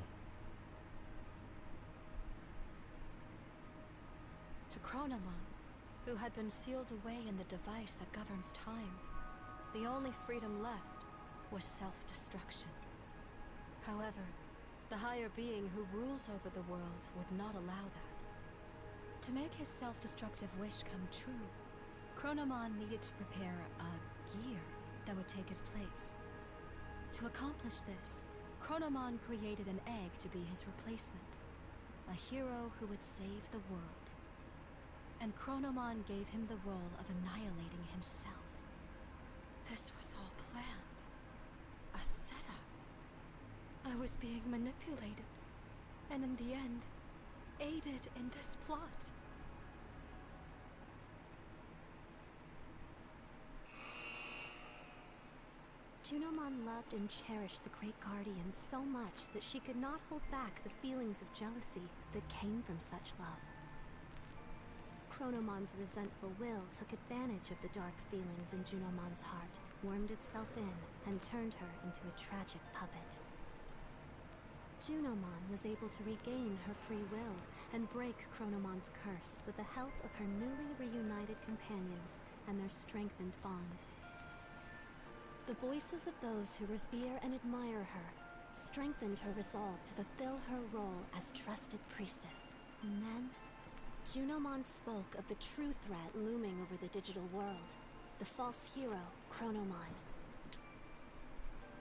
To Chronomon, who had been sealed away in the device that governs time, the only freedom left was self-destruction. However, the higher being who rules over the world would not allow that. To make his self-destructive wish come true, Chronomon needed to prepare a gear that would take his place. To accomplish this, Chronomon created an egg to be his replacement, a hero who would save the world. And Chronomon gave him the role of annihilating himself. This was all planned. A setup. I was being manipulated, and in the end, aided in this plot. Junamon loved and cherished the Great Guardian so much that she could not hold back the feelings of jealousy that came from such love. Chronomon's resentful will took advantage of the dark feelings in Junomon's heart, wormed itself in, and turned her into a tragic puppet. Junomon was able to regain her free will and break Chronomon's curse with the help of her newly reunited companions and their strengthened bond. The voices of those who revere and admire her strengthened her resolve to fulfill her role as trusted priestess. And then, Junomon spoke of the true threat looming over the digital world, the false hero, Chronomon.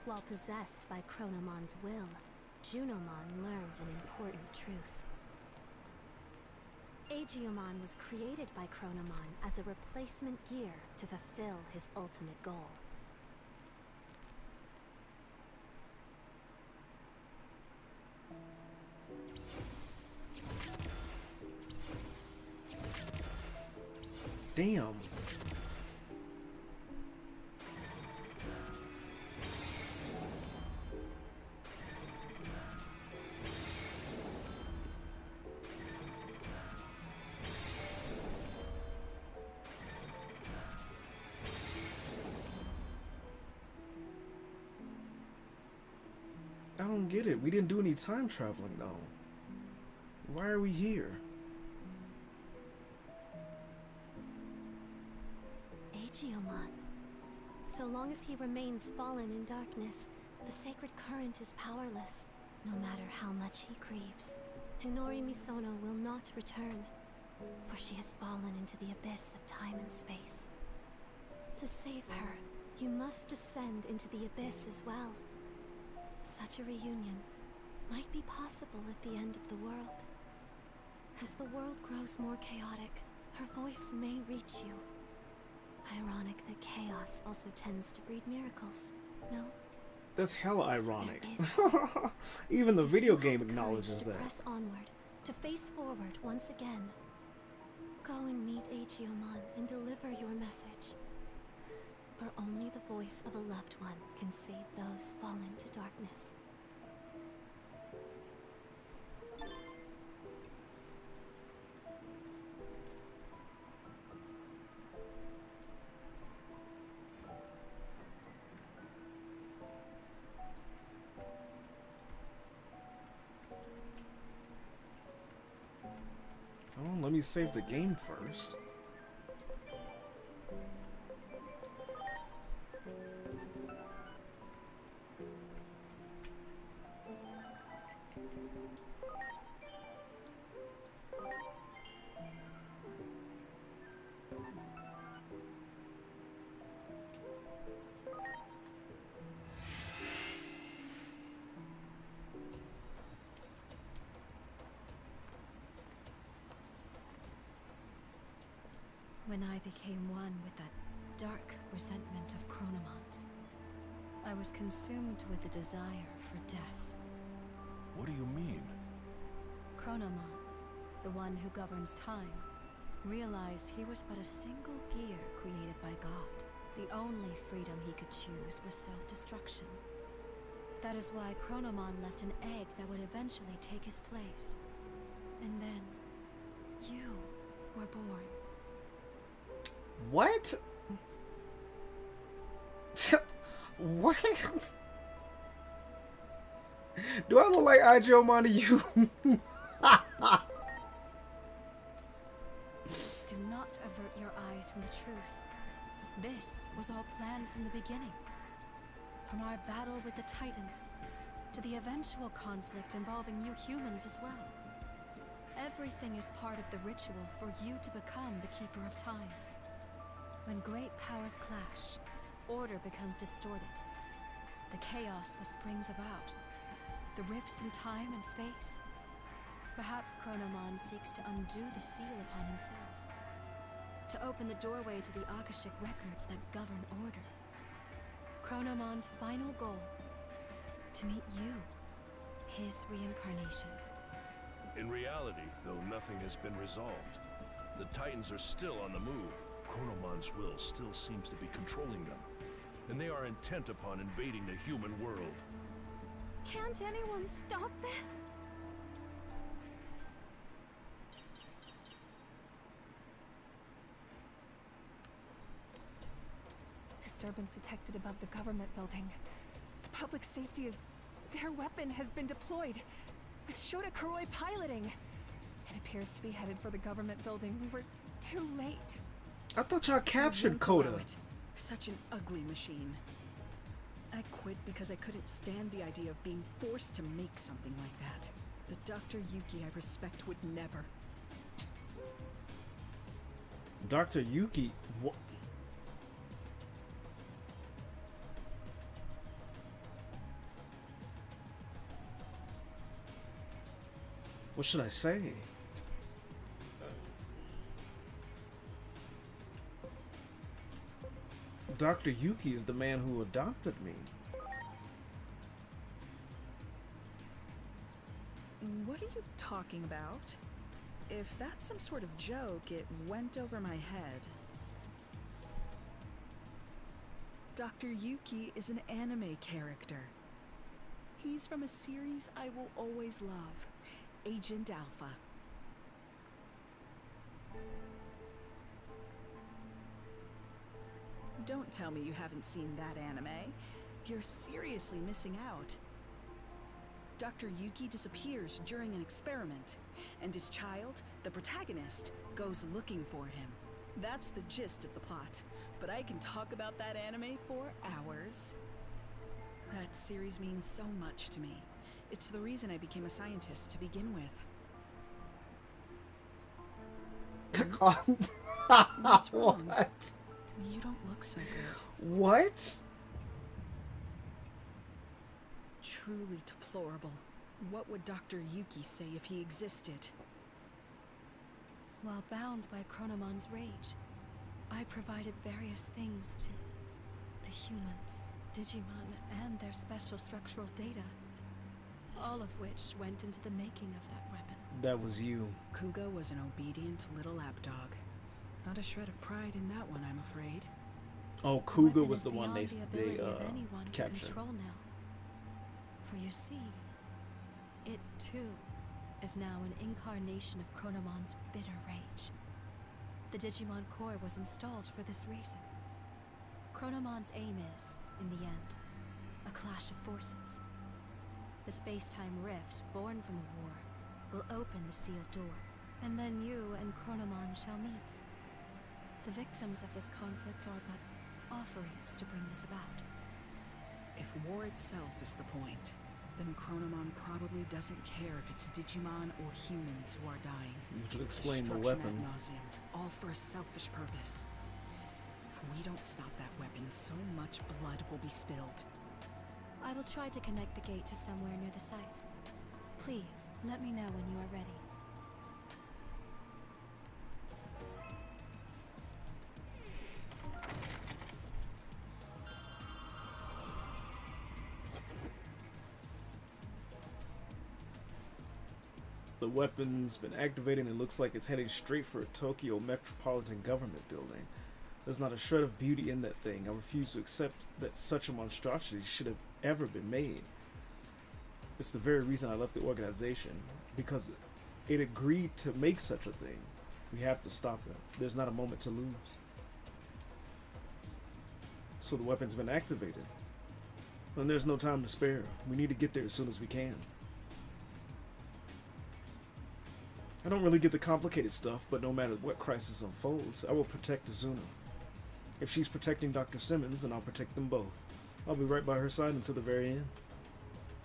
While possessed by Chronomon's will, Junomon learned an important truth. Agiomon was created by Chronomon as a replacement gear to fulfill his ultimate goal. Damn. I don't get it. We didn't do any time traveling though. Why are we here? Agiomon. So long as he remains fallen in darkness, the sacred current is powerless, no matter how much he grieves. Hinori Misono will not return, for she has fallen into the abyss of time and space. To save her, you must descend into the abyss as well. Such a reunion might be possible at the end of the world. As the world grows more chaotic, her voice may reach you. Ironic that chaos also tends to breed miracles, no? That's hella ironic. So Even the video you game have the acknowledges courage to that. press onward, to face forward once again. Go and meet Agiomon and deliver your message. For only the voice of a loved one can save those fallen to darkness. Oh, let me save the game first. When I became one with that dark resentment of Chronomon's, I was consumed with the desire for death. What do you mean? Chronomon, the one who governs time, realized he was but a single gear created by God. The only freedom he could choose was self-destruction. That is why Chronomon left an egg that would eventually take his place. And then, you were born. What? What? Do I look like Agiomon to you? Do not avert your eyes from the truth. This was all planned from the beginning. From our battle with the Titans, to the eventual conflict involving you humans as well. Everything is part of the ritual for you to become the Keeper of Time. When great powers clash, order becomes distorted. The chaos that springs about, the rifts in time and space. Perhaps Chronomon seeks to undo the seal upon himself, to open the doorway to the Akashic records that govern order. Chronomon's final goal, to meet you, his reincarnation. In reality, though nothing has been resolved, the Titans are still on the move. Chronomon's will still seems to be controlling them, and they are intent upon invading the human world. Can't anyone stop this? Disturbance detected above the government building. The public safety is... Their weapon has been deployed, with Shota Kuroi piloting. It appears to be headed for the government building. We were too late. I thought y'all captured Coda. Such an ugly machine. I quit because I couldn't stand the idea of being forced to make something like that. The Dr. Yuki I respect would never. Dr. Yuki? What? What should I say? Dr. Yuki is the man who adopted me. What are you talking about? If that's some sort of joke, it went over my head. Dr. Yuki is an anime character. He's from a series I will always love, Agent Alpha. Don't tell me you haven't seen that anime. You're seriously missing out. Dr. Yuki disappears during an experiment, and his child, the protagonist, goes looking for him. That's the gist of the plot, but I can talk about that anime for hours. That series means so much to me. It's the reason I became a scientist to begin with. What's wrong? What? You don't look so good. What? Truly deplorable. What would Dr. Yuki say if he existed? While bound by Chronomon's rage, I provided various things to the humans, Digimon, and their special structural data, all of which went into the making of that weapon. That was you. Kuga was an obedient little lapdog. Not a shred of pride in that one, I'm afraid. Oh, The Kuga weapon was is the one beyond they the ability of anyone to captured. control now. For you see, it too is now an incarnation of Chronomon's bitter rage. The Digimon core was installed for this reason. Chronomon's aim is, in the end, a clash of forces. The space-time rift born from the war will open the sealed door, and then you and Chronomon shall meet. The victims of this conflict are but offerings to bring this about. If war itself is the point, then Chronomon probably doesn't care if it's Digimon or humans who are dying. You should explain the Destruction weapon. ad nauseam, all for a selfish purpose. If we don't stop that weapon, so much blood will be spilled. I will try to connect the gate to somewhere near the site. Please, let me know when you are ready. The weapon's been activated and it looks like it's heading straight for a Tokyo Metropolitan Government building. There's not a shred of beauty in that thing. I refuse to accept that such a monstrosity should have ever been made. It's the very reason I left the organization, because it agreed to make such a thing. We have to stop it. There's not a moment to lose. So the weapon's been activated. And there's no time to spare. We need to get there as soon as we can. I don't really get the complicated stuff, but no matter what crisis unfolds, I will protect Azuna. If she's protecting Dr. Simmons, then I'll protect them both. I'll be right by her side until the very end.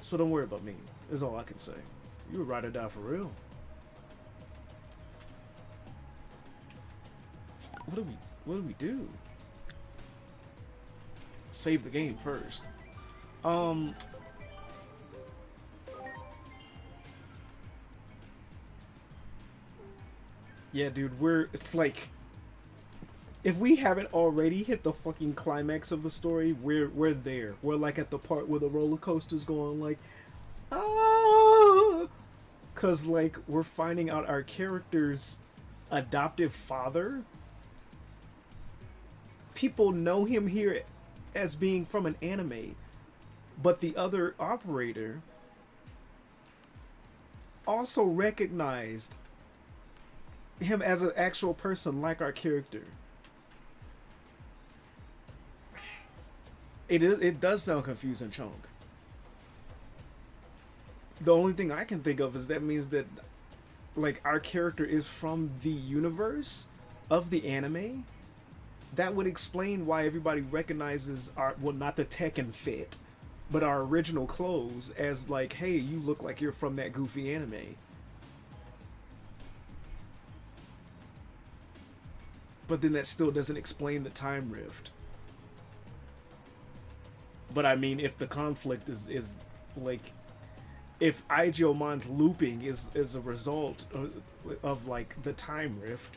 So don't worry about me, is all I can say. You would ride or die for real. What do we do? Save the game first. Yeah, dude, it's like, if we haven't already hit the fucking climax of the story, we're there. We're like at the part where the roller coaster's going like, ah, cause like we're finding out our character's adoptive father. People know him here as being from an anime, but the other operator also recognized him as an actual person like our character. It does sound confusing, Chunk. The only thing I can think of is that means that like our character is from the universe of the anime. That would explain why everybody recognizes our, well, not the Tekken fit, but our original clothes as like, hey, you look like you're from that goofy anime. But then that still doesn't explain the time rift. But I mean, if the conflict is like, if YuGiOh's looping is a result of like the time rift,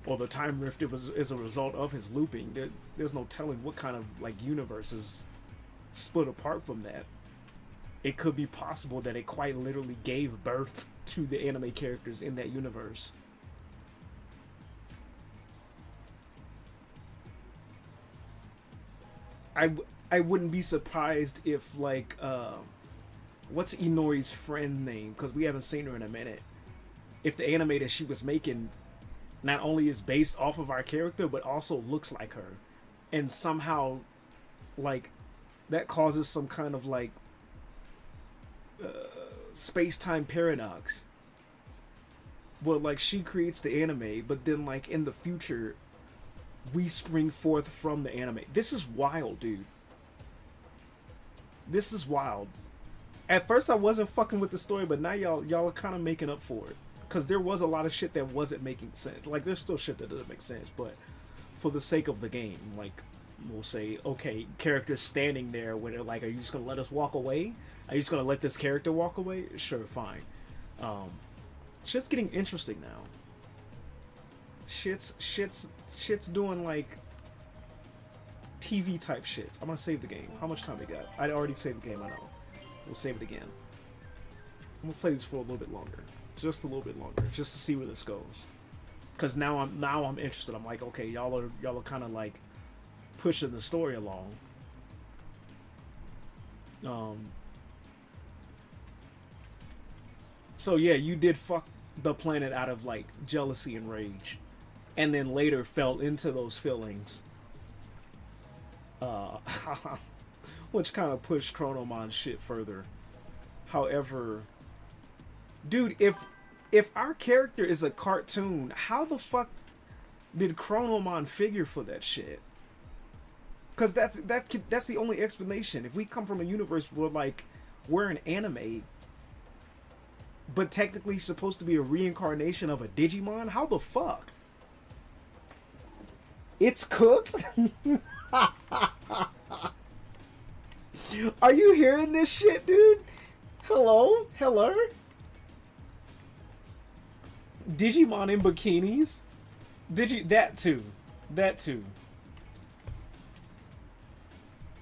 or the time rift is a result of his looping, there's no telling what kind of like universe is split apart from that. It could be possible that it quite literally gave birth to the anime characters in that universe. I wouldn't be surprised if like what's Inori's friend name, because we haven't seen her in a minute, if the anime that she was making not only is based off of our character but also looks like her, and somehow like that causes some kind of like space-time paradox. Where like she creates the anime, but then like in the future we spring forth from the anime. This is wild, dude. This is wild. At first I wasn't fucking with the story, but now y'all are kind of making up for it. Because there was a lot of shit that wasn't making sense. Like, there's still shit that doesn't make sense, but for the sake of the game, like, we'll say, okay, characters standing there when they're like, are you just going to let us walk away? Are you just going to let this character walk away? Sure, fine. Shit's getting interesting now. Shit's doing, like, TV type shits. I'm going to save the game. How much time we got? I already saved the game, I know. We'll save it again. I'm going to play this for a little bit longer. Just a little bit longer, just to see where this goes. Cause now I'm interested. I'm like, okay, y'all are kind of like pushing the story along. So yeah, you did fuck the planet out of like jealousy and rage, and then later fell into those feelings. Which kind of pushed Chronomon's shit further. However, dude, if our character is a cartoon, how the fuck did Chronomon figure for that shit? Because that's the only explanation. If we come from a universe where like we're an anime, but technically supposed to be a reincarnation of a Digimon, how the fuck? It's cooked? Are you hearing this shit, dude? Hello? Hello? Digimon in bikinis? That too.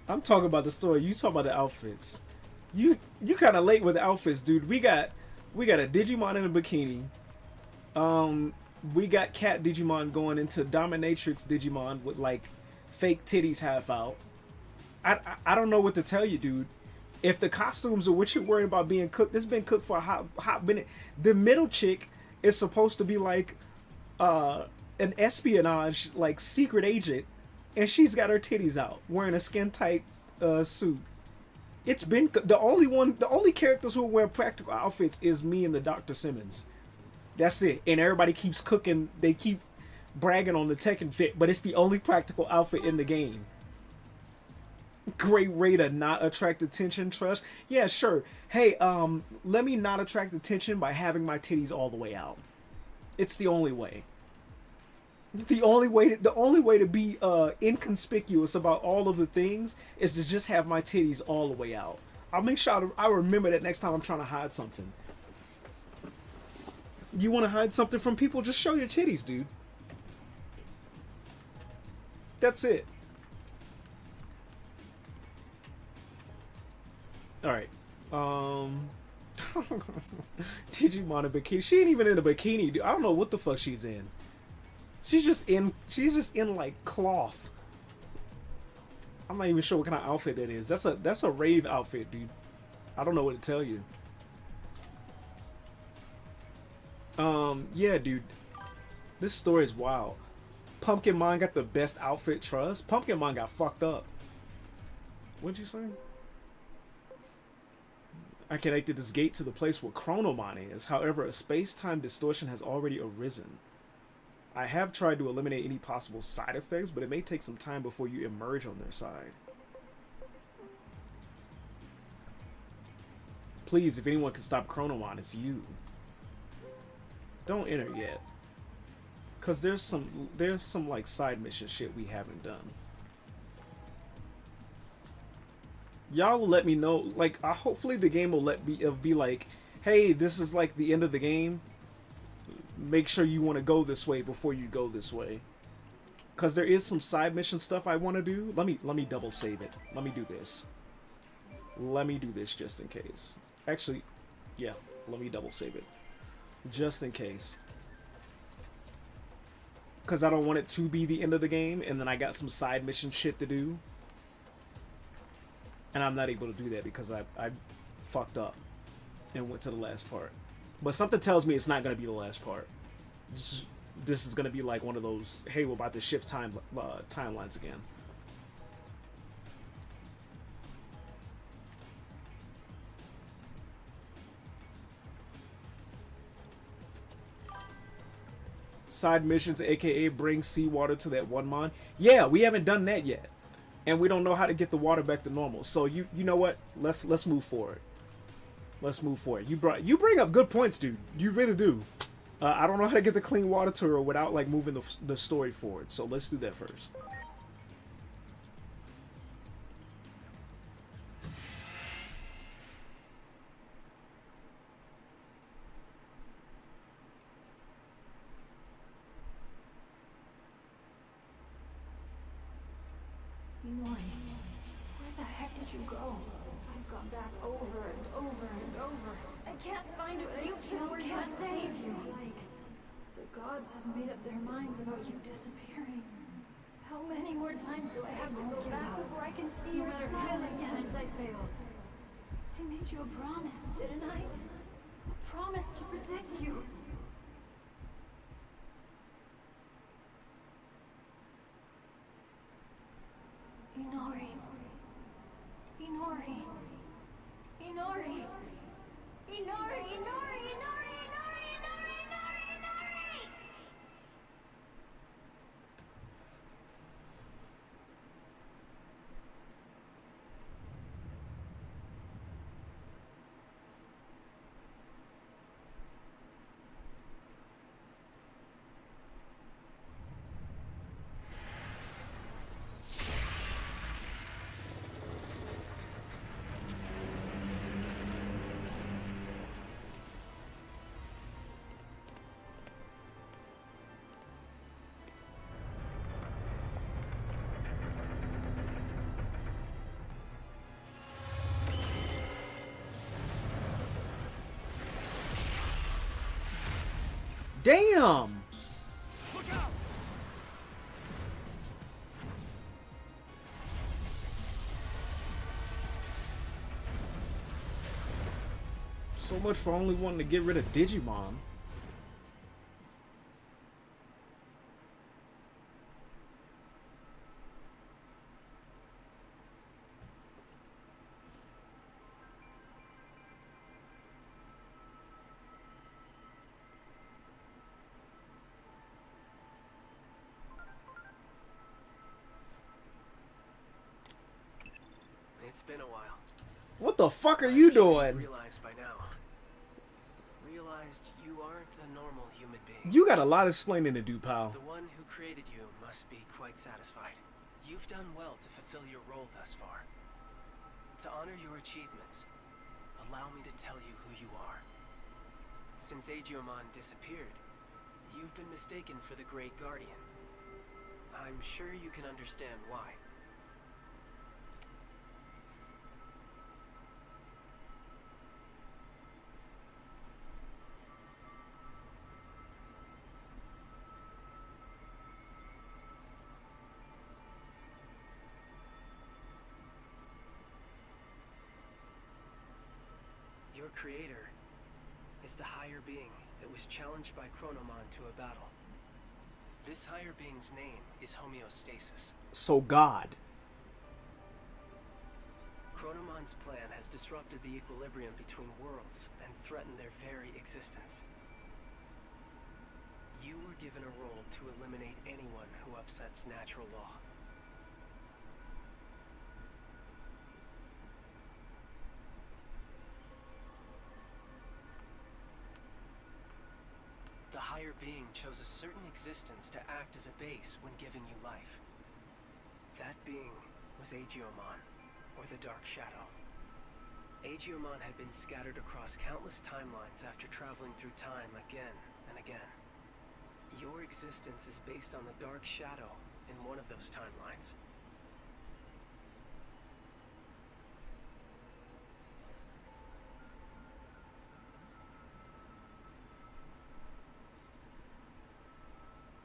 I'm talking about the story. You talking about the outfits. You kind of late with the outfits, dude. We got a Digimon in a bikini. We got Cat Digimon going into Dominatrix Digimon with like fake titties half out. I don't know what to tell you, dude. If the costumes are what you're worried about being cooked, it's been cooked for a hot minute. The middle chick is supposed to be like an espionage like secret agent, and she's got her titties out wearing a skin tight suit. It's been the only characters who wear practical outfits is me and the Dr. Simmons. That's it. And everybody keeps cooking. They keep bragging on the Tekken fit, but it's the only practical outfit in the game. Great way to not attract attention, trust. Yeah, sure. Hey, let me not attract attention by having my titties all the way out. It's the only way. The only way to be inconspicuous about all of the things is to just have my titties all the way out. I'll make sure I remember that next time I'm trying to hide something. You want to hide something from people? Just show your titties, dude. That's it. Alright. Digimon in bikini. She ain't even in a bikini, dude. I don't know what the fuck she's in. She's just in like cloth. I'm not even sure what kind of outfit that is. That's a rave outfit, dude. I don't know what to tell you. Yeah, dude. This story is wild. Pumpkinmon got the best outfit, trust. Pumpkinmon got fucked up. What'd you say? I connected this gate to the place where Chronomon is. However, a space-time distortion has already arisen. I have tried to eliminate any possible side effects, but it may take some time before you emerge on their side. Please, if anyone can stop Chronomon, it's you. Don't enter yet. Cause there's some like side mission shit we haven't done. Y'all let me know, like, hopefully the game will be like, hey, this is like the end of the game. Make sure you want to go this way before you go this way. Cause there is some side mission stuff I want to do. Let me double save it. Let me do this. Let me do this just in case. Actually, yeah, let me double save it. Just in case. Cause I don't want it to be the end of the game and then I got some side mission shit to do. And I'm not able to do that because I fucked up and went to the last part. But something tells me it's not going to be the last part. This is going to be like one of those, hey, we're about to shift timelines again. side missions, aka bring seawater to that one mon. Yeah, we haven't done that yet, and we don't know how to get the water back to normal. So you know what? Let's move forward. Let's move forward. You bring up good points, dude. You really do. I don't know how to get the clean water to her without like moving the story forward. So let's do that first. Inori, where the heck did you go? I've gone back over and over and over. I can't find a future where can't save you. Like the gods have made up their minds about you disappearing. How many more times do I have to go back before I can see your smile again? No matter how many times I fail. I made you a promise, didn't I? A promise to protect you. Inori. Inori. Inori. Inori, Inori, Inori, Inori, Inori, Inori, Inori! Damn! So much for only wanting to get rid of Digimon. It's been a while. What the fuck are you doing? Realized by now. Realized you aren't a normal human being. You got a lot of explaining to do, pal. The one who created you must be quite satisfied. You've done well to fulfill your role thus far. To honor your achievements, allow me to tell you who you are. Since Agiomon disappeared, you've been mistaken for the Great Guardian. I'm sure you can understand why. Your creator is the higher being that was challenged by Chronomon to a battle. This higher being's name is homeostasis. So God. Chronomon's plan has disrupted the equilibrium between worlds and threatened their very existence. You were given a role to eliminate anyone who upsets natural law. The higher being chose a certain existence to act as a base when giving you life. That being was Agiomon, or the Dark Shadow. Agiomon had been scattered across countless timelines after traveling through time again and again. Your existence is based on the Dark Shadow in one of those timelines.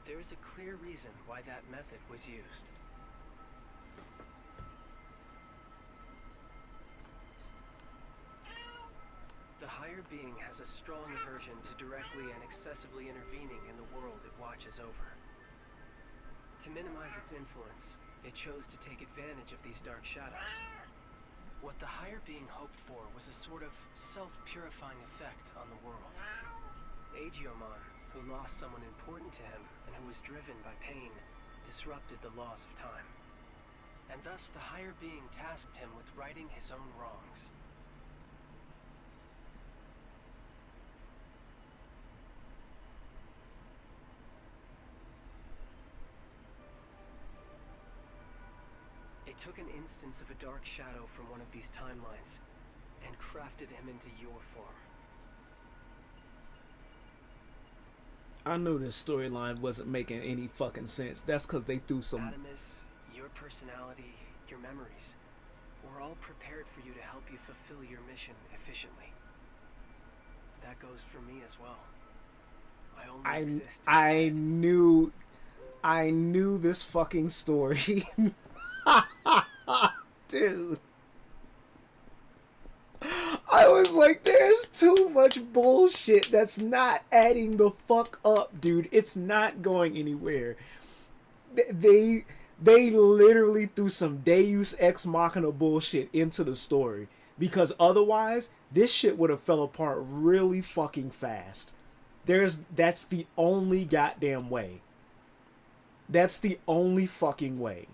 There is a clear reason why that method was used. The higher being has a strong aversion to directly and excessively intervening in the world it watches over. To minimize its influence, it chose to take advantage of these dark shadows. What the higher being hoped for was a sort of self-purifying effect on the world. Agiomon, who lost someone important to him and who was driven by pain, disrupted the laws of time. And thus the higher being tasked him with righting his own wrongs. It took an instance of a dark shadow from one of these timelines and crafted him into your form. I knew this storyline wasn't making any fucking sense. That's because they threw some... Adamus, your personality, your memories, were all prepared for you to help you fulfill your mission efficiently. That goes for me as well. I only exist. I knew this fucking story. Dude. I was like, there's too much bullshit that's not adding the fuck up, dude. It's not going anywhere. They literally threw some Deus Ex Machina bullshit into the story, because otherwise this shit would have fell apart really fucking fast. That's the only goddamn way. That's the only fucking way.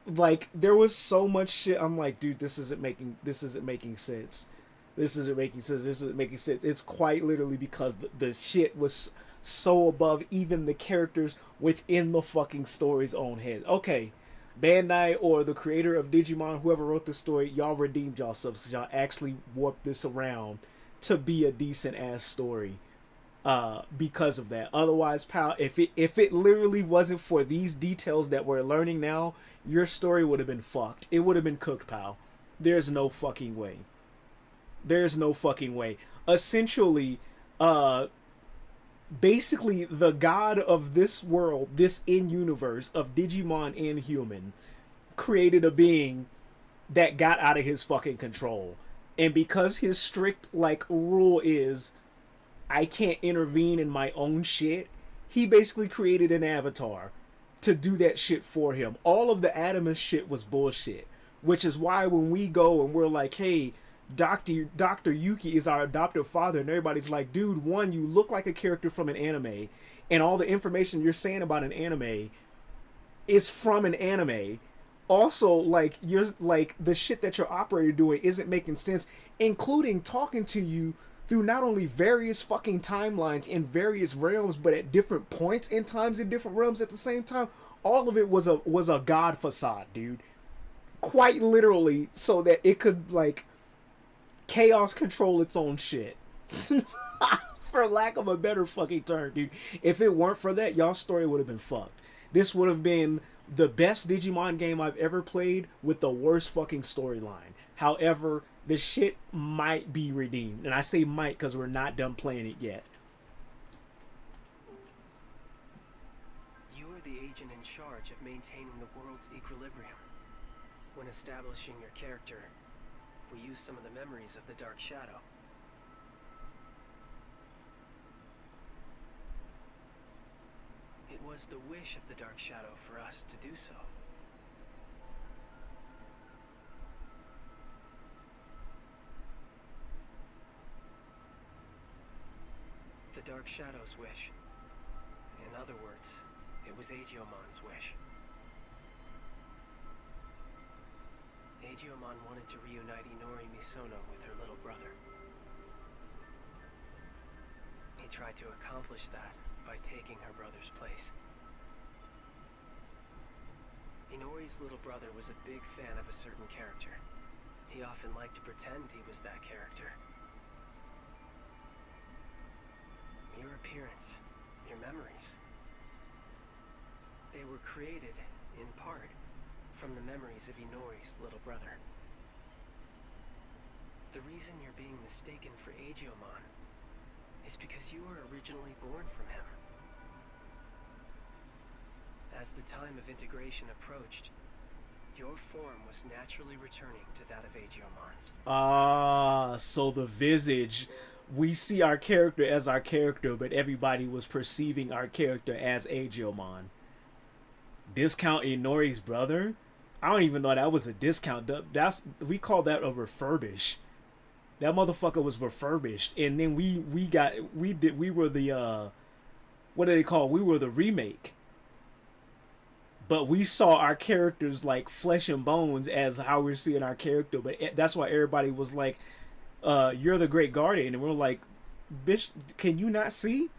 Like, there was so much shit. I'm like, dude, this isn't making sense. This isn't making sense. It's quite literally because the shit was so above even the characters within the fucking story's own head. Okay, Bandai or the creator of Digimon, whoever wrote this story, y'all redeemed yourselves because y'all actually warped this around to be a decent ass story. Because of that. Otherwise, pal, if it literally wasn't for these details that we're learning now, your story would have been fucked. It would have been cooked, pal. There's no fucking way. There's no fucking way. Essentially, basically, the god of this world, this in-universe of Digimon and human, created a being that got out of his fucking control. And because his strict, like, rule is, I can't intervene in my own shit, he basically created an avatar to do that shit for him. All of the Adamus shit was bullshit. Which is why when we go and we're like, hey, Dr. Yuki is our adoptive father, and everybody's like, dude, one, you look like a character from an anime, and all the information you're saying about an anime is from an anime. Also, like, you're like, the shit that your operator doing isn't making sense, including talking to you through not only various fucking timelines in various realms, but at different points in times in different realms at the same time. All of it was a god facade, dude. Quite literally, so that it could, like, chaos control its own shit. For lack of a better fucking term, dude. If it weren't for that, y'all's story would have been fucked. This would have been the best Digimon game I've ever played with the worst fucking storyline. However, the shit might be redeemed. And I say might because we're not done playing it yet. You are the agent in charge of maintaining the world's equilibrium. When establishing your character, we use some of the memories of the Dark Shadow. It was the wish of the Dark Shadow for us to do so. The Dark Shadow's wish. In other words, it was YuGiOh's wish. YuGiOh wanted to reunite Inori Misono with her little brother. He tried to accomplish that by taking her brother's place. Inori's little brother was a big fan of a certain character. He often liked to pretend he was that character. Your appearance, your memories, they were created, in part, from the memories of Inori's little brother. The reason you're being mistaken for YuGiOh is because you were originally born from him. As the time of integration approached, your form was naturally returning to that of YuGiOh's. Ah, so the visage, we see our character as our character, but everybody was perceiving our character as YuGiOh. Discount Inori's brother? I don't even know that was a discount. We call that a refurbish. That motherfucker was refurbished, and then we were the what do they call? We were the remake. But we saw our characters like flesh and bones as how we're seeing our character. But that's why everybody was like, "You're the Great Guardian," and we're like, "Bitch, can you not see?"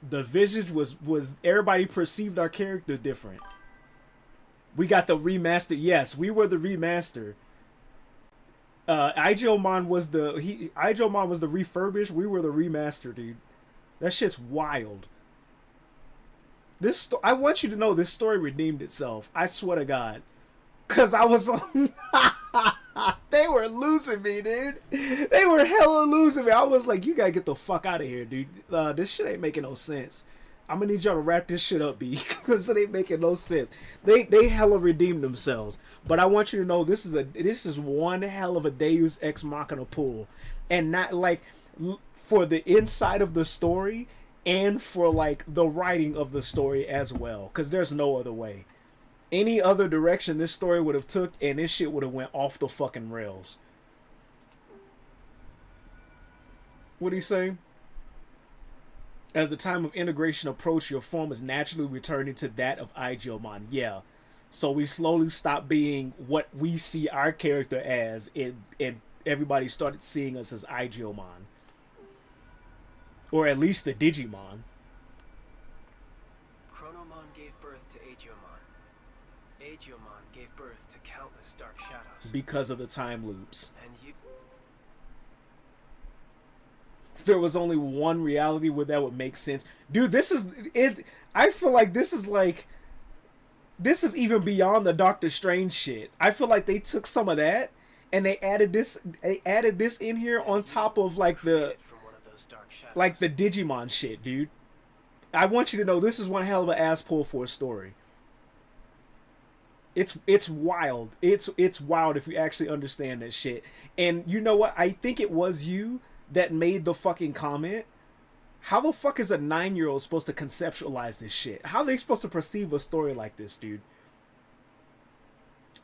The visage was everybody perceived our character different. We got the remaster. Yes, we were the remaster. YuGiOh was the refurbished. We were the remaster, dude. That shit's wild. I want you to know this story redeemed itself. I swear to God. Cause I was on they were losing me, dude. They were hella losing me. I was like, you gotta get the fuck out of here, dude. This shit ain't making no sense. I'm gonna need y'all to wrap this shit up, B, because it ain't making no sense. They hella redeemed themselves. But I want you to know this is one hell of a Deus Ex Machina pull. And not like for the inside of the story and for like the writing of the story as well. Cause there's no other way. Any other direction this story would have took, and this shit would have went off the fucking rails. What are you saying? As the time of integration approached, your form is naturally returning to that of YuGiOh. Yeah. So we slowly stopped being what we see our character as, and everybody started seeing us as YuGiOh. Or at least the Digimon. Chronomon gave birth to Agiomon. Agiomon gave birth to countless dark shadows. Because of the time loops. And you... There was only one reality where that would make sense. Dude, this is it. I feel like this is even beyond the Doctor Strange shit. I feel like they took some of that and they added this in here on top of like the Digimon shit, dude. I want you to know this is one hell of an ass pull for a story. It's wild. It's wild if you actually understand that shit. And you know what? I think it was you that made the fucking comment. How the fuck is a 9-year-old supposed to conceptualize this shit? How are they supposed to perceive a story like this, dude?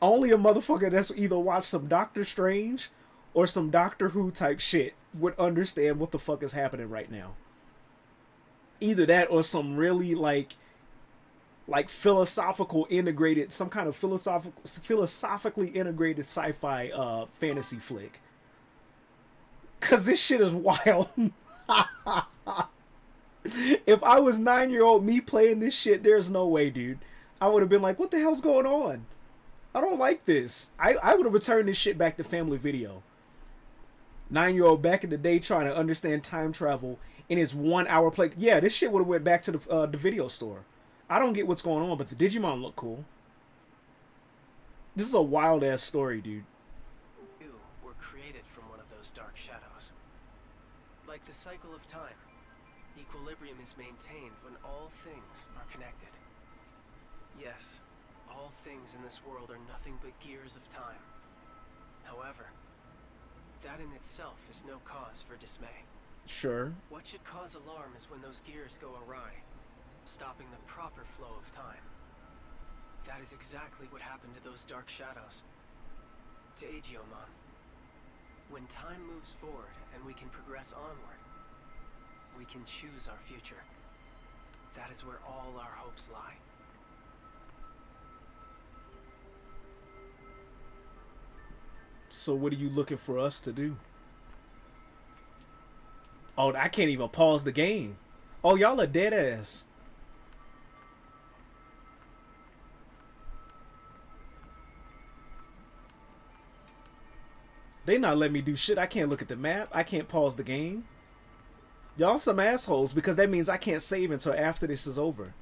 Only a motherfucker that's either watched some Doctor Strange or some Doctor Who type shit would understand what the fuck is happening right now. Either that or some really like philosophical integrated, some kind of philosophically integrated sci-fi fantasy flick. Cause this shit is wild. If I was 9-year-old me playing this shit, there's no way, dude. I would have been like, what the hell's going on? I don't like this. I would have returned this shit back to Family Video. 9-year-old back in the day trying to understand time travel in his 1 hour play. Yeah, this shit would have went back to the video store. I don't get what's going on, but the Digimon look cool. This is a wild ass story, dude. You were created from one of those dark shadows. Like the cycle of time, equilibrium is maintained when all things are connected. Yes, all things in this world are nothing but gears of time. However, that in itself is no cause for dismay. Sure. What should cause alarm is when those gears go awry, stopping the proper flow of time. That is exactly what happened to those dark shadows. To Agiomon. When time moves forward and we can progress onward, we can choose our future. That is where all our hopes lie. So what are you looking for us to do? Oh, I can't even pause the game. Oh, y'all are dead ass. They not letting me do shit. I can't look at the map. I can't pause the game. Y'all some assholes, because that means I can't save until after this is over.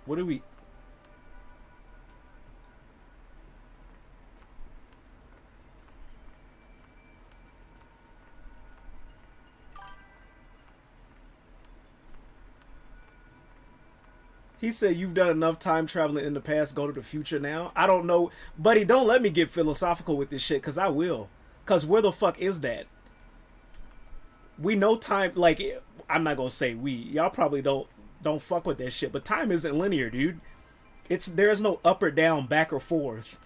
What do we... He said, you've done enough time traveling in the past, go to the future now. I don't know. Buddy, don't let me get philosophical with this shit, because I will. Because where the fuck is that? We know time, like, I'm not going to say we. Y'all probably don't don't fuck with that shit. But time isn't linear, dude. There's no up or down, back or forth.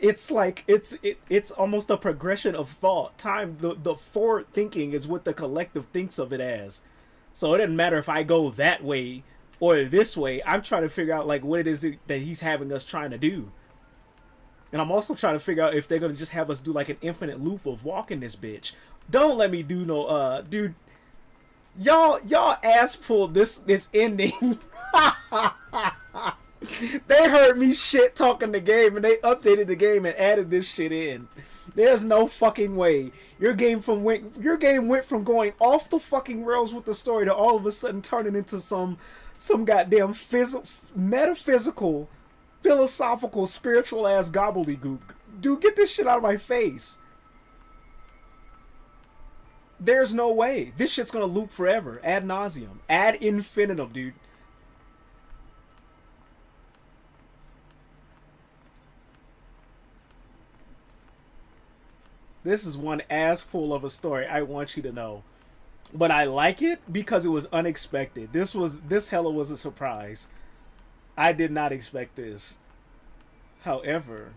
It's like it's almost a progression of thought. Time, the forward thinking is what the collective thinks of it as. So it doesn't matter if I go that way or this way. I'm trying to figure out like what it is that he's having us trying to do. And I'm also trying to figure out if they're gonna just have us do like an infinite loop of walking this bitch. Don't let me do no dude. Y'all ass pulled this ending. They heard me shit talking the game and they updated the game and added this shit in. There's no fucking way. Your game went from going off the fucking rails with the story to all of a sudden turning into some goddamn metaphysical, philosophical, spiritual ass gobbledygook. Dude, get this shit out of my face. There's no way. This shit's gonna loop forever. Ad nauseum. Ad infinitum, dude. This is one ass full of a story, I want you to know. But I like it because it was unexpected. This hella was a surprise. I did not expect this. However,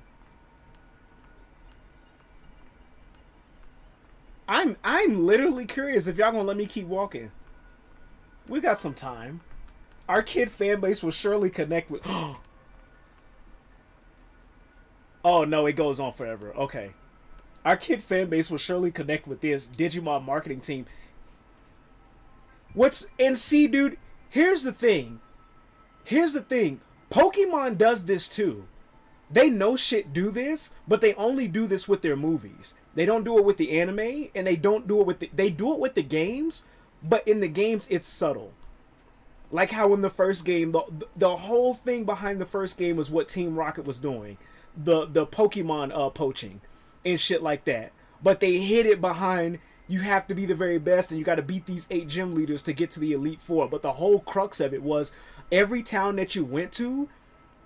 I'm literally curious if y'all gonna let me keep walking. We got some time. Our kid fan base will surely connect with. Oh no, it goes on forever. Okay. Our kid fan base will surely connect with this Digimon marketing team. See, dude, here's the thing. Pokemon does this too. They know shit do this, but they only do this with their movies. They don't do it with the anime, and they don't do it with they do it with the games, but in the games it's subtle. Like how in the first game, the whole thing behind the first game was what Team Rocket was doing. The Pokemon poaching and shit like that. But they hid it behind, you have to be the very best and you got to beat these 8 gym leaders to get to the Elite Four. But the whole crux of it was every town that you went to,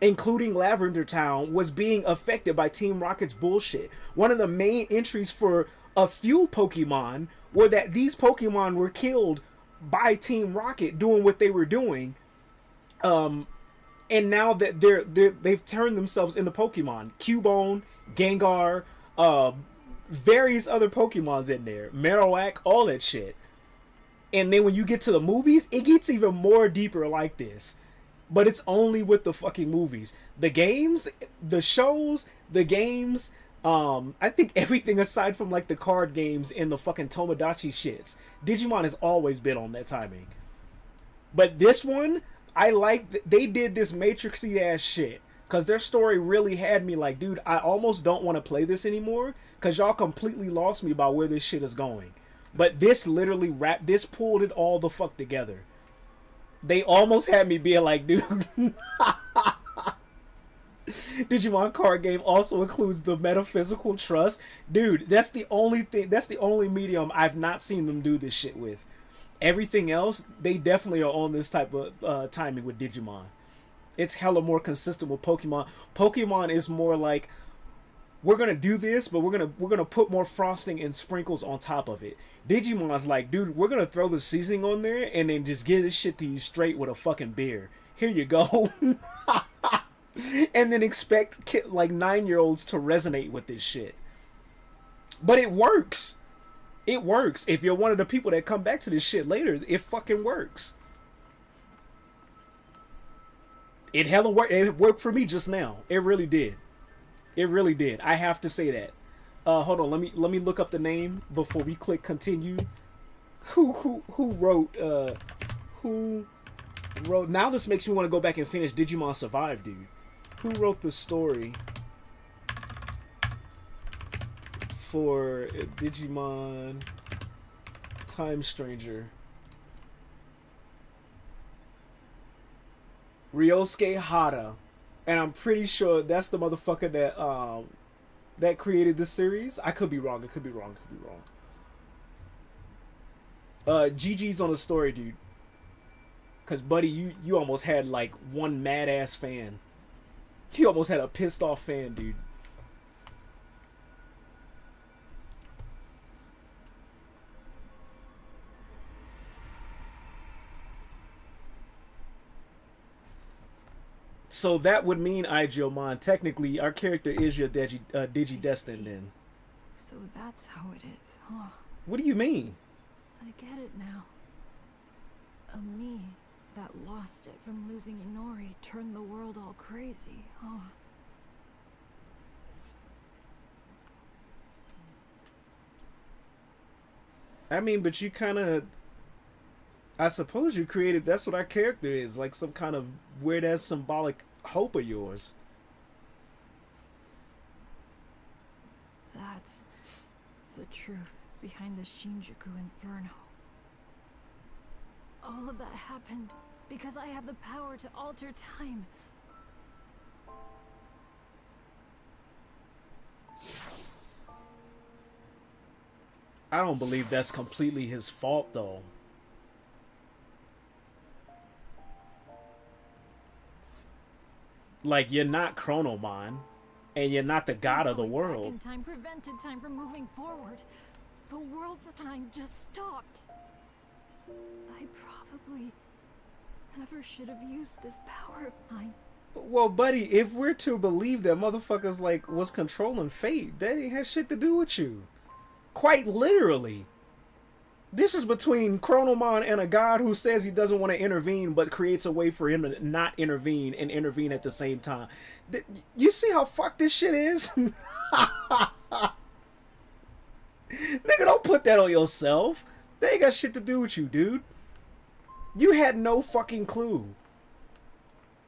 including Lavender Town, was being affected by Team Rocket's bullshit. One of the main entries for a few Pokemon were that these Pokemon were killed by Team Rocket doing what they were doing. And now that they've turned themselves into Pokemon. Cubone, Gengar, various other Pokemons in there. Marowak, all that shit. And then when you get to the movies, it gets even more deeper like this. But it's only with the fucking movies. The games, the shows, the games, I think everything aside from like the card games and the fucking Tomodachi shits, Digimon has always been on that timing. But this one, I like they did this Matrixy ass shit. Because their story really had me like, dude, I almost don't want to play this anymore. Because y'all completely lost me about where this shit is going. But this literally this pulled it all the fuck together. They almost had me being like, dude. Digimon card game also includes the metaphysical trust. Dude, that's the only medium I've not seen them do this shit with. Everything else, they definitely are on this type of timing with Digimon. It's hella more consistent with Pokemon. Pokemon is more like, we're gonna do this, but we're gonna put more frosting and sprinkles on top of it. Digimon's like, dude, we're gonna throw the seasoning on there and then just give this shit to you straight with a fucking beer. Here you go. And then expect like 9-year-olds to resonate with this shit. But it works. It works. If you're one of the people that come back to this shit later, it fucking works. It hella worked. It worked for me just now. It really did. It really did. I have to say that. Hold on. Let me look up the name before we click continue. Who wrote? Now this makes me want to go back and finish Digimon Survive, dude. Who wrote the story for Digimon Time Stranger? Ryosuke Hara, and I'm pretty sure that's the motherfucker that created this series. I could be wrong. It could be wrong. It could be wrong. GG's on the story, dude. Cause buddy, you almost had like one mad ass fan. You almost had a pissed off fan, dude. So that would mean, YuGiOh, technically our character is your Digi-Destined then. So that's how it is, huh? What do you mean? I get it now. A me that lost it from losing Inori turned the world all crazy, huh? I mean, but you kind of... I suppose you created... That's what our character is. Like some kind of weird-ass symbolic hope of yours. That's the truth behind the Shinjuku Inferno. All of that happened because I have the power to alter time. I don't believe that's completely his fault, though. Like, you're not Chronomon, and you're not the god of the world. Back in time prevented time from moving forward. The world's time just stopped. I probably never should have used this power of mine. Well, buddy, if we're to believe that motherfuckers, like, was controlling fate, that ain't had shit to do with you. Quite literally. This is between Chronomon and a god who says he doesn't want to intervene, but creates a way for him to not intervene and intervene at the same time. You see how fucked this shit is? Nigga, don't put that on yourself. They ain't got shit to do with you, dude. You had no fucking clue.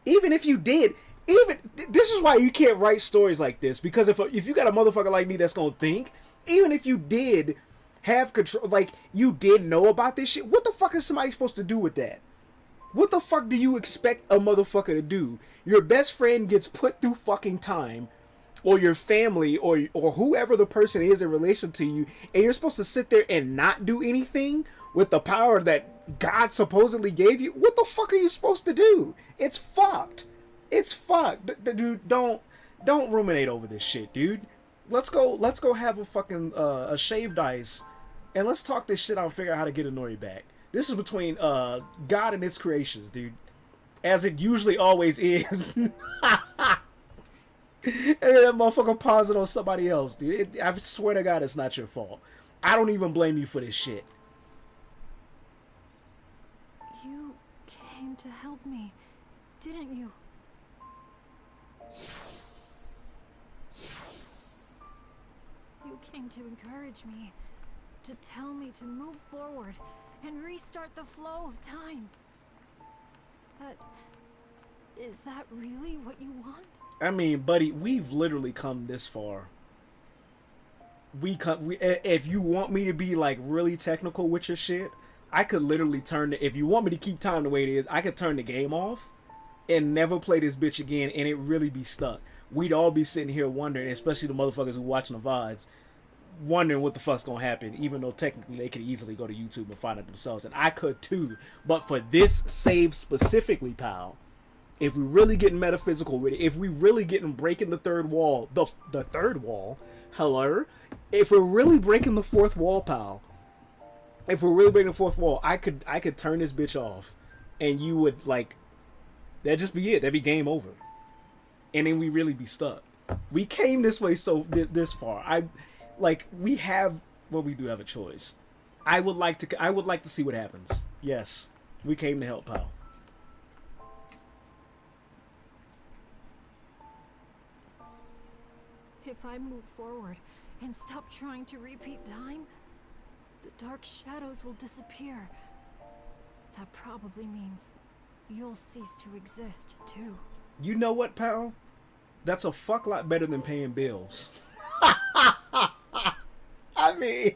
Even if you did, this is why you can't write stories like this, because if you got a motherfucker like me that's gonna think, even if you did have control, like, you did know about this shit, what the fuck is somebody supposed to do with that? What the fuck do you expect a motherfucker to do? Your best friend gets put through fucking time, or your family, or whoever the person is in relation to you, and you're supposed to sit there and not do anything with the power that God supposedly gave you? What the fuck are you supposed to do? It's fucked. It's fucked. Dude, don't ruminate over this shit, dude. Let's go have a fucking a shaved ice, and let's talk this shit out and figure out how to get Inori back. This is between God and its creations, dude. As it usually always is. And that motherfucker pawns it on somebody else, dude. I swear to God, it's not your fault. I don't even blame you for this shit. You came to help me, didn't you? You came to encourage me, to tell me to move forward and restart the flow of time. But is that really what you want? I mean, buddy, we've literally come this far. If you want me to be, like, really technical with your shit, I could literally if you want me to keep time the way it is, I could turn the game off and never play this bitch again, and it really be stuck. We'd all be sitting here wondering, especially the motherfuckers who watching the VODs, wondering what the fuck's gonna happen, even though technically they could easily go to YouTube and find it themselves, and I could too. But for this save specifically, pal, if we really getting metaphysical with it, if we really getting breaking the third wall, the third wall, hello, if we're really breaking the fourth wall, pal, if we're really breaking the fourth wall, I could turn this bitch off, and you would, like, that'd just be it. That'd be game over, and then we really be stuck. We came this way this far. We do have a choice. I would like to see what happens. Yes, we came to help, pal. If I move forward and stop trying to repeat time, the dark shadows will disappear. That probably means you'll cease to exist, too. You know what, pal? That's a fuck lot better than paying bills. I mean,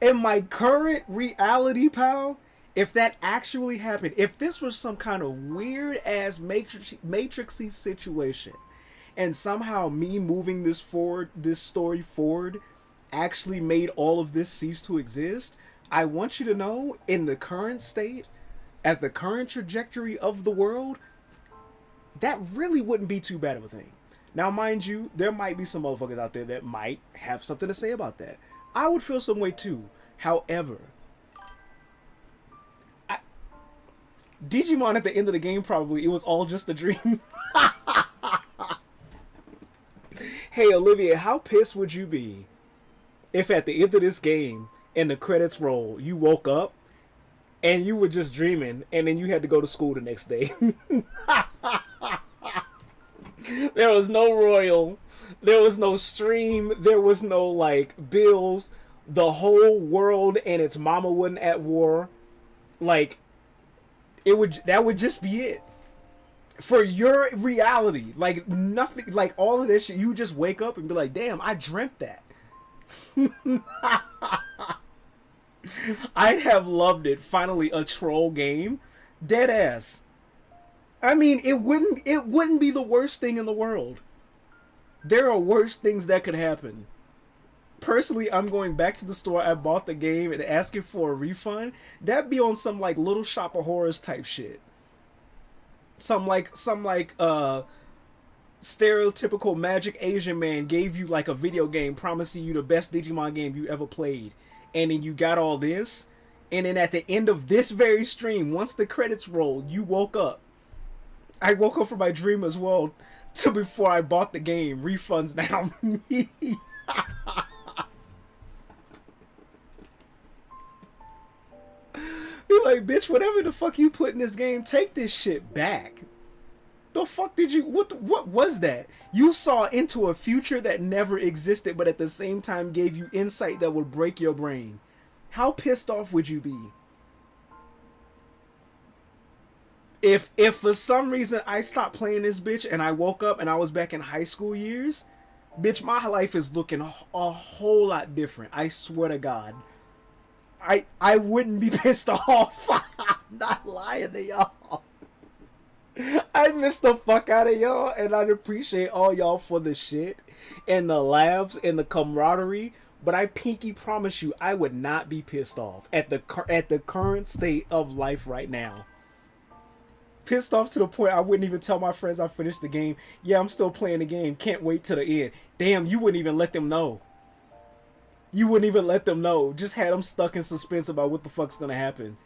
in my current reality, pal, if that actually happened, if this was some kind of weird-ass matrixy situation, and somehow me moving this story forward, actually made all of this cease to exist, I want you to know, in the current state, at the current trajectory of the world, that really wouldn't be too bad of a thing. Now, mind you, there might be some motherfuckers out there that might have something to say about that. I would feel some way too. However, Digimon at the end of the game, probably, it was all just a dream. Hey, Olivia, how pissed would you be if at the end of this game and the credits roll, you woke up and you were just dreaming and then you had to go to school the next day? There was no Royal, there was no stream, there was no, like, bills. The whole world and its mama wasn't at war. Like, that would just be it. For your reality, like, nothing, like, all of this shit, you just wake up and be like, damn, I dreamt that. I'd have loved it. Finally, a troll game. Dead ass. I mean, it wouldn't be the worst thing in the world. There are worse things that could happen. Personally, I'm going back to the store I bought the game and asking for a refund. That'd be on some, like, Little Shop of Horrors type shit. Some stereotypical magic Asian man gave you, like, a video game promising you the best Digimon game you ever played. And then you got all this. And then at the end of this very stream, once the credits rolled, you woke up. I woke up from my dream as well to before I bought the game. Refunds now. Be like, bitch, whatever the fuck you put in this game, take this shit back. The fuck did you, what was that? You saw into a future that never existed, but at the same time gave you insight that would break your brain. How pissed off would you be? If for some reason I stopped playing this bitch and I woke up and I was back in high school years, bitch, my life is looking a whole lot different. I swear to God. I wouldn't be pissed off. I'm not lying to y'all. I'd miss the fuck out of y'all, and I'd appreciate all y'all for the shit and the laughs and the camaraderie. But I pinky promise you, I would not be pissed off at the current state of life right now. Pissed off to the point I wouldn't even tell my friends I finished the game. Yeah, I'm still playing the game. Can't wait to the end. Damn, you wouldn't even let them know. You wouldn't even let them know. Just had them stuck in suspense about what the fuck's gonna happen.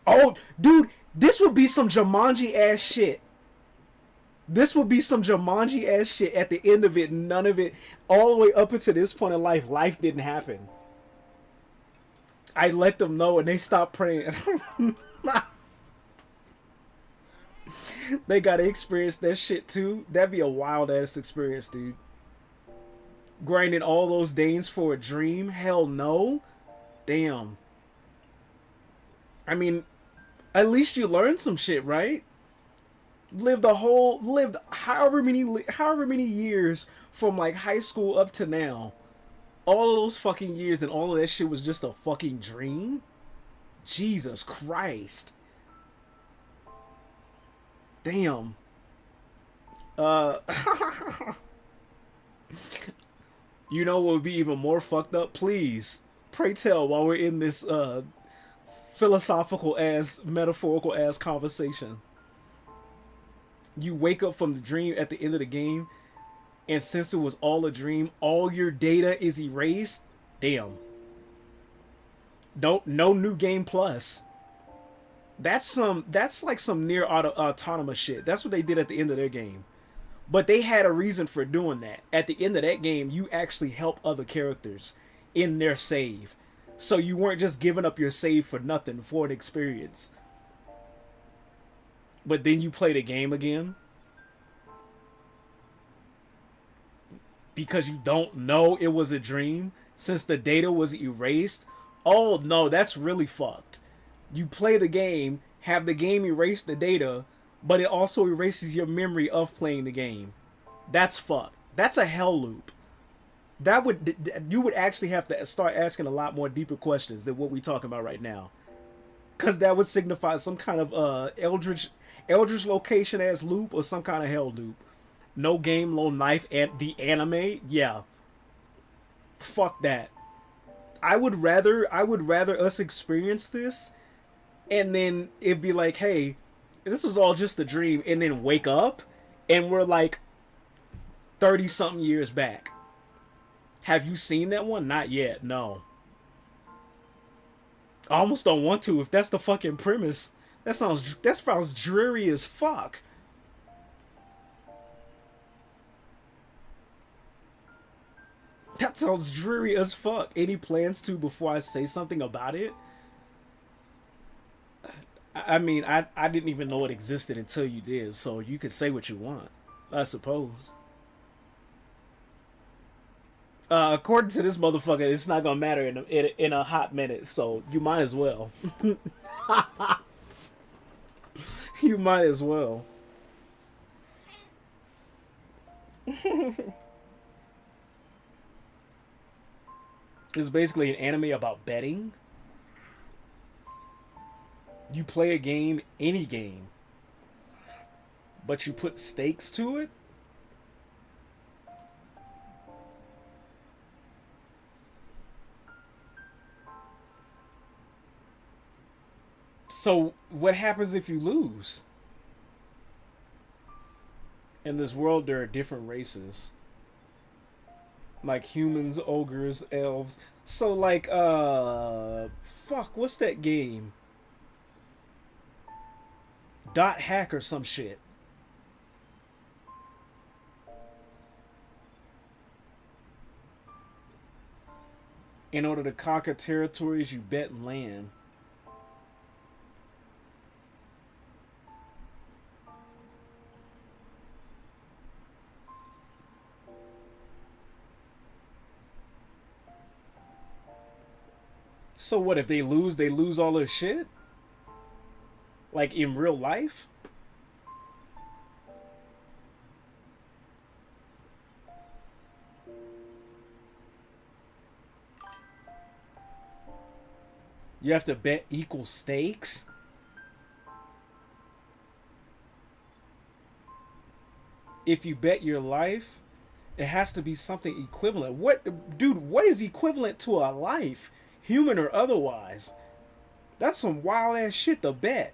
Oh, dude, this would be some Jumanji ass shit. This would be some Jumanji ass shit. At the end of it, none of it, all the way up until this point in life didn't happen. I let them know and they stopped praying. They gotta experience that shit too. That'd be a wild ass experience, dude. Grinding all those days for a dream? Hell no. Damn. I mean, at least you learned some shit, right? Lived however many years from, like, high school up to now. All of those fucking years and all of that shit was just a fucking dream? Jesus Christ. Damn. You know what would be even more fucked up? Please, pray tell while we're in this philosophical ass, metaphorical ass conversation. You wake up from the dream at the end of the game, and since it was all a dream, all your data is erased. Damn. No new game plus. That's like some near autonomous shit. That's what they did at the end of their game. But they had a reason for doing that. At the end of that game, you actually help other characters in their save. So you weren't just giving up your save for nothing for an experience. But then you play the game again. Because you don't know it was a dream. Since the data was erased. Oh no, that's really fucked. You play the game, have the game erase the data, but it also erases your memory of playing the game. That's fucked. That's a hell loop. You would actually have to start asking a lot more deeper questions than what we're talking about right now. Because that would signify some kind of Eldritch location ass loop or some kind of hell loop. No game, low knife, and the anime? Yeah. Fuck that. I would rather us experience this and then it'd be like, hey, this was all just a dream, and then wake up and we're like 30 something years back. Have you seen that one? Not yet, no. I almost don't want to if that's the fucking premise. That sounds dreary as fuck. That sounds dreary as fuck. Any plans to before I say something about it? I mean, I didn't even know it existed until you did, so you could say what you want, I suppose. According to this motherfucker, it's not gonna matter in a hot minute, so you might as well. You might as well. It's basically an anime about betting. You play a game, any game, but you put stakes to it? So, what happens if you lose? In this world, there are different races. Like humans, ogres, elves. So, like, fuck, what's that game? Dot hack or some shit. In order to conquer territories, you bet land. So what, if they lose all their shit? Like in real life? You have to bet equal stakes? If you bet your life, it has to be something equivalent. What, dude, what is equivalent to a life? Human or otherwise? That's some wild ass shit to bet.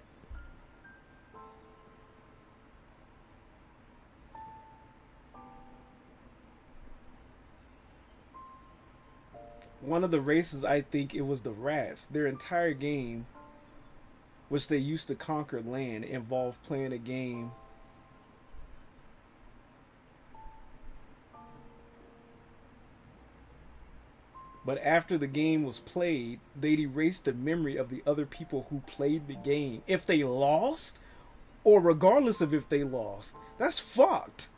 One of the races, I think it was the rats. Their entire game, which they used to conquer land, involved playing a game but after the game was played, they'd erase the memory of the other people who played the game. If they lost, or regardless of if they lost. That's fucked.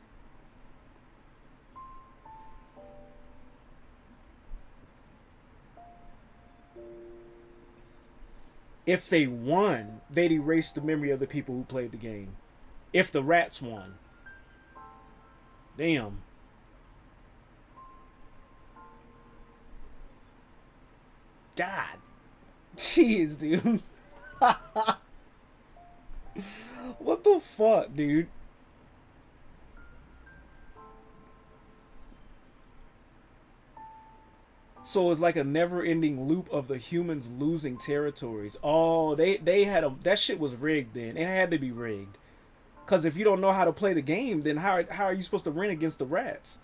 If they won, they'd erase the memory of the people who played the game. If the rats won. Damn. God. Jeez, dude. What the fuck, dude? So it's like a never-ending loop of the humans losing territories. Oh, they had a... That shit was rigged then. It had to be rigged. Because if you don't know how to play the game, then how are you supposed to win against the rats?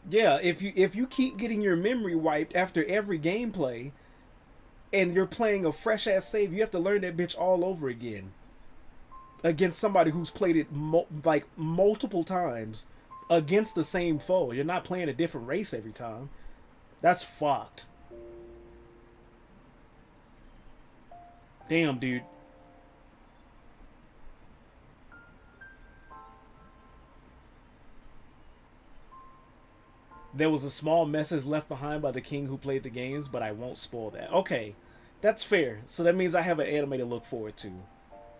Yeah, if you keep getting your memory wiped after every gameplay, and you're playing a fresh ass save, you have to learn that bitch all over again against somebody who's played it like multiple times against the same foe. You're not playing a different race every time. That's fucked. Damn, dude. There was a small message left behind by the king who played the games, but I won't spoil that. Okay, that's fair. So that means I have an anime to look forward to.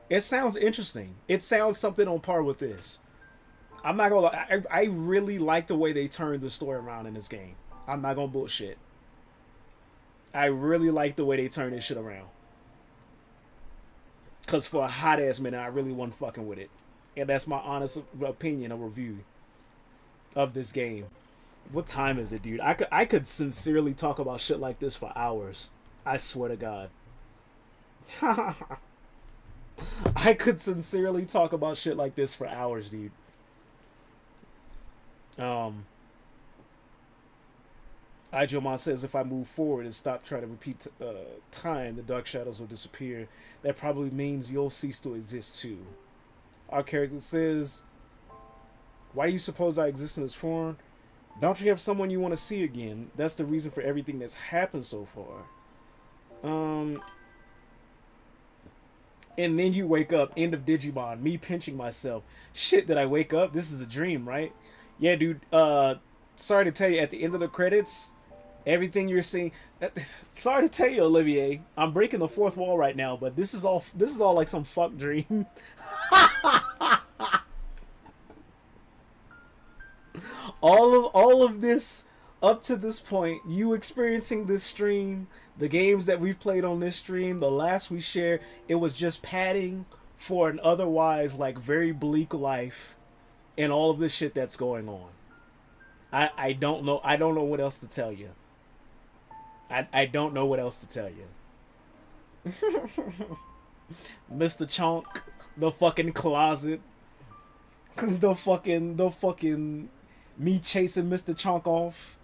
It sounds interesting. It sounds something on par with this. I'm not gonna lie. I really like the way they turned the story around in this game. I'm not gonna bullshit. I really like the way they turned this shit around. Because for a hot ass minute, I really wasn't fucking with it. And that's my honest opinion, a review of this game. What time is it, dude? I could sincerely talk about shit like this for hours. I swear to God. I could sincerely talk about shit like this for hours, dude. YuGiOh says if I move forward and stop trying to repeat time, the dark shadows will disappear. That probably means you'll cease to exist too. Our character says, why do you suppose I exist in this form? Don't you have someone you want to see again? That's the reason for everything that's happened so far. And then you wake up, end of Digimon, me pinching myself. Shit, did I wake up? This is a dream, right? Yeah, dude, sorry to tell you, at the end of the credits, everything you're seeing... Sorry to tell you, Olivier, I'm breaking the fourth wall right now, but this is all like some fuck dream. all of this up to this point, you experiencing this stream, the games that we've played on this stream, the last we shared, it was just padding for an otherwise like very bleak life and all of this shit that's going on. I don't know what else to tell you. I don't know what else to tell you. Mr. Chonk, the fucking closet, the fucking me chasing Mr. Chonk off,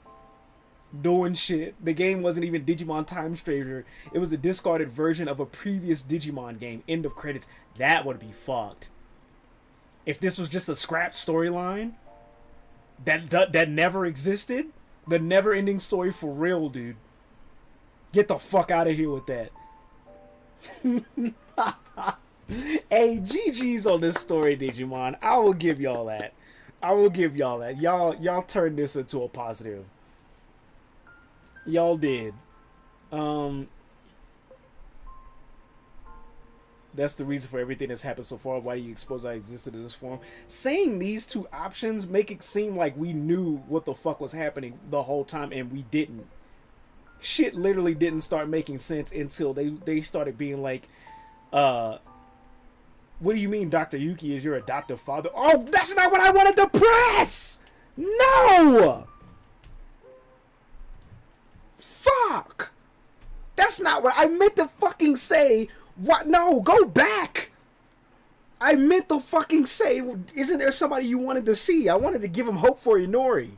doing shit. The game wasn't even Digimon Time Stranger. It was a discarded version of a previous Digimon game. End of credits. That would be fucked. If this was just a scrapped storyline that never existed, the never-ending story for real, dude. Get the fuck out of here with that. Hey, GG's on this story, Digimon. I will give y'all that. Y'all turned this into a positive. Y'all did. That's the reason for everything that's happened so far. Why do you expose I existed in this form? Saying these two options make it seem like we knew what the fuck was happening the whole time, and we didn't. Shit literally didn't start making sense until they started being like, what do you mean Dr. Yuki is your adoptive father? Oh, that's not what I wanted to press! No! Fuck! That's not what I meant to fucking say. What? No, go back! I meant to fucking say, isn't there somebody you wanted to see? I wanted to give him hope for Inori.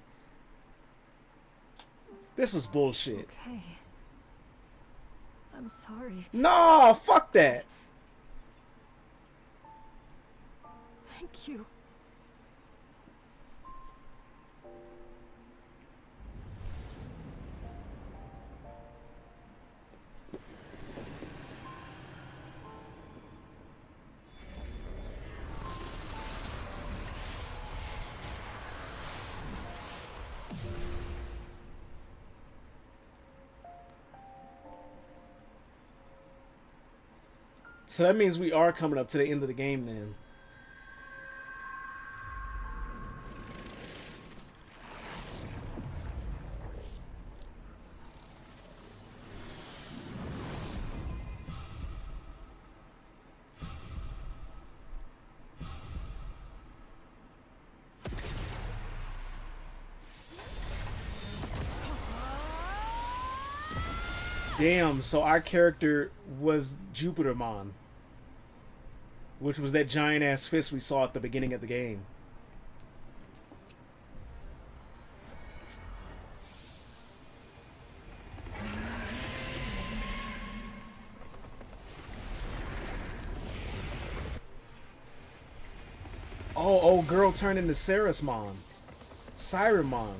This is bullshit. Okay. I'm sorry. No, fuck that. Thank you. So that means we are coming up to the end of the game then. Damn, so our character was Jupitermon, which was that giant ass fist we saw at the beginning of the game. Oh, old girl turned into Sarismon. Sirenmon.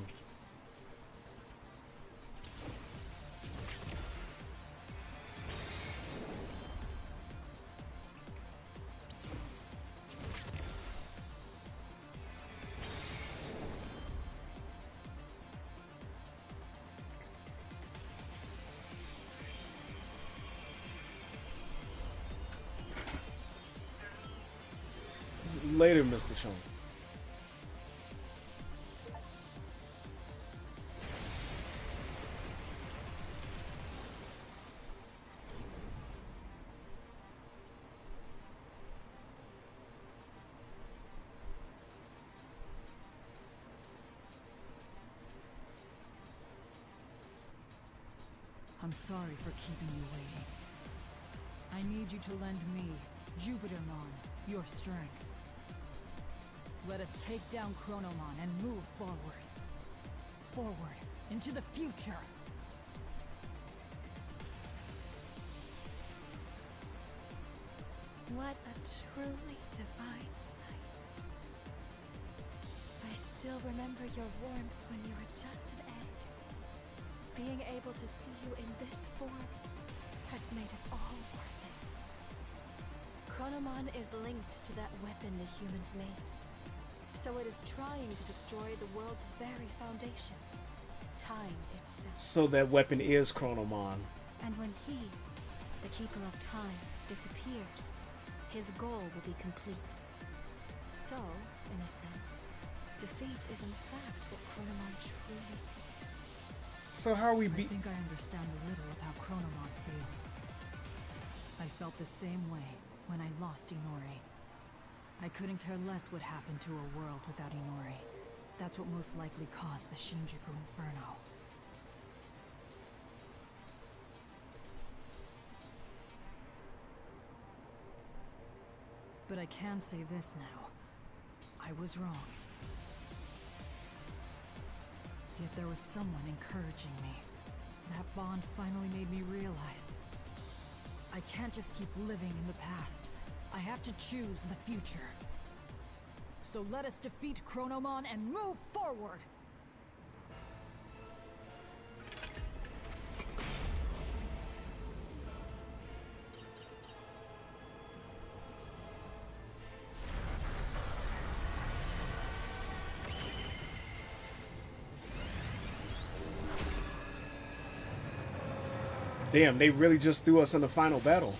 Later, Mr. Chong. I'm sorry for keeping you waiting. I need you to lend me, Jupitermon, your strength. Let us take down Chronomon and move forward. forward, into the future. What a truly divine sight. I still remember your warmth when you were just an egg. Being able to see you in this form has made it all worth it. Chronomon is linked to that weapon the humans made. So it is trying to destroy the world's very foundation. Time itself. So that weapon is Chronomon. And when he, the Keeper of Time, disappears, his goal will be complete. So, in a sense, defeat is in fact what Chronomon truly seeks. So how we I think I understand a little of how Chronomon feels. I felt the same way when I lost Inori. I couldn't care less what happened to a world without Inori. That's what most likely caused the Shinjuku Inferno. But I can say this now. I was wrong. Yet there was someone encouraging me. That bond finally made me realize I can't just keep living in the past. I have to choose the future. So let us defeat Chronomon and move forward! Damn, they really just threw us in the final battle.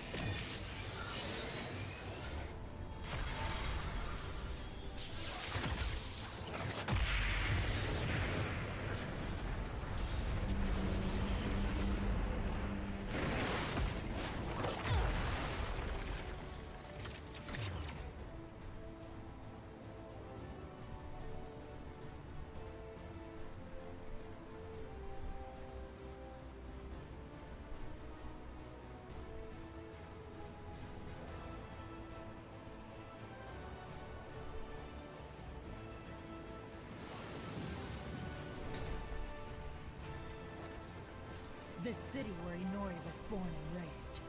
This city where Inori was born and raised.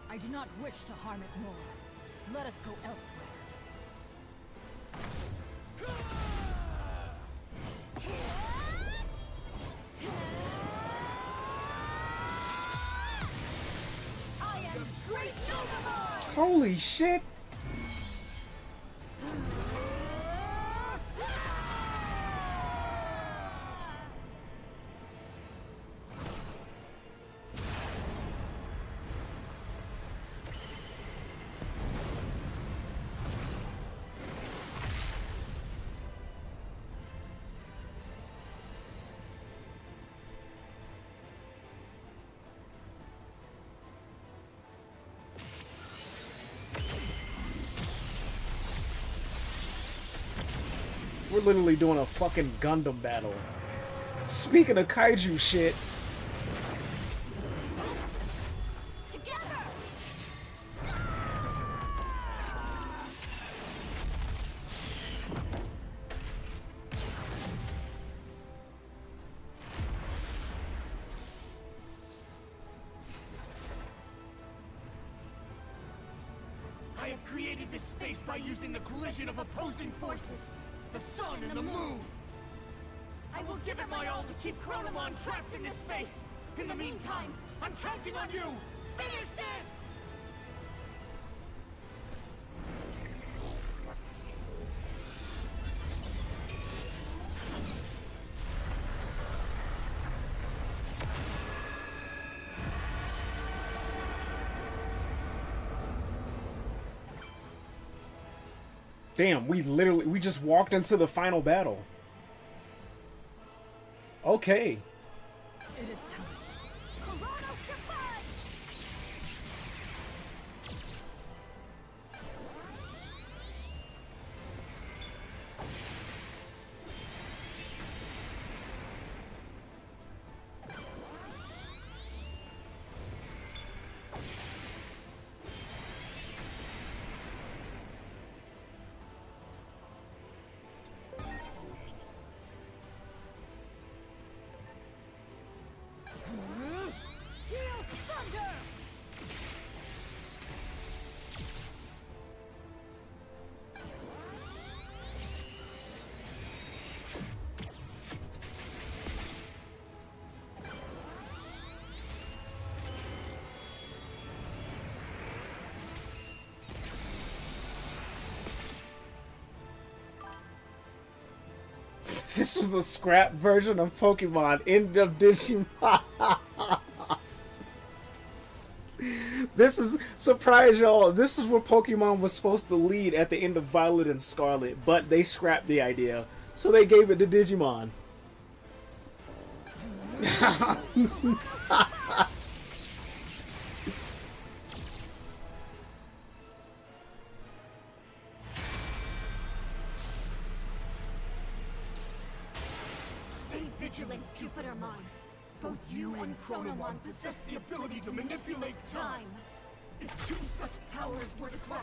I do not wish to harm it more. Let us go elsewhere. I am Great Yogamon! Holy shit! We're literally doing a fucking Gundam battle. Speaking of kaiju shit. I have created this space by using the collision of opposing forces. The sun and the moon. I will give it my all to keep Chronomon trapped in this space. In the meantime, I'm counting on you. Finish this! Damn, we just walked into the final battle. Okay. It is time. This was a scrap version of Pokemon. End of Digimon. This is, surprise y'all, this is where Pokemon was supposed to lead at the end of Violet and Scarlet, but they scrapped the idea, so they gave it to Digimon. Stay vigilant, Jupitermon. Both you and Chronomon possess the ability to manipulate time. If two such powers were to clash,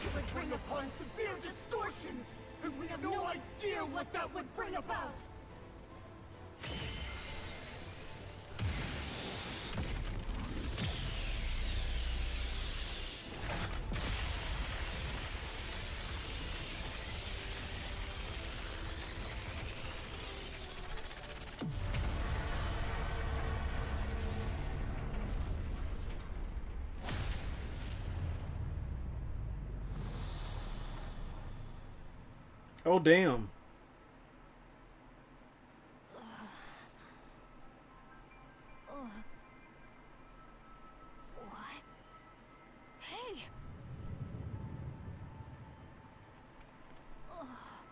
it would bring upon severe distortions, and we have no idea what that would bring about. Oh, damn. What? Hey!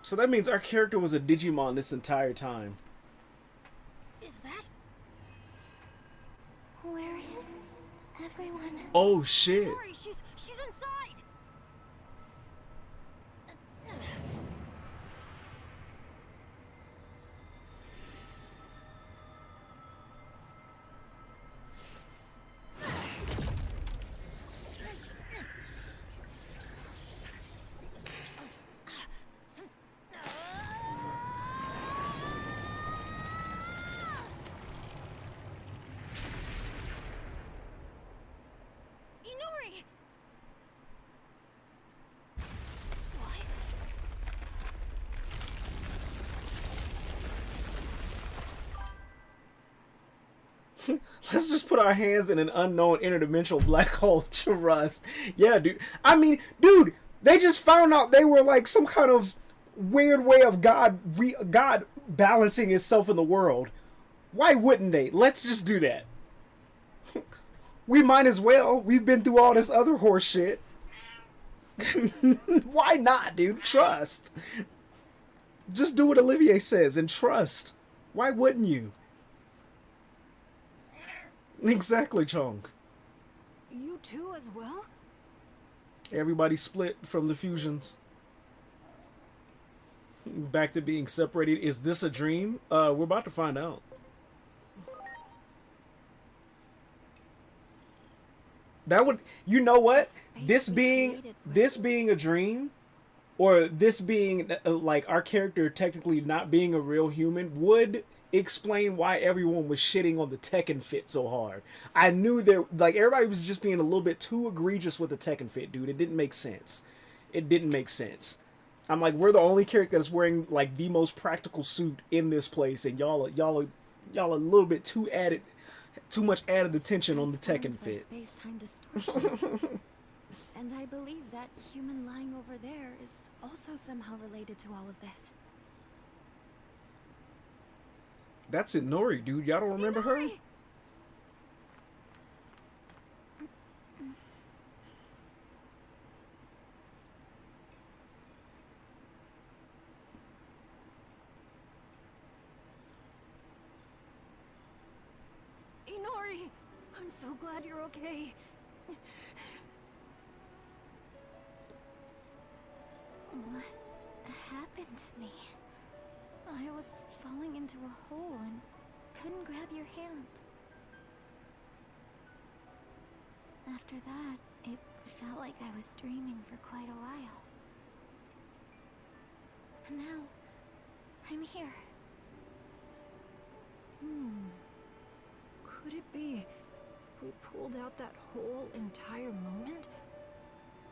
So that means our character was a Digimon this entire time. Is that? Where is everyone? Oh, shit. Hurry, she's inside! Inori! Let's just put our hands in an unknown interdimensional black hole to rust. Yeah, dude. I mean, dude, they just found out they were like some kind of weird way of God balancing itself in the world. Why wouldn't they? Let's just do that. We might as well. We've been through all this other horse shit. Why not, dude? Trust. Just do what Olivier says and trust. Why wouldn't you? Exactly, Chong. You too as well? Everybody split from the fusions. Back to being separated. Is this a dream? We're about to find out. That would, you know what? This being a dream, or this being like our character technically not being a real human, would explain why everyone was shitting on the Tekken fit so hard. I knew there, like, everybody was just being a little bit too egregious with the Tekken fit, dude. It didn't make sense. It didn't make sense. I'm like, we're the only character that's wearing like the most practical suit in this place, and y'all a little bit too much added attention on the Tekken fit. Space-time distortions. And I believe that human lying over there is also somehow related to all of this. That's Inori, dude. Y'all don't remember her? Inori! I'm so glad you're okay. What happened to me? I was falling into a hole and couldn't grab your hand. After that, it felt like I was dreaming for quite a while. And now, I'm here. Could it be we pulled out that whole entire moment?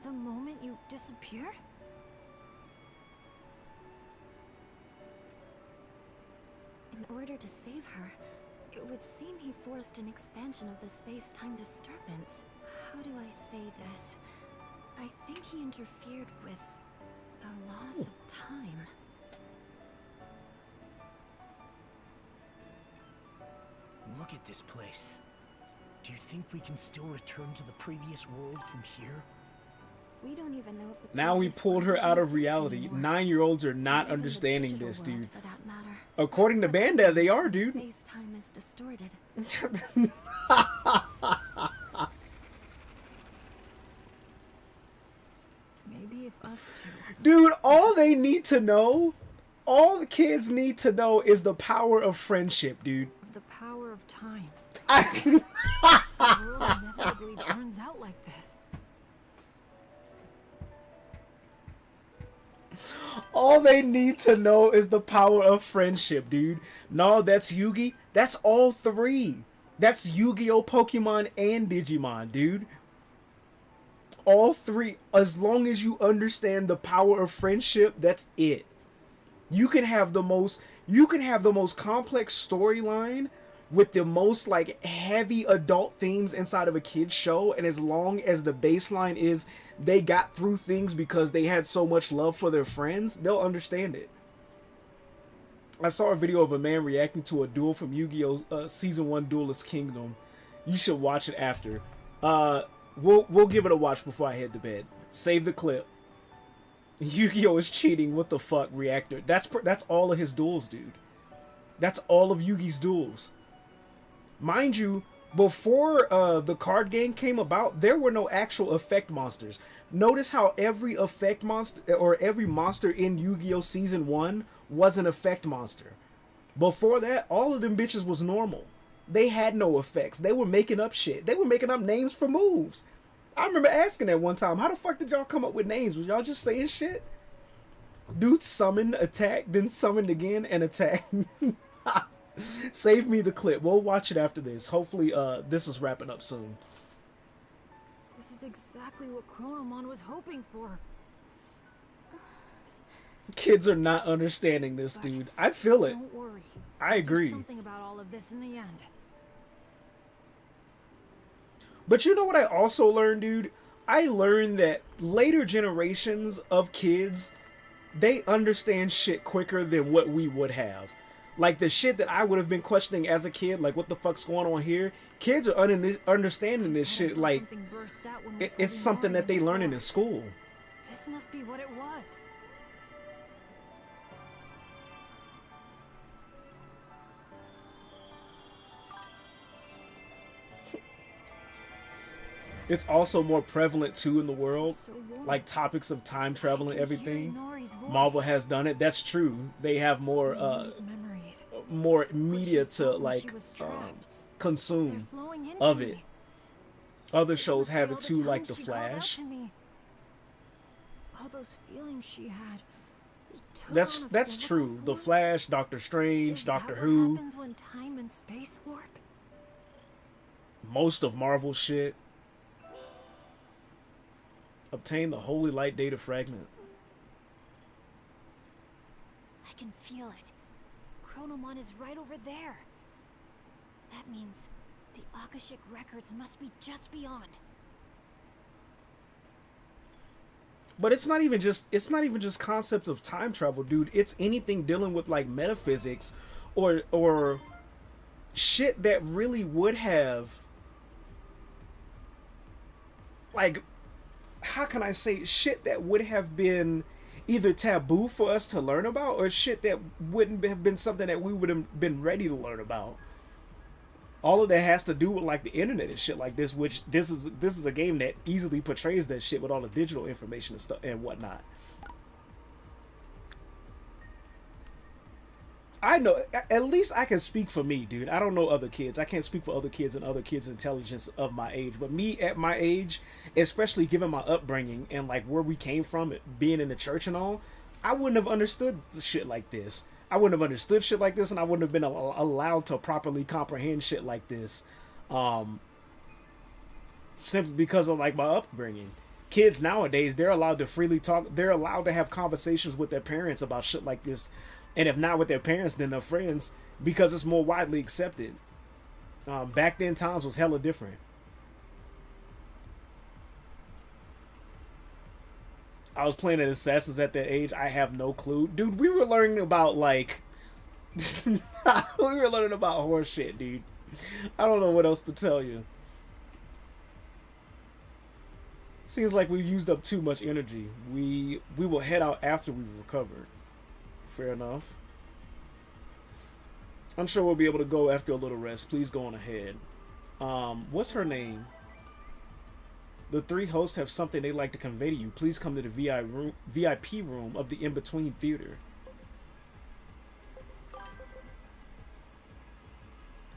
The moment you disappeared? In order to save her, it would seem he forced an expansion of the space-time disturbance. How do I say this? I think he interfered with the laws of time. Look at this place. Do you think we can still return to the previous world from here? We don't even know if the Now we previous pulled her world out of exists reality. anymore. 9-year-olds are not Even the understanding digital this, world, dude. for that matter. According to That's what Bandai, they happens are, when dude. Space-time is distorted. Maybe if us two. Dude, all they need to know, all the kids need to know is the power of friendship, dude. Of the power of time. The world inevitably turns out like this. All they need to know is the power of friendship, dude. No, that's Yugi. That's all three. That's Yu-Gi-Oh, Pokemon, and Digimon, dude. All three. As long as you understand the power of friendship, that's it. You can have the most complex storyline with the most like heavy adult themes inside of a kid's show, and as long as the baseline is they got through things because they had so much love for their friends, they'll understand it. I saw a video of a man reacting to a duel from Yu-Gi-Oh! Season 1 Duelist Kingdom. You should watch it after. We'll give it a watch before I head to bed. Save the clip. Yu-Gi-Oh! Is cheating. What the fuck, Reactor? That's all of his duels, dude. That's all of Yugi's duels. Mind you, before the card game came about, there were no actual effect monsters. Notice how every effect monster, or every monster in Yu-Gi-Oh! Season 1 was an effect monster. Before that, all of them bitches was normal. They had no effects. They were making up shit. They were making up names for moves. I remember asking that one time, how the fuck did y'all come up with names? Was y'all just saying shit? Dude summoned, attacked, then summoned again, and attacked. Save me the clip. We'll watch it after this. Hopefully, this is wrapping up soon. This is exactly what Chronomon was hoping for. Kids are not understanding this, dude. I feel it. Don't worry. I agree. Do something about all of this in the end. But you know what I also learned, dude? I learned that later generations of kids, they understand shit quicker than what we would have. Like the shit that I would have been questioning as a kid, like what the fuck's going on here? Kids are understanding this shit like it's something that they learn in school. This must be what it was. It's also more prevalent too in the world, like topics of time travel and everything. Marvel has done it. That's true. They have more more media to like consume of it. Other shows have it too, like The Flash. All those feelings she had. That's true. The Flash, Doctor Strange, Doctor Who. What happens when time and space warp? Most of Marvel shit. Obtain the Holy Light data fragment. I can feel it. Chronomon is right over there. That means the Akashic records must be just beyond. But it's not even just concepts of time travel, dude. It's anything dealing with like metaphysics or shit that really would have, like, how can I say, shit that would have been either taboo for us to learn about or shit that wouldn't have been something that we would have been ready to learn about. All of that has to do with like the internet and shit like this, which this is a game that easily portrays that shit with all the digital information and stuff and whatnot. I know, at least I can speak for me, dude. I don't know other kids. I can't speak for other kids and other kids' intelligence of my age. But me at my age, especially given my upbringing and like where we came from, being in the church and all, I wouldn't have understood shit like this. I wouldn't have understood shit like this, and I wouldn't have been allowed to properly comprehend shit like this, simply because of like my upbringing. Kids nowadays, they're allowed to freely talk. They're allowed to have conversations with their parents about shit like this. And if not with their parents, then their friends, because it's more widely accepted. Back then, times was hella different. I was playing at Assassins at that age. I have no clue. Dude, we were learning about, like... we were learning about horse shit, dude. I don't know what else to tell you. Seems like we've used up too much energy. We will head out after we've recovered. Fair enough. I'm sure we'll be able to go after a little rest. Please go on ahead. What's her name? The three hosts have something they'd like to convey to you. Please come to the VIP room of the In-Between Theater.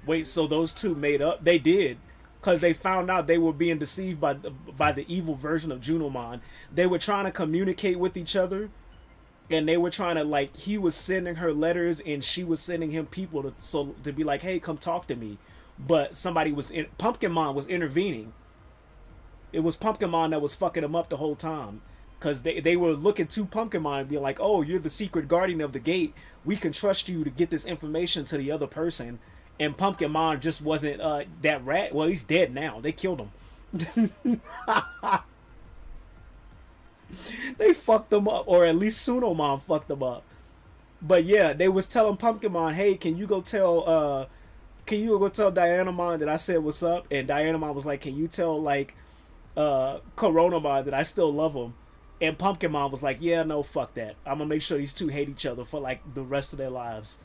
Wait, so those two made up? They did. Because they found out they were being deceived by the evil version of Junimon. They were trying to communicate with each other. And they were trying to, like, he was sending her letters and she was sending him people to be like, hey, come talk to me. But somebody was Pumpkinmon was intervening. It was Pumpkinmon that was fucking him up the whole time. Because they were looking to Pumpkinmon and being like, oh, you're the secret guardian of the gate. We can trust you to get this information to the other person. And Pumpkinmon just wasn't that rat. Well, he's dead now. They killed him. They fucked them up. Or at least Sunomon fucked them up. But yeah, they was telling Pumpkinmon, hey, can you go tell Dianamon that I said what's up? And Dianamon was like, can you tell, like, Coronamon that I still love him? And Pumpkinmon was like, yeah, no, fuck that. I'm gonna make sure these two hate each other for, like, the rest of their lives.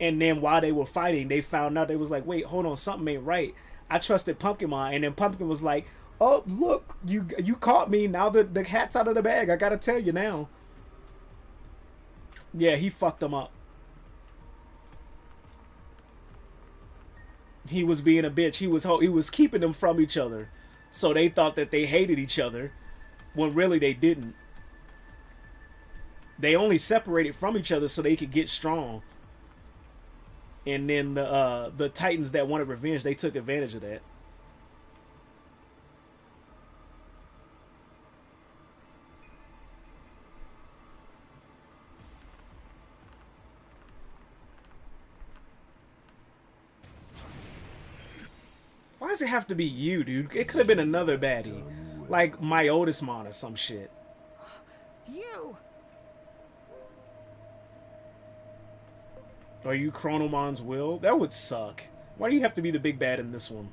And then while they were fighting, they found out, they was like, wait, hold on, something ain't right. I trusted Pumpkinmon. And then Pumpkin was like, oh, look, you caught me. Now the cat's out of the bag. I gotta tell you now. Yeah, he fucked them up. He was being a bitch. He was keeping them from each other. So they thought that they hated each other, when really they didn't. They only separated from each other so they could get strong. And then the Titans that wanted revenge, they took advantage of that. Why does it have to be you, dude? It could have been another baddie. Like Myotismon or some shit. You! Are you Chronomon's will? That would suck. Why do you have to be the big bad in this one?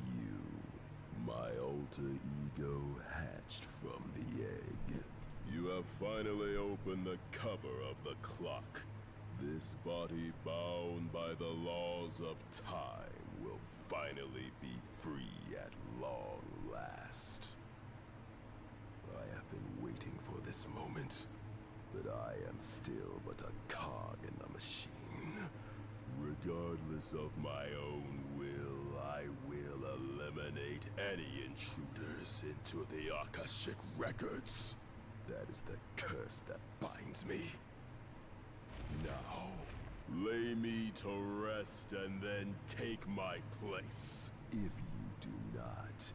You, my alter ego hatched from the egg. You have finally opened the cover of the clock. This body bound by the laws of time will finally be free at long last. I have been waiting for this moment, but I am still but a cog in the machine. Regardless of my own will, I will eliminate any intruders into the Akashic records. That is the curse that binds me. Now, lay me to rest and then take my place. If you do not,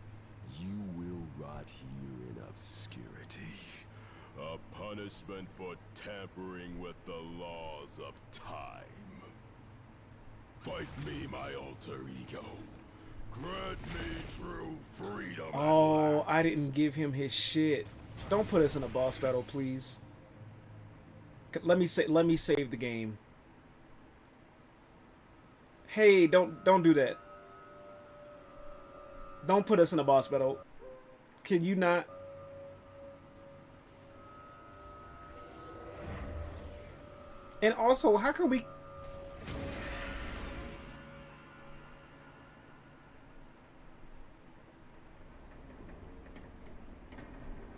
you will rot here in obscurity. A punishment for tampering with the laws of time. Fight me, my alter ego. Grant me true freedom. Oh, I didn't give him his shit. Don't put us in a boss battle, please. Let me save the game. Hey, don't do that. Don't put us in a boss battle. Can you not? And also, how can we...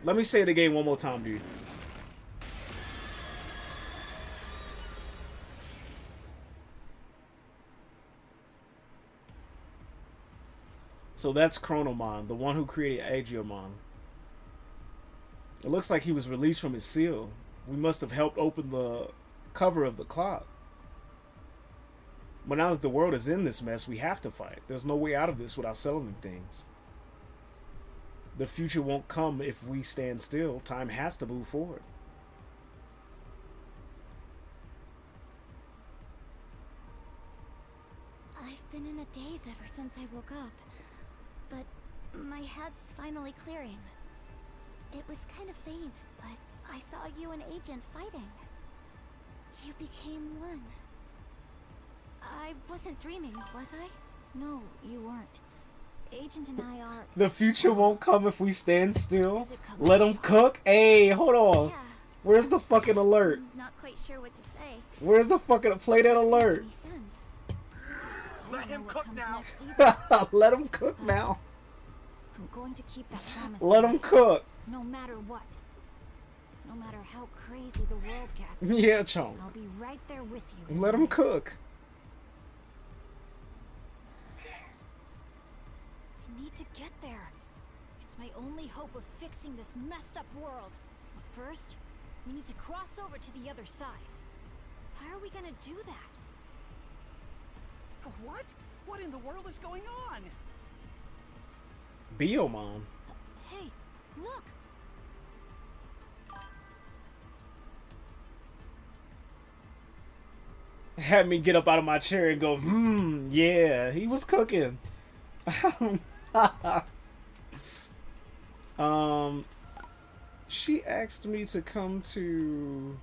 Let me say the game one more time, dude. So that's Chronomon, the one who created Agiomon. It looks like he was released from his seal. We must have helped open the cover of the clock. But now that the world is in this mess, we have to fight. There's no way out of this without settling things. The future won't come if we stand still. Time has to move forward. I've been in a daze ever since I woke up. But my head's finally clearing. It was kind of faint, but I saw you and Agent fighting. You became one. I wasn't dreaming, was I? No, you weren't. Agent and I are... The future won't come if we stand still. Let them cook. Hey, hold on. Yeah. Where's the fucking alert? I'm not quite sure what to say. Where's the fucking play that alert? Let him cook now. Let him cook now. I'm going to keep that promise. Let him cook. No matter what. No matter how crazy the world gets. Yeah, Chunk. I'll be right there with you. Let him cook. I need to get there. It's my only hope of fixing this messed up world. But first, we need to cross over to the other side. How are we gonna do that? What? What in the world is going on? Biomon. Hey, look! Had me get up out of my chair and go, yeah, he was cooking. She asked me to come to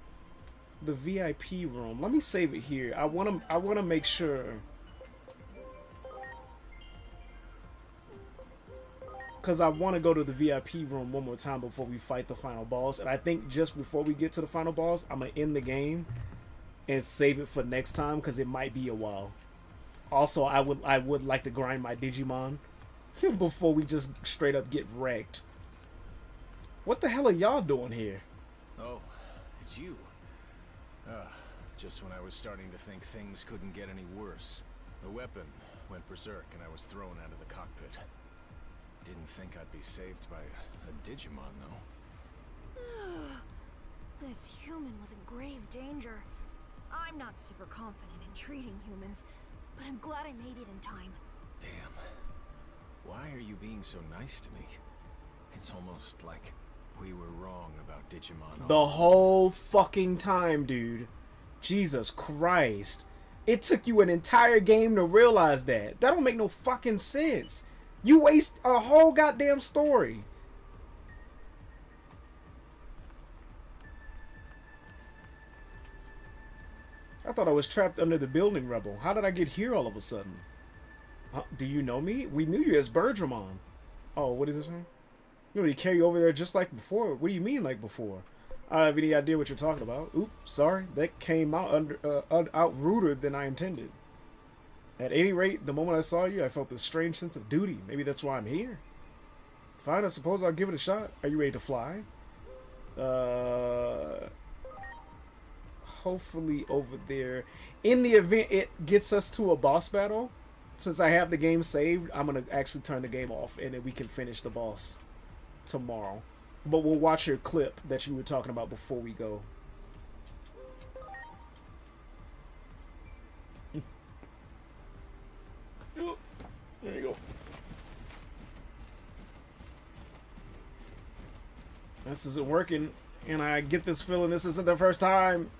the VIP room. Let me save it here. I wanna make sure. Cause I want to go to the VIP room one more time before we fight the final boss. And I think just before we get to the final boss, I'm gonna end the game and save it for next time because it might be a while. Also, I would like to grind my Digimon before we just straight up get wrecked. What the hell are y'all doing here? Oh, it's you. Just when I was starting to think things couldn't get any worse. The weapon went berserk and I was thrown out of the cockpit. Didn't think I'd be saved by a Digimon, though. This human was in grave danger. I'm not super confident in treating humans, but I'm glad I made it in time. Damn. Why are you being so nice to me? It's almost like we were wrong about Digimon. The whole fucking time, dude. Jesus Christ. It took you an entire game to realize that. That don't make no fucking sense. You waste a whole goddamn story. I thought I was trapped under the building rubble. How did I get here all of a sudden? Do you know me? We knew you as Bergermon. Oh, what is this saying? You know, they carry you over there just like before. What do you mean like before? I don't have any idea what you're talking about. Oops, sorry. That came out out ruder than I intended. At any rate, the moment I saw you, I felt this strange sense of duty. Maybe that's why I'm here. Fine, I suppose I'll give it a shot. Are you ready to fly? Hopefully over there. In the event it gets us to a boss battle, since I have the game saved, I'm going to actually turn the game off and then we can finish the boss tomorrow. But we'll watch your clip that you were talking about before we go. There you go. This isn't working, and I get this feeling this isn't the first time.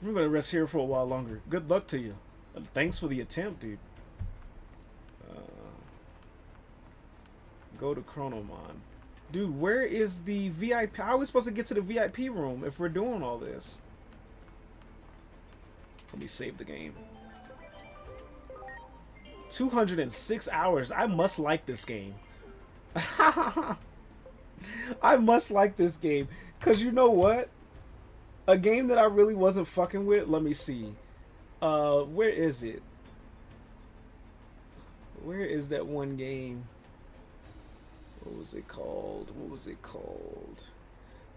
I'm gonna rest here for a while longer. Good luck to you. Thanks for the attempt, dude. Go to Chronomon. Dude, where is the VIP? How are we supposed to get to the VIP room if we're doing all this? Let me save the game. 206 hours. I must like this game. I must like this game. Because you know what? A game that I really wasn't fucking with. Let me see. Where is it? Where is that one game? What was it called? What was it called?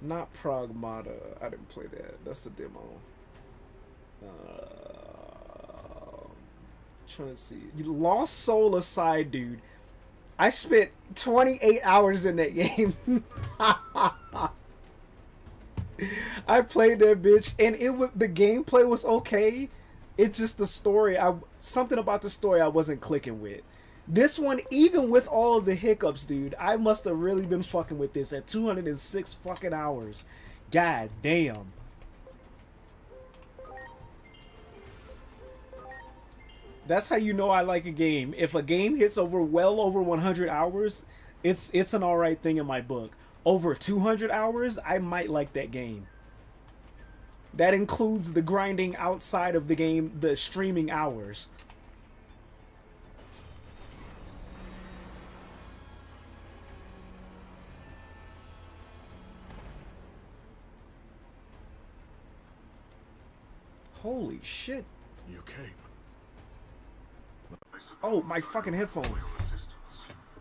Not Pragmata. I didn't play that. That's a demo. Trying to see. Lost Soul aside, dude. I spent 28 hours in that game. I played that bitch, and the gameplay was okay. It's just the story. Something about the story I wasn't clicking with. This one, even with all of the hiccups, dude, I must have really been fucking with this at 206 fucking hours. God damn. That's how you know I like a game. If a game hits well over 100 hours, It's an alright thing in my book. Over 200 hours, I might like that game. That includes the grinding outside of the game, the streaming hours. Holy shit. You came. Oh, my fucking headphones.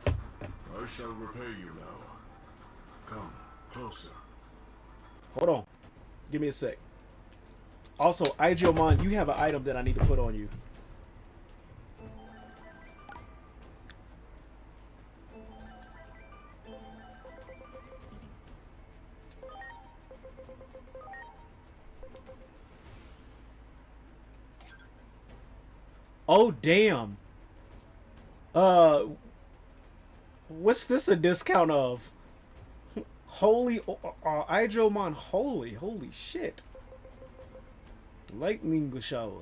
I shall repay you now. Come closer. Hold on. Give me a sec. Also, YuGiOh, you have an item that I need to put on you. Oh, damn. What's this a discount of? Holy, YuGiOh, holy shit. Lightning shower.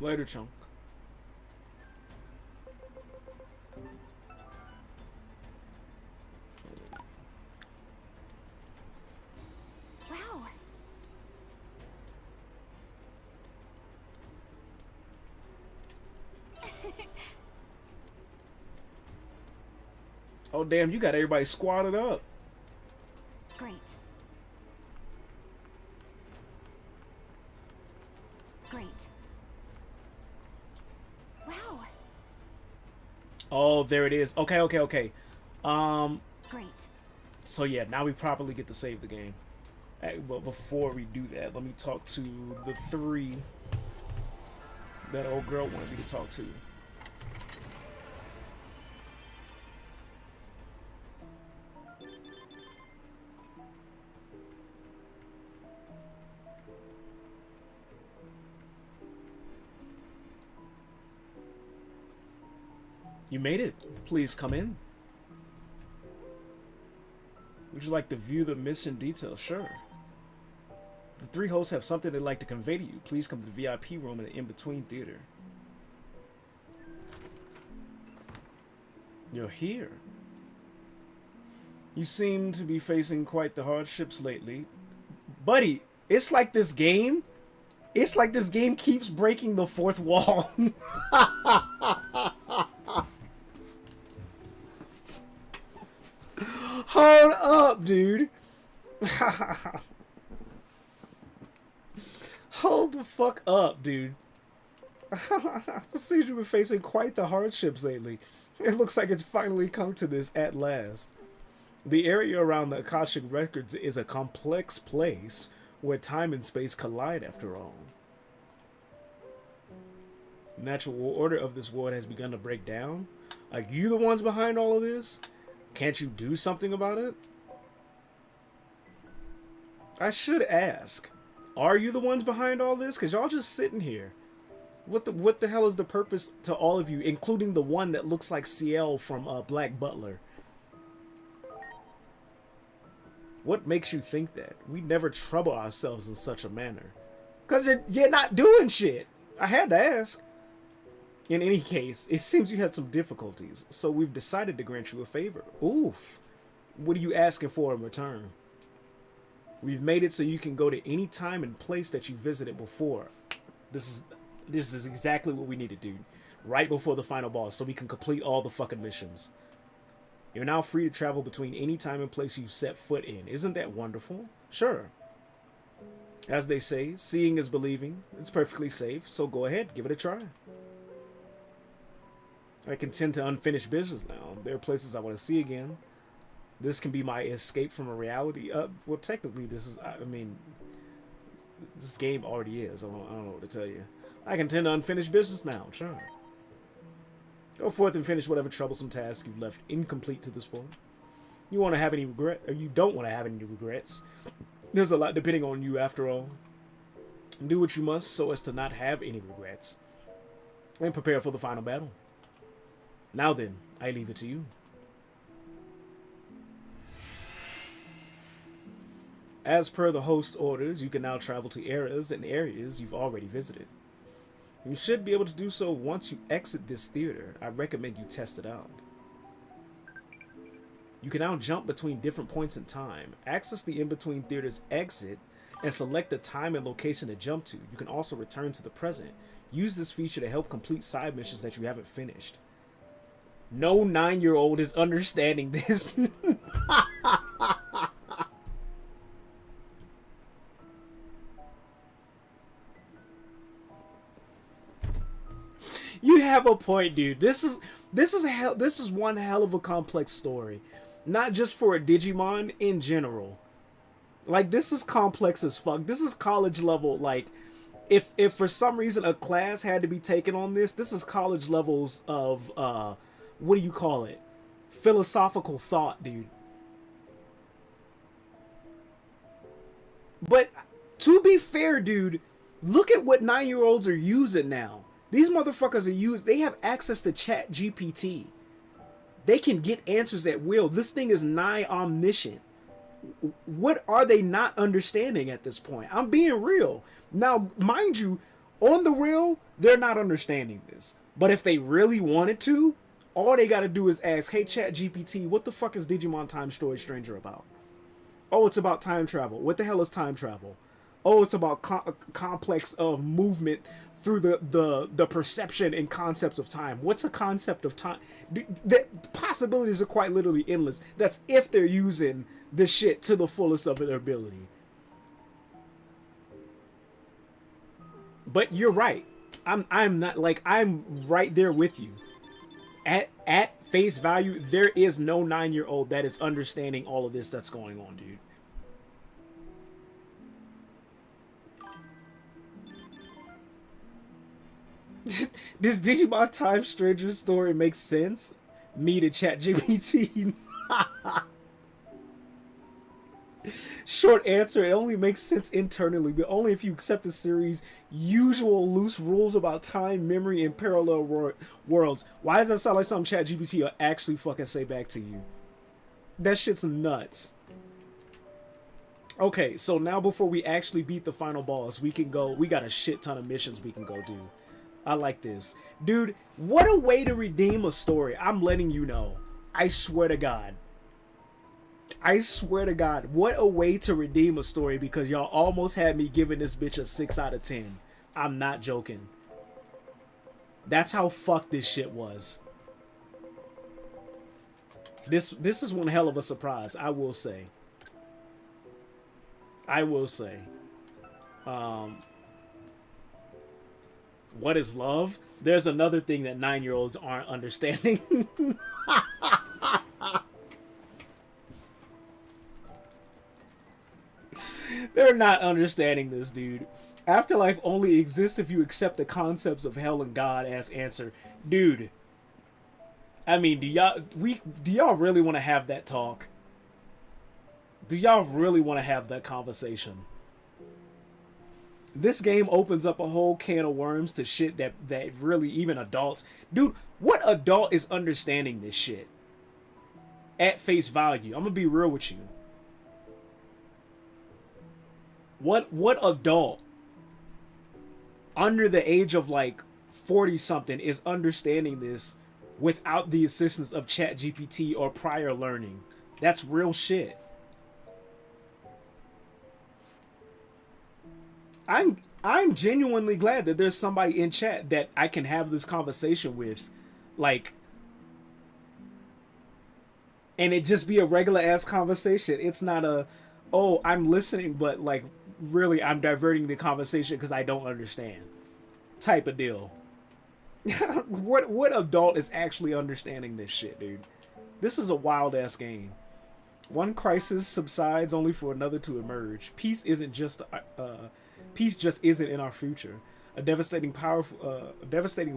Later, chunk. Wow. Oh, damn, you got everybody squatted up. Great. Great. Wow. Oh, there it is. Okay. Great. So yeah, now we properly get to save the game. But before we do that, let me talk to the 3 that old girl wanted me to talk to. You made it. Please come in. Would you like to view the mission details? Sure. The 3 hosts have something they'd like to convey to you. Please come to the VIP room in the in-between theater. You're here. You seem to be facing quite the hardships lately. Buddy, it's like this game. It's like this game keeps breaking the 4th wall. Hold up, dude. Hold the fuck up, dude. It seems you've been facing quite the hardships lately. It looks like it's finally come to this at last. The area around the Akashic Records is a complex place where time and space collide, after all. The natural order of this world has begun to break down. Are you the ones behind all of this? Can't you do something about it? I should ask. Are you the ones behind all this? Because y'all just sitting here. What the hell is the purpose to all of you, including the one that looks like Ciel from Black Butler? What makes you think that? We never trouble ourselves in such a manner. Because you're not doing shit. I had to ask. In any case, it seems you had some difficulties, so we've decided to grant you a favor. Oof. What are you asking for in return? We've made it so you can go to any time and place that you visited before. This is exactly what we need to do. Right before the final boss, so we can complete all the fucking missions. You're now free to travel between any time and place you've set foot in. Isn't that wonderful? Sure. As they say, seeing is believing. It's perfectly safe, so go ahead, give it a try. I can tend to unfinished business now. There are places I want to see again. This can be my escape from a reality. Well, technically, this is, I mean, this game already is. I don't know what to tell you. I can tend to unfinished business now, sure. Go forth and finish whatever troublesome task you've left incomplete to this point. You want to have any regret, or you don't want to have any regrets. There's a lot depending on you, after all. Do what you must so as to not have any regrets. And prepare for the final battle. Now then, I leave it to you. As per the host orders, you can now travel to eras and areas you've already visited. You should be able to do so once you exit this theater. I recommend you test it out. You can now jump between different points in time. Access the in-between theaters exit and select the time and location to jump to. You can also return to the present. Use this feature to help complete side missions that you haven't finished. No 9-year-old is understanding this. You have a point, dude. This is one hell of a complex story. Not just for a Digimon, in general. Like, this is complex as fuck. This is college level. Like, if for some reason a class had to be taken on this is college levels of, what do you call it? Philosophical thought, dude. But, to be fair, dude, look at what 9-year-olds are using now. These motherfuckers they have access to Chat GPT. They can get answers at will. This thing is nigh omniscient. What are they not understanding at this point? I'm being real. Now, mind you, on the real, they're not understanding this. But if they really wanted to, all they gotta do is ask, hey, Chat GPT, what the fuck is Digimon Time Story Stranger about? Oh, it's about time travel. What the hell is time travel? Oh, it's about complex of movement through the perception and concepts of time. What's a concept of time? The possibilities are quite literally endless. That's if they're using this shit to the fullest of their ability. But you're right. I'm not, like, I'm right there with you. At face value, there is no 9-year-old that is understanding all of this that's going on, dude. This Digimon Time Stranger story makes sense? Me to ChatGPT. Short answer, it only makes sense internally, but only if you accept the series' usual loose rules about time, memory, and parallel worlds. Why does that sound like something ChatGPT will actually fucking say back to you? That shit's nuts. Okay, so now before we actually beat the final boss, we got a shit ton of missions we can go do. I like this. Dude, what a way to redeem a story. I'm letting you know. I swear to God. I swear to God. What a way to redeem a story, because y'all almost had me giving this bitch a 6 out of 10. I'm not joking. That's how fucked this shit was. This is one hell of a surprise, I will say. I will say. What is love? There's another thing that 9-year-olds aren't understanding. They're not understanding this, dude. Afterlife only exists if you accept the concepts of hell and God as answer. Dude. I mean, do y'all really want to have that talk? Do y'all really want to have that conversation? This game opens up a whole can of worms to shit that really even adults... Dude, what adult is understanding this shit? At face value. I'm gonna be real with you. What adult under the age of like 40 something is understanding this without the assistance of ChatGPT or prior learning? That's real shit. I'm genuinely glad that there's somebody in chat that I can have this conversation with, like, and it just be a regular ass conversation. It's not a, oh, I'm listening, but like really I'm diverting the conversation because I don't understand type of deal. What adult is actually understanding this shit, dude? This is a wild ass game. One crisis subsides only for another to emerge. Peace just isn't in our future. A devastatingly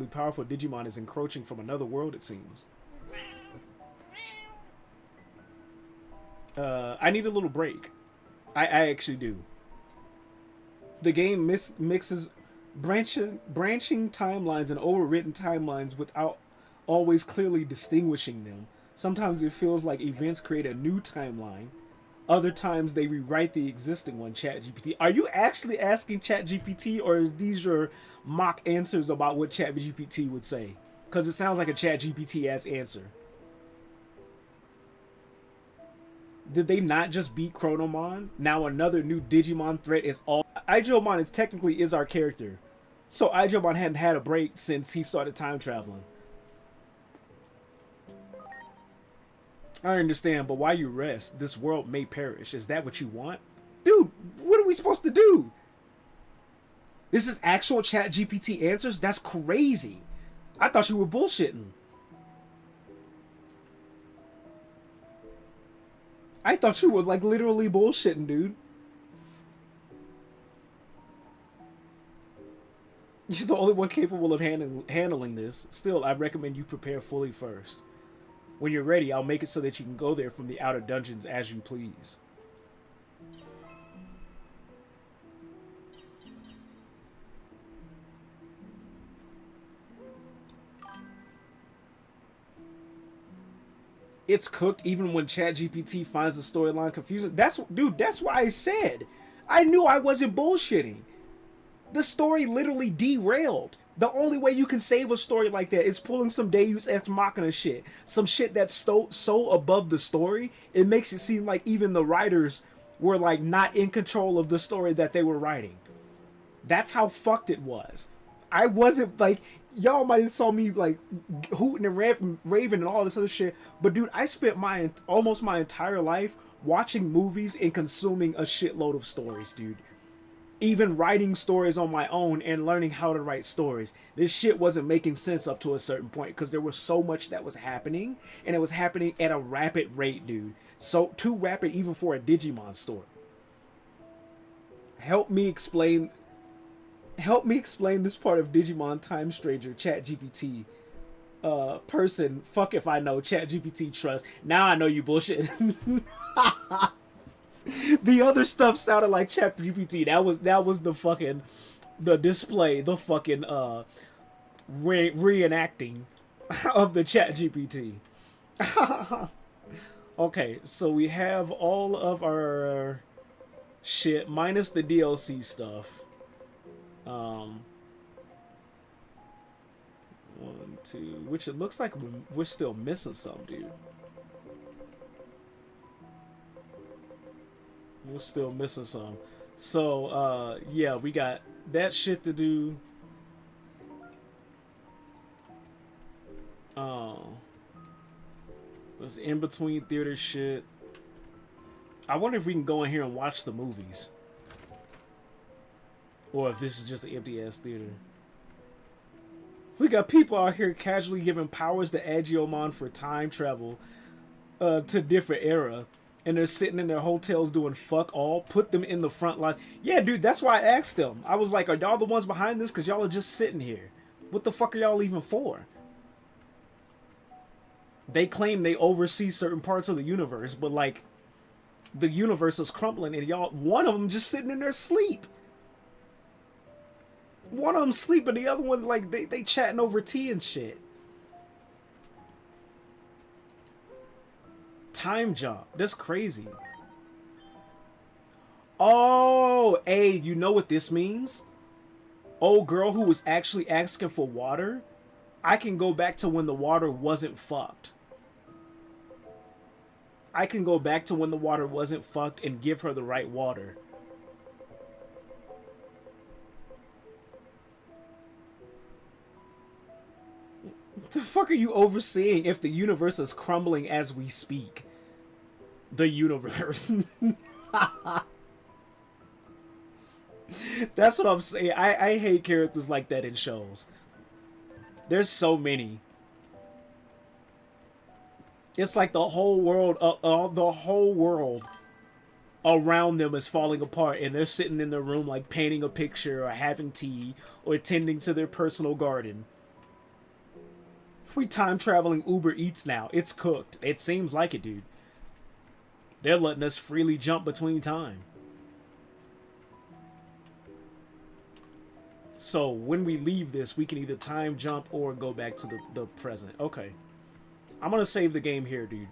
powerful Digimon is encroaching from another world, it seems. I need a little break. I actually do. The game mixes branching timelines and overwritten timelines without always clearly distinguishing them. Sometimes it feels like events create a new timeline, Other times they rewrite the existing one, ChatGPT. Are you actually asking ChatGPT, or are these your mock answers about what ChatGPT would say? Because it sounds like a ChatGPT-ass answer. Did they not just beat Chronomon? Now another new Digimon threat is all... YuGiOh is technically our character. So YuGiOh hadn't had a break since he started time traveling. I understand, but why you rest? This world may perish. Is that what you want? Dude, what are we supposed to do? This is actual ChatGPT answers? That's crazy. I thought you were bullshitting. I thought you were like literally bullshitting, dude. You're the only one capable of handling this. Still, I recommend you prepare fully first. When you're ready, I'll make it so that you can go there from the outer dungeons as you please. It's cooked even when ChatGPT finds the storyline confusing. Dude, that's why I said. I knew I wasn't bullshitting. The story literally derailed. The only way you can save a story like that is pulling some Deus Ex Machina shit. Some shit that's so above the story, it makes it seem like even the writers were like not in control of the story that they were writing. That's how fucked it was. I wasn't like, y'all might have saw me like hooting and raving and all this other shit, but dude, I spent almost my entire life watching movies and consuming a shitload of stories, dude. Even writing stories on my own and learning how to write stories. This shit wasn't making sense up to a certain point because there was so much that was happening, and it was happening at a rapid rate, dude. So too rapid even for a Digimon story. Help me explain this part of Digimon Time Stranger, ChatGPT. Person, fuck if I know, ChatGPT trust. Now I know you bullshit. The other stuff sounded like ChatGPT. That was the fucking, the display, the fucking reenacting of the ChatGPT. Okay, so we have all of our shit minus the DLC stuff. 1, 2, which it looks like we're still missing some, dude. We're still missing some. So, yeah, we got that shit to do. There's in-between theater shit. I wonder if we can go in here and watch the movies. Or if this is just an empty-ass theater. We got people out here casually giving powers to YuGiOh for time travel to different era. And they're sitting in their hotels doing fuck all. Put them in the front lines. Yeah, dude, that's why I asked them. I was like, are y'all the ones behind this? Because y'all are just sitting here. What the fuck are y'all even for? They claim they oversee certain parts of the universe, but like, the universe is crumbling and y'all, one of them just sitting in there asleep. One of them sleeping, the other one, like, they chatting over tea and shit. Time jump. That's crazy. Oh, hey, you know what this means? Old girl who was actually asking for water, I can go back to when the water wasn't fucked. I can go back to when the water wasn't fucked and give her the right water. What the fuck are you overseeing if the universe is crumbling as we speak? The universe. That's what I'm saying. I hate characters like that in shows. There's so many. It's like the whole world around them is falling apart, and they're sitting in their room like painting a picture or having tea or tending to their personal garden. We time traveling Uber Eats now. It's cooked. It seems like it, dude. They're letting us freely jump between time. So when we leave this, we can either time jump or go back to the present. Okay. I'm gonna save the game here, dude.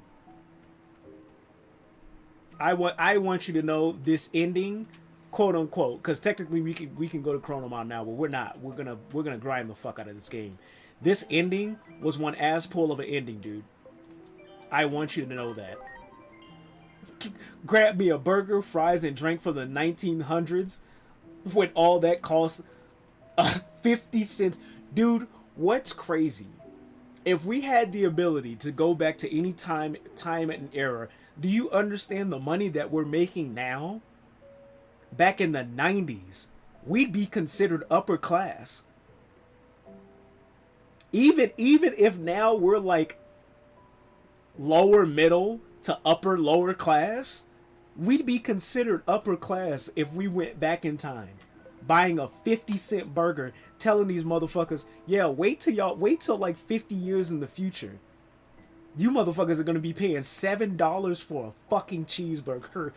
I want you to know this ending, quote unquote, because technically we can go to Chronomon now, but we're not. We're gonna grind the fuck out of this game. This ending was one asshole of an ending, dude. I want you to know that. Grab me a burger, fries, and drink from the 1900s when all that costs 50 cents. Dude, what's crazy? If we had the ability to go back to any time and era, do you understand the money that we're making now? Back in the 90s, we'd be considered upper class. Even if now we're like lower middle to lower class, we'd be considered upper class if we went back in time, buying a 50-cent burger, telling these motherfuckers, yeah, wait till like 50 years in the future. You motherfuckers are gonna be paying $7 for a fucking cheeseburger.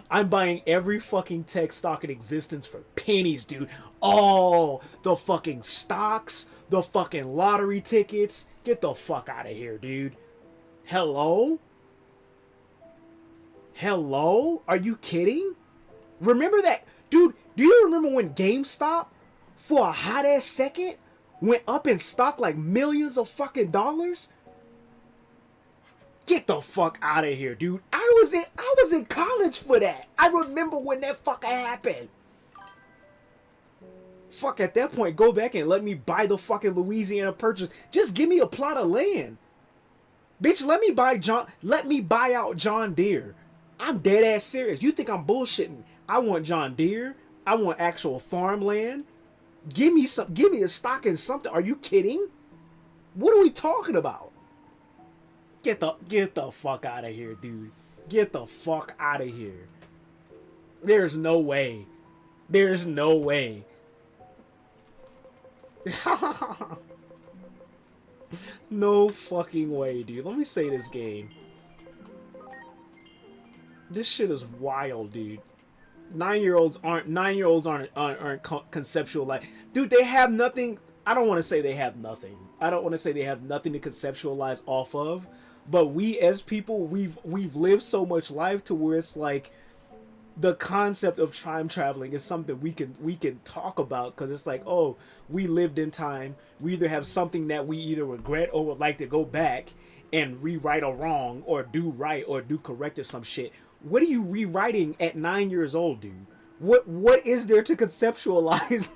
I'm buying every fucking tech stock in existence for pennies, dude. All the fucking stocks, the fucking lottery tickets. Get the fuck out of here, dude. Hello? Hello? Are you kidding? Remember that? Dude, do you remember when GameStop, for a hot ass second, went up in stock like millions of fucking dollars? Get the fuck out of here, dude. I was in college for that. I remember when that fucking happened. Fuck, at that point, go back and let me buy the fucking Louisiana Purchase. Just give me a plot of land. Bitch, let me buy out John Deere. I'm dead ass serious. You think I'm bullshitting? I want John Deere. I want actual farmland. Give me a stock in something. Are you kidding? What are we talking about? Get the fuck out of here, dude. Get the fuck out of here. There's no way. There's no way. No fucking way, dude. Let me say this game. This shit is wild, dude. 9-year-olds aren't conceptual, like, dude, they have nothing. I don't want to say they have nothing. I don't want to say they have nothing to conceptualize off of. But we as people, we've lived so much life to where it's like the concept of time traveling is something we can talk about, because it's like, oh, we lived in time. We either have something that we either regret or would like to go back and rewrite a wrong or do right or do correct or some shit. What are you rewriting at 9 years old, dude? What is there to conceptualize?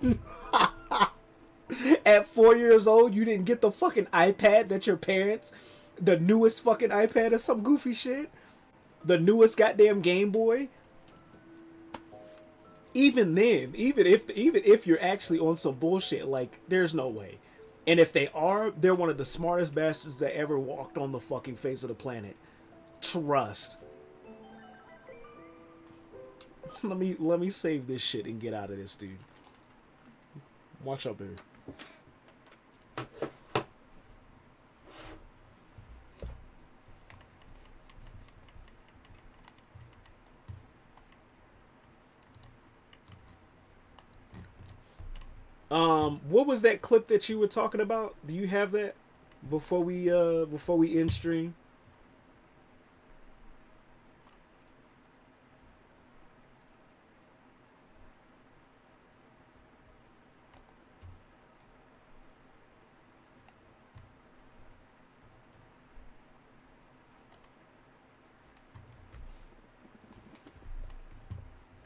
At 4 years old, you didn't get the fucking iPad that your parents, the newest fucking iPad or some goofy shit, the newest goddamn Game Boy. Even then, even if you're actually on some bullshit, like, there's no way. And if they are, they're one of the smartest bastards that ever walked on the fucking face of the planet. Trust. Let me save this shit and get out of this, dude. Watch out, baby. What was that clip that you were talking about? Do you have that before we end stream?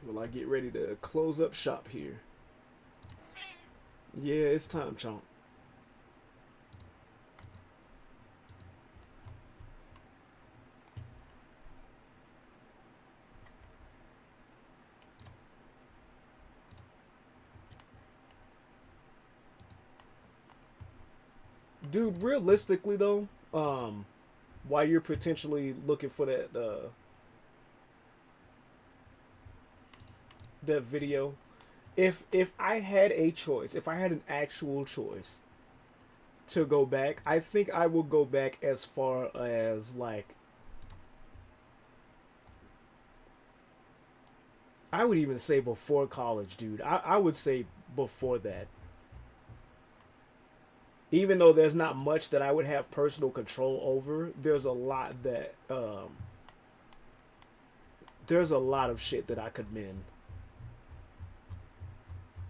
Will I get ready to close up shop here? Yeah, it's time, chomp. Dude, realistically though, while you're potentially looking for that that video, if I had a choice, if I had an actual choice to go back, I think I will go back as far as, like, I would even say before college, dude. I would say before that. even though there's not much that I would have personal control over, there's a lot that there's a lot of shit that I could mend.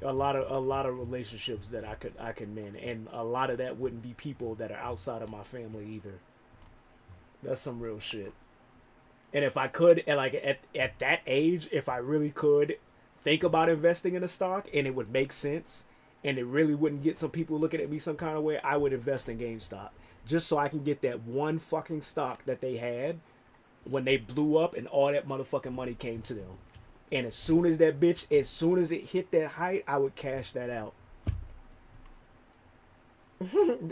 A lot of relationships that I could mend, and a lot of that wouldn't be people that are outside of my family either. That's some real shit. And if I could, and like at that age, if I really could think about investing in a stock and it would make sense and it really wouldn't get some people looking at me some kind of way, I would invest in GameStop just so I can get that one fucking stock that they had when they blew up and all that motherfucking money came to them. And as soon as that bitch, as soon as it hit that height, I would cash that out.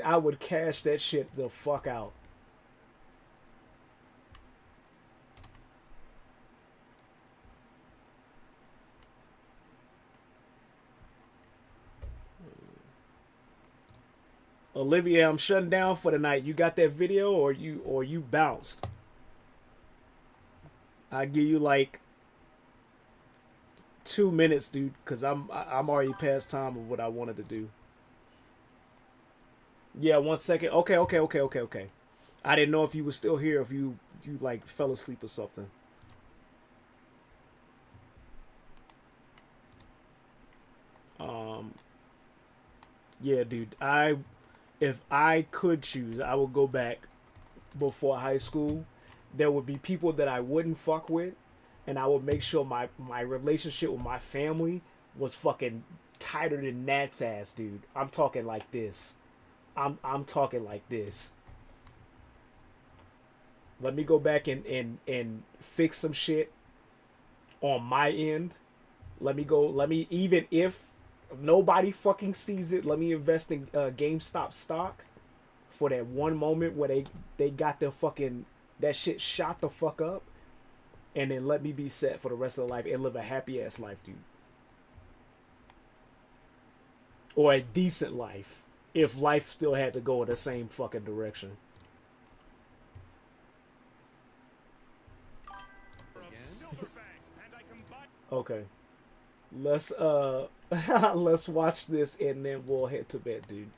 I would cash that shit the fuck out. Olivia, I'm shutting down for the night. You got that video or you bounced? I give you like 2 minutes, dude, because I'm already past time of what I wanted to do. Yeah, 1 second. Okay. I didn't know if you were still here, if you like fell asleep or something. Yeah, dude. If I could choose, I would go back before high school. There would be people that I wouldn't fuck with, and I would make sure my relationship with my family was fucking tighter than Nat's ass, dude. I'm talking like this. I'm talking like this. Let me go back and fix some shit on my end. Even if nobody fucking sees it, let me invest in GameStop stock for that one moment where they got their fucking, that shit shot the fuck up, and then let me be set for the rest of the life and live a happy ass life, dude. Or a decent life, if life still had to go in the same fucking direction. Okay. Let's let's watch this and then we'll head to bed, dude.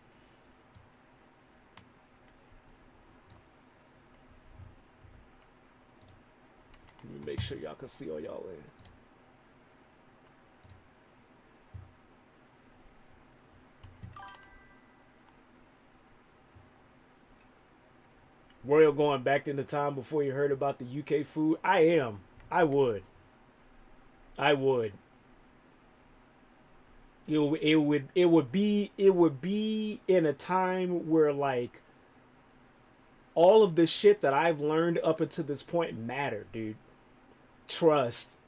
Let me make sure y'all can see all y'all in. Royal going back in the time before you heard about the UK food? I am. I would. It would be in a time where like all of the shit that I've learned up until this point mattered, dude. Trust.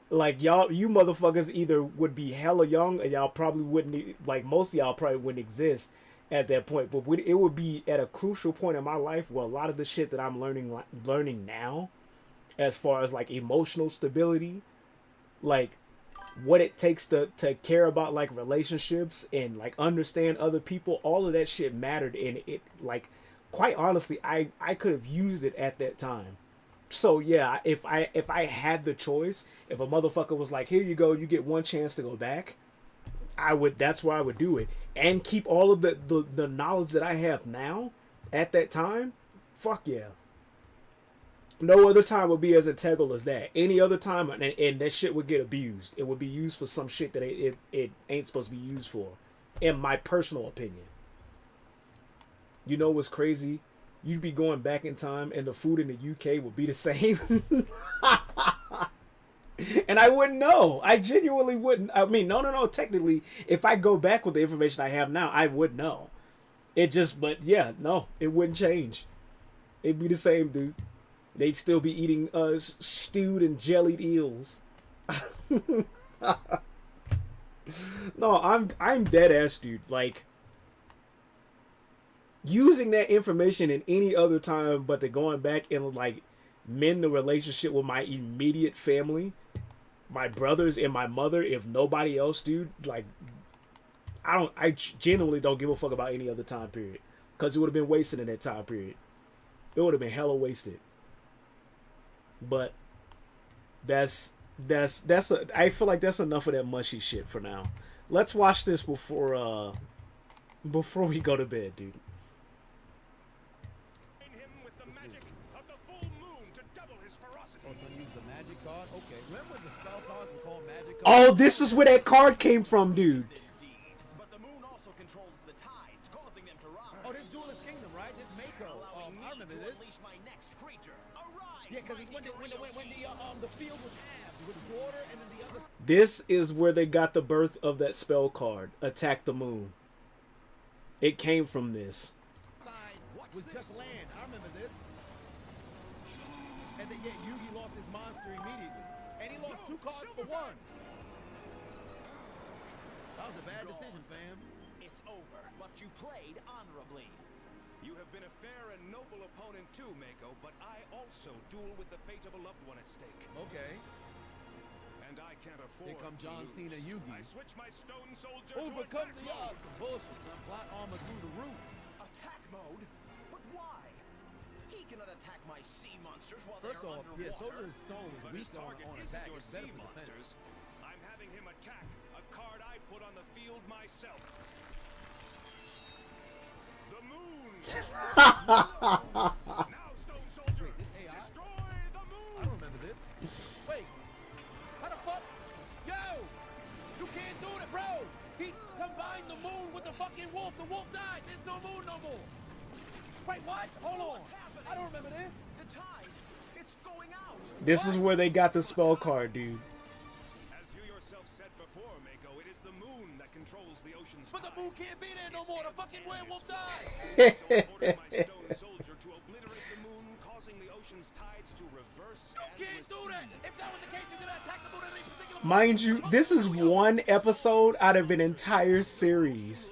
Like you motherfuckers either would be hella young and y'all probably wouldn't, like most of y'all probably wouldn't exist at that point, but it would be at a crucial point in my life where a lot of the shit that I'm learning now, as far as like emotional stability, like what it takes to care about like relationships and like understand other people, all of that shit mattered. And it, like, quite honestly, I could have used it at that time. So yeah, if I had the choice, if a motherfucker was like, here you go, you get one chance to go back, that's where I would do it. And keep all of the knowledge that I have now at that time. Fuck yeah. No other time would be as integral as that. Any other time, and that shit would get abused. It would be used for some shit that it ain't supposed to be used for. In my personal opinion. You know what's crazy? You'd be going back in time and the food in the UK would be the same. And I wouldn't know. I genuinely wouldn't. I mean, no. Technically, if I go back with the information I have now, I would know. But yeah, no, it wouldn't change. It'd be the same, dude. They'd still be eating stewed and jellied eels. No, I'm dead ass, dude. Like, using that information in any other time but to going back and like mend the relationship with my immediate family, my brothers and my mother, if nobody else, dude, like I genuinely don't give a fuck about any other time period, because it would have been wasted in that time period. It would have been hella wasted. But I feel like that's enough of that mushy shit for now. Let's watch this before before we go to bed, dude. Oh, so use the magic card? Okay. Remember the spell cards were called magic cards? Oh, this is where that card came from, dude. But the moon also controls the tides, causing them to rise. Oh, this Duelist Kingdom, right? This Mako. I remember this. Unleash my next creature. Arise! Yeah, because it's when the field was halved with water and then the other. This is where they got the birth of that spell card, Attack the Moon. It came from this. Side was just land. I remember this. And then, yeah, Yugi lost his monster immediately. And he lost 2 cards for 1. That was a bad decision, fam. It's over, but you played honorably. You have been a fair and noble opponent too, Mako, but I also duel with the fate of a loved one at stake. Okay. And I can't afford Here come John to Cena lose. Yugi. I switch my stone soldier Overcome to the odds. Some bullshit, son. Plot armor through the roof. Attack mode? But why? He cannot attack my sea monsters while First they are off, underwater. yeah, Soldier's Stone is But weak his on target isn't attack. your It's better sea for defense. monsters. I'm having him attack a card I put on the field myself. The moon. Now, Stone Soldier, Wait, this AI? destroy the moon. I don't remember this. Wait. How the fuck? Yo! You can't do it, bro! He combined the moon with the fucking wolf. The wolf died. There's no moon no more. Wait, what? Hold on. I don't remember this. The tide. It's going out. This is where they got the spell card, dude. As you yourself said before, Mako, it is the moon that controls the ocean's But the moon can't be there no more. The fucking werewolf died. So I ordered my stone soldier to obliterate the moon, causing the ocean's tides to reverse. You can't do that. If that was the case, you could attack the moon at any particular Mind you, this is one episode out of an entire series.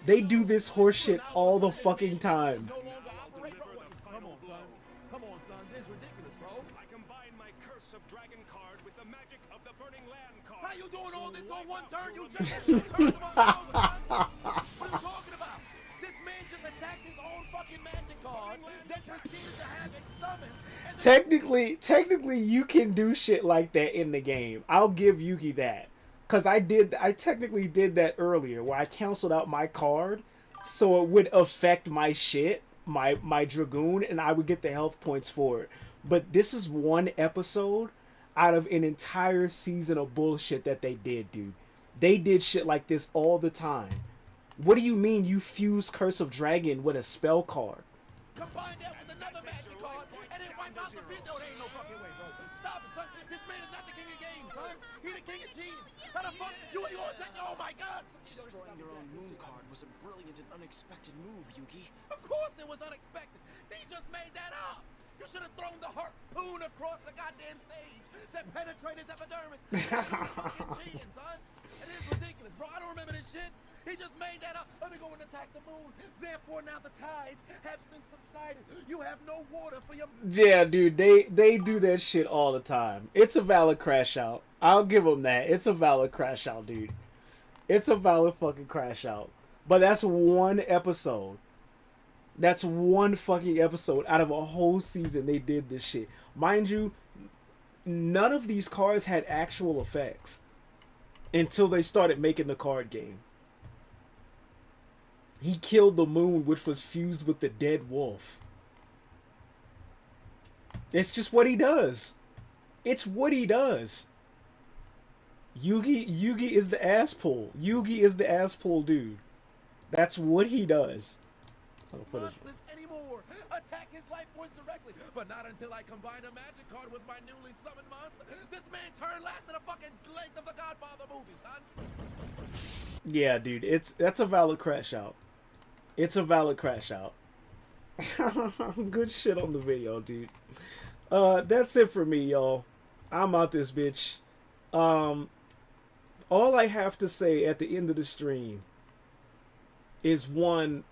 They do this horseshit all the fucking time. no longer operate. Come on, son. Come on, son. This is ridiculous, bro. I combine my curse of dragon card with the magic of the burning land card. How you doing all this on one turn? You just turned him on the other. What are you talking about? This man just attacked his own fucking magic card, then proceeded to have it summoned. Technically, you can do shit like that in the game. I'll give Yugi that. Cause I technically did that earlier, where I canceled out my card, so it would affect my shit, my Dragoon, and I would get the health points for it. But this is one episode out of an entire season of bullshit that they did, dude. They did shit like this all the time. What do you mean you fuse Curse of Dragon with a spell card? Combine that with another magic card, and then wipe out the field. No, there ain't no fucking way, bro. Stop it, son. This man is not the king of games, son. He the king of cheese. How the fuck? You all take? Oh my God! Destroying your own moon card was a brilliant and unexpected move, Yugi. Of course it was unexpected. He just made that up. You should have thrown the harpoon across the goddamn stage to penetrate his epidermis. Fucking cheating, son. It is ridiculous, bro. I don't remember this shit. He just made that up. Let me go and attack the moon. Therefore, now the tides have since subsided. You have no water for your... Yeah, dude, they do that shit all the time. It's a valid crash out. I'll give them that. It's a valid crash out, dude. It's a valid fucking crash out. But that's one episode. That's one fucking episode out of a whole season they did this shit. Mind you, none of these cards had actual effects until they started making the card game. He killed the moon, which was fused with the dead wolf. It's just what he does. It's what he does. Yugi is the ass pull. Yugi is the ass pull dude. That's what he does. Anymore. Attack his life points directly, but not until I combine a magic card with my newly summoned monster. This man turned last in the fucking length of the Godfather movie, son. Yeah, dude, that's a valid crash out. It's a valid crash out. Good shit on the video, dude. That's it for me, y'all. I'm out this bitch. All I have to say at the end of the stream is, one,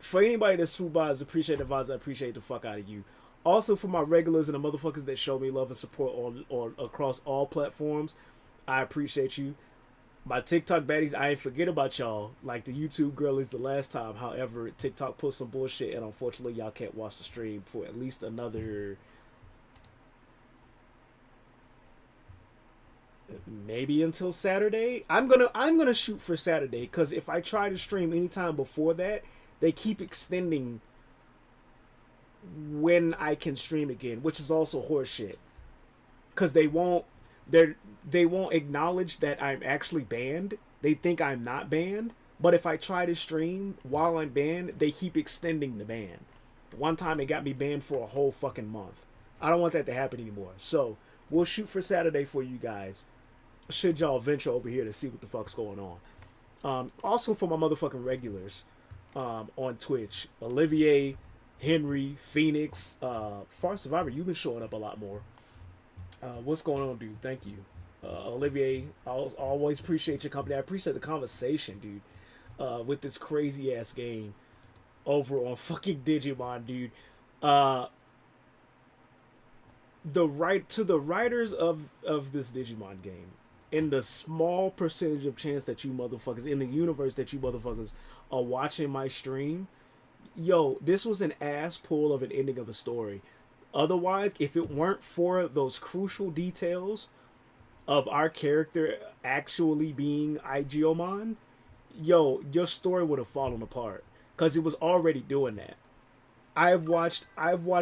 for anybody that's true buys, appreciate the vibes, I appreciate the fuck out of you. Also, for my regulars and the motherfuckers that show me love and support on across all platforms, I appreciate you. My TikTok baddies, I ain't forget about y'all. Like the YouTube girl is the last time. However, TikTok put some bullshit, and unfortunately, y'all can't watch the stream for at least another... maybe until Saturday. I'm gonna shoot for Saturday, because if I try to stream anytime before that, they keep extending when I can stream again, which is also horseshit. Because they won't acknowledge that I'm actually banned. They think I'm not banned, but if I try to stream while I'm banned, they keep extending the ban. One time it got me banned for a whole fucking month. I don't want that to happen anymore. So we'll shoot for Saturday for you guys, should y'all venture over here to see what the fuck's going on. Also for my motherfucking regulars on Twitch, Olivier, Henry, Phoenix, Far Survivor, you've been showing up a lot more. What's going on, dude? Thank you. Olivier, I always appreciate your company. I appreciate the conversation, dude, with this crazy ass game over on fucking Digimon, dude. The writers of this Digimon game, in the small percentage of chance that you motherfuckers, in the universe that you motherfuckers are watching my stream, yo, this was an ass pull of an ending of a story. Otherwise, if it weren't for those crucial details of our character actually being YuGiOh, yo, your story would have fallen apart, because it was already doing that. I've watched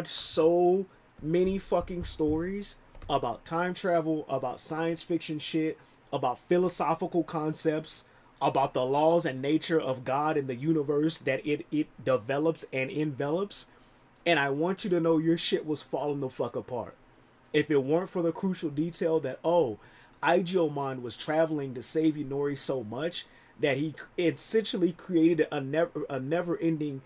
so many fucking stories about time travel, about science fiction shit, about philosophical concepts, about the laws and nature of God and the universe that it develops and envelops. And I want you to know your shit was falling the fuck apart. If it weren't for the crucial detail that, oh, YuGiOh was traveling to save Inori so much that he essentially created a never-ending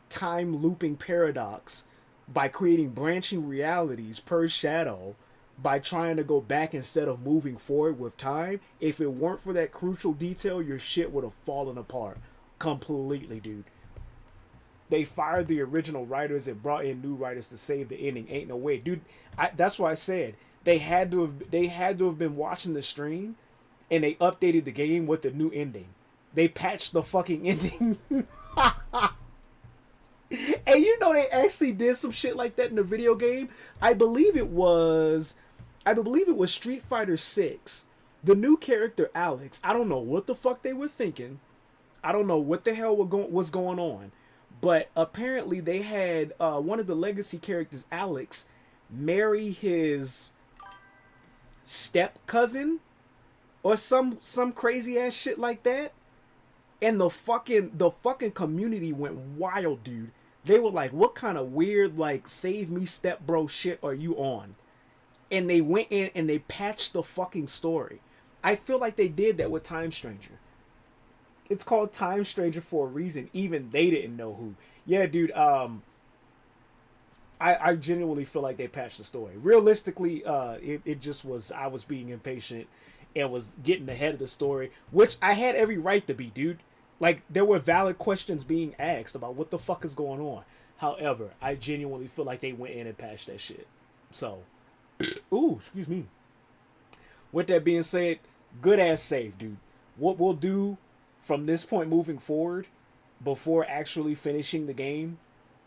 time looping paradox by creating branching realities per shadow, by trying to go back instead of moving forward with time. If it weren't for that crucial detail, your shit would have fallen apart completely, dude. They fired the original writers and brought in new writers to save the ending. Ain't no way, dude. That's why I said they had to have been watching the stream, and they updated the game with the new ending. They patched the fucking ending. And you know they actually did some shit like that in the video game. I believe it was Street Fighter 6. The new character Alex, I don't know what the fuck they were thinking. I don't know what the hell was going on. But apparently they had one of the legacy characters, Alex, marry his step cousin or some crazy ass shit like that. And the fucking community went wild, dude. They were like, what kind of weird, like, save me step bro shit are you on? And they went in and they patched the fucking story. I feel like they did that with Time Stranger. It's called Time Stranger for a reason. Even they didn't know who. Yeah, dude, I genuinely feel like they patched the story. Realistically, it just was, I was being impatient and was getting ahead of the story, which I had every right to be, dude. Like, there were valid questions being asked about what the fuck is going on. However, I genuinely feel like they went in and patched that shit. So, ooh, excuse me. With that being said, good ass save, dude. What we'll do from this point moving forward, before actually finishing the game,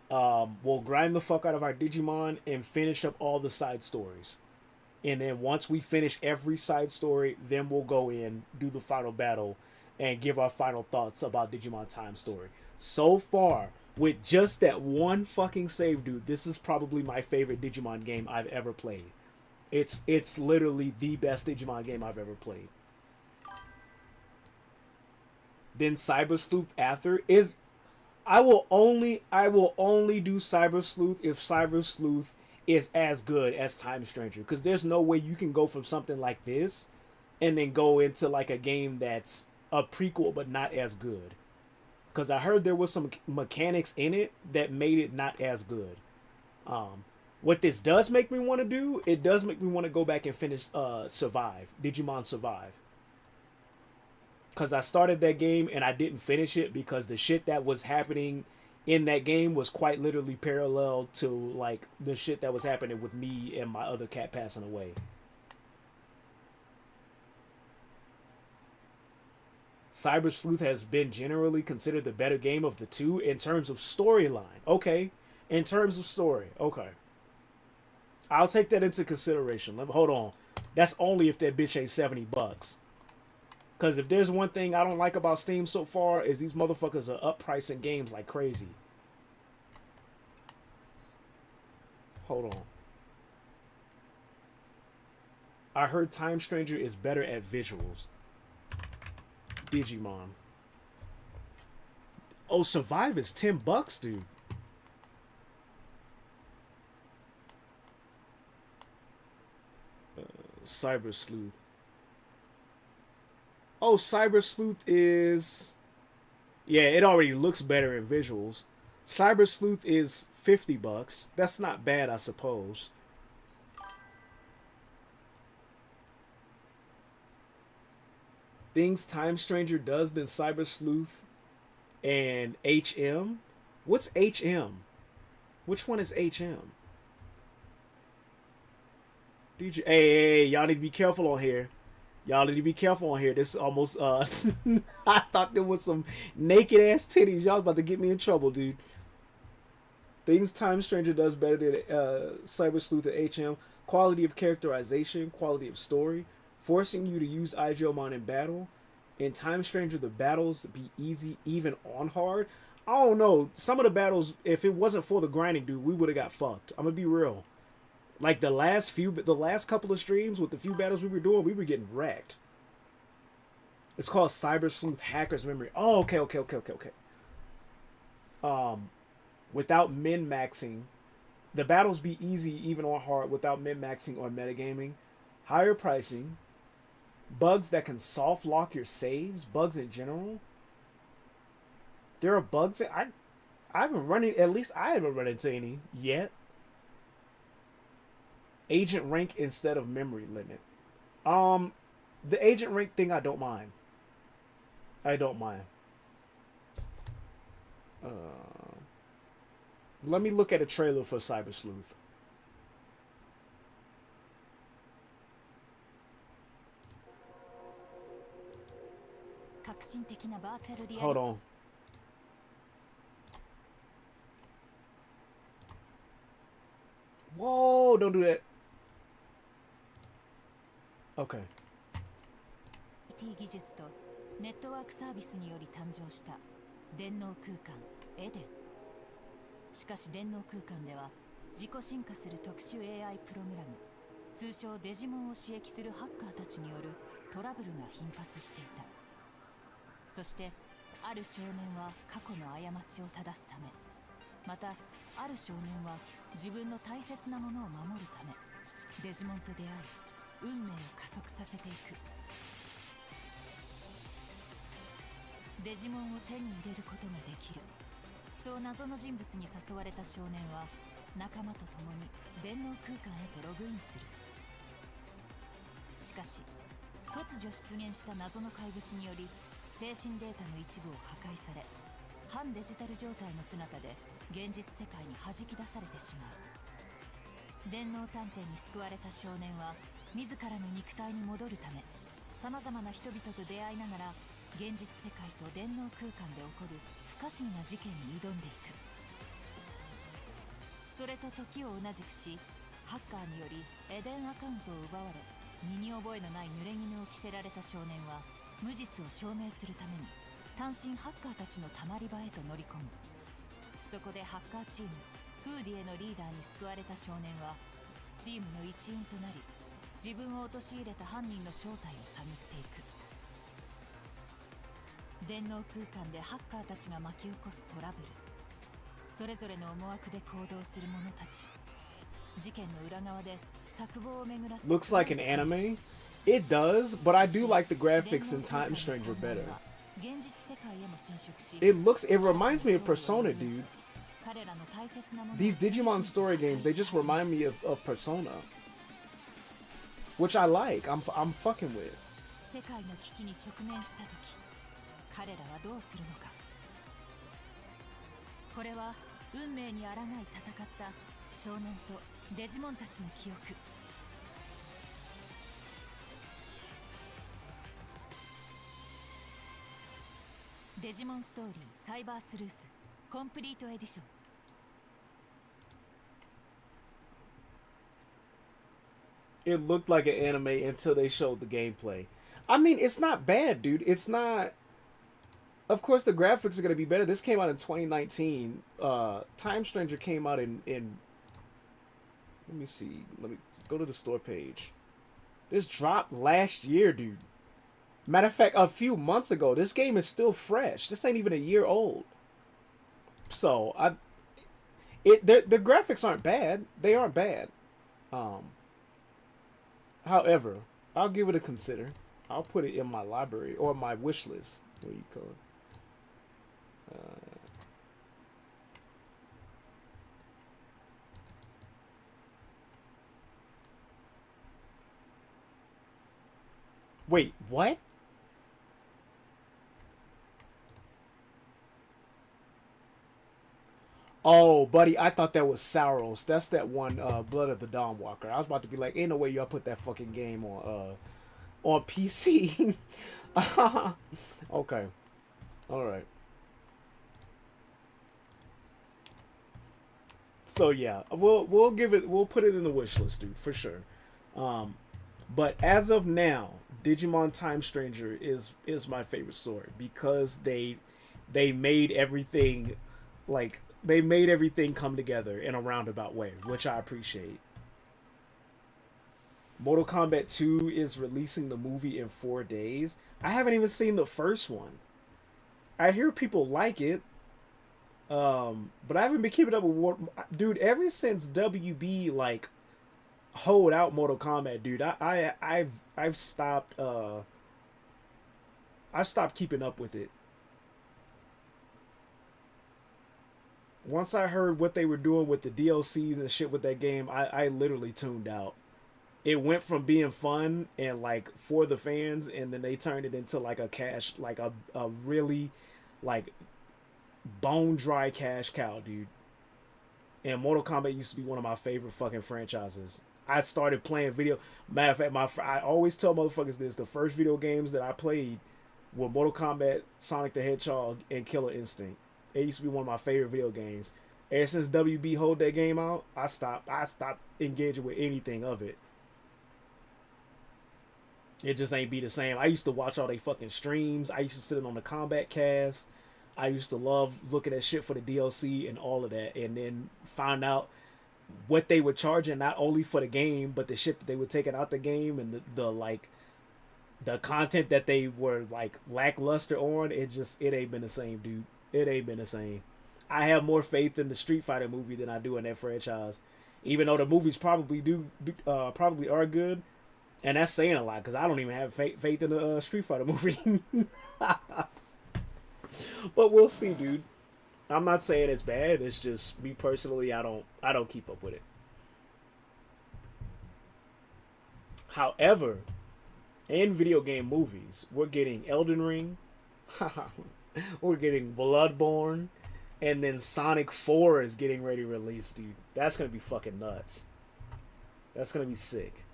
we'll grind the fuck out of our Digimon and finish up all the side stories. And then once we finish every side story, then we'll go in, do the final battle, and give our final thoughts about Digimon Time Story. So far, with just that one fucking save, dude, this is probably my favorite Digimon game I've ever played. It's literally the best Digimon game I've ever played. Then Cyber Sleuth after is, I will only do Cyber Sleuth if Cyber Sleuth is as good as Time Stranger, because there's no way you can go from something like this and then go into like a game that's a prequel but not as good, because I heard there was some mechanics in it that made it not as good. What this does make me want to do, it does make me want to go back and finish Digimon Survive, because I started that game and I didn't finish it because the shit that was happening in that game was quite literally parallel to like the shit that was happening with me and my other cat passing away. Cyber Sleuth has been generally considered the better game of the two in terms of storyline. Okay. In terms of story. Okay. I'll take that into consideration. Hold on. That's only if that bitch ain't $70. Because if there's one thing I don't like about Steam so far is these motherfuckers are up pricing games like crazy. Hold on. I heard Time Stranger is better at visuals. Digimon. Oh, Survive is $10, dude. Cyber Sleuth. Oh, Cyber Sleuth is... Yeah, it already looks better in visuals. Cyber Sleuth is $50. That's not bad, I suppose. Things Time Stranger does than Cyber Sleuth and HM. What's HM? Which one is HM? DJ, hey, y'all need to be careful on here. Y'all need to be careful on here. This is almost, I thought there was some naked ass titties. Y'all about to get me in trouble, dude. Things Time Stranger does better than Cyber Sleuth and HM. Quality of characterization, quality of story, forcing you to use YuGiOh in battle. In Time Stranger, the battles be easy even on hard. I don't know. Some of the battles, if it wasn't for the grinding, dude, we would have got fucked. I'm gonna be real. Like the last couple of streams with the few battles we were doing, we were getting wrecked. It's called Cyber Sleuth Hacker's Memory. Oh, okay. Without min-maxing, the battles be easy even on hard without min-maxing or metagaming. Higher pricing. Bugs that can soft lock your saves. Bugs in general. There are bugs that I haven't run into, at least I haven't run into any yet. Agent rank instead of memory limit. The agent rank thing I don't mind. Let me look at a trailer for Cyber Sleuth. Hold on. Whoa, don't do that. Okay. 技術とネットワークサービスにより誕生した電脳空間エデン。しかし電脳空間では自己進化する特殊 AI プログラム、通称デジモンを刺激するハッカーたちによるトラブルが頻発していた。そしてある少年は過去の過ちを正すため、またある少年は自分の大切なものを守るためデジモンと出会い運命を加速させていく。デジモンを手に入れることができる。そう謎の人物に誘われた少年は仲間と共に電脳空間へとログインする。しかし突如出現した謎の怪物により精神データの一部を破壊され、反デジタル状態の姿で現実世界に弾き出されてしまう。電脳探偵に救われた少年は自らの肉体に戻るため、さまざまな人々と出会いながら現実世界と電脳空間で起こる不可思議な事件に挑んでいく。それと時を同じくし、ハッカーによりエデンアカウントを奪われ、身に覚えのない濡れ衣を着せられた少年は無実を証明するために単身ハッカーたちのたまり場へと乗り込む。そこでハッカーチームフーディエのリーダーに救われた少年はチームの一員となり、自分を陥れた犯人の正体を探っていく。電脳空間でハッカーたちが巻き起こすトラブル、それぞれの思惑で行動する者たち、事件の裏側で策謀を巡らす。 Looks like an anime? It does, but I do like the graphics in Time Stranger better. It reminds me of Persona, dude. These Digimon story games, they just remind me of Persona. Which I like, I'm fucking with. 世界の危機に直面した時、彼らはどうするのか。これは運命に抗い戦った少年とデジモンたちの記憶。デジモンストーリーサイバースルースコンプリートエディション。It looked like an anime until they showed the gameplay. I mean, it's not bad, dude. It's not. Of course, the graphics are gonna be better. This came out in 2019. Time Stranger came out in. Let me see. Let me go to the store page. This dropped last year, dude. Matter of fact, a few months ago. This game is still fresh. This ain't even a year old. So the graphics aren't bad. They aren't bad. However, I'll give it a consider. I'll put it in my library or my wish list. What do you call it? Wait, what? Oh, buddy, I thought that was Sauros. That's that one, Blood of the Dawnwalker. I was about to be like, ain't no way y'all put that fucking game on PC. Okay. Alright. So yeah, we'll put it in the wish list, dude, for sure. But as of now, Digimon Time Stranger is my favorite story because they made everything come together in a roundabout way, which I appreciate. Mortal Kombat 2 is releasing the movie in 4 days. I haven't even seen the first one. I hear people like it. But I haven't been keeping up with what, dude, ever since WB like hold out Mortal Kombat, dude. I've stopped keeping up with it. Once I heard what they were doing with the DLCs and shit with that game, I literally tuned out. It went from being fun and like for the fans, and then they turned it into like a really like bone dry cash cow, dude. And Mortal Kombat used to be one of my favorite fucking franchises. I started playing video. Matter of fact, I always tell motherfuckers this: the first video games that I played were Mortal Kombat, Sonic the Hedgehog, and Killer Instinct. It used to be one of my favorite video games. Ever since WB hold that game out, I stopped engaging with anything of it. It just ain't be the same. I used to watch all they fucking streams. I used to sit in on the Combat Cast. I used to love looking at shit for the DLC and all of that, and then find out what they were charging, not only for the game, but the shit that they were taking out the game, and the content that they were like lackluster on. It ain't been the same, dude. It ain't been the same. I have more faith in the Street Fighter movie than I do in that franchise, even though the movies probably are good. And that's saying a lot, because I don't even have faith in the Street Fighter movie. But we'll see, dude. I'm not saying it's bad. It's just me personally. I don't keep up with it. However, in video game movies, we're getting Elden Ring. We're getting Bloodborne. And then Sonic 4 is getting ready to release, dude. That's going to be fucking nuts. That's going to be sick.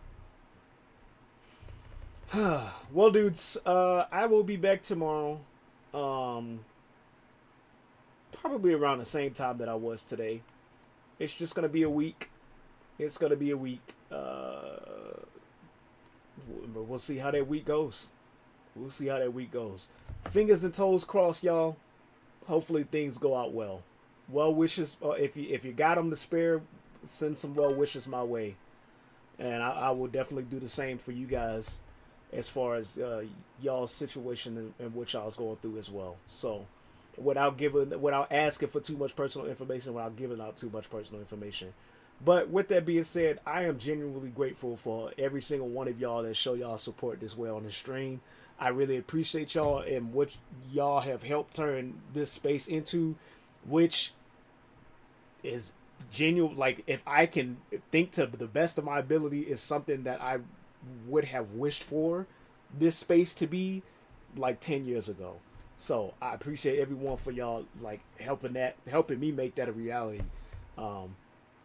Well, dudes, I will be back tomorrow. Probably around the same time that I was today. It's just gonna be a week. It's gonna be a week. We'll see how that week goes. We'll see how that week goes. Fingers and toes crossed, y'all. Hopefully things go out well. Well wishes. If you got them to spare, send some well wishes my way, and I will definitely do the same for you guys, as far as y'all's situation and what y'all's going through as well. So, without asking for too much personal information, without giving out too much personal information. But with that being said, I am genuinely grateful for every single one of y'all that show y'all support this way on the stream. I really appreciate y'all and what y'all have helped turn this space into, which is genuine. Like, if I can think to the best of my ability, is something that I would have wished for this space to be like 10 years ago. So I appreciate everyone for y'all like helping me make that a reality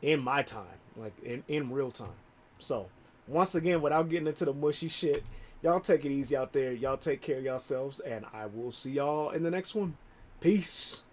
in my time, like in real time. So once again, without getting into the mushy shit, y'all take it easy out there. Y'all take care of yourselves, and I will see y'all in the next one. Peace.